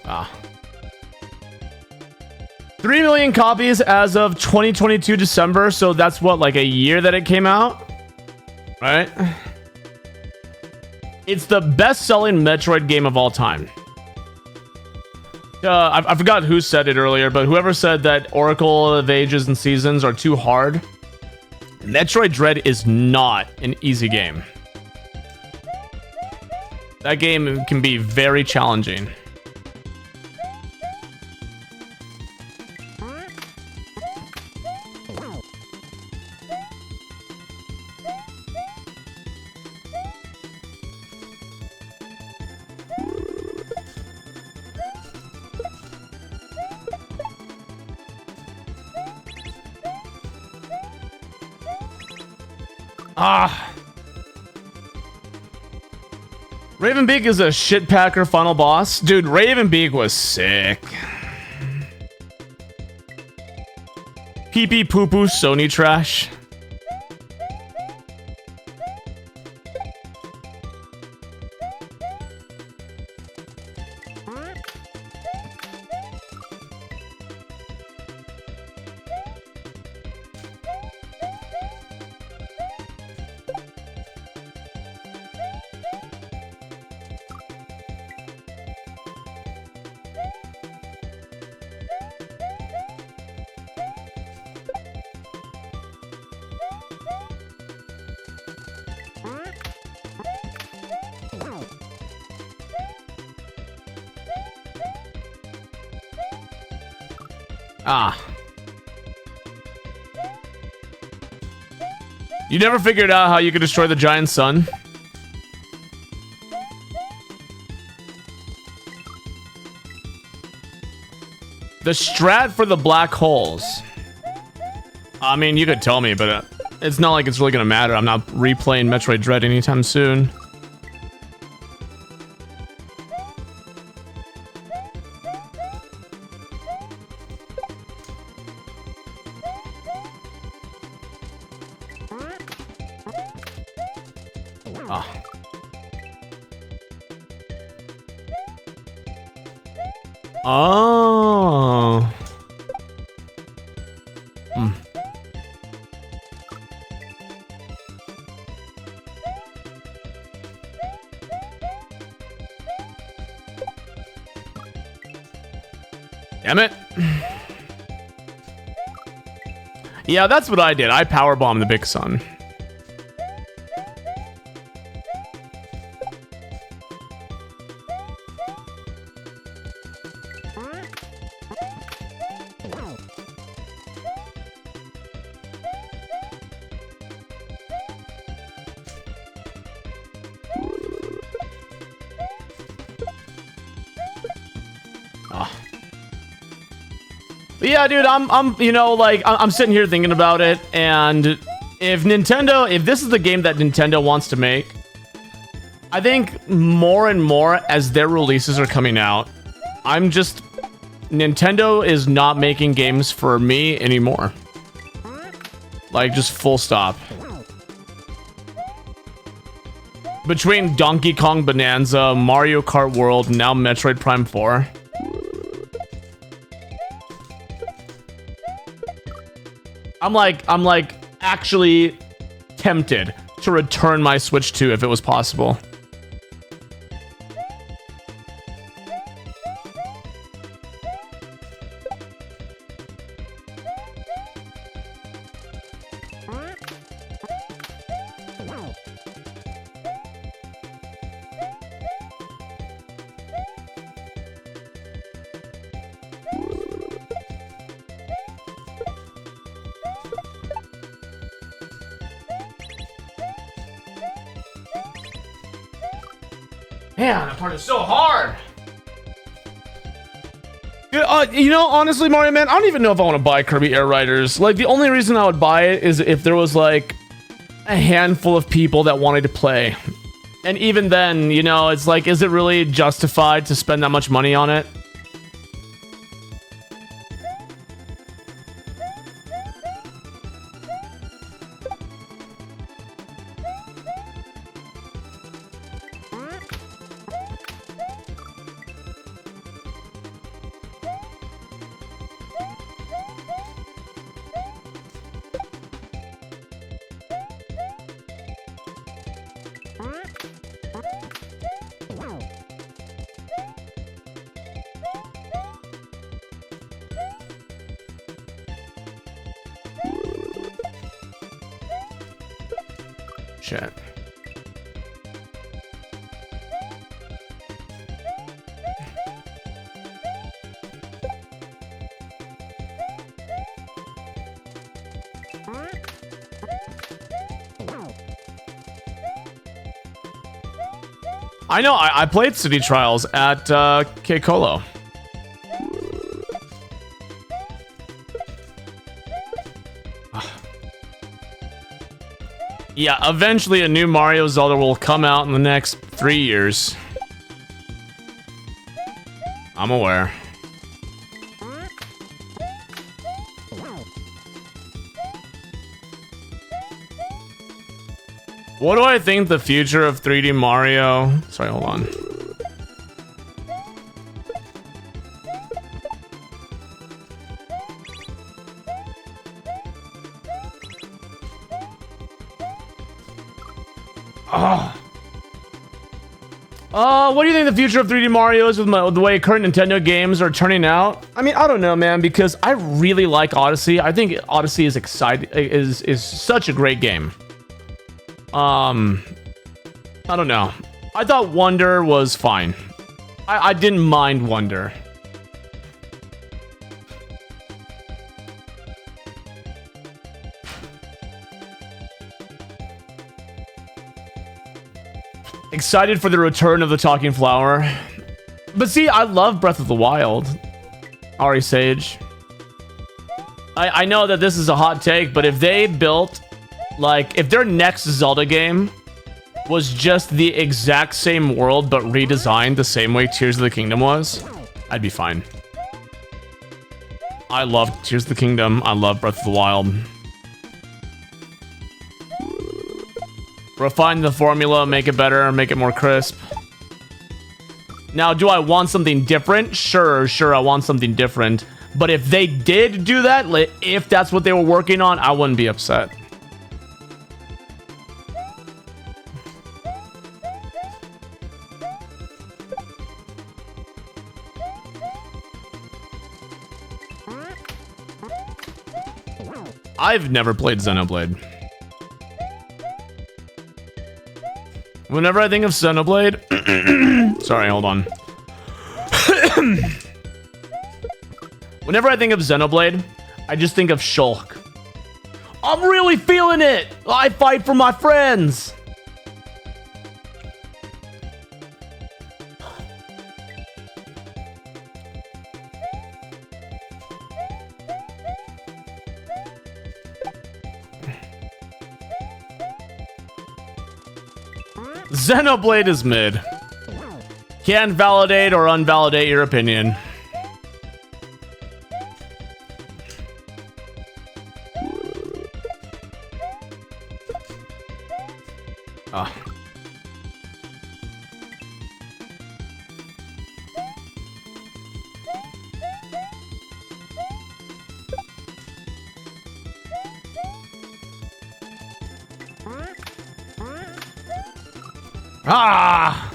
Ah. 3 million copies as of 2022 December, so that's what, like a year that it came out? Right? It's the best-selling Metroid game of all time. I forgot who said it earlier, but whoever said that Oracle of Ages and Seasons are too hard, Metroid Dread is not an easy game. That game can be very challenging. Ah. Ravenbeak is a shitpacker final boss. Dude, Ravenbeak was sick. Pee pee poo poo Sony trash. Ah. You never figured out how you could destroy the giant sun? The strat for the black holes. I mean, you could tell me, but it's not like it's really gonna matter. I'm not replaying Metroid Dread anytime soon. Ah. Oh. Hmm. Damn it. Yeah, that's what I did. I powerbombed the big sun. Yeah, dude, I'm you know, like, I'm sitting here thinking about it, and if this is the game that Nintendo wants to make, I think more and more as their releases are coming out, Nintendo is not making games for me anymore. Like, just full stop. Between Donkey Kong Bonanza, Mario Kart World, and now Metroid Prime 4. I'm like actually tempted to return my Switch 2 if it was possible. Man, that part is so hard. You know, honestly, Mario, man, I don't even know if I want to buy Kirby Air Riders. Like, the only reason I would buy it is if there was, like, a handful of people that wanted to play. And even then, you know, it's like, is it really justified to spend that much money on it? Shit. I know, I played City Trials at K-Colo. Yeah, eventually a new Mario Zelda will come out in the next 3 years. I'm aware. What do I think the future of 3D Mario... Sorry, hold on. What do you think the future of 3D Mario is with the way current Nintendo games are turning out? I mean, I don't know, man, because I really like Odyssey. I think Odyssey is is such a great game. I don't know. I thought Wonder was fine. I didn't mind Wonder. Excited for the return of the talking flower. But see, I love Breath of the Wild. Ari Sage. I know that this is a hot take, but if they built, like, if their next Zelda game was just the exact same world, but redesigned the same way Tears of the Kingdom was, I'd be fine. I love Tears of the Kingdom. I love Breath of the Wild. Refine the formula, make it better, make it more crisp. Now, do I want something different? Sure, I want something different. But if they did do that, if that's what they were working on, I wouldn't be upset. I've never played Xenoblade. Whenever I think of Xenoblade... Sorry, hold on. Whenever I think of Xenoblade, I just think of Shulk. I'm really feeling it! I fight for my friends! Xenoblade is mid. Can't validate or unvalidate your opinion. Ah!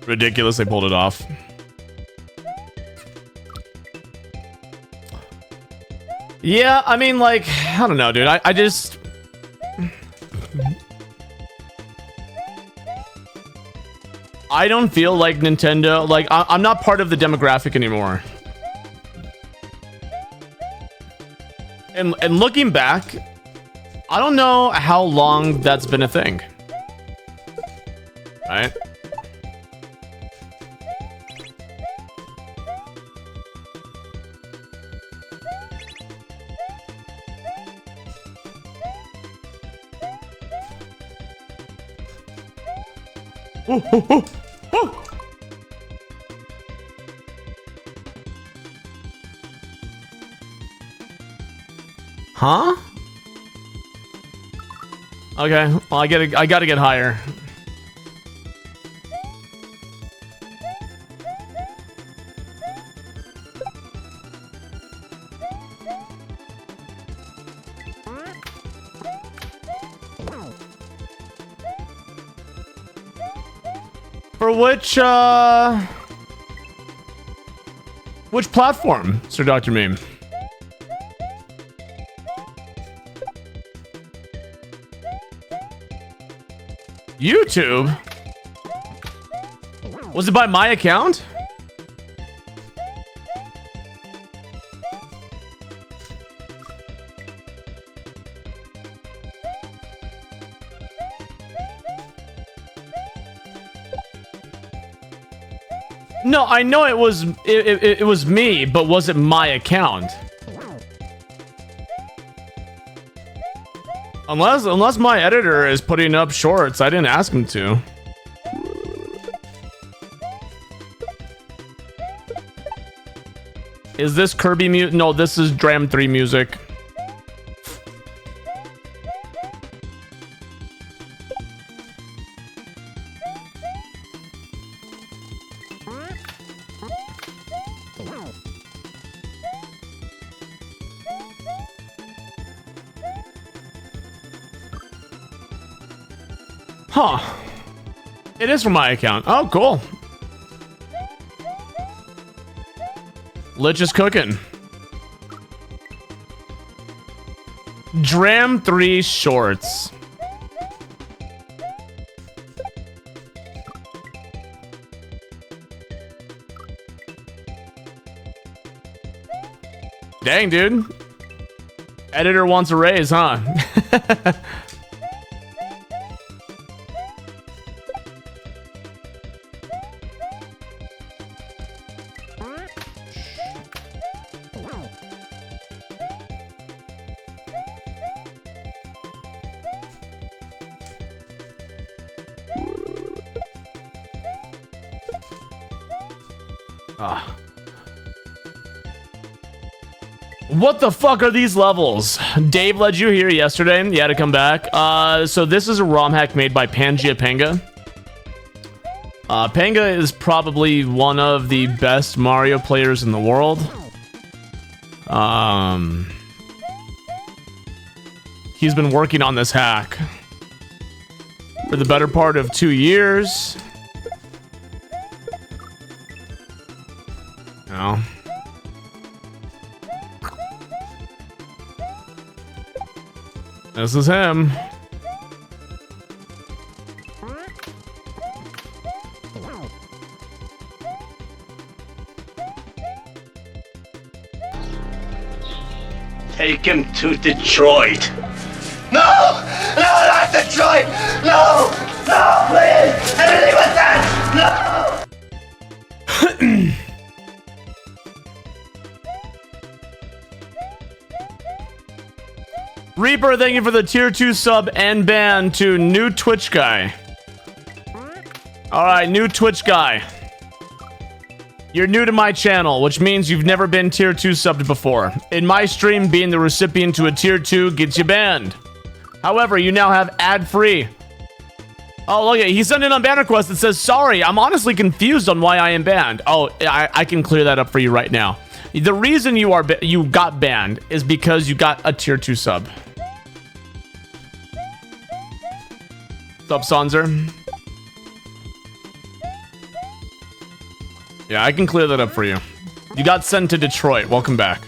Ridiculous, they pulled it off. Yeah, I mean, like, I don't know, dude. I just... I don't feel like Nintendo... Like, I'm not part of the demographic anymore. And looking back, I don't know how long that's been a thing. Right? Oh, oh, oh, oh. Huh? Okay, well, I gotta get higher. For which platform, Sir Dr. Meme? YouTube? Was it by my account? No, I know it was it was me, but was it my account? Unless my editor is putting up shorts, I didn't ask him to. Is this Kirby music? No, this is Dram 3 music. Huh. It is from my account. Oh, cool. Lich is cooking. Dram 3 shorts. Dang, dude. Editor wants a raise, huh? What the fuck are these levels? Dave led you here yesterday. You had to come back. So this is a ROM hack made by Pangaea Panga. Panga is probably one of the best Mario players in the world. He's been working on this hack for the better part of 2 years. No. This is him. Take him to Detroit. No! No, not Detroit! No! No, please! Anything with that! No! Reaper, thank you for the tier 2 sub and ban to new Twitch guy. Alright, new Twitch guy. You're new to my channel, which means you've never been tier 2 subbed before. In my stream, being the recipient to a tier 2 gets you banned. However, you now have ad-free. Oh, look at he sent in a ban request that says, sorry, I'm honestly confused on why I am banned. Oh, I can clear that up for you right now. The reason you got banned is because you got a tier 2 sub. What's up, Sanzer? Yeah, I can clear that up for you. You got sent to Detroit. Welcome back.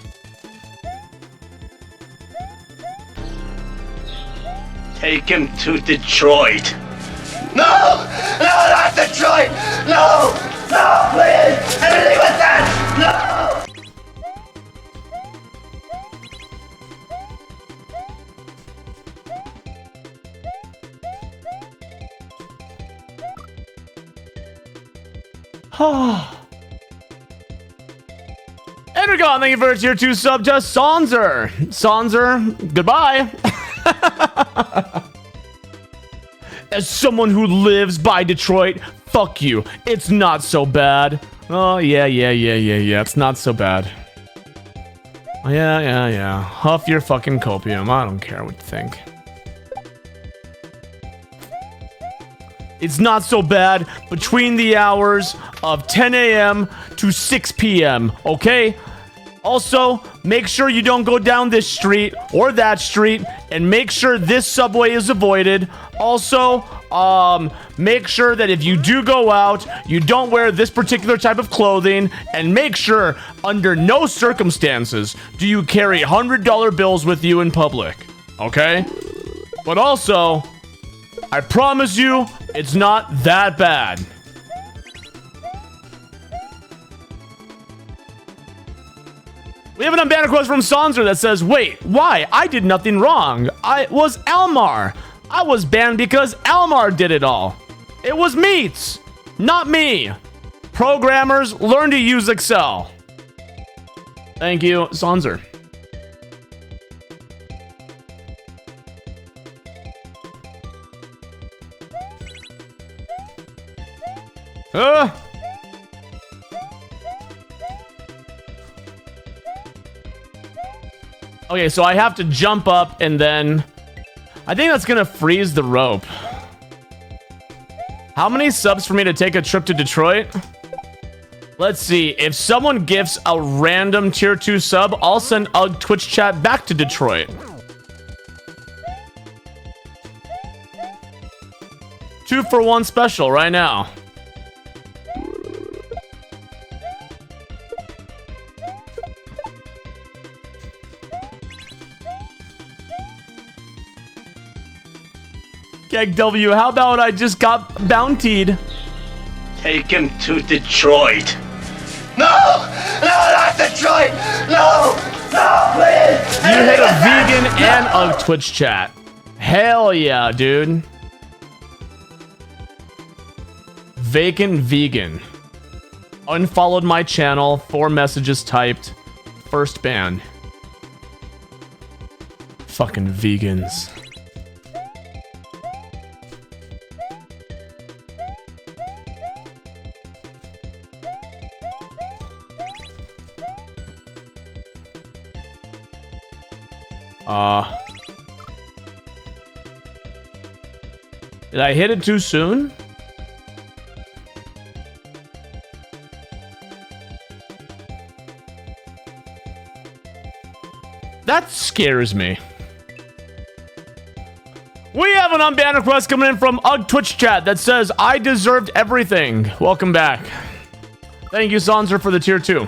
Take him to Detroit. No! No, not Detroit! No! No, please! Anything with that! No! Energon, thank you for a tier 2 sub to Sanzer. Sanzer, goodbye. As someone who lives by Detroit, fuck you. It's not so bad. Oh, yeah. It's not so bad. Yeah. Huff your fucking copium. I don't care what you think. It's not so bad between the hours of 10 a.m. to 6 p.m., okay? Also, make sure you don't go down this street or that street, and make sure this subway is avoided. Also, make sure that if you do go out, you don't wear this particular type of clothing, and make sure, under no circumstances, do you carry $100 bills with you in public, okay? But also, I promise you, it's not that bad. We have an unbanned request from Sanzer that says, wait, why? I did nothing wrong. I was Almar. I was banned because Almar did it all. It was Meats, not me. Programmers, learn to use Excel. Thank you, Sanzer. Okay, so I have to jump up and then... I think that's gonna freeze the rope. How many subs for me to take a trip to Detroit? Let's see. If someone gifts a random tier 2 sub, I'll send a Twitch chat back to Detroit. 2 for 1 special right now. Gag W, how about I just got bountied? Take him to Detroit. No! No, not Detroit! No! No, please! You hit a vegan and a Twitch chat. Hell yeah, dude. Vacant vegan. Unfollowed my channel. 4 messages typed. First ban. Fucking vegans. Did I hit it too soon? That scares me. We have an unbanned request coming in from Ugg Twitch chat that says, I deserved everything. Welcome back. Thank you, Sanzer, for the tier 2.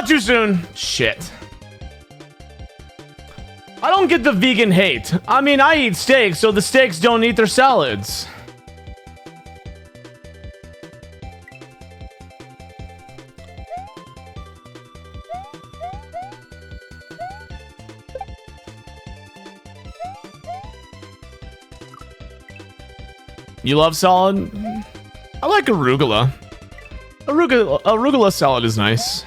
Too soon. Shit. I don't get the vegan hate. I mean, I eat steaks, so the steaks don't eat their salads. You love salad? I like arugula. Arugula salad is nice.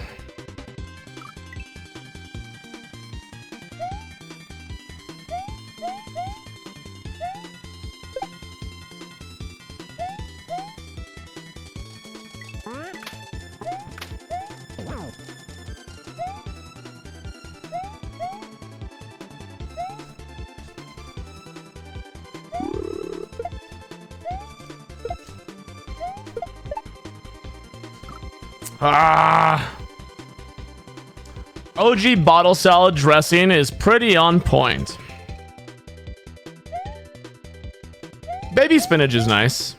OG bottle salad dressing is pretty on point. Baby spinach is nice.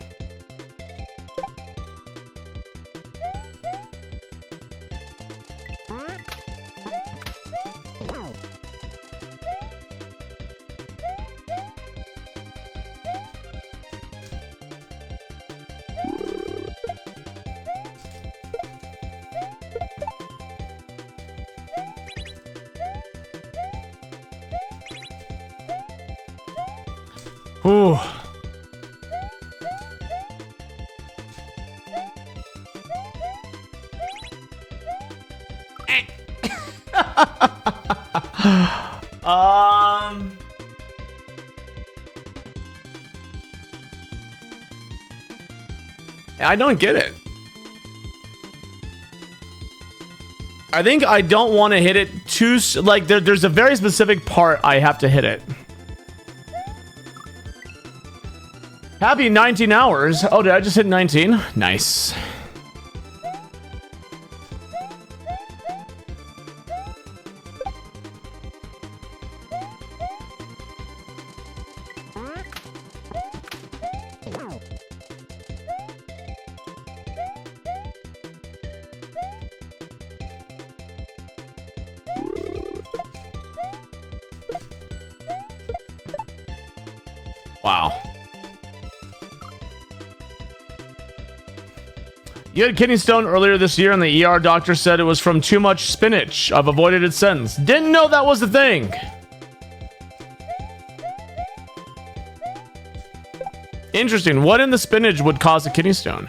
Ooh. I don't get it. I think I don't want to hit it too like there's a very specific part I have to hit it. Happy 19 hours. Oh, did I just hit 19? Nice. Wow. You had kidney stone earlier this year and the ER doctor said it was from too much spinach. I've avoided it since. Didn't know that was the thing. Interesting. What in the spinach would cause a kidney stone?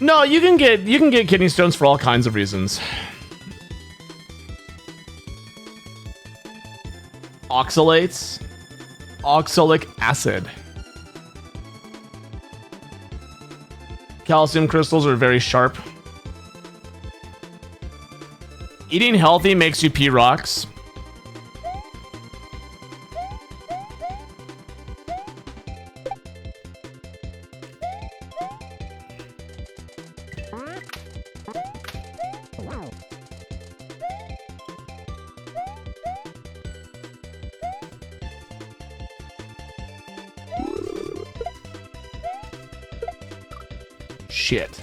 No, you can get kidney stones for all kinds of reasons. Oxalates, oxalic acid. Calcium crystals are very sharp. Eating healthy makes you pee rocks. Shit.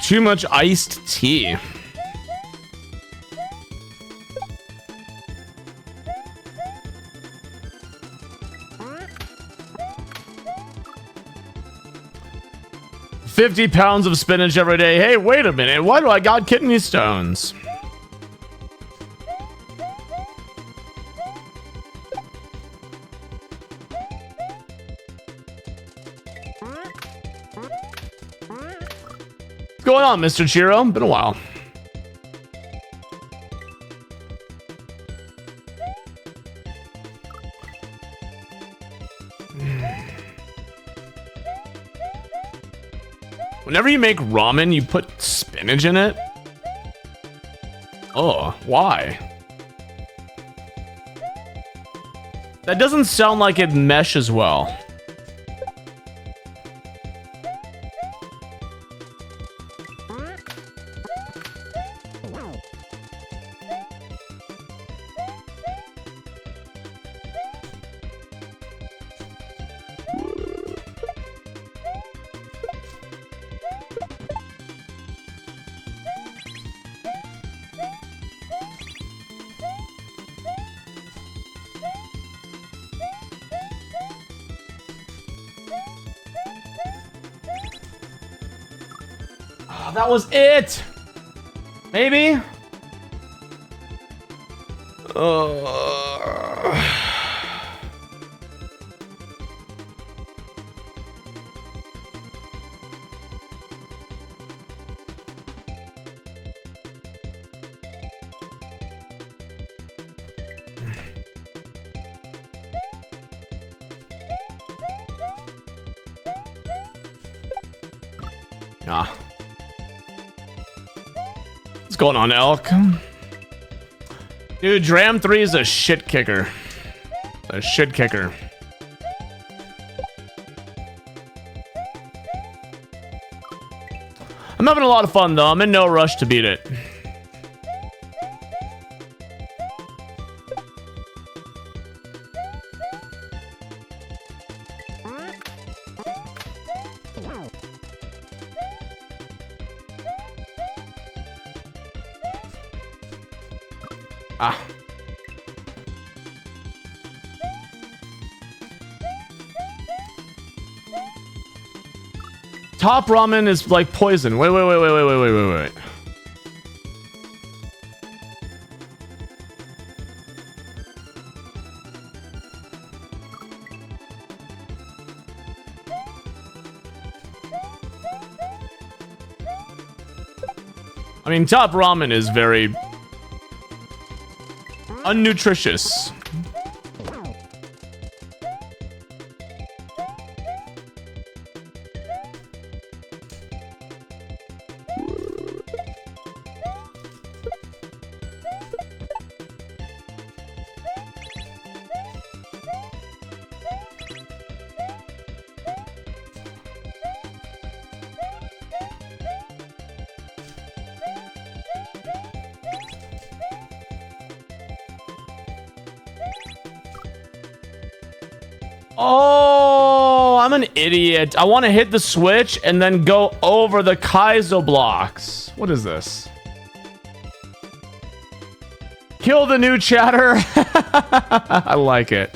Too much iced tea. £50 of spinach every day. Hey, wait a minute. Why do I got kidney stones? What's going on, Mr. Chiro? Been a while. Whenever you make ramen, you put spinach in it? Oh, why? That doesn't sound like it meshes well. That was it. Maybe. Ah. What's going on, Elk? Dude, Dram 3 is a shit kicker. A shit kicker. I'm having a lot of fun, though. I'm in no rush to beat it. Ah. Top ramen is like poison. Wait. I mean, top ramen is very unnutritious. Oh, I'm an idiot. I want to hit the switch and then go over the Kaizo blocks. What is this? Kill the new chatter. I like it.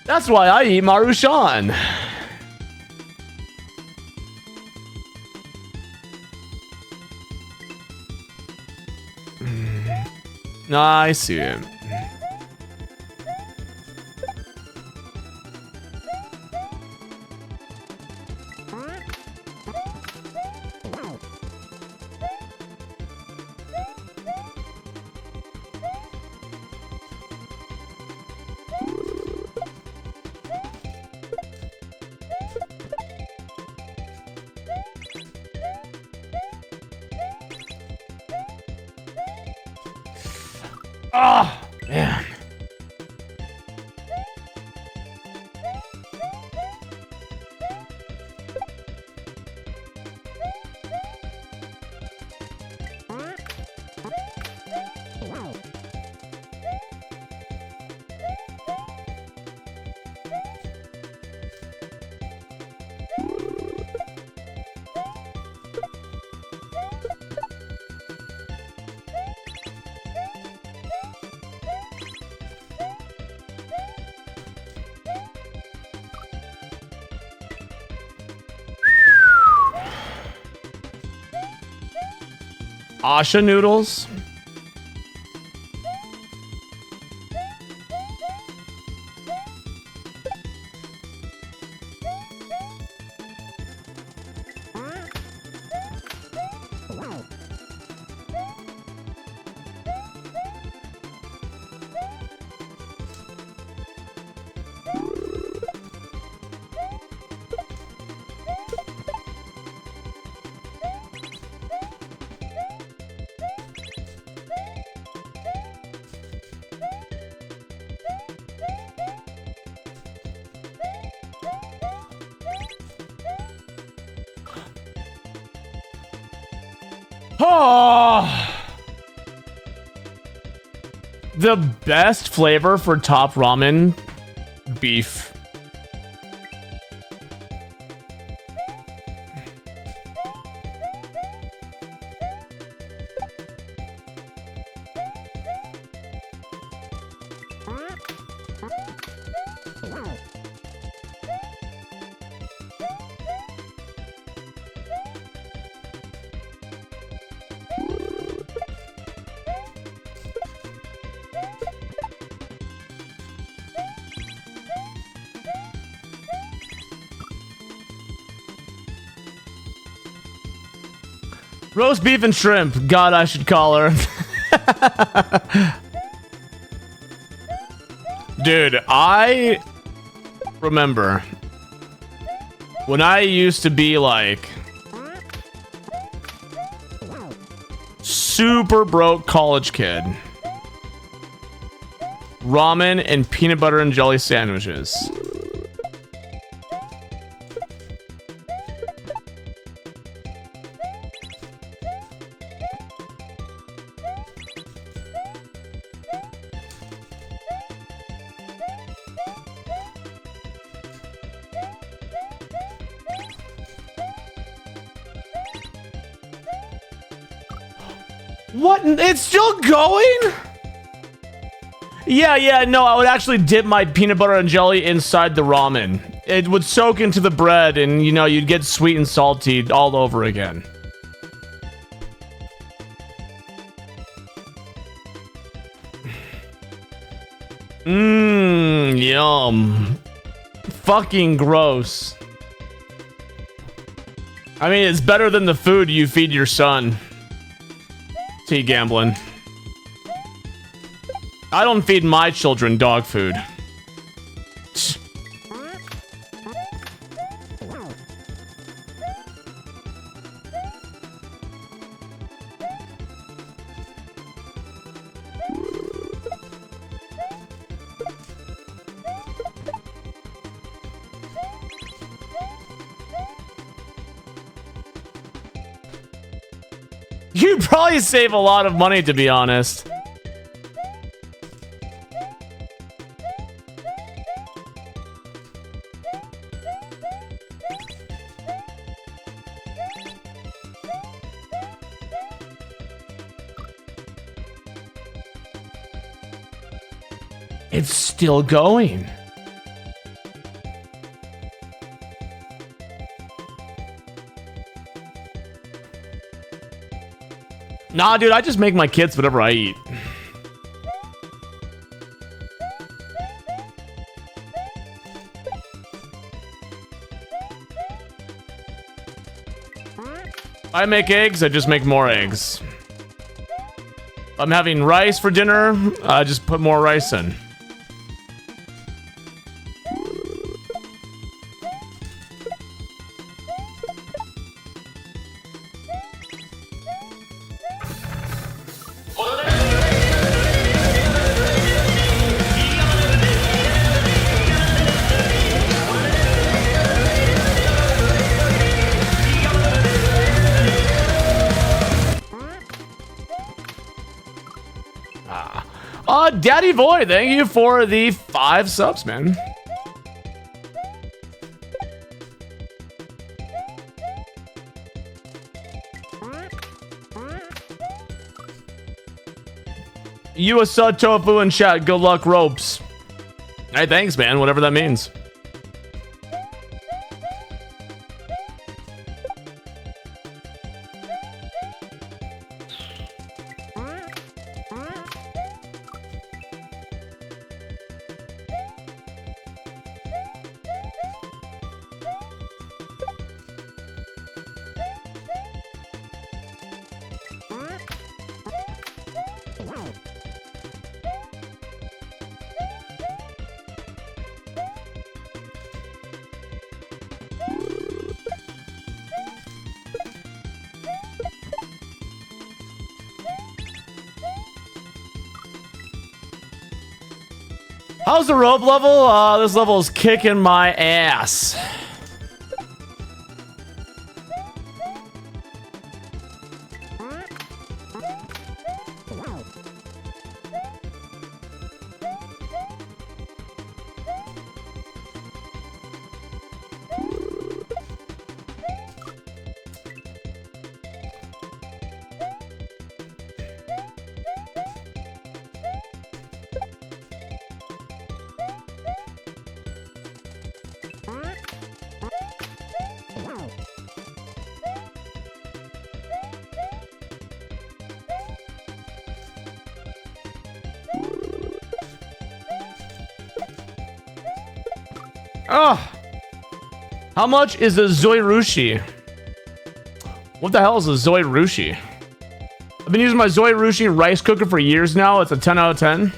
That's why I eat Marushan. I see it. Oh, man. Asha noodles. Oh, the best flavor for top ramen, beef. Roast beef and shrimp. God, I should call her. Dude, I remember when I used to be like super broke college kid. Ramen and peanut butter and jelly sandwiches. What? It's still going? Yeah, no, I would actually dip my peanut butter and jelly inside the ramen. It would soak into the bread and, you know, you'd get sweet and salty all over again. Yum. Fucking gross. I mean, it's better than the food you feed your son. Tea gambling. I don't feed my children dog food. You'd probably save a lot of money, to be honest. It's still going. Nah, dude, I just make my kids whatever I eat. If I make eggs, I just make more eggs. If I'm having rice for dinner, I just put more rice in. Daddy Boy, thank you for the 5 subs, man. USA Tofu in chat, good luck ropes. Hey, thanks, man, whatever that means. How's the rope level? This level is kicking my ass. Oh, how much is a Zoirushi? What the hell is a Zoirushi? I've been using my Zoirushi rice cooker for years now. It's a 10 out of 10.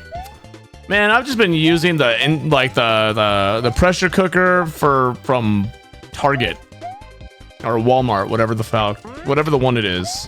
Man, I've just been using the pressure cooker from Target or Walmart, whatever the one it is.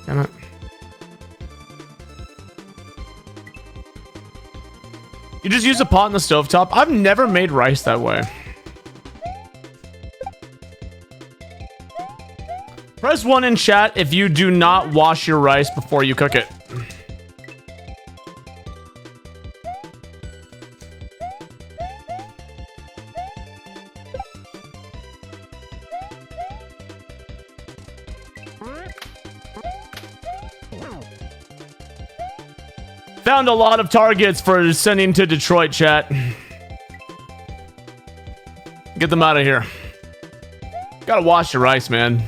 Damn it. You just use a pot in the stovetop? I've never made rice that way. Press 1 in chat if you do not wash your rice before you cook it. Found a lot of targets for sending to Detroit, chat. Get them out of here. Gotta wash your rice, man.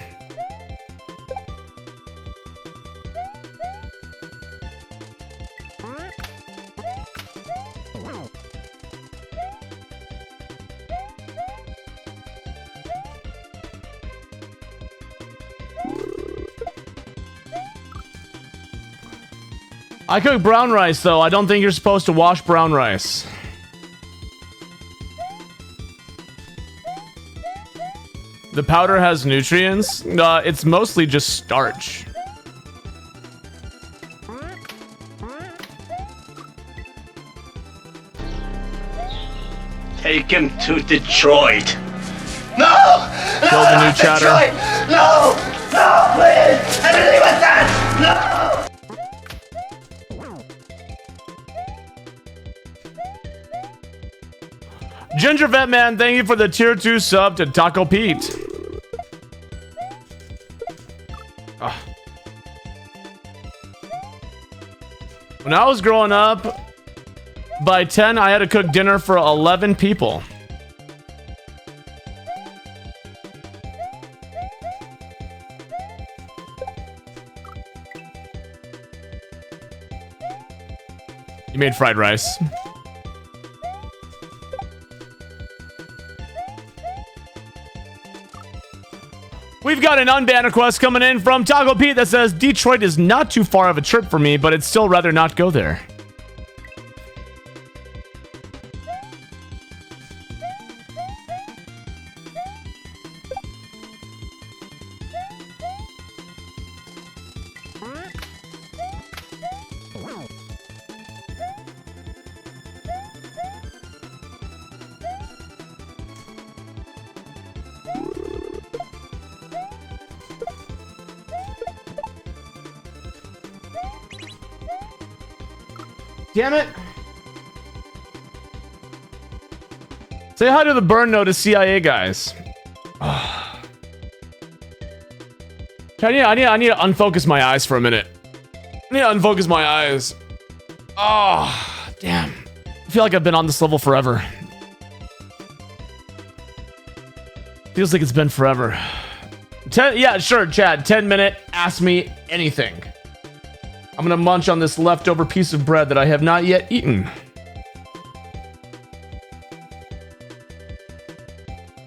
I cook brown rice, though. I don't think you're supposed to wash brown rice. The powder has nutrients? It's mostly just starch. Take him to Detroit. No! Kill the new chatter. No! No, please! Everything was that! No! Ginger Vet Man, thank you for the tier 2 sub to Taco Pete. Ugh. When I was growing up, by 10, I had to cook dinner for 11 people. You made fried rice. We've got an unbanned request coming in from Taco Pete that says, Detroit is not too far of a trip for me, but I'd still rather not go there. Damn it. Say hi to the burn notice CIA guys. I need to unfocus my eyes for a minute. I need to unfocus my eyes. Oh, damn. I feel like I've been on this level forever. Feels like it's been forever. Yeah, sure, Chad. 10-minute, ask me anything. I'm gonna munch on this leftover piece of bread that I have not yet eaten.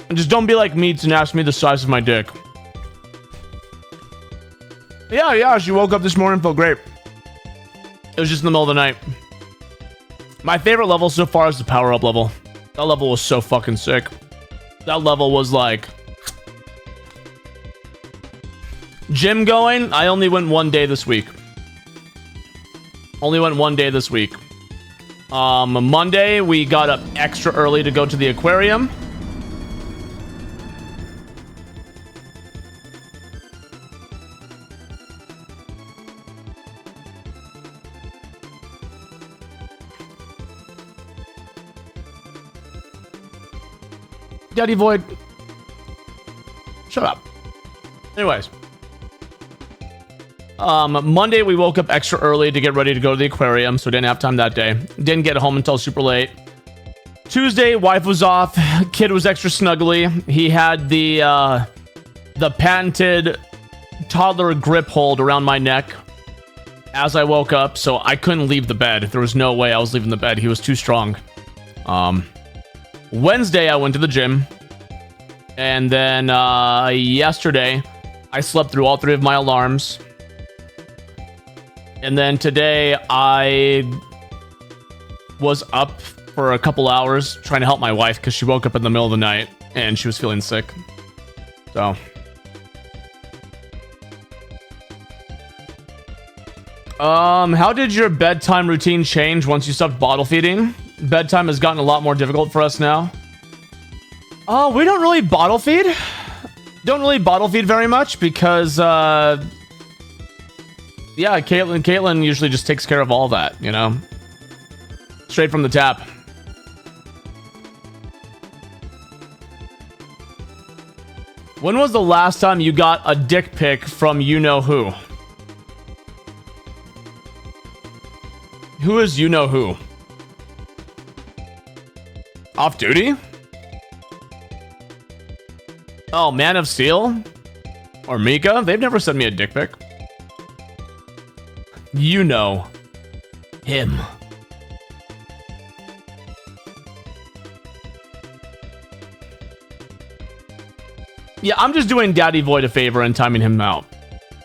And just don't be like Meats and ask me the size of my dick. Yeah, she woke up this morning, felt great. It was just in the middle of the night. My favorite level so far is the power-up level. That level was so fucking sick. That level was like... Gym going, I only went one day this week. Only went one day this week. Monday, we got up extra early to go to the aquarium. Daddy Void. Shut up. Anyways. Monday we woke up extra early to get ready to go to the aquarium, so didn't have time that day. Didn't get home until super late. Tuesday, wife was off. Kid was extra snuggly. He had the patented toddler grip hold around my neck as I woke up, so I couldn't leave the bed. There was no way I was leaving the bed. He was too strong. Wednesday, I went to the gym. And then yesterday, I slept through all 3 of my alarms. And then today, I was up for a couple hours trying to help my wife because she woke up in the middle of the night and she was feeling sick. So. How did your bedtime routine change once you stopped bottle feeding? Bedtime has gotten a lot more difficult for us now. Oh, we don't really bottle feed. Don't really bottle feed very much because, yeah, Caitlin usually just takes care of all that, you know? Straight from the tap. When was the last time you got a dick pic from you-know-who? Who is you-know-who? Off duty? Oh, Man of Steel? Or Mika? They've never sent me a dick pic. You know him. Yeah, I'm just doing Daddy Void a favor and timing him out.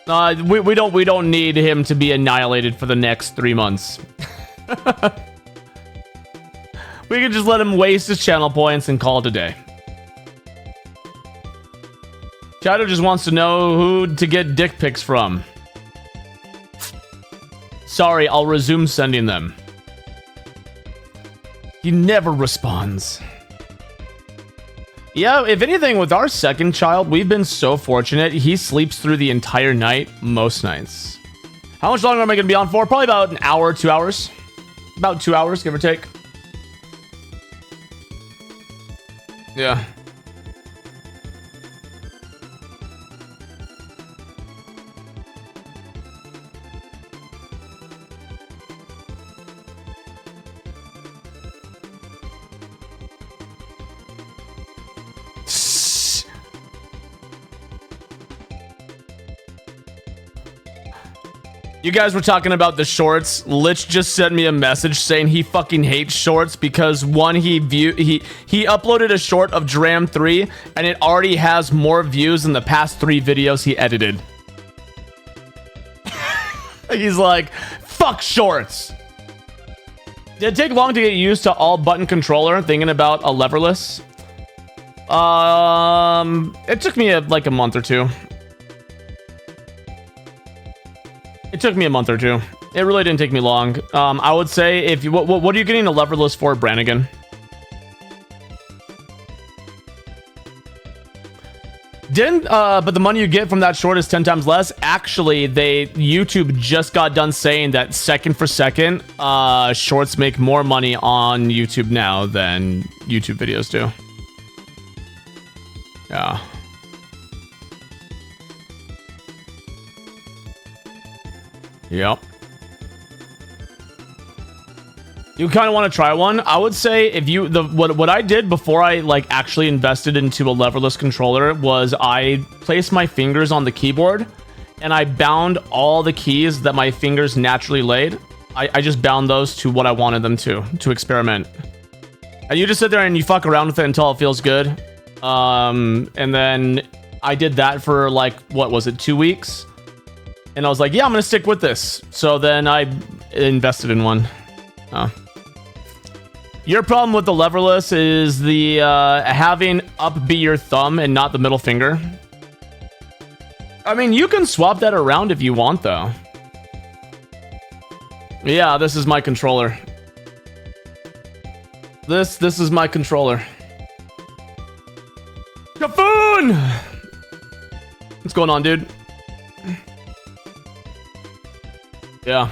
We don't need him to be annihilated for the next 3 months. We can just let him waste his channel points and call it a day. Shadow just wants to know who to get dick pics from. Sorry, I'll resume sending them. He never responds. Yeah, if anything, with our second child, we've been so fortunate. He sleeps through the entire night, most nights. How much longer am I going to be on for? Probably about an hour, 2 hours. About 2 hours, give or take. Yeah. You guys were talking about the shorts. Lich just sent me a message saying he fucking hates shorts because one, he uploaded a short of Dram 3 and it already has more views than the past 3 videos he edited. He's like, fuck shorts. Did it take long to get used to all button controller? Thinking about a leverless. It took me like a month or two. It took me a month or two. It really didn't take me long. I would say if you, what are you getting a leverless for, Brannigan? But the money you get from that short is 10 times less. Actually, YouTube just got done saying that second for second, shorts make more money on YouTube now than YouTube videos do. Yeah. Yep. You kind of want to try one. I would say if you what I did before I like actually invested into a leverless controller was I placed my fingers on the keyboard and I bound all the keys that my fingers naturally laid. I just bound those to what I wanted them to experiment. And you just sit there and you fuck around with it until it feels good. And then I did that for like, what was it, 2 weeks? And I was like, yeah, I'm gonna stick with this. So then I invested in one. Your problem with the leverless is the having up be your thumb and not the middle finger. I mean, you can swap that around if you want, though. Yeah, this is my controller. This is my controller. Kafoon! What's going on, dude? Yeah.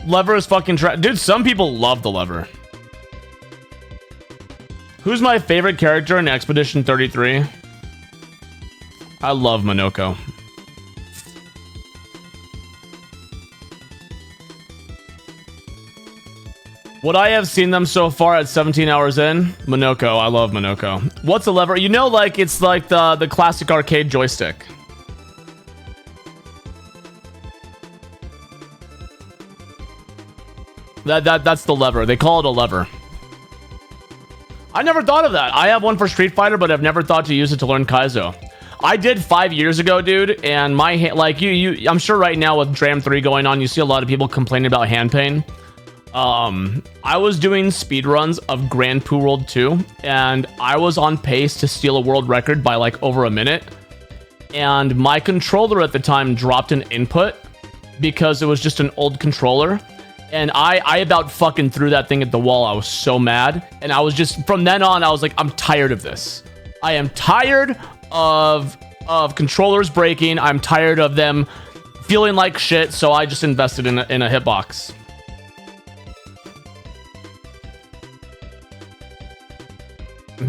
Lever is fucking dude, some people love the lever. Who's my favorite character in Expedition 33? I love Monoko. What I have seen them so far at 17 hours in, Monoko. I love Monoko. What's a lever? You know, like it's like the classic arcade joystick. That's the lever. They call it a lever. I never thought of that. I have one for Street Fighter, but I've never thought to use it to learn Kaizo. I did 5 years ago, dude, and my hand, like I'm sure right now with Dram 3 going on, you see a lot of people complaining about hand pain. I was doing speedruns of Grand Poo World 2, and I was on pace to steal a world record by like over a minute. And my controller at the time dropped an input because it was just an old controller. And I about fucking threw that thing at the wall. I was so mad. And I was just, from then on, I was like, I'm tired of this. I am tired of controllers breaking. I'm tired of them feeling like shit. So I just invested in a hitbox.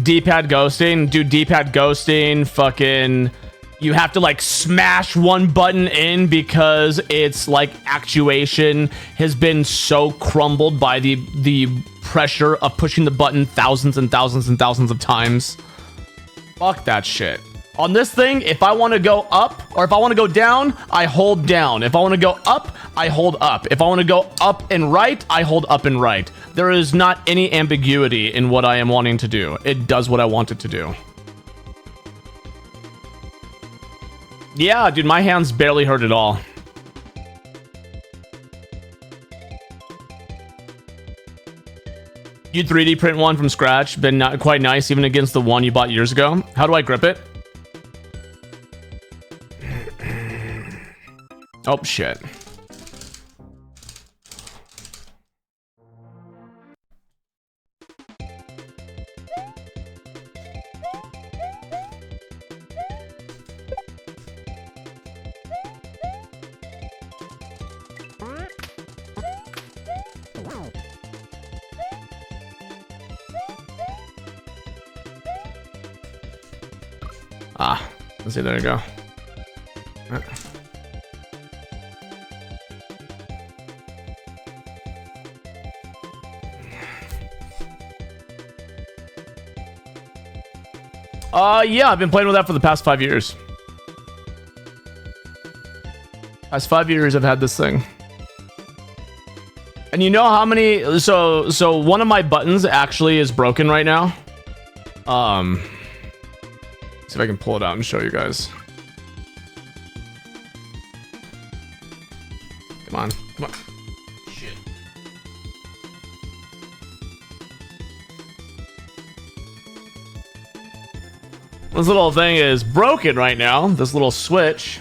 D-pad ghosting. Dude, D-pad ghosting. Fucking... You have to like smash one button in because it's like actuation has been so crumbled by the pressure of pushing the button thousands and thousands and thousands of times. Fuck that shit. On this thing, if I want to go up or if I want to go down, I hold down. If I want to go up, I hold up. If I want to go up and right, I hold up and right. There is not any ambiguity in what I am wanting to do. It does what I want it to do. Yeah, dude, my hands barely hurt at all. You 3D print one from scratch. Been not quite nice, even against the one you bought years ago. How do I grip it? Oh, shit. Ah, let's see, there you go. Yeah, I've been playing with that for the past 5 years. Past 5 years I've had this thing. And you know how many, so one of my buttons actually is broken right now. See if I can pull it out and show you guys. Come on, come on. Shit. This little thing is broken right now, this little switch.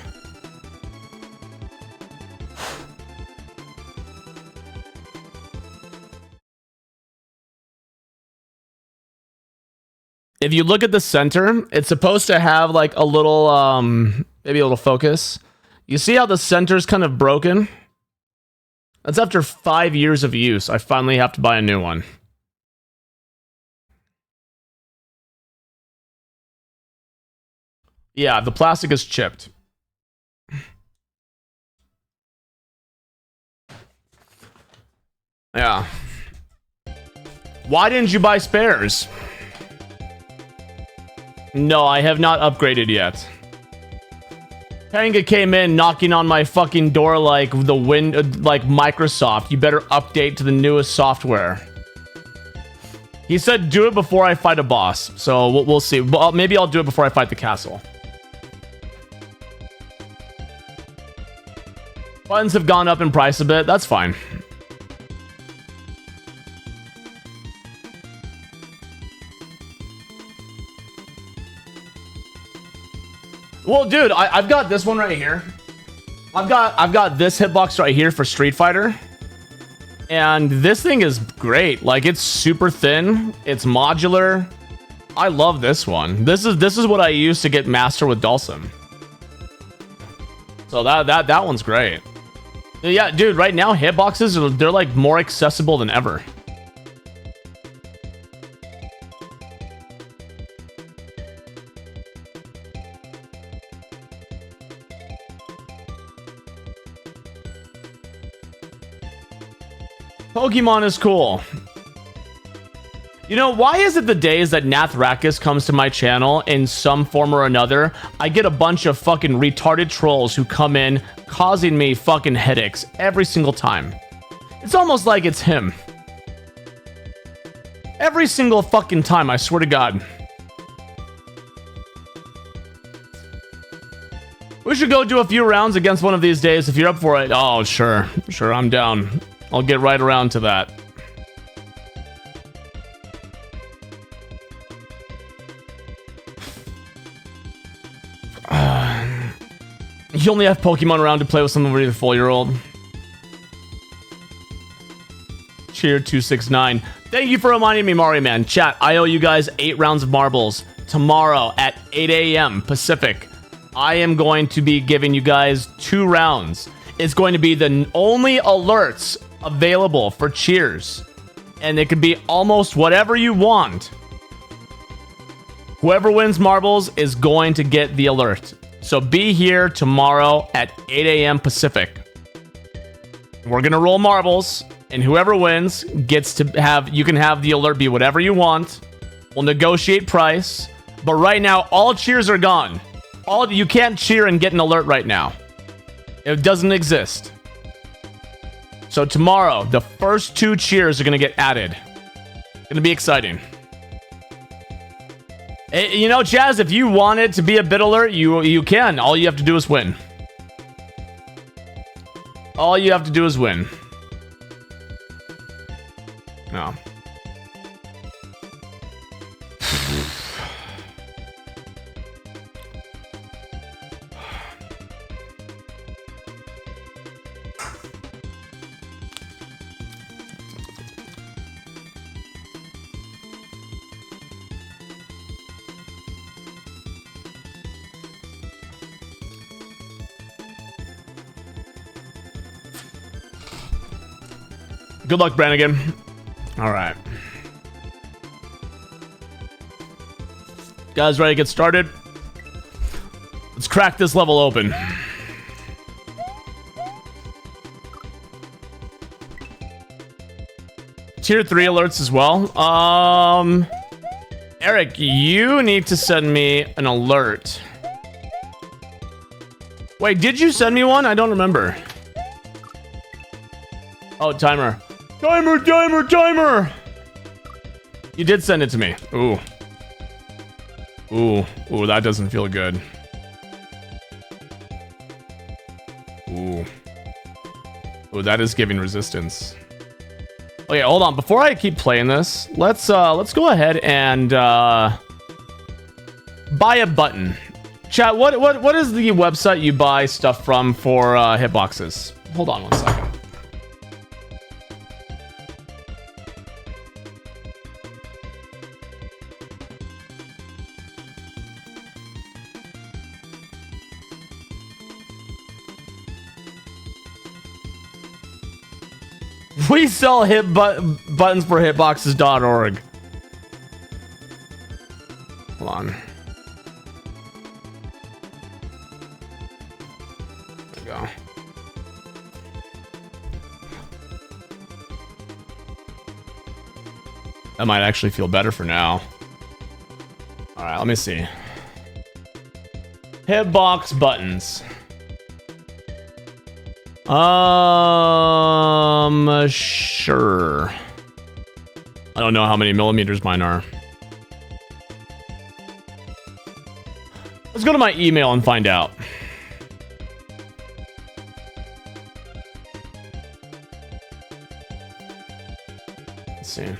If you look at the center, it's supposed to have like a little, maybe a little focus. You see how the center's kind of broken? That's after 5 years of use. I finally have to buy a new one. Yeah, the plastic is chipped. Yeah. Why didn't you buy spares? No, I have not upgraded yet. Panga came in knocking on my fucking door like the like Microsoft. You better update to the newest software. He said do it before I fight a boss. So we'll see. Well, maybe I'll do it before I fight the castle. Buttons have gone up in price a bit. That's fine. Well, dude, I've got this one right here. I've got this hitbox right here for Street Fighter. And this thing is great. Like, it's super thin. It's modular. I love this one. This is what I use to get master with Dulcim. So that one's great. Yeah, dude, right now hitboxes, they're like more accessible than ever. Pokemon is cool. You know, why is it the days that Nathrakis comes to my channel in some form or another, I get a bunch of fucking retarded trolls who come in causing me fucking headaches every single time. It's almost like it's him. Every single fucking time, I swear to God. We should go do a few rounds against one of these days if you're up for it. Oh, sure. Sure, I'm down. I'll get right around to that. You only have Pokemon around to play with someone with a 4-year-old. Cheer 269. Thank you for reminding me, Mario Man. Chat, I owe you guys 8 rounds of marbles. Tomorrow at 8 a.m. Pacific, I am going to be giving you guys 2 rounds. It's going to be the only alerts available for cheers. And it could be almost whatever you want. Whoever wins marbles is going to get the alert. So be here tomorrow at 8 a.m. Pacific. We're going to roll marbles, and whoever wins gets to have, you can have the alert be whatever you want. We'll negotiate price, but right now all cheers are gone. You can't cheer and get an alert right now. It doesn't exist. So tomorrow, the first 2 cheers are going to get added. It's going to be exciting. You know, Chaz, if you want it to be a bit alert, you can. All you have to do is win. All you have to do is win. No. Good luck, Brannigan. All right. Guys, ready to get started? crack this level open. Tier 3 alerts as well. Eric, you need to send me an alert. Wait, did you send me one? I don't remember. Oh, timer. Timer! You did send it to me. Ooh. Ooh, that doesn't feel good. Ooh, that is giving resistance. Okay, hold on. Before I keep playing this, let's go ahead and buy a button. Chat, what is the website you buy stuff from for hitboxes? Hold on one second. We sell buttons for hitboxes.org. Hold on. There we go. That might actually feel better for now. All right, let me see. Hitbox buttons. Sure. I don't know how many millimeters mine are. Let's go to my email and find out. Let's see.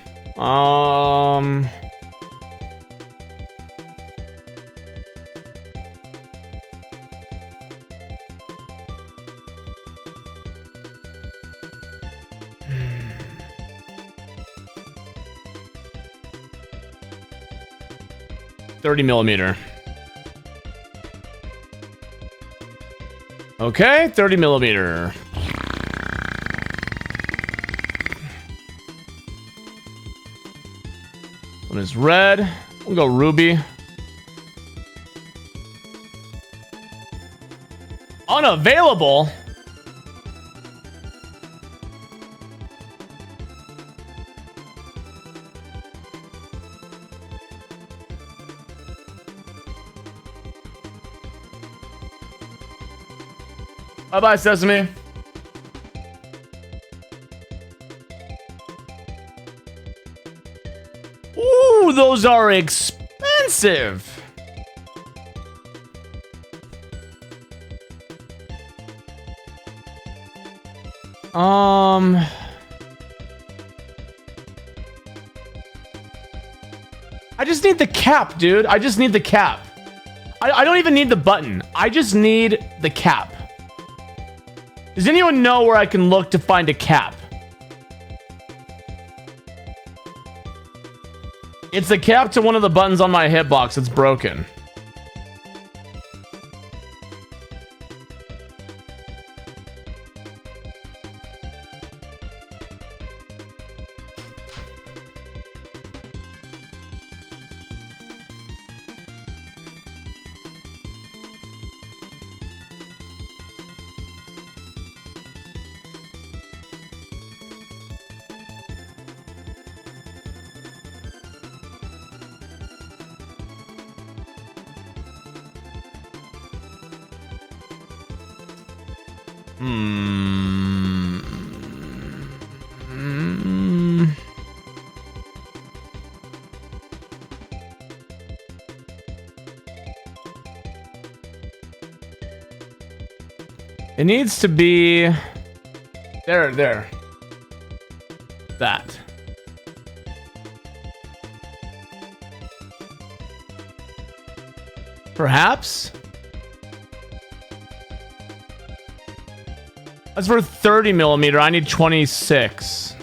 30 millimeter. Okay, 30 millimeter. One is red. We'll go ruby. Unavailable? Bye-bye, Sesame. Ooh, those are expensive. I just need the cap, dude. I just need the cap. I don't even need the button. I just need the cap. Does anyone know where I can look to find a cap? It's the cap to one of the buttons on my hitbox. It's broken. It needs to be there. That. Perhaps? That's for 30 millimeter. I need 26.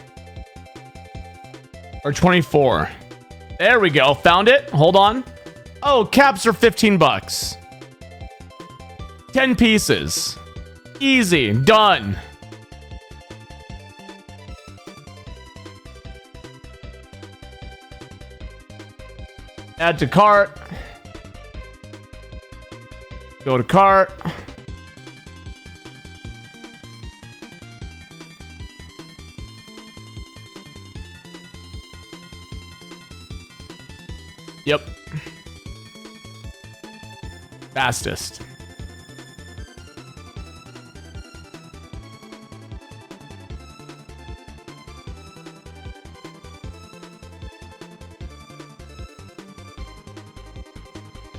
Or 24. There we go. Found it. Hold on. Oh, caps are 15 bucks. 10 pieces. Easy. Done. Add to cart. Go to cart. Yep. Fastest.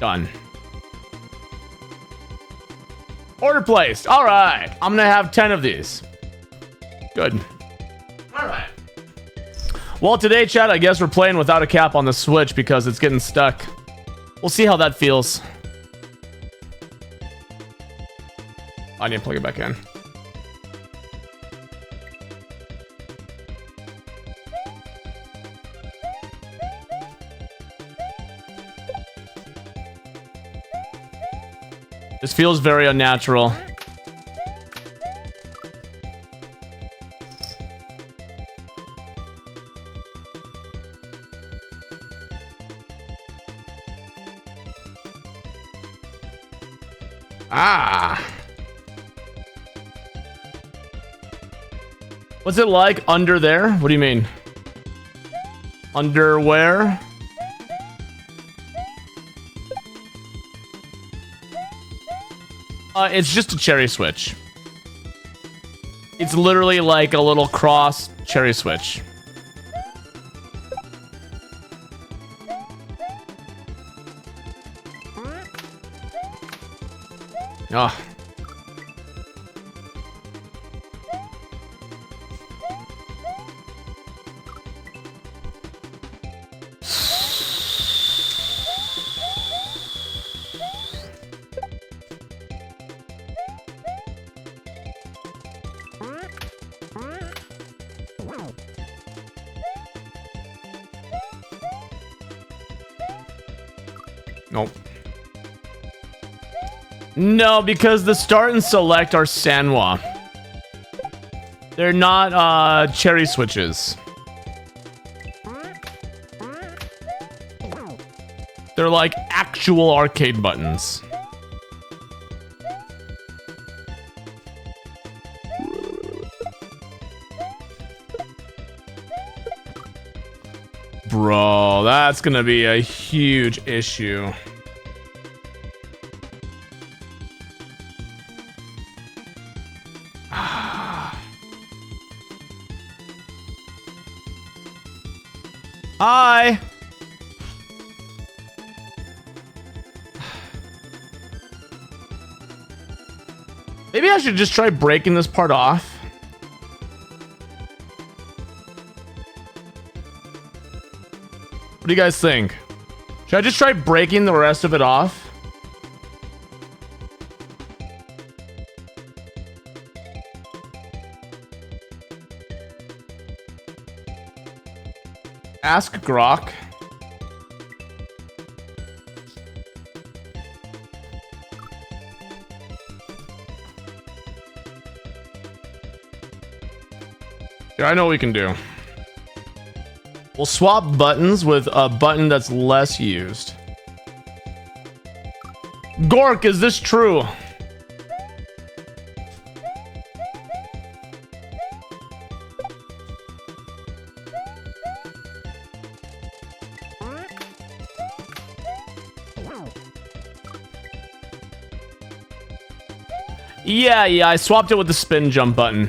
Done. Order placed. All right. I'm gonna have 10 of these. Good. All right. Well, today, chat, I guess we're playing without a cap on the Switch because it's getting stuck. We'll see how that feels. I need to plug it back in. This feels very unnatural. Ah. What's it like under there? What do you mean? Underwear? It's just a cherry switch. It's literally like a little cross cherry switch. Ah. Nope. No, because the start and select are Sanwa. They're not cherry switches. They're like actual arcade buttons. Bro, that's gonna be a huge issue. Hi. Maybe I should just try breaking this part off. What do you guys think? Should I just try breaking the rest of it off? Ask Grok. Yeah, I know what we can do. We'll swap buttons with a button that's less used. Gork, is this true? Yeah, I swapped it with the spin jump button.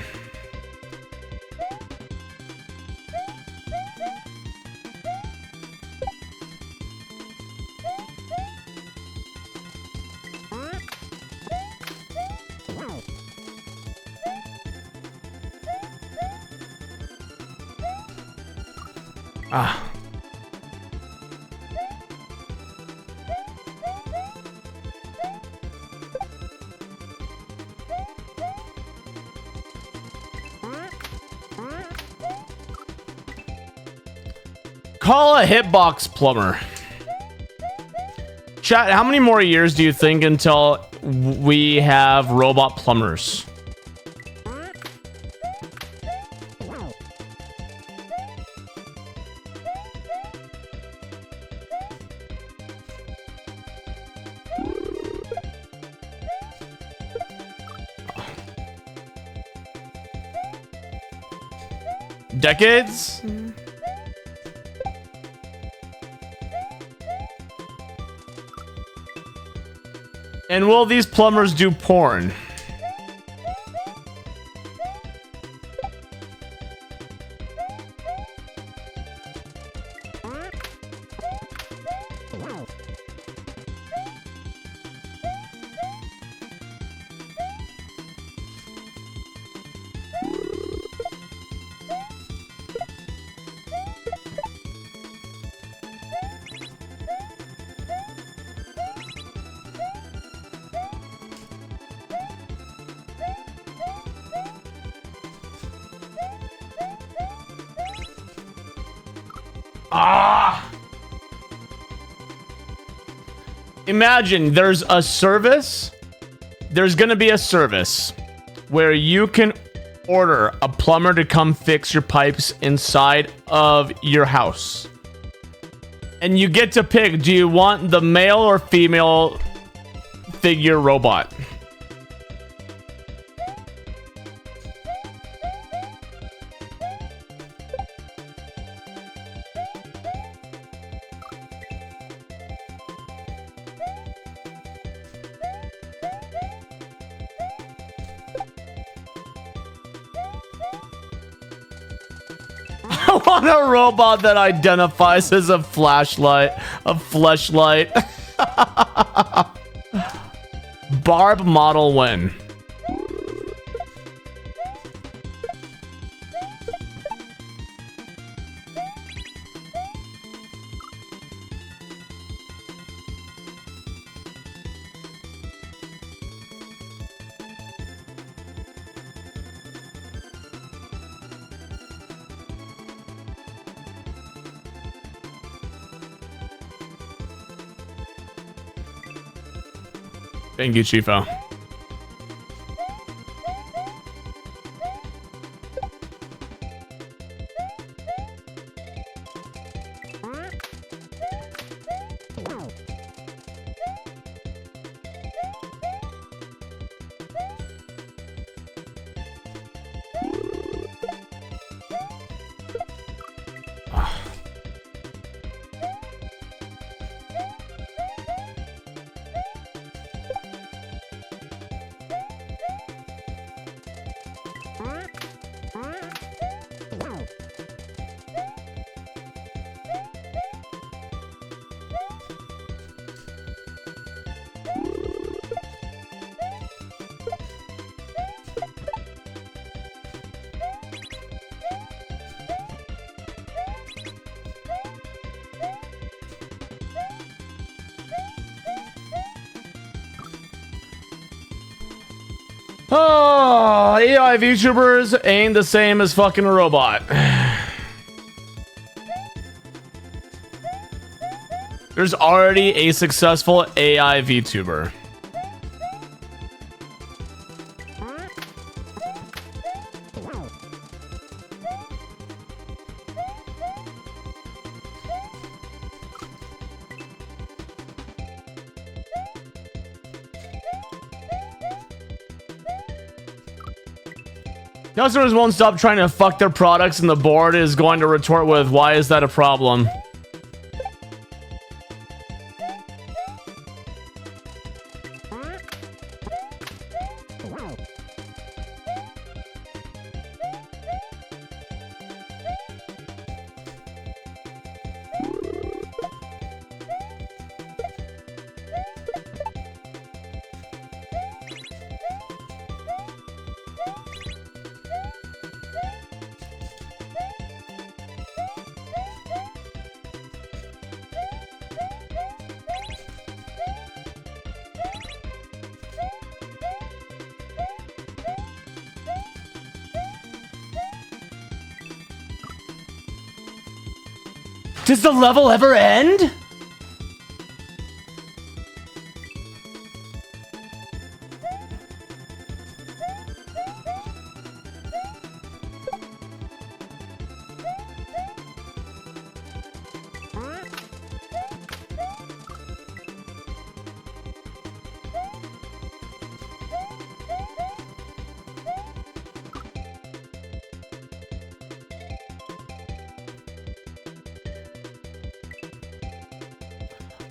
Ah. Call a hitbox plumber. Chat, how many more years do you think until we have robot plumbers? decades? And will these plumbers do porn? Imagine there's a service. There's gonna be a service where you can order a plumber to come fix your pipes inside of your house. And you get to pick, do you want the male or female figure robot? I want a robot that identifies as a flashlight, a fleshlight. Barb model win. Thank you, Chifo. Oh, AI VTubers ain't the same as fucking a robot. There's already a successful AI VTuber. Customers won't stop trying to fuck their products, and the board is going to retort with, why is that a problem? Does the level ever end?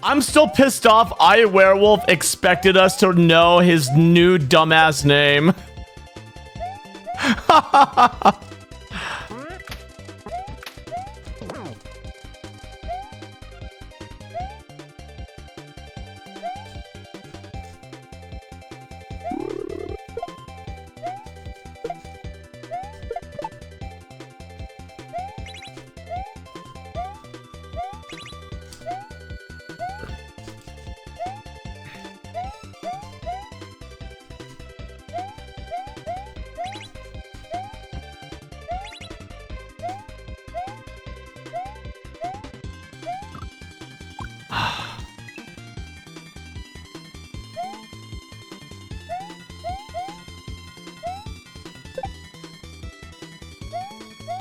I'm still pissed off. I Werewolf expected us to know his new dumbass name.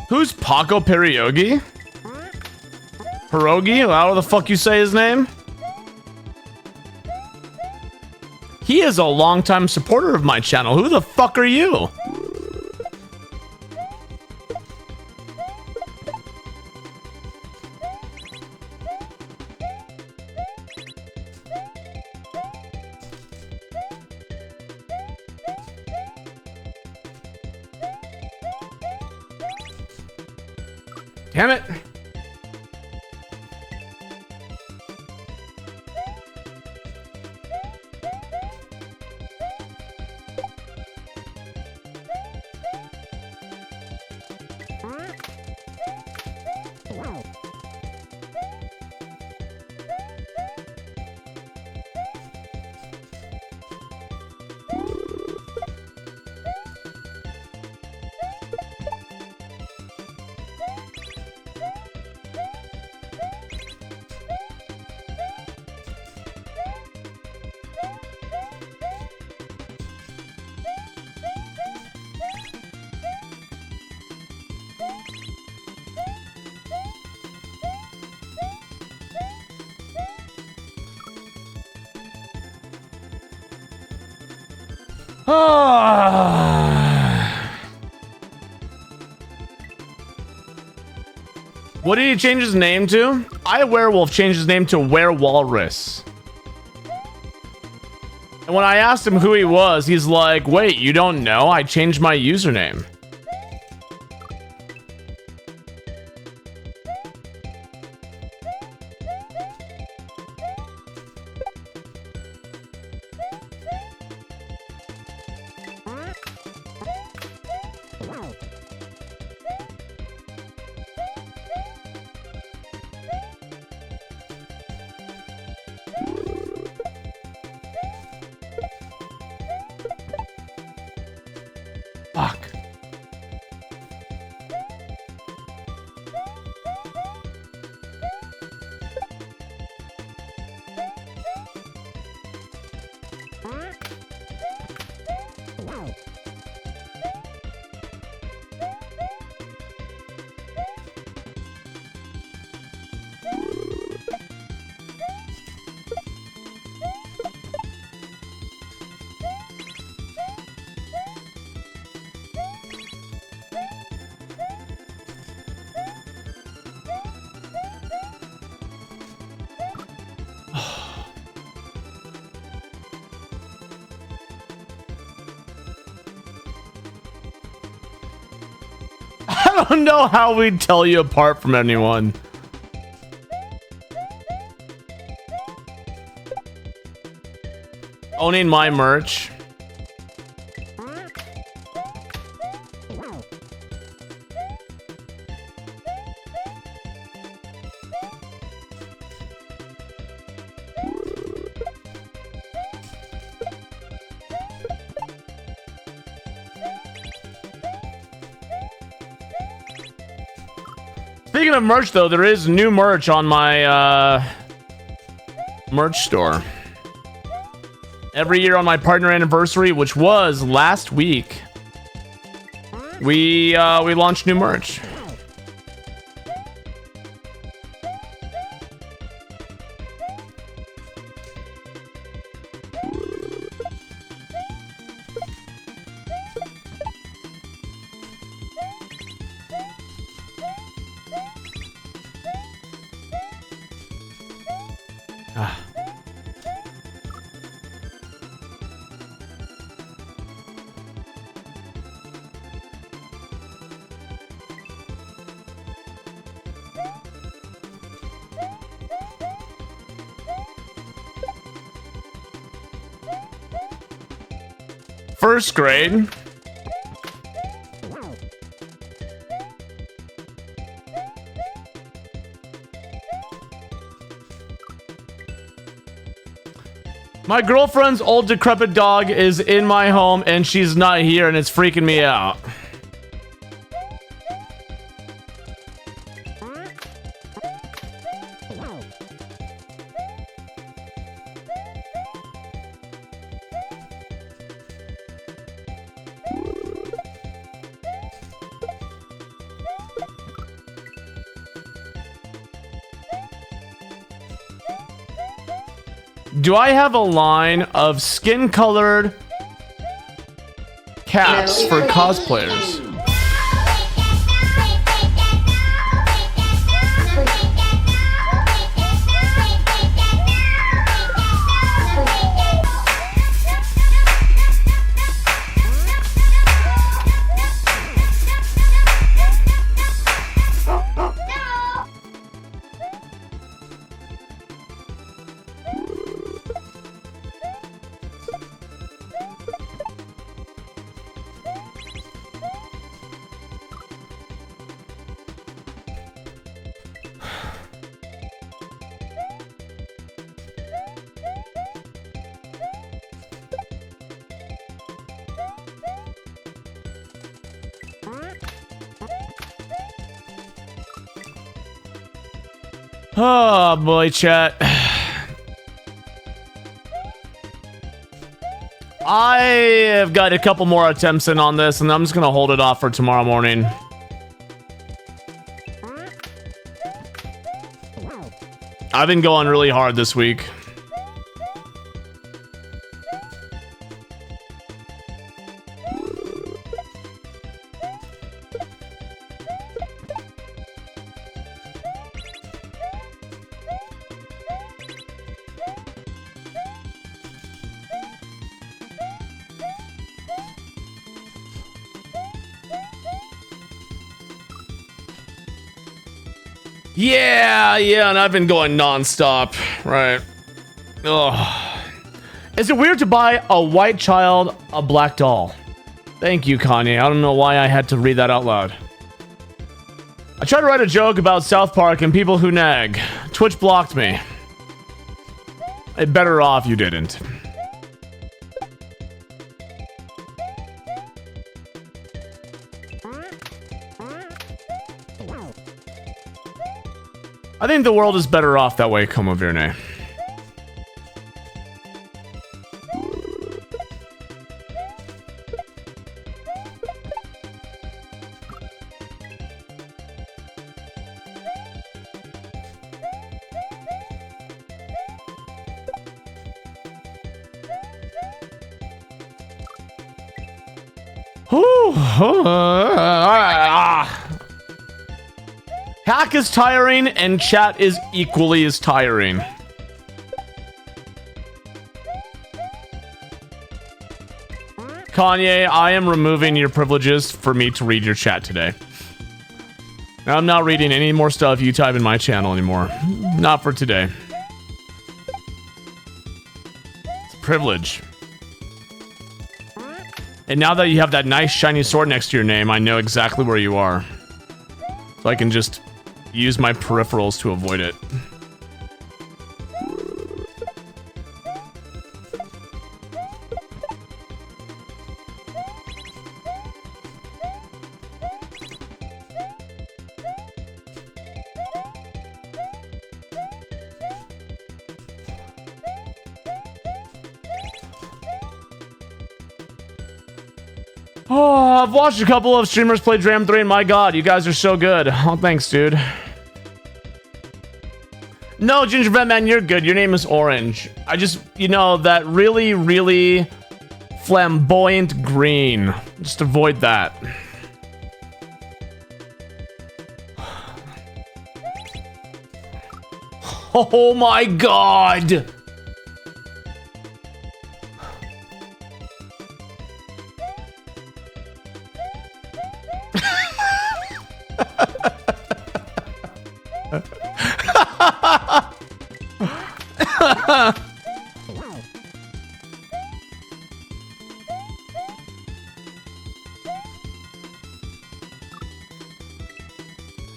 Who's Paco Periogi? Pierogi? How the fuck you say his name? He is a longtime supporter of my channel. Who the fuck are you? Damn it. What did he change his name to? I Werewolf changed his name to Werewalrus. And when I asked him who he was, he's like, wait, you don't know? I changed my username. Fuck. I don't know how we'd tell you apart from anyone. Owning my merch. Speaking of merch, though, there is new merch on my merch store. Every year on my partner anniversary, which was last week, we launched new merch. Ah. First grade. My girlfriend's old decrepit dog is in my home and she's not here and it's freaking me out. Do I have a line of skin-colored caps for cosplayers? Oh boy, chat. I have got a couple more attempts in on this, and I'm just gonna hold it off for tomorrow morning. I've been going really hard this week. Yeah, and I've been going non-stop, right? Ugh. Is it weird to buy a white child a black doll? Thank you, Kanye. I don't know why I had to read that out loud. I tried to write a joke about South Park and people who nag. Twitch blocked me. Better off you didn't. I think the world is better off that way, Como Virne. Hack is tiring and chat is equally as tiring. Kanye, I am removing your privileges for me to read your chat today. I'm not reading any more stuff you type in my channel anymore. Not for today. It's a privilege. And now that you have that nice shiny sword next to your name, I know exactly where you are. So I can just use my peripherals to avoid it. Oh, I've watched a couple of streamers play Dram 3 and my god, you guys are so good. Oh, thanks, dude. No, Gingerbread Man, you're good. Your name is Orange. I just, you know, that really, really flamboyant green. Just avoid that. Oh my god!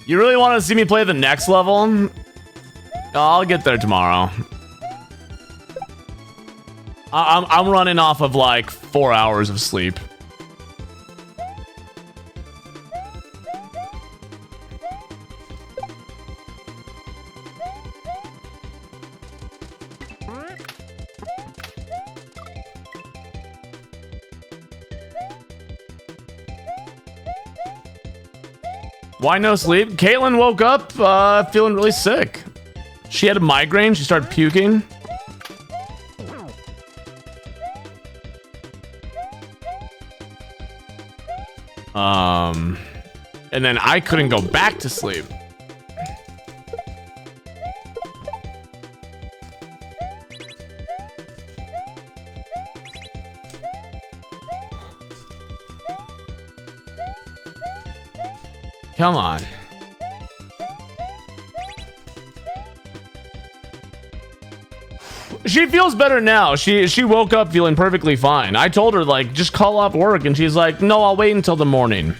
You really want to see me play the next level? I'll get there tomorrow. I'm running off of like 4 hours of sleep. Why no sleep? Caitlin woke up feeling really sick. She had a migraine. She started puking. And then I couldn't go back to sleep. Come on. She feels better now. She woke up feeling perfectly fine. I told her, like, just call off work, and she's like, no, I'll wait until the morning.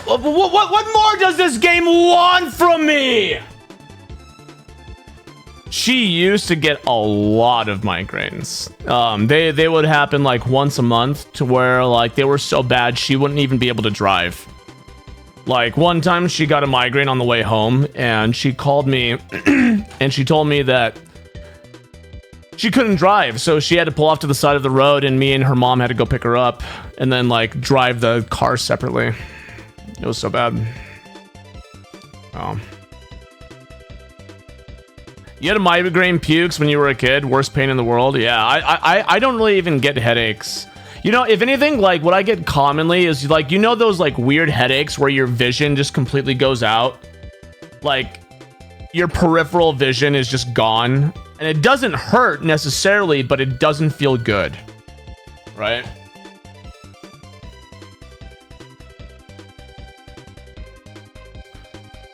What more does this game want from me? She used to get a lot of migraines. They would happen like once a month, to where like they were so bad she wouldn't even be able to drive. Like one time she got a migraine on the way home, and she called me and she told me that she couldn't drive, so she had to pull off to the side of the road, and me and her mom had to go pick her up and then like drive the car separately. It was so bad. Oh. You had a migraine pukes when you were a kid? Worst pain in the world? Yeah, I don't really even get headaches. You know, if anything, like what I get commonly is like, you know those like weird headaches where your vision just completely goes out? Like your peripheral vision is just gone. And it doesn't hurt necessarily, but it doesn't feel good. Right?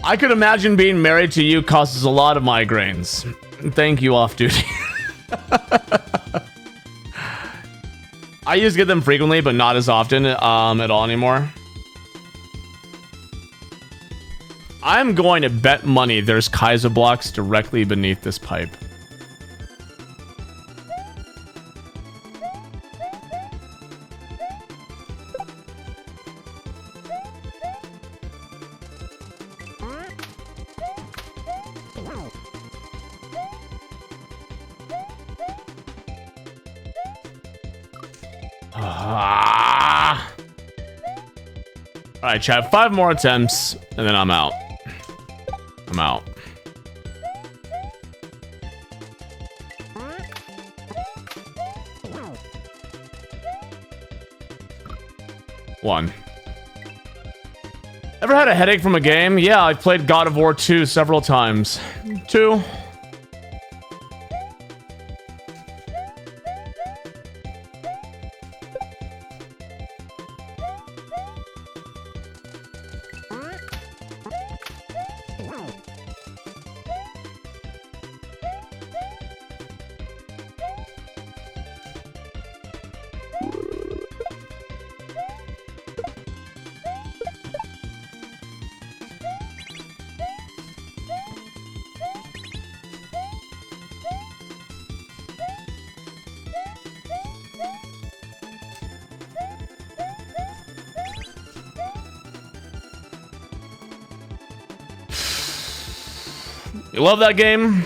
I could imagine being married to you causes a lot of migraines. Thank you, off duty. I used to get them frequently, but not as often at all anymore. I'm going to bet money there's Kaiser blocks directly beneath this pipe. Alright, chat. 5 more attempts, and then I'm out. I'm out. One. Ever had a headache from a game? Yeah, I've played God of War 2 several times. 2. You love that game?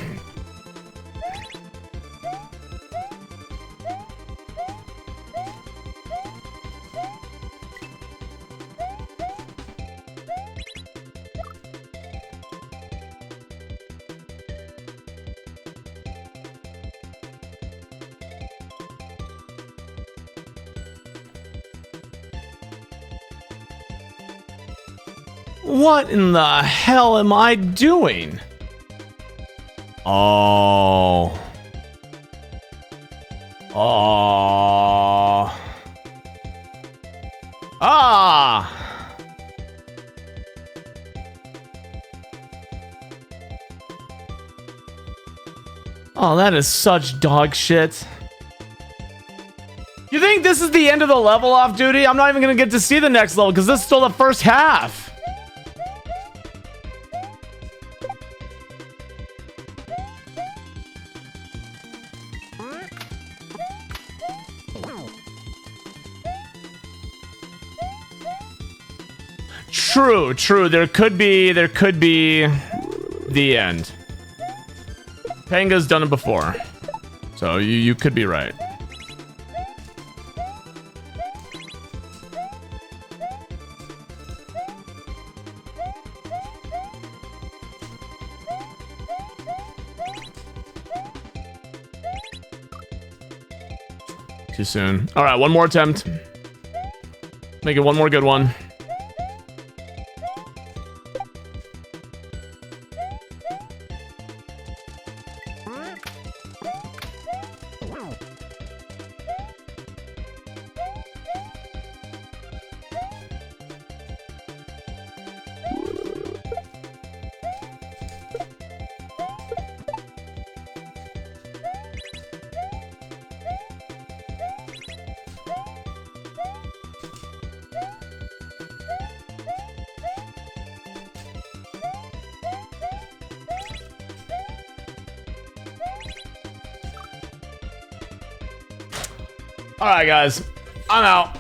What in the hell am I doing? Oh. Oh. Ah. Oh, that is such dog shit. You think this is the end of the level, Off Duty? I'm not even gonna get to see the next level because this is still the first half. True, true. There could be the end. Panga's done it before. So you could be right. Too soon. All right, one more attempt. Make it one more good one. All right, guys, I'm out.